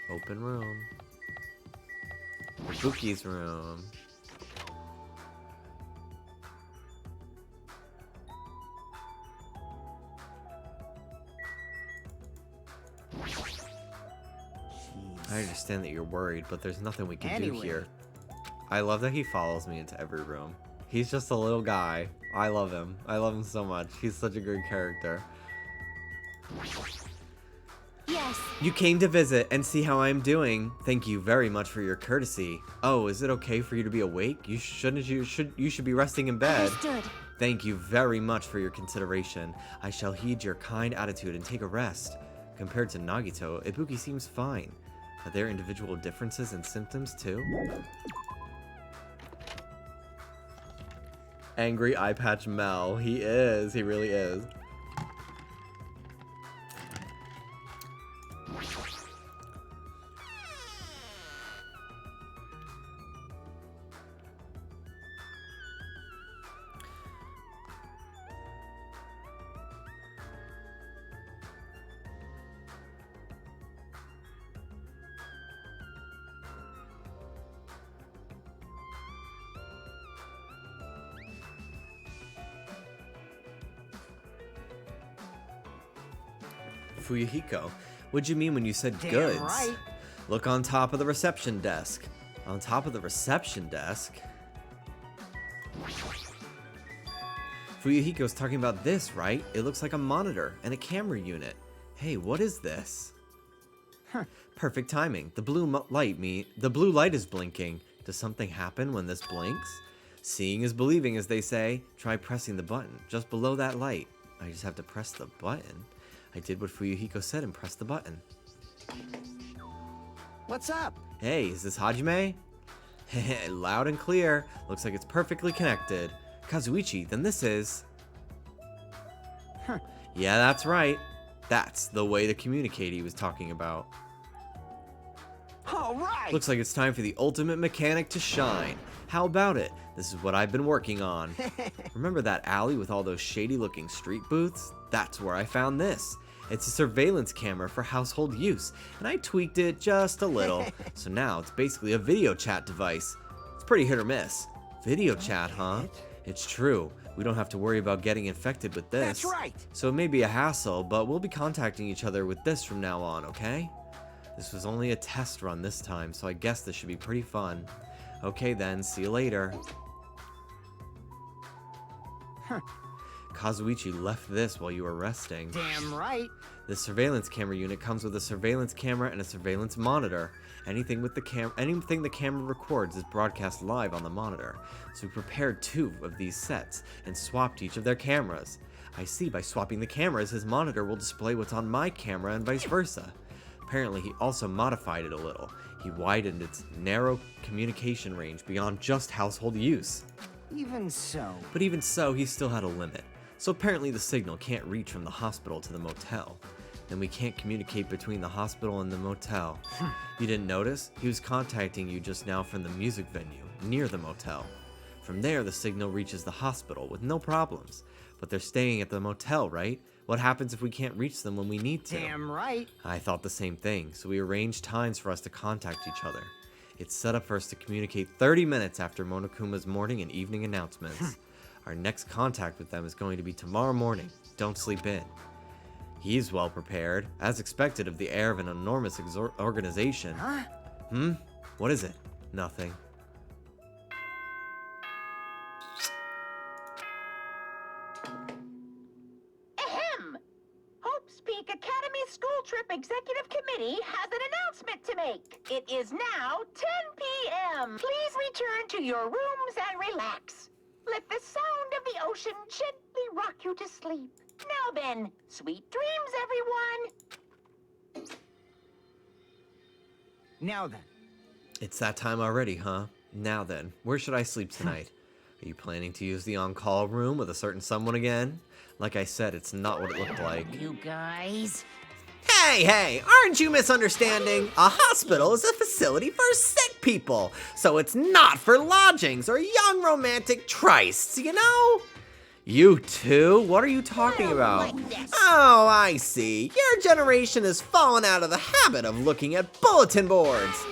Open room. Ibuki's room. I understand that you're worried, but there's nothing we can do here. I love that he follows me into every room. He's just a little guy. I love him. I love him so much. He's such a good character. Yes. You came to visit and see how I'm doing. Thank you very much for your courtesy. Oh, is it okay for you to be awake? You should be resting in bed. Understood. Thank you very much for your consideration. I shall heed your kind attitude and take a rest. Compared to Nagito, Ibuki seems fine. Are there individual differences in symptoms too? Angry eye patch Mel. He is. He really is. Fuyuhiko, what'd you mean when you said goods? Right. Look on top of the reception desk. On top of the reception desk? Fuyuhiko's talking about this, right? It looks like a monitor and a camera unit. Hey, what is this? Huh. Perfect timing. The blue light is blinking. Does something happen when this blinks? Seeing is believing, as they say. Try pressing the button just below that light. I just have to press the button. I did what Fuyuhiko said and pressed the button. What's up? Hey, is this Hajime? Loud and clear. Looks like it's perfectly connected. Kazuichi, then this is... Huh. Yeah, that's right. That's the way to communicate he was talking about. All right. Looks like it's time for the ultimate mechanic to shine. How about it? This is what I've been working on. Remember that alley with all those shady-looking street booths? That's where I found this. It's a surveillance camera for household use, and I tweaked it just a little. So now it's basically a video chat device. It's pretty hit or miss. Video chat, huh? It's true. We don't have to worry about getting infected with this. That's right. So it may be a hassle, but we'll be contacting each other with this from now on, okay? This was only a test run this time, so I guess this should be pretty fun. Okay then, see you later. Huh. Kazuichi left this while you were resting. Damn right. The surveillance camera unit comes with a surveillance camera and a surveillance monitor. Anything the camera records is broadcast live on the monitor. So we prepared 2 of these sets and swapped each of their cameras. I see by swapping the cameras, his monitor will display what's on my camera and vice versa. Apparently, he also modified it a little. He widened its narrow communication range beyond just household use. Even so. But even so, he still had a limit. So apparently the signal can't reach from the hospital to the motel. Then we can't communicate between the hospital and the motel. You didn't notice? He was contacting you just now from the music venue, near the motel. From there, the signal reaches the hospital with no problems. But they're staying at the motel, right? What happens if we can't reach them when we need to? Damn right. I thought the same thing, so we arranged times for us to contact each other. It's set up for us to communicate 30 minutes after Monokuma's morning and evening announcements. Our next contact with them is going to be tomorrow morning. Don't sleep in. He's well prepared, as expected of the heir of an enormous organization. Huh? What is it? Nothing. Ahem! Hope's Peak Academy School Trip Executive Committee has an announcement to make. It is now 10 p.m. Please return to your rooms and relax. Let the sound of the ocean gently rock you to sleep. Now then, sweet dreams, everyone. Now then. It's that time already, huh? Now then, where should I sleep tonight? Are you planning to use the on-call room with a certain someone again? Like I said, it's not what it looked like. You guys? Hey, aren't you misunderstanding? A hospital is a facility for sick people, so it's not for lodgings or young romantic trysts, you know? You too? What are you talking about? Oh, I see. Your generation has fallen out of the habit of looking at bulletin boards.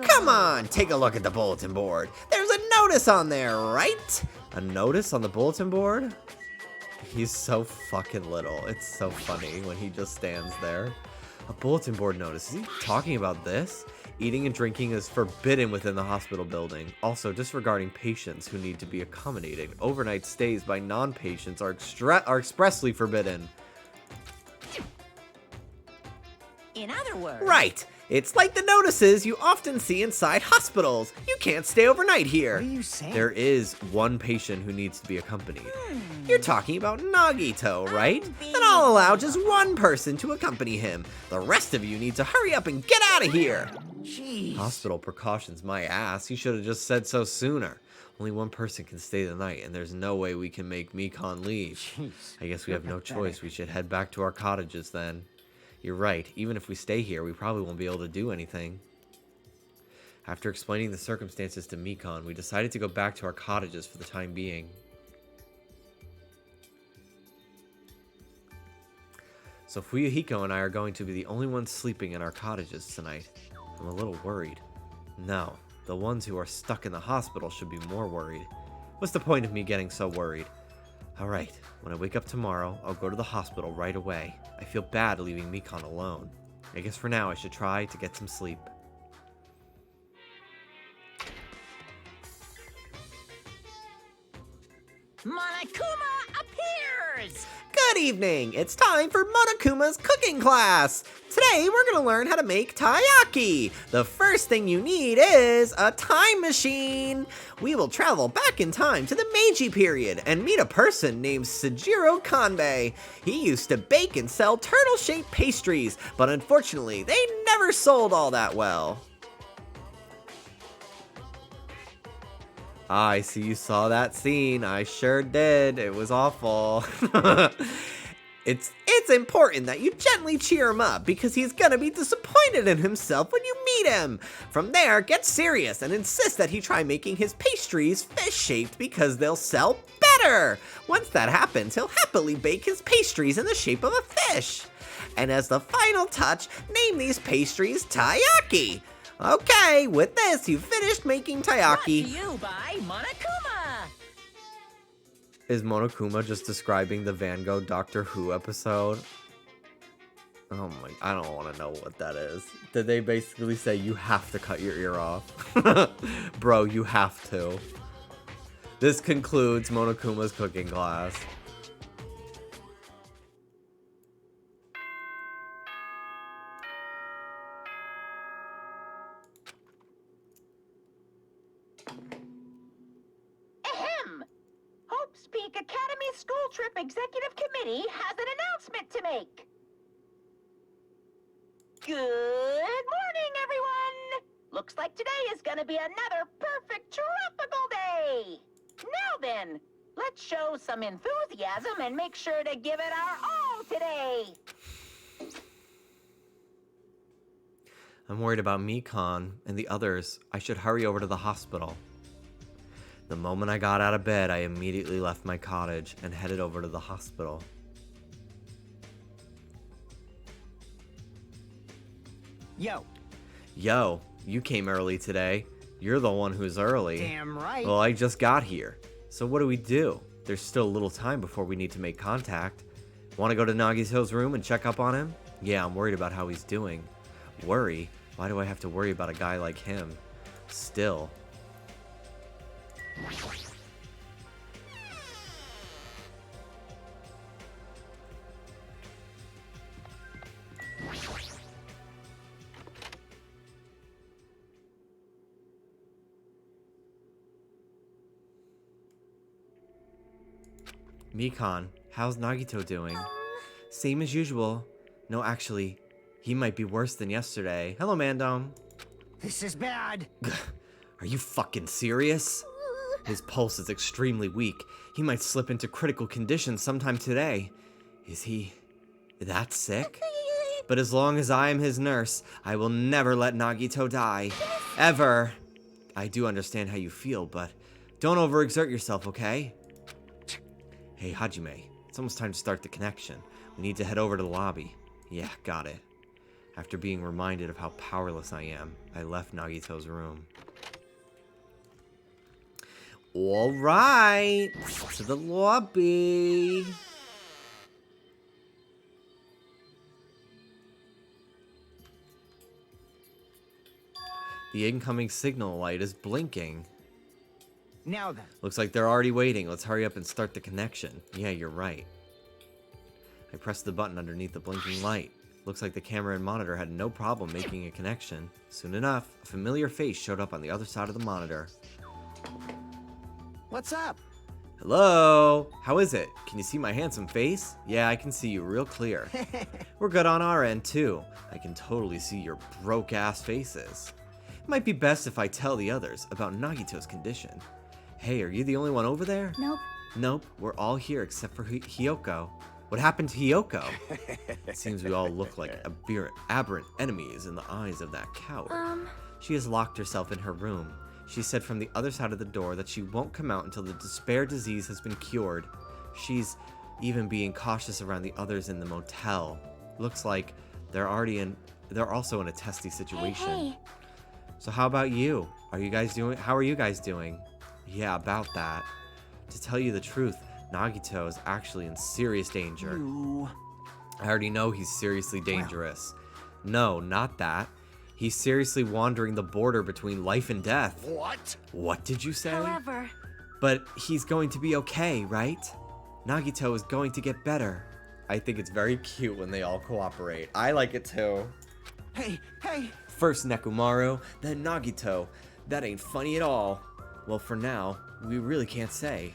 Come on, take a look at the bulletin board. There's a notice on there, right? A notice on the bulletin board? He's so fucking little. It's so funny when he just stands there. A bulletin board notice. Is he talking about this? Eating and drinking is forbidden within the hospital building. Also, disregarding patients who need to be accommodated. Overnight stays by non-patients are expressly forbidden. In other words... Right. It's like the notices you often see inside hospitals. You can't stay overnight here. What are you saying? There is one patient who needs to be accompanied. You're talking about Nagito, right? Then I'll allow just one person to accompany him. The rest of you need to hurry up and get out of here. Jeez. Hospital precautions, my ass. You should have just said so sooner. Only one person can stay the night, and there's no way we can make Mikon leave. Jeez. I guess we have no choice. We should head back to our cottages then. You're right. Even if we stay here, we probably won't be able to do anything. After explaining the circumstances to Mikon, we decided to go back to our cottages for the time being. So Fuyuhiko and I are going to be the only ones sleeping in our cottages tonight. I'm a little worried. No, the ones who are stuck in the hospital should be more worried. What's the point of me getting so worried? Alright, when I wake up tomorrow, I'll go to the hospital right away. I feel bad leaving Mikon alone. I guess for now I should try to get some sleep. Monokuma appears! Good evening! It's time for Monokuma's cooking class! Today we're gonna learn how to make taiyaki! The first thing you need is a time machine! We will travel back in time to the Meiji period and meet a person named Sejiro Kanbei. He used to bake and sell turtle-shaped pastries, but unfortunately they never sold all that well. I see you saw that scene. I sure did. It was awful. It's important that you gently cheer him up because he's gonna be disappointed in himself when you meet him. From there, get serious and insist that he try making his pastries fish-shaped because they'll sell better. Once that happens, he'll happily bake his pastries in the shape of a fish. And as the final touch, name these pastries taiyaki. Okay, with this, you've finished making taiyaki. Brought to you by Monokuma! Is Monokuma just describing the Van Gogh Doctor Who episode? Oh my, I don't want to know what that is. Did they basically say you have to cut your ear off? Bro, you have to. This concludes Monokuma's cooking class. Ahem! Hope's Peak Academy School Trip Executive Committee has an announcement to make. Good morning, everyone! Looks like today is gonna be another perfect tropical day! Now then, let's show some enthusiasm and make sure to give it our all today! I'm worried about Mikon and the others. I should hurry over to the hospital. The moment I got out of bed, I immediately left my cottage and headed over to the hospital. Yo, you came early today. You're the one who's early. Damn right. Well, I just got here. So what do we do? There's still a little time before we need to make contact. Want to go to Nagito's room and check up on him? Yeah, I'm worried about how he's doing. Worry? Why do I have to worry about a guy like him? Still. Mikon, how's Nagito doing? Same as usual. No, actually, he might be worse than yesterday. Hello, Mandom. This is bad. Are you fucking serious? His pulse is extremely weak. He might slip into critical condition sometime today. Is he that sick? But as long as I am his nurse, I will never let Nagito die. Ever. I do understand how you feel, but don't overexert yourself, okay? Hey, Hajime. It's almost time to start the connection. We need to head over to the lobby. Yeah, got it. After being reminded of how powerless I am, I left Nagito's room. All right, to the lobby. The incoming signal light is blinking. Now then. Looks like they're already waiting. Let's hurry up and start the connection. Yeah, you're right. I pressed the button underneath the blinking light. Looks like the camera and monitor had no problem making a connection. Soon enough, a familiar face showed up on the other side of the monitor. What's up? Hello? How is it? Can you see my handsome face? Yeah, I can see you real clear. We're good on our end, too. I can totally see your broke-ass faces. It might be best if I tell the others about Nagito's condition. Hey, are you the only one over there? Nope. Nope, we're all here except for Hiyoko. What happened to Hiyoko? It seems we all look like aberrant enemies in the eyes of that coward. She has locked herself in her room. She said from the other side of the door that she won't come out until the despair disease has been cured. She's even being cautious around the others in the motel. Looks like they're also in a testy situation. Hey. So how about you? How are you guys doing? Yeah, about that. To tell you the truth, Nagito is actually in serious danger. I already know he's seriously dangerous. No, not that. He's seriously wandering the border between life and death. What? What did you say? However, But he's going to be okay, right? Nagito is going to get better. I think it's very cute when they all cooperate. I like it too. Hey. First Nekomaru, then Nagito. That ain't funny at all. Well, for now, we really can't say.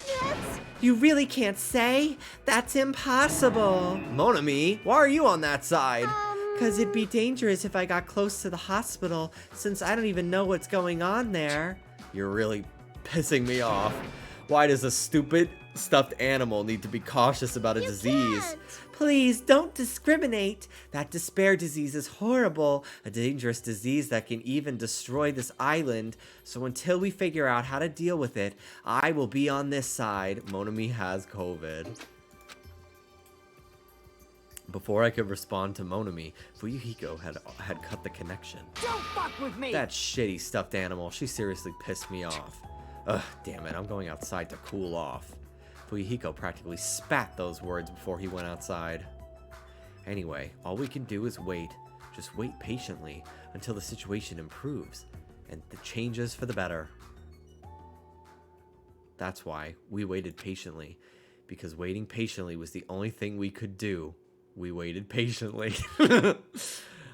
You really can't say? That's impossible. Monami, why are you on that side? Because it'd be dangerous if I got close to the hospital, since I don't even know what's going on there. You're really pissing me off. Why does a stupid stuffed animal need to be cautious about a disease? can't. Please don't discriminate. That despair disease is horrible, a dangerous disease that can even destroy this island. So until we figure out how to deal with it, I will be on this side. Monami has COVID. Before I could respond to Monami, Fuyuhiko had cut the connection. Don't fuck with me! That shitty stuffed animal, she seriously pissed me off. Ugh, damn it, I'm going outside to cool off. Fuyuhiko practically spat those words before he went outside. Anyway, all we can do is wait. Just wait patiently until the situation improves and the changes for the better. That's why we waited patiently, because waiting patiently was the only thing we could do. We waited patiently.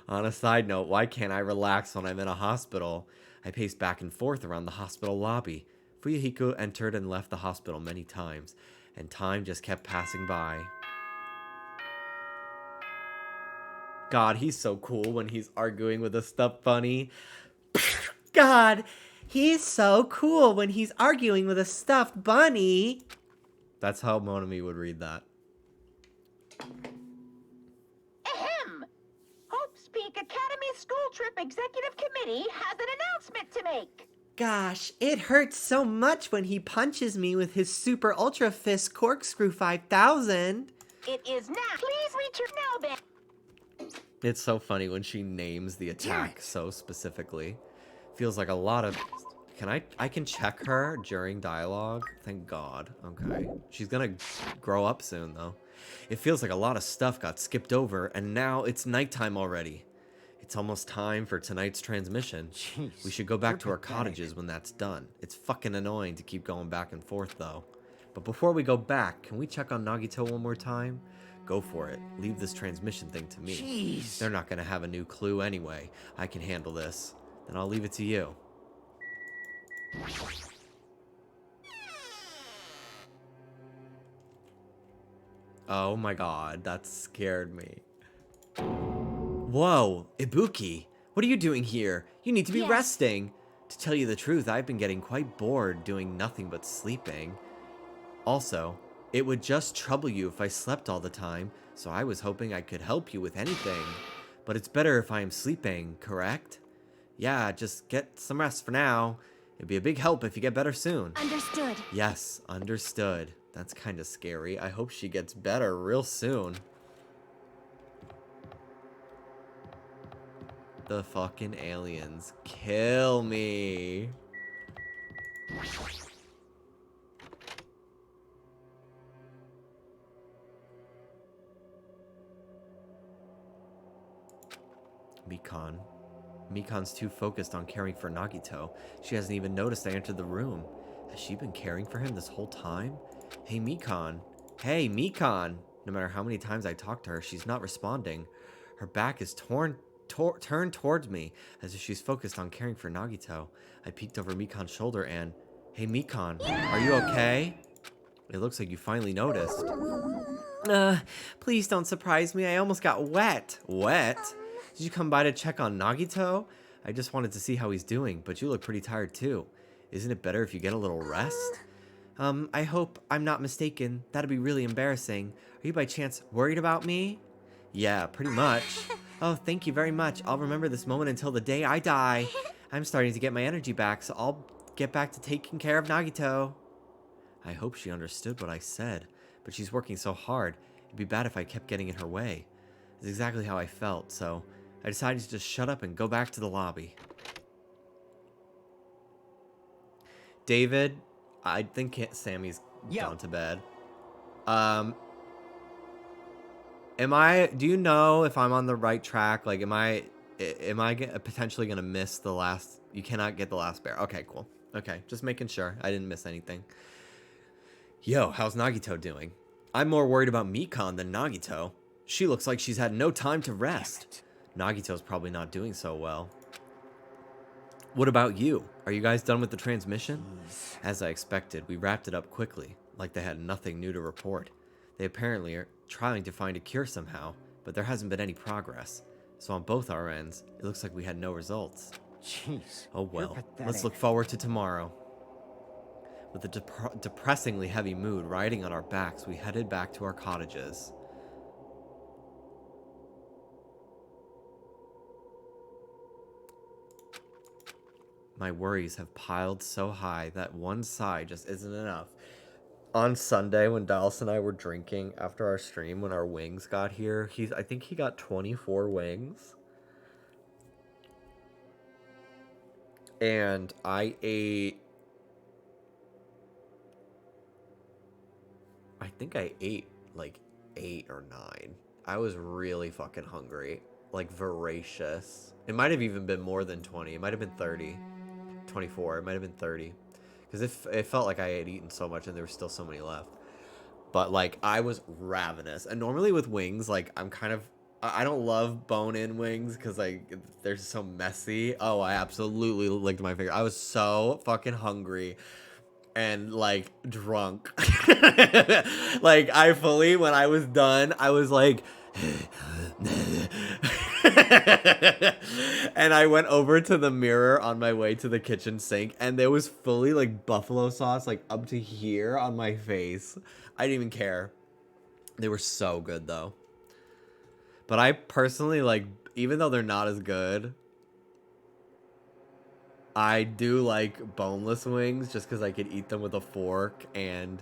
On a side note, why can't I relax when I'm in a hospital? I paced back and forth around the hospital lobby. Fuyuhiko entered and left the hospital many times, and time just kept passing by. God, he's so cool when he's arguing with a stuffed bunny. God, he's so cool when he's arguing with a stuffed bunny. That's how Monami would read that. Ahem! Hope's Peak Academy School Trip Executive Committee has an announcement to make. Gosh, it hurts so much when he punches me with his Super Ultra Fist Corkscrew 5000. It is now. Please reach your now band. It's so funny when she names the attack so specifically. Feels like a lot of... I can check her during dialogue? Thank God. Okay. She's gonna grow up soon, though. It feels like a lot of stuff got skipped over, and now it's nighttime already. It's almost time for tonight's transmission. Jeez, we should go back to our pathetic. cottages when that's done. It's fucking annoying to keep going back and forth, though. But before we go back, can we check on Nagito one more time? Go for it. Leave this transmission thing to me. Jeez. They're not gonna have a new clue anyway. I can handle this. Then I'll leave it to you. Oh my God, that scared me. Whoa, Ibuki, What are you doing here? You need to be Yeah. resting. To tell you the truth, I've been getting quite bored doing nothing but sleeping. Also, it would just trouble you if I slept all the time, so I was hoping I could help you with anything. But it's better if I am sleeping, correct? Yeah, just get some rest for now. It'd be a big help if you get better soon. Understood. Yes, understood. That's kind of scary. I hope she gets better real soon. The fucking aliens. Kill me. Mikan. Mikan's too focused on caring for Nagito. She hasn't even noticed I entered the room. Has she been caring for him this whole time? Hey, Mikan. Hey, Mikan. No matter how many times I talk to her, she's not responding. Her back is turned towards me, as if she's focused on caring for Nagito. I peeked over Mikan's shoulder and... Hey, Mikan. Are you okay? It looks like you finally noticed. Please don't surprise me. I almost got wet. Wet? Did you come by to check on Nagito? I just wanted to see how he's doing, but you look pretty tired too. Isn't it better if you get a little rest? I hope I'm not mistaken. That'd be really embarrassing. Are you by chance worried about me? Yeah, pretty much. Oh, thank you very much. I'll remember this moment until the day I die. I'm starting to get my energy back, so I'll get back to taking care of Nagito. I hope she understood what I said, but she's working so hard. It'd be bad if I kept getting in her way. It's exactly how I felt, so I decided to just shut up and go back to the lobby. David, I think Sammy's gone to bed. Do you know if I'm on the right track? Like, am I potentially going to miss the last, you cannot get the last bear. Okay, cool. Okay, just making sure I didn't miss anything. Yo, how's Nagito doing? I'm more worried about Mikan than Nagito. She looks like she's had no time to rest. Nagito's probably not doing so well. What about you? Are you guys done with the transmission? As I expected, we wrapped it up quickly, like they had nothing new to report. They apparently are trying to find a cure somehow, but there hasn't been any progress. So on both our ends, it looks like we had no results. Jeez. Oh well, let's look forward to tomorrow. With a depressingly heavy mood riding on our backs, we headed back to our cottages. My worries have piled so high that one sigh just isn't enough. On Sunday, when Dallas and I were drinking after our stream, when our wings got here, I think he got 24 wings. And I ate... I think I ate like 8 or 9. I was really fucking hungry. Like, voracious. It might have even been more than 20. It might have been 30. 24. It might have been 30. Because it felt like I had eaten so much and there were still so many left. But, like, I was ravenous. And normally with wings, like, I don't love bone-in wings because, like, they're so messy. Oh, I absolutely licked my finger. I was so fucking hungry and, like, drunk. Like, when I was done, I was like... And I went over to the mirror on my way to the kitchen sink, and there was fully like buffalo sauce like up to here on my face. I didn't even care. They were so good though. But I personally, like, even though they're not as good, I do like boneless wings just because I could eat them with a fork and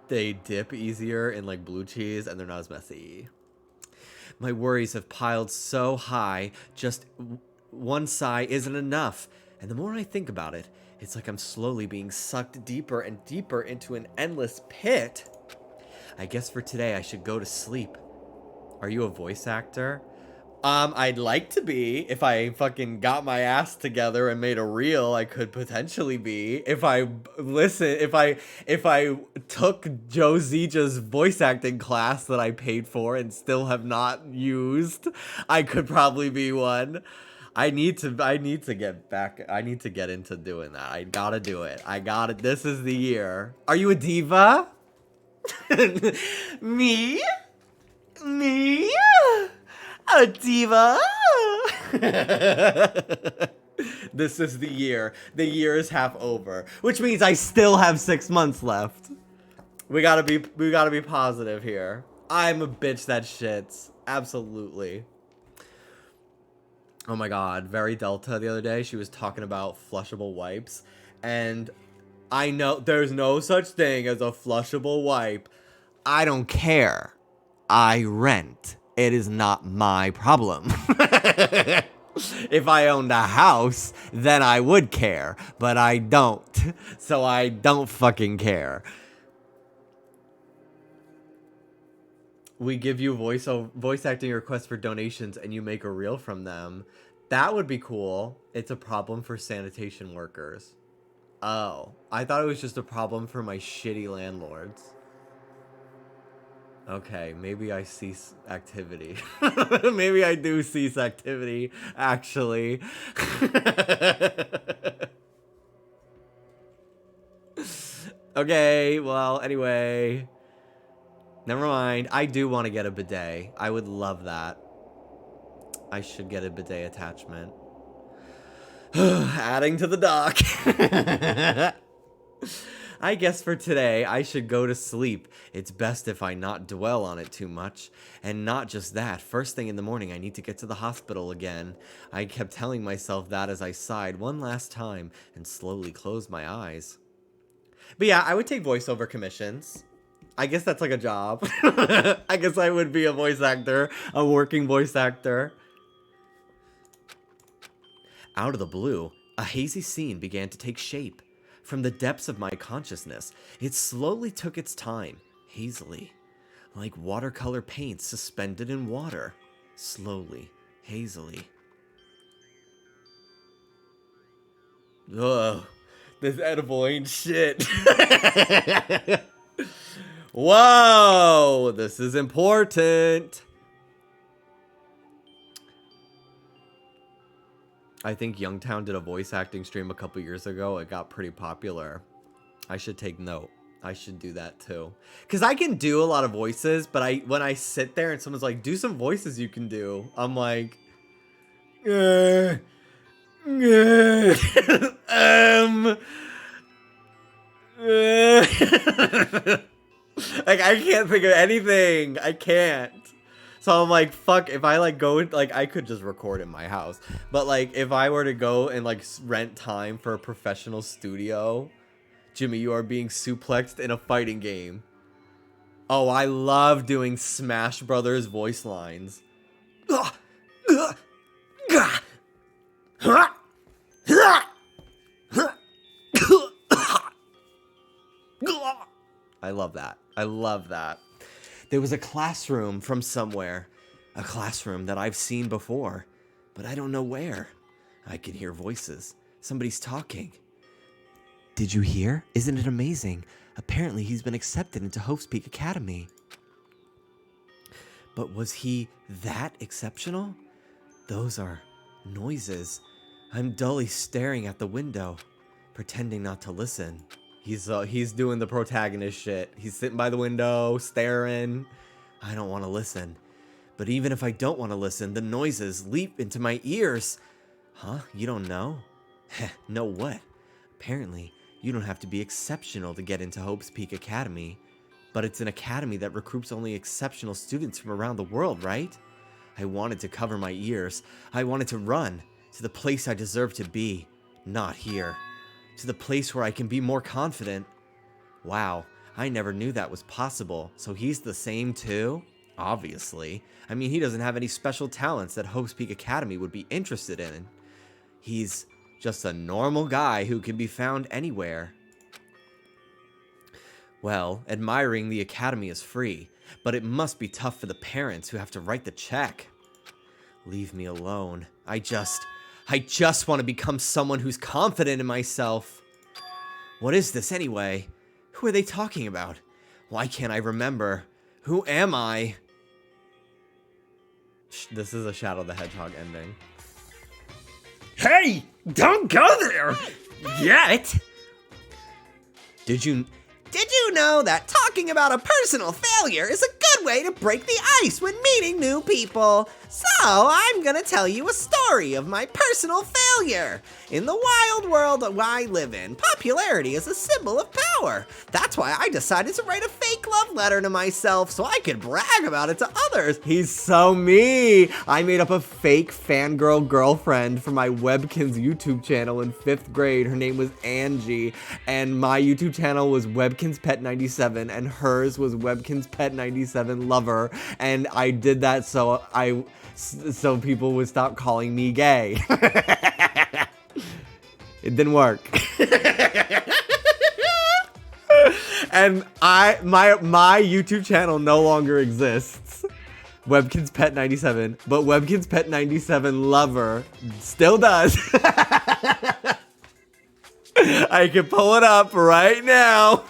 they dip easier in like blue cheese and they're not as messy. My worries have piled so high, just one sigh isn't enough. And the more I think about it, it's like I'm slowly being sucked deeper and deeper into an endless pit. I guess for today I should go to sleep. Are you a voice actor? I'd like to be. If I fucking got my ass together and made a reel, I could potentially be. If I took Joe Zija's voice acting class that I paid for and still have not used, I could probably be one. I need to get back. I need to get into doing that. I gotta do it. This is the year. Are you a diva? Me? A diva? This is the year. The year is half over, which means I still have 6 months left. We gotta be positive here. I'm a bitch that shits. Absolutely. Oh my god, Very Delta the other day, she was talking about flushable wipes, and I know there's no such thing as a flushable wipe. I don't care. I rent. It is not my problem. If I owned a house, then I would care, but I don't. So I don't fucking care. We give you voice acting requests for donations and you make a reel from them. That would be cool. It's a problem for sanitation workers. Oh, I thought it was just a problem for my shitty landlords. Okay, maybe I cease activity. Maybe I do cease activity, actually. Okay, well, anyway. Never mind. I do want to get a bidet. I would love that. I should get a bidet attachment. Adding to the dock. I guess for today, I should go to sleep. It's best if I not dwell on it too much. And not just that, first thing in the morning, I need to get to the hospital again. I kept telling myself that as I sighed one last time and slowly closed my eyes. But yeah, I would take voiceover commissions. I guess that's like a job. I guess I would be a voice actor, a working voice actor. Out of the blue, a hazy scene began to take shape. From the depths of my consciousness, it slowly took its time, hazily, like watercolor paint suspended in water, slowly, hazily. Ugh, this edible ain't shit. Whoa, this is important. I think Youngtown did a voice acting stream a couple years ago. It got pretty popular. I should take note. I should do that too. Because I can do a lot of voices, but when I sit there and someone's like, do some voices you can do, I'm like, like, I can't think of anything. I can't. So I'm like, fuck, if I like go, like I could just record in my house. But like, if I were to go and like rent time for a professional studio, Jimmy, you are being suplexed in a fighting game. Oh, I love doing Smash Brothers voice lines. I love that. I love that. There was a classroom from somewhere. A classroom that I've seen before, but I don't know where. I can hear voices. Somebody's talking. Did you hear? Isn't it amazing? Apparently he's been accepted into Hope's Peak Academy. But was he that exceptional? Those are noises. I'm dully staring at the window, pretending not to listen. He's doing the protagonist shit. He's sitting by the window, staring. I don't want to listen. But even if I don't want to listen, the noises leap into my ears. Huh? You don't know? Know what? Apparently, you don't have to be exceptional to get into Hope's Peak Academy. But it's an academy that recruits only exceptional students from around the world, right? I wanted to cover my ears. I wanted to run to the place I deserve to be. Not here. To the place where I can be more confident. Wow, I never knew that was possible. So he's the same too? Obviously. I mean, he doesn't have any special talents that Hope's Peak Academy would be interested in. He's just a normal guy who can be found anywhere. Well, admiring the academy is free, but it must be tough for the parents who have to write the check. Leave me alone. I just want to become someone who's confident in myself. What is this anyway? Who are they talking about? Why can't I remember? Who am I? This is a Shadow the Hedgehog ending. Hey! Don't go there! Yet! Did you know that talking about a personal failure is a good way to break the ice when meeting new people. So, I'm gonna tell you a story of my personal failure. In the wild world that I live in, popularity is a symbol of power. That's why I decided to write a fake love letter to myself so I could brag about it to others. He's so me. I made up a fake fangirl girlfriend for my Webkinz YouTube channel in 5th grade. Her name was Angie, and my YouTube channel was Webkinz Pet 97, and hers was Webkinz Pet 97 Lover. And I did that so people would stop calling me gay. It didn't work. And my YouTube channel no longer exists. Webkinz Pet 97, but Webkinz Pet 97 Lover still does. I can pull it up right now.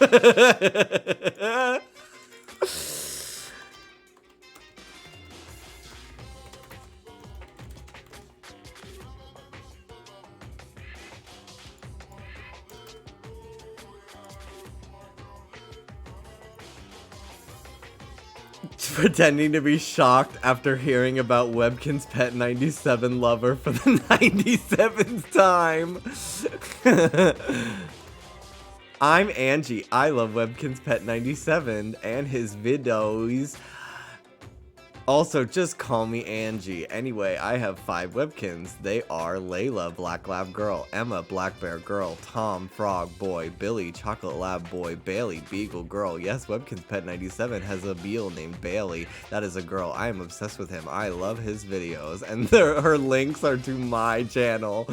Pretending to be shocked after hearing about Webkinz Pet 97 Lover for the 97th time. I'm Angie. I love Webkinz Pet 97 and his videos. Also, just call me Angie. Anyway, I have 5 Webkins. They are Layla, Black Lab Girl, Emma, Black Bear Girl, Tom, Frog Boy, Billy, Chocolate Lab Boy, Bailey, Beagle Girl. Yes, Webkinz Pet 97 has a beagle named Bailey. That is a girl. I am obsessed with him. I love his videos. And her links are to my channel.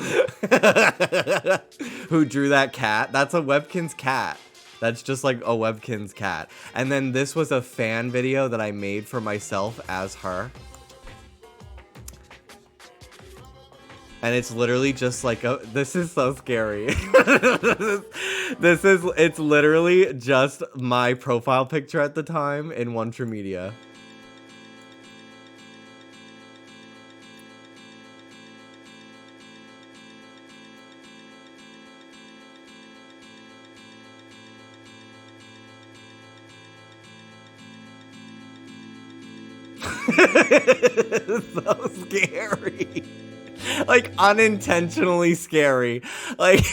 Who drew that cat? That's a Webkinz cat. That's just like a Webkinz cat. And then this was a fan video that I made for myself as her. And it's literally just like this is so scary. It's literally just my profile picture at the time in One True Media. So scary. Like unintentionally scary. Like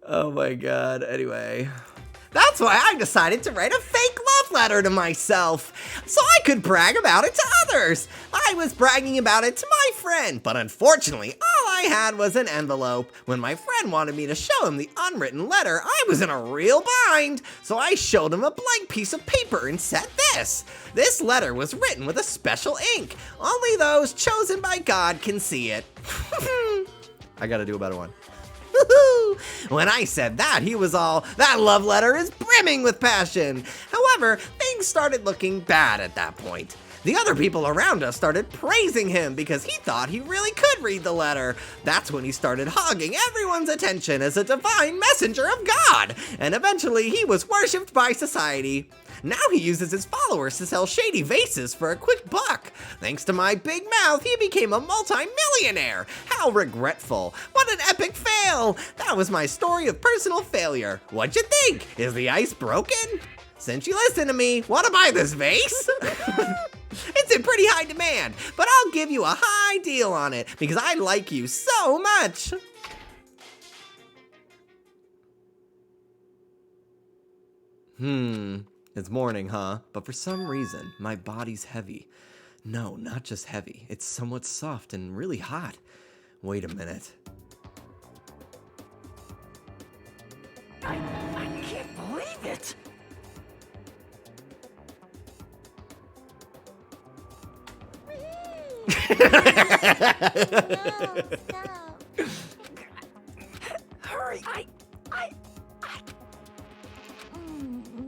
oh my god. Anyway, that's why I decided to write a fake love letter to myself so I could brag about it to others. I was bragging about it to my friend, but unfortunately all I had was an envelope. When my friend wanted me to show him the unwritten letter, I was in a real bind, so I showed him a blank piece of paper and said this. This letter was written with a special ink. Only those chosen by God can see it. I gotta do a better one. When I said that, he was all, that love letter is brimming with passion. However, things started looking bad at that point. The other people around us started praising him because he thought he really could read the letter. That's when he started hogging everyone's attention as a divine messenger of God, and eventually he was worshipped by society. Now he uses his followers to sell shady vases for a quick buck. Thanks to my big mouth, he became a multi-millionaire. How regretful. What an epic fail. That was my story of personal failure. What'd you think? Is the ice broken? Since you listen to me, want to buy this vase? It's in pretty high demand, but I'll give you a high deal on it because I like you so much. It's morning, huh? But for some reason, my body's heavy. No, not just heavy. It's somewhat soft and really hot. Wait a minute. I can't believe it. No, stop. Hurry!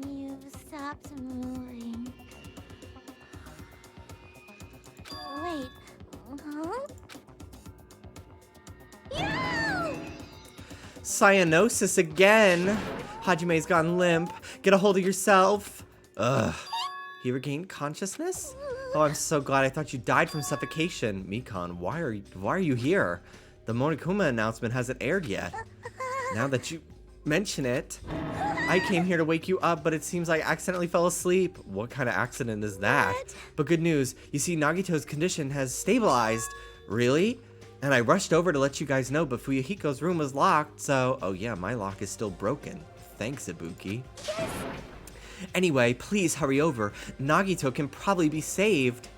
You've stopped moving. Wait, huh? You! Cyanosis again. Hajime's gone limp. Get a hold of yourself. Ugh. He regained consciousness? Oh, I'm so glad. I thought you died from suffocation. Mikan, why are you here? The Monokuma announcement hasn't aired yet. Now that you mention it, I came here to wake you up, but it seems I accidentally fell asleep. What kind of accident is that? What? But good news, you see Nagito's condition has stabilized. Really? And I rushed over to let you guys know, but Fuyuhiko's room was locked, so... Oh yeah, my lock is still broken. Thanks, Ibuki. Yes. Anyway, please hurry over. Nagito can probably be saved.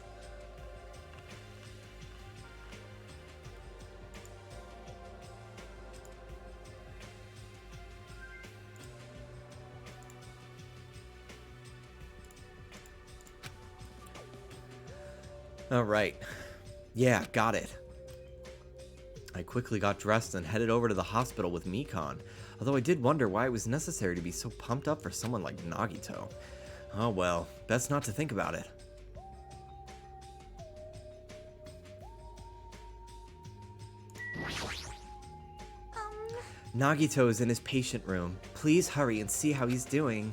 Alright. Yeah, got it. I quickly got dressed and headed over to the hospital with Mikan, although I did wonder why it was necessary to be so pumped up for someone like Nagito. Oh well, best not to think about it. Nagito is in his patient room. Please hurry and see how he's doing.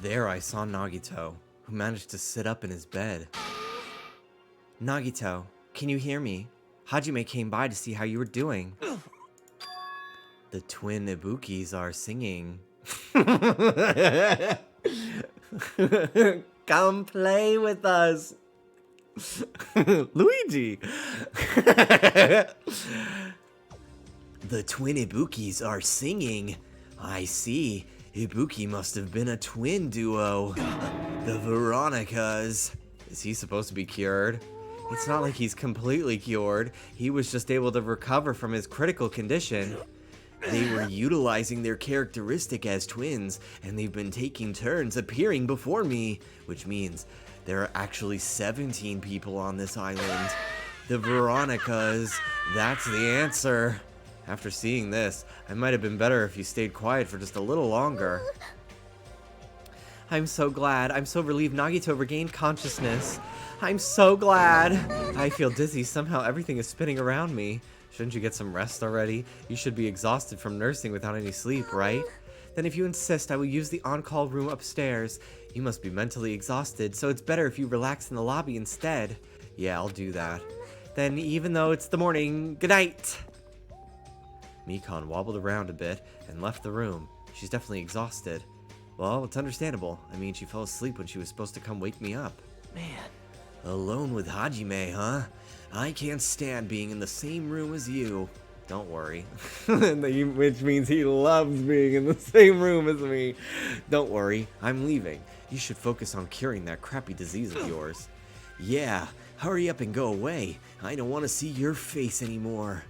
There I saw Nagito, who managed to sit up in his bed. Nagito, can you hear me? Hajime came by to see how you were doing. The twin Ibukis are singing. Come play with us. Luigi. The twin Ibukis are singing. I see. Ibuki must have been a twin duo. The Veronicas. Is he supposed to be cured? It's not like he's completely cured. He was just able to recover from his critical condition. They were utilizing their characteristic as twins, and they've been taking turns appearing before me, which means there are actually 17 people on this island. The Veronicas. That's the answer. After seeing this, it might have been better if you stayed quiet for just a little longer. I'm so glad. I'm so relieved Nagito regained consciousness. I'm so glad. I feel dizzy. Somehow everything is spinning around me. Shouldn't you get some rest already? You should be exhausted from nursing without any sleep, right? Then if you insist, I will use the on-call room upstairs. You must be mentally exhausted, so it's better if you relax in the lobby instead. Yeah, I'll do that. Then even though it's the morning, good night. Mikan wobbled around a bit and left the room. She's definitely exhausted. Well, it's understandable. I mean, she fell asleep when she was supposed to come wake me up. Man. Alone with Hajime, huh? I can't stand being in the same room as you. Don't worry. Which means he loves being in the same room as me. Don't worry, I'm leaving. You should focus on curing that crappy disease of yours. Yeah, hurry up and go away. I don't want to see your face anymore.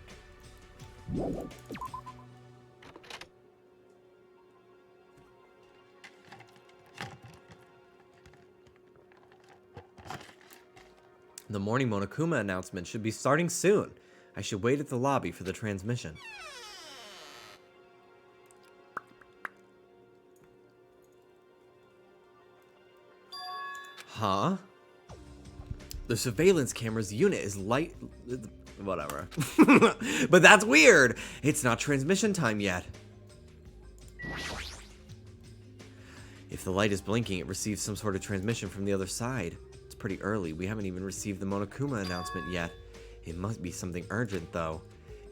The morning Monokuma announcement should be starting soon. I should wait at the lobby for the transmission. Huh? The surveillance camera's unit is light... Whatever. But that's weird! It's not transmission time yet. If the light is blinking, it receives some sort of transmission from the other side. It's pretty early. We haven't even received the Monokuma announcement yet. It must be something urgent, though.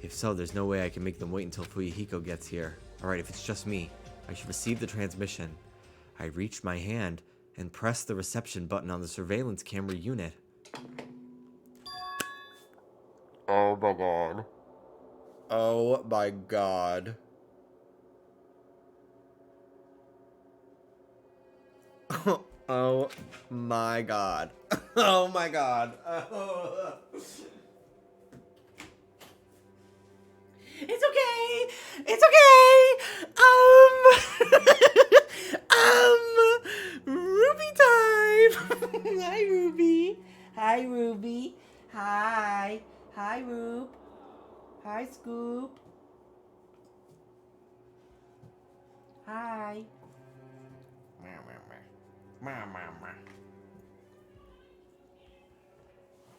If so, there's no way I can make them wait until Fuyuhiko gets here. Alright, if it's just me, I should receive the transmission. I reached my hand and pressed the reception button on the surveillance camera unit. Oh my god. Oh my god. Oh my god. Oh my god. It's okay. It's okay. Ruby time. Hi, Ruby. Hi, Ruby. Hi. Hi, Rube. Hi, Scoop. Hi.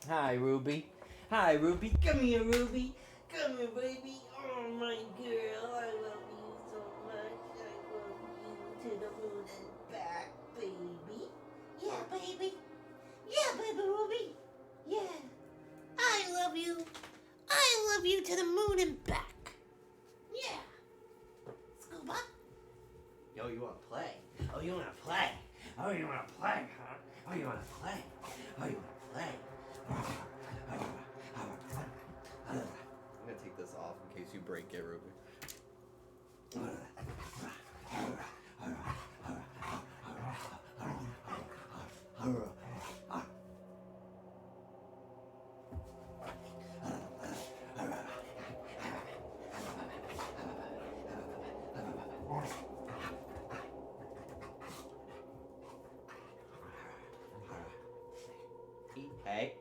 Hi, Ruby. Hi, Ruby. Come here, Ruby. Come here, baby. Oh, my girl. I love you so much. I love you to the moon and back, baby. Yeah, baby. Yeah, baby Ruby. Yeah. I love you. I love you to the moon and back. Yeah. Scuba? Yo, you wanna play? Oh, you wanna play? Oh, you wanna play, huh? Oh, you wanna play? Oh, you wanna play? I'm gonna take this off in case you break it, Ruby. Hey,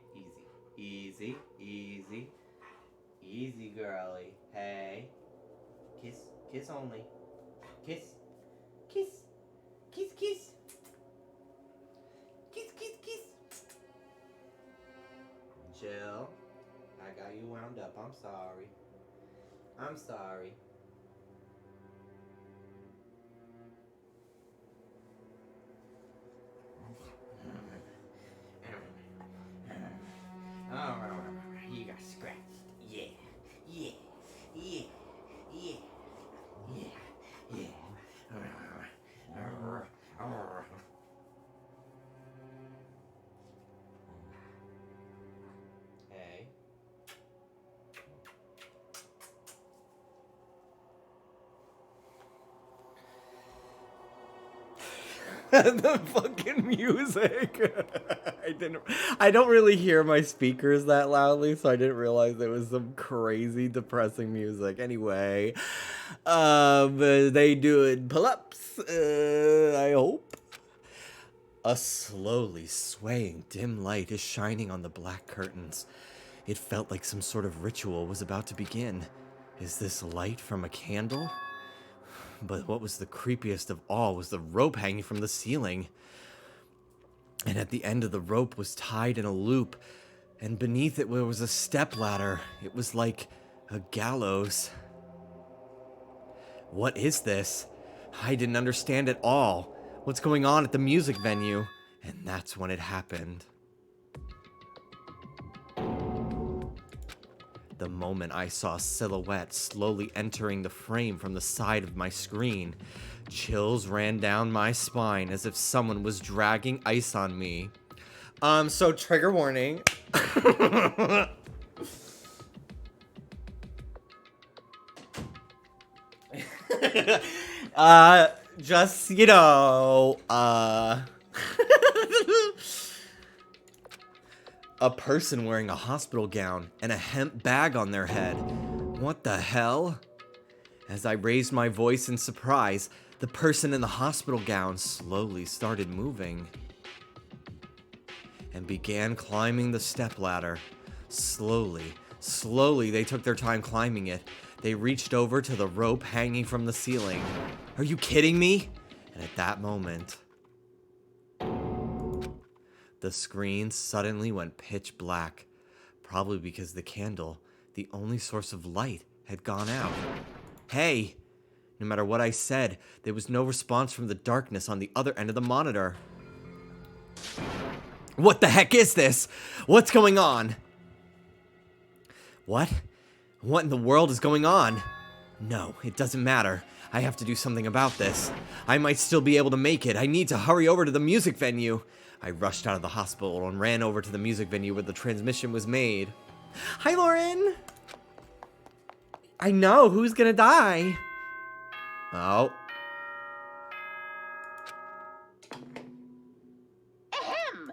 easy, easy, easy, girly. Hey, kiss only. Kiss, kiss, kiss, kiss, kiss, kiss, kiss. Jill, I got you wound up. I'm sorry. I'm sorry. Oh, you got scratched. Yeah, yeah, yeah, yeah, yeah, yeah. Hey. The fucking music. I don't really hear my speakers that loudly, so I didn't realize there was some crazy depressing music. Anyway, they doing pull-ups, I hope. A slowly swaying dim light is shining on the black curtains. It felt like some sort of ritual was about to begin. Is this light from a candle? But what was the creepiest of all was the rope hanging from the ceiling. And at the end of the rope was tied in a loop, and beneath it there was a stepladder. It was like a gallows. What is this? I didn't understand at all. What's going on at the music venue? And that's when it happened. The moment I saw a silhouette slowly entering the frame from the side of my screen, chills ran down my spine as if someone was dragging ice on me. So trigger warning. Just, you know, a person wearing a hospital gown and a hemp bag on their head. What the hell? As I raised my voice in surprise, the person in the hospital gown slowly started moving and began climbing the stepladder. Slowly, they took their time climbing it. They reached over to the rope hanging from the ceiling. Are you kidding me? And at that moment, the screen suddenly went pitch black, probably because the candle, the only source of light, had gone out. Hey! No matter what I said, there was no response from the darkness on the other end of the monitor. What the heck is this? What's going on? What? What in the world is going on? No, it doesn't matter. I have to do something about this. I might still be able to make it. I need to hurry over to the music venue. I rushed out of the hospital and ran over to the music venue where the transmission was made. Hi, Lauren! I know, who's gonna die? Oh. Ahem!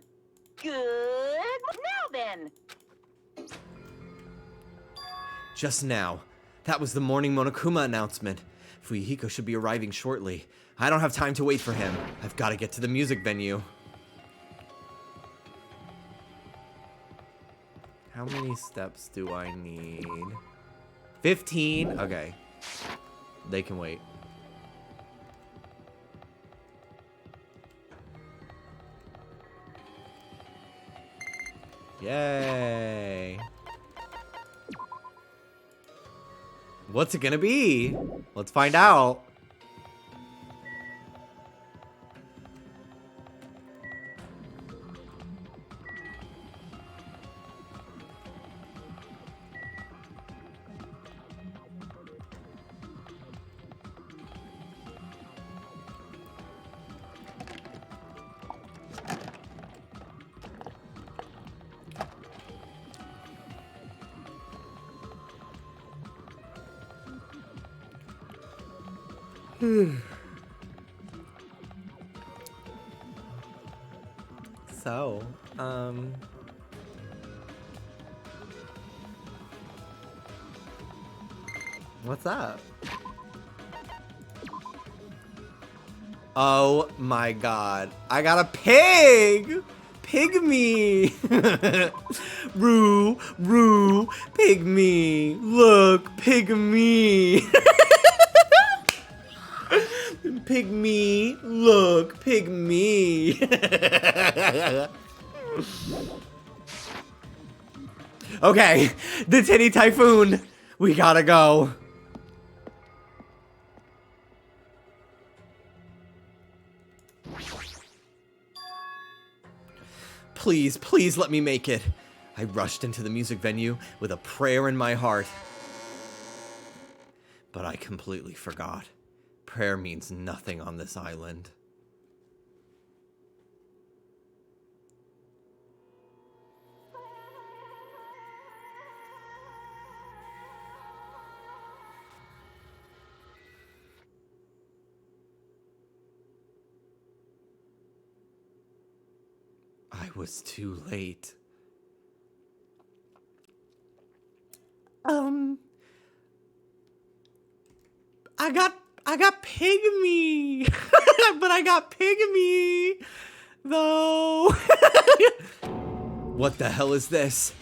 Good. Now then. Just now. That was the morning Monokuma announcement. Fuyuhiko should be arriving shortly. I don't have time to wait for him. I've got to get to the music venue. How many steps do I need? 15? Okay. They can wait. Yay! What's it gonna be? Let's find out. So, what's up? Oh my god. I got a pig! Pygmy! Roo, Roo, Pygmy! Look, Pygmy! Pygmy! Look, Pygmy! Okay, the Titty Typhoon! We gotta go. Please, please let me make it. I rushed into the music venue with a prayer in my heart. But I completely forgot. Prayer means nothing on this island. I was too late. I got Pygmy! But I got Pygmy! Though. What the hell is this?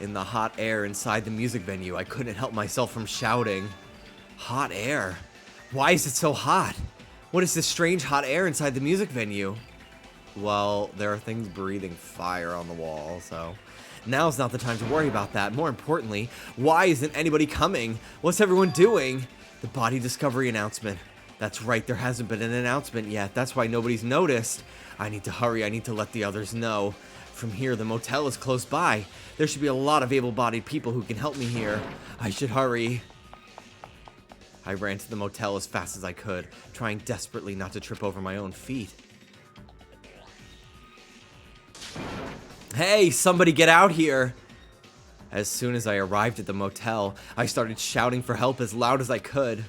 In the hot air inside the music venue, I couldn't help myself from shouting. Hot air? Why is it so hot? What is this strange hot air inside the music venue? Well, there are things breathing fire on the wall, so now's not the time to worry about that. More importantly, why isn't anybody coming? What's everyone doing? The body discovery announcement. That's right, there hasn't been an announcement yet. That's why nobody's noticed. I need to hurry. I need to let the others know. From here, the motel is close by. There should be a lot of able-bodied people who can help me here. I should hurry. I ran to the motel as fast as I could, trying desperately not to trip over my own feet. Hey, somebody get out here! As soon as I arrived at the motel, I started shouting for help as loud as I could.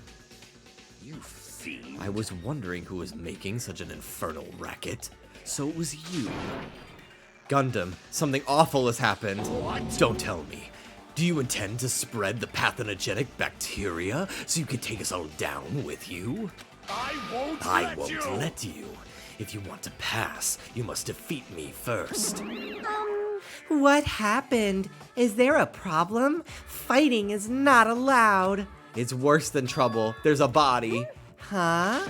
You fiend. I was wondering who was making such an infernal racket. So it was you. Gundam, something awful has happened. What? Don't tell me. Do you intend to spread the pathogenic bacteria so you can take us all down with you? I won't let you. If you want to pass, you must defeat me first. What happened? Is there a problem? Fighting is not allowed. It's worse than trouble. There's a body. Huh?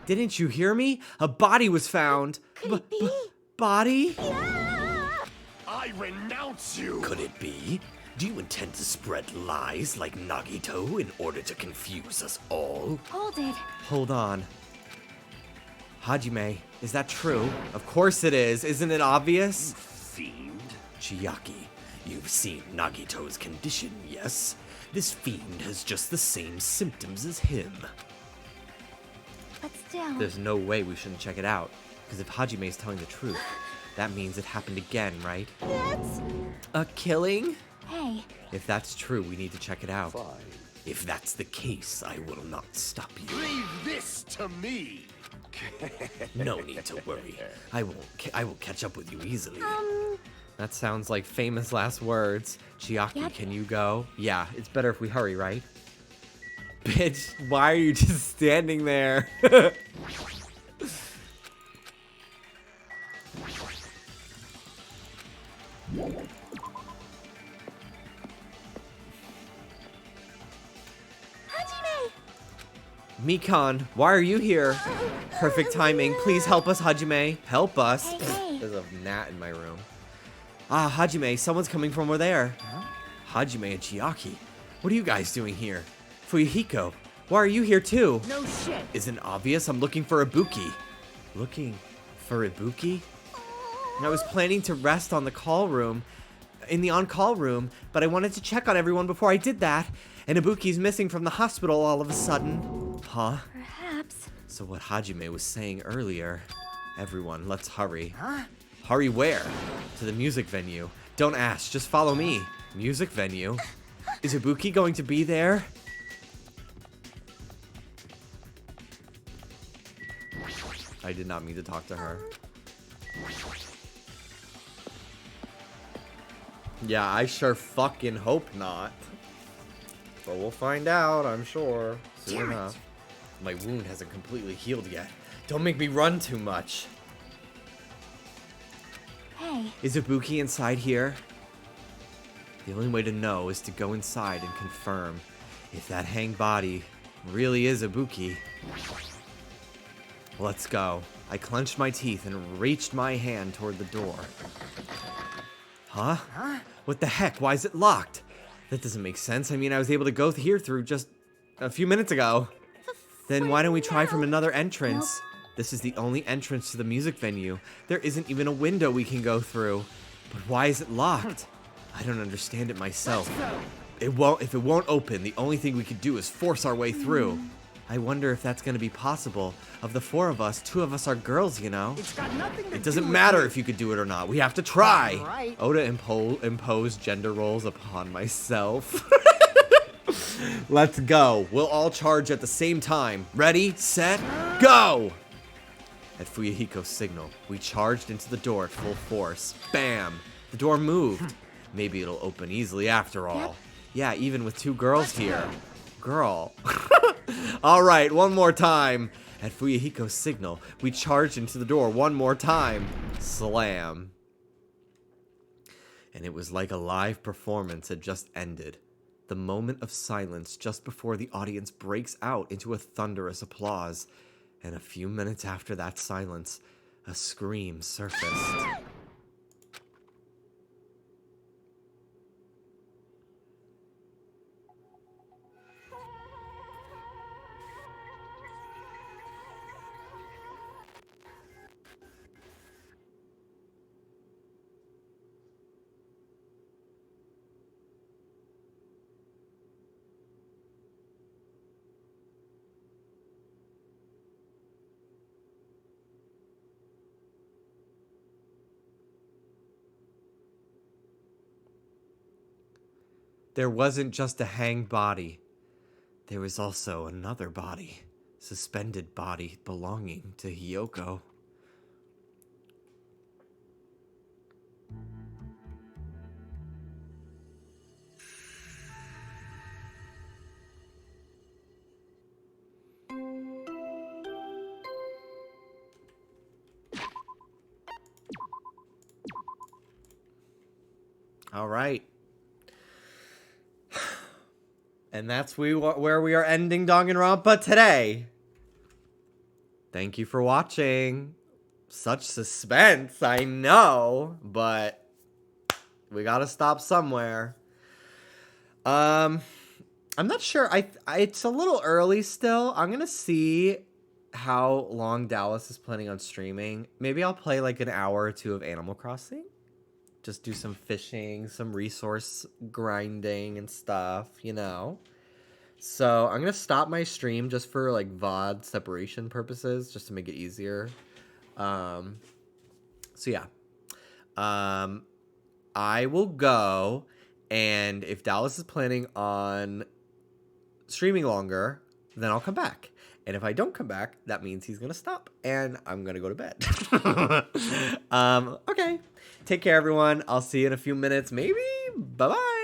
Didn't you hear me? A body was found. Could it be? Body? I renounce you. Could it be? Do you intend to spread lies like Nagito in order to confuse us all? Hold it. Hold on. Hajime, is that true? Of course it is. Isn't it obvious? Fiend. Chiaki, you've seen Nagito's condition, yes? This fiend has just the same symptoms as him. But still. There's no way we shouldn't check it out. Because if Hajime's telling the truth, that means it happened again, right? That's... A killing? Hey. If that's true, we need to check it out. Fine. If that's the case, I will not stop you. Leave this to me. No need to worry. I will catch up with you easily. That sounds like famous last words. Chiaki, Yep. Can you go? Yeah, it's better if we hurry, right? Bitch, why are you just standing there? Hajime! Mikan, why are you here? Perfect timing. Please help us, Hajime. Help us. Hey. There's a gnat in my room. Ah, Hajime, someone's coming from over there. Hajime and Chiaki, what are you guys doing here? Fuyuhiko, why are you here too? No shit. Isn't obvious? I'm looking for Ibuki. Looking for Ibuki? I was planning to rest on the in the on-call room, but I wanted to check on everyone before I did that. And Ibuki's missing from the hospital all of a sudden. Huh? Perhaps. So what Hajime was saying earlier. Everyone, let's hurry. Huh? Hurry where? To the music venue. Don't ask, just follow me. Music venue? Is Ibuki going to be there? I did not mean to talk to her. Yeah, I sure fucking hope not. But we'll find out, I'm sure, soon enough. My wound hasn't completely healed yet. Don't make me run too much. Hey. Is Ibuki inside here? The only way to know is to go inside and confirm if that hanged body really is Ibuki. Let's go. I clenched my teeth and reached my hand toward the door. Huh? What the heck? Why is it locked? That doesn't make sense. I mean, I was able to go here through just a few minutes ago. Then why don't we try from another entrance? This is the only entrance to the music venue. There isn't even a window we can go through. But why is it locked? I don't understand it myself. If it won't open, the only thing we could do is force our way through. I wonder if that's going to be possible. Of the 4 of us, 2 of us are girls, you know? It's got nothing to It doesn't do matter with if you could do it or not. We have to try. Right. Oda imposed gender roles upon myself. Let's go. We'll all charge at the same time. Ready, set, go! At Fuyuhiko's signal, we charged into the door at full force. Bam! The door moved. Maybe it'll open easily after all. Yeah, even with 2 girls here. Girl. All right, one more time. At Fuyuhiko's signal, we charged into the door one more time. Slam. And it was like a live performance had just ended. The moment of silence just before the audience breaks out into a thunderous applause. And a few minutes after that silence, a scream surfaced. There wasn't just a hanged body. There was also another body. Suspended body belonging to Hiyoko. All right. And that's where we are ending Danganronpa today. Thank you for watching. Such suspense, I know, but we gotta stop somewhere. I'm not sure. It's a little early still. I'm gonna see how long Dallas is planning on streaming. Maybe I'll play like an hour or 2 of Animal Crossing. Just do some fishing, some resource grinding and stuff, you know. So I'm going to stop my stream just for like VOD separation purposes, just to make it easier. So yeah. I will go, and if Dallas is planning on streaming longer, then I'll come back. And if I don't come back, that means he's going to stop, and I'm going to go to bed. Okay. Take care, everyone. I'll see you in a few minutes, maybe. Bye-bye.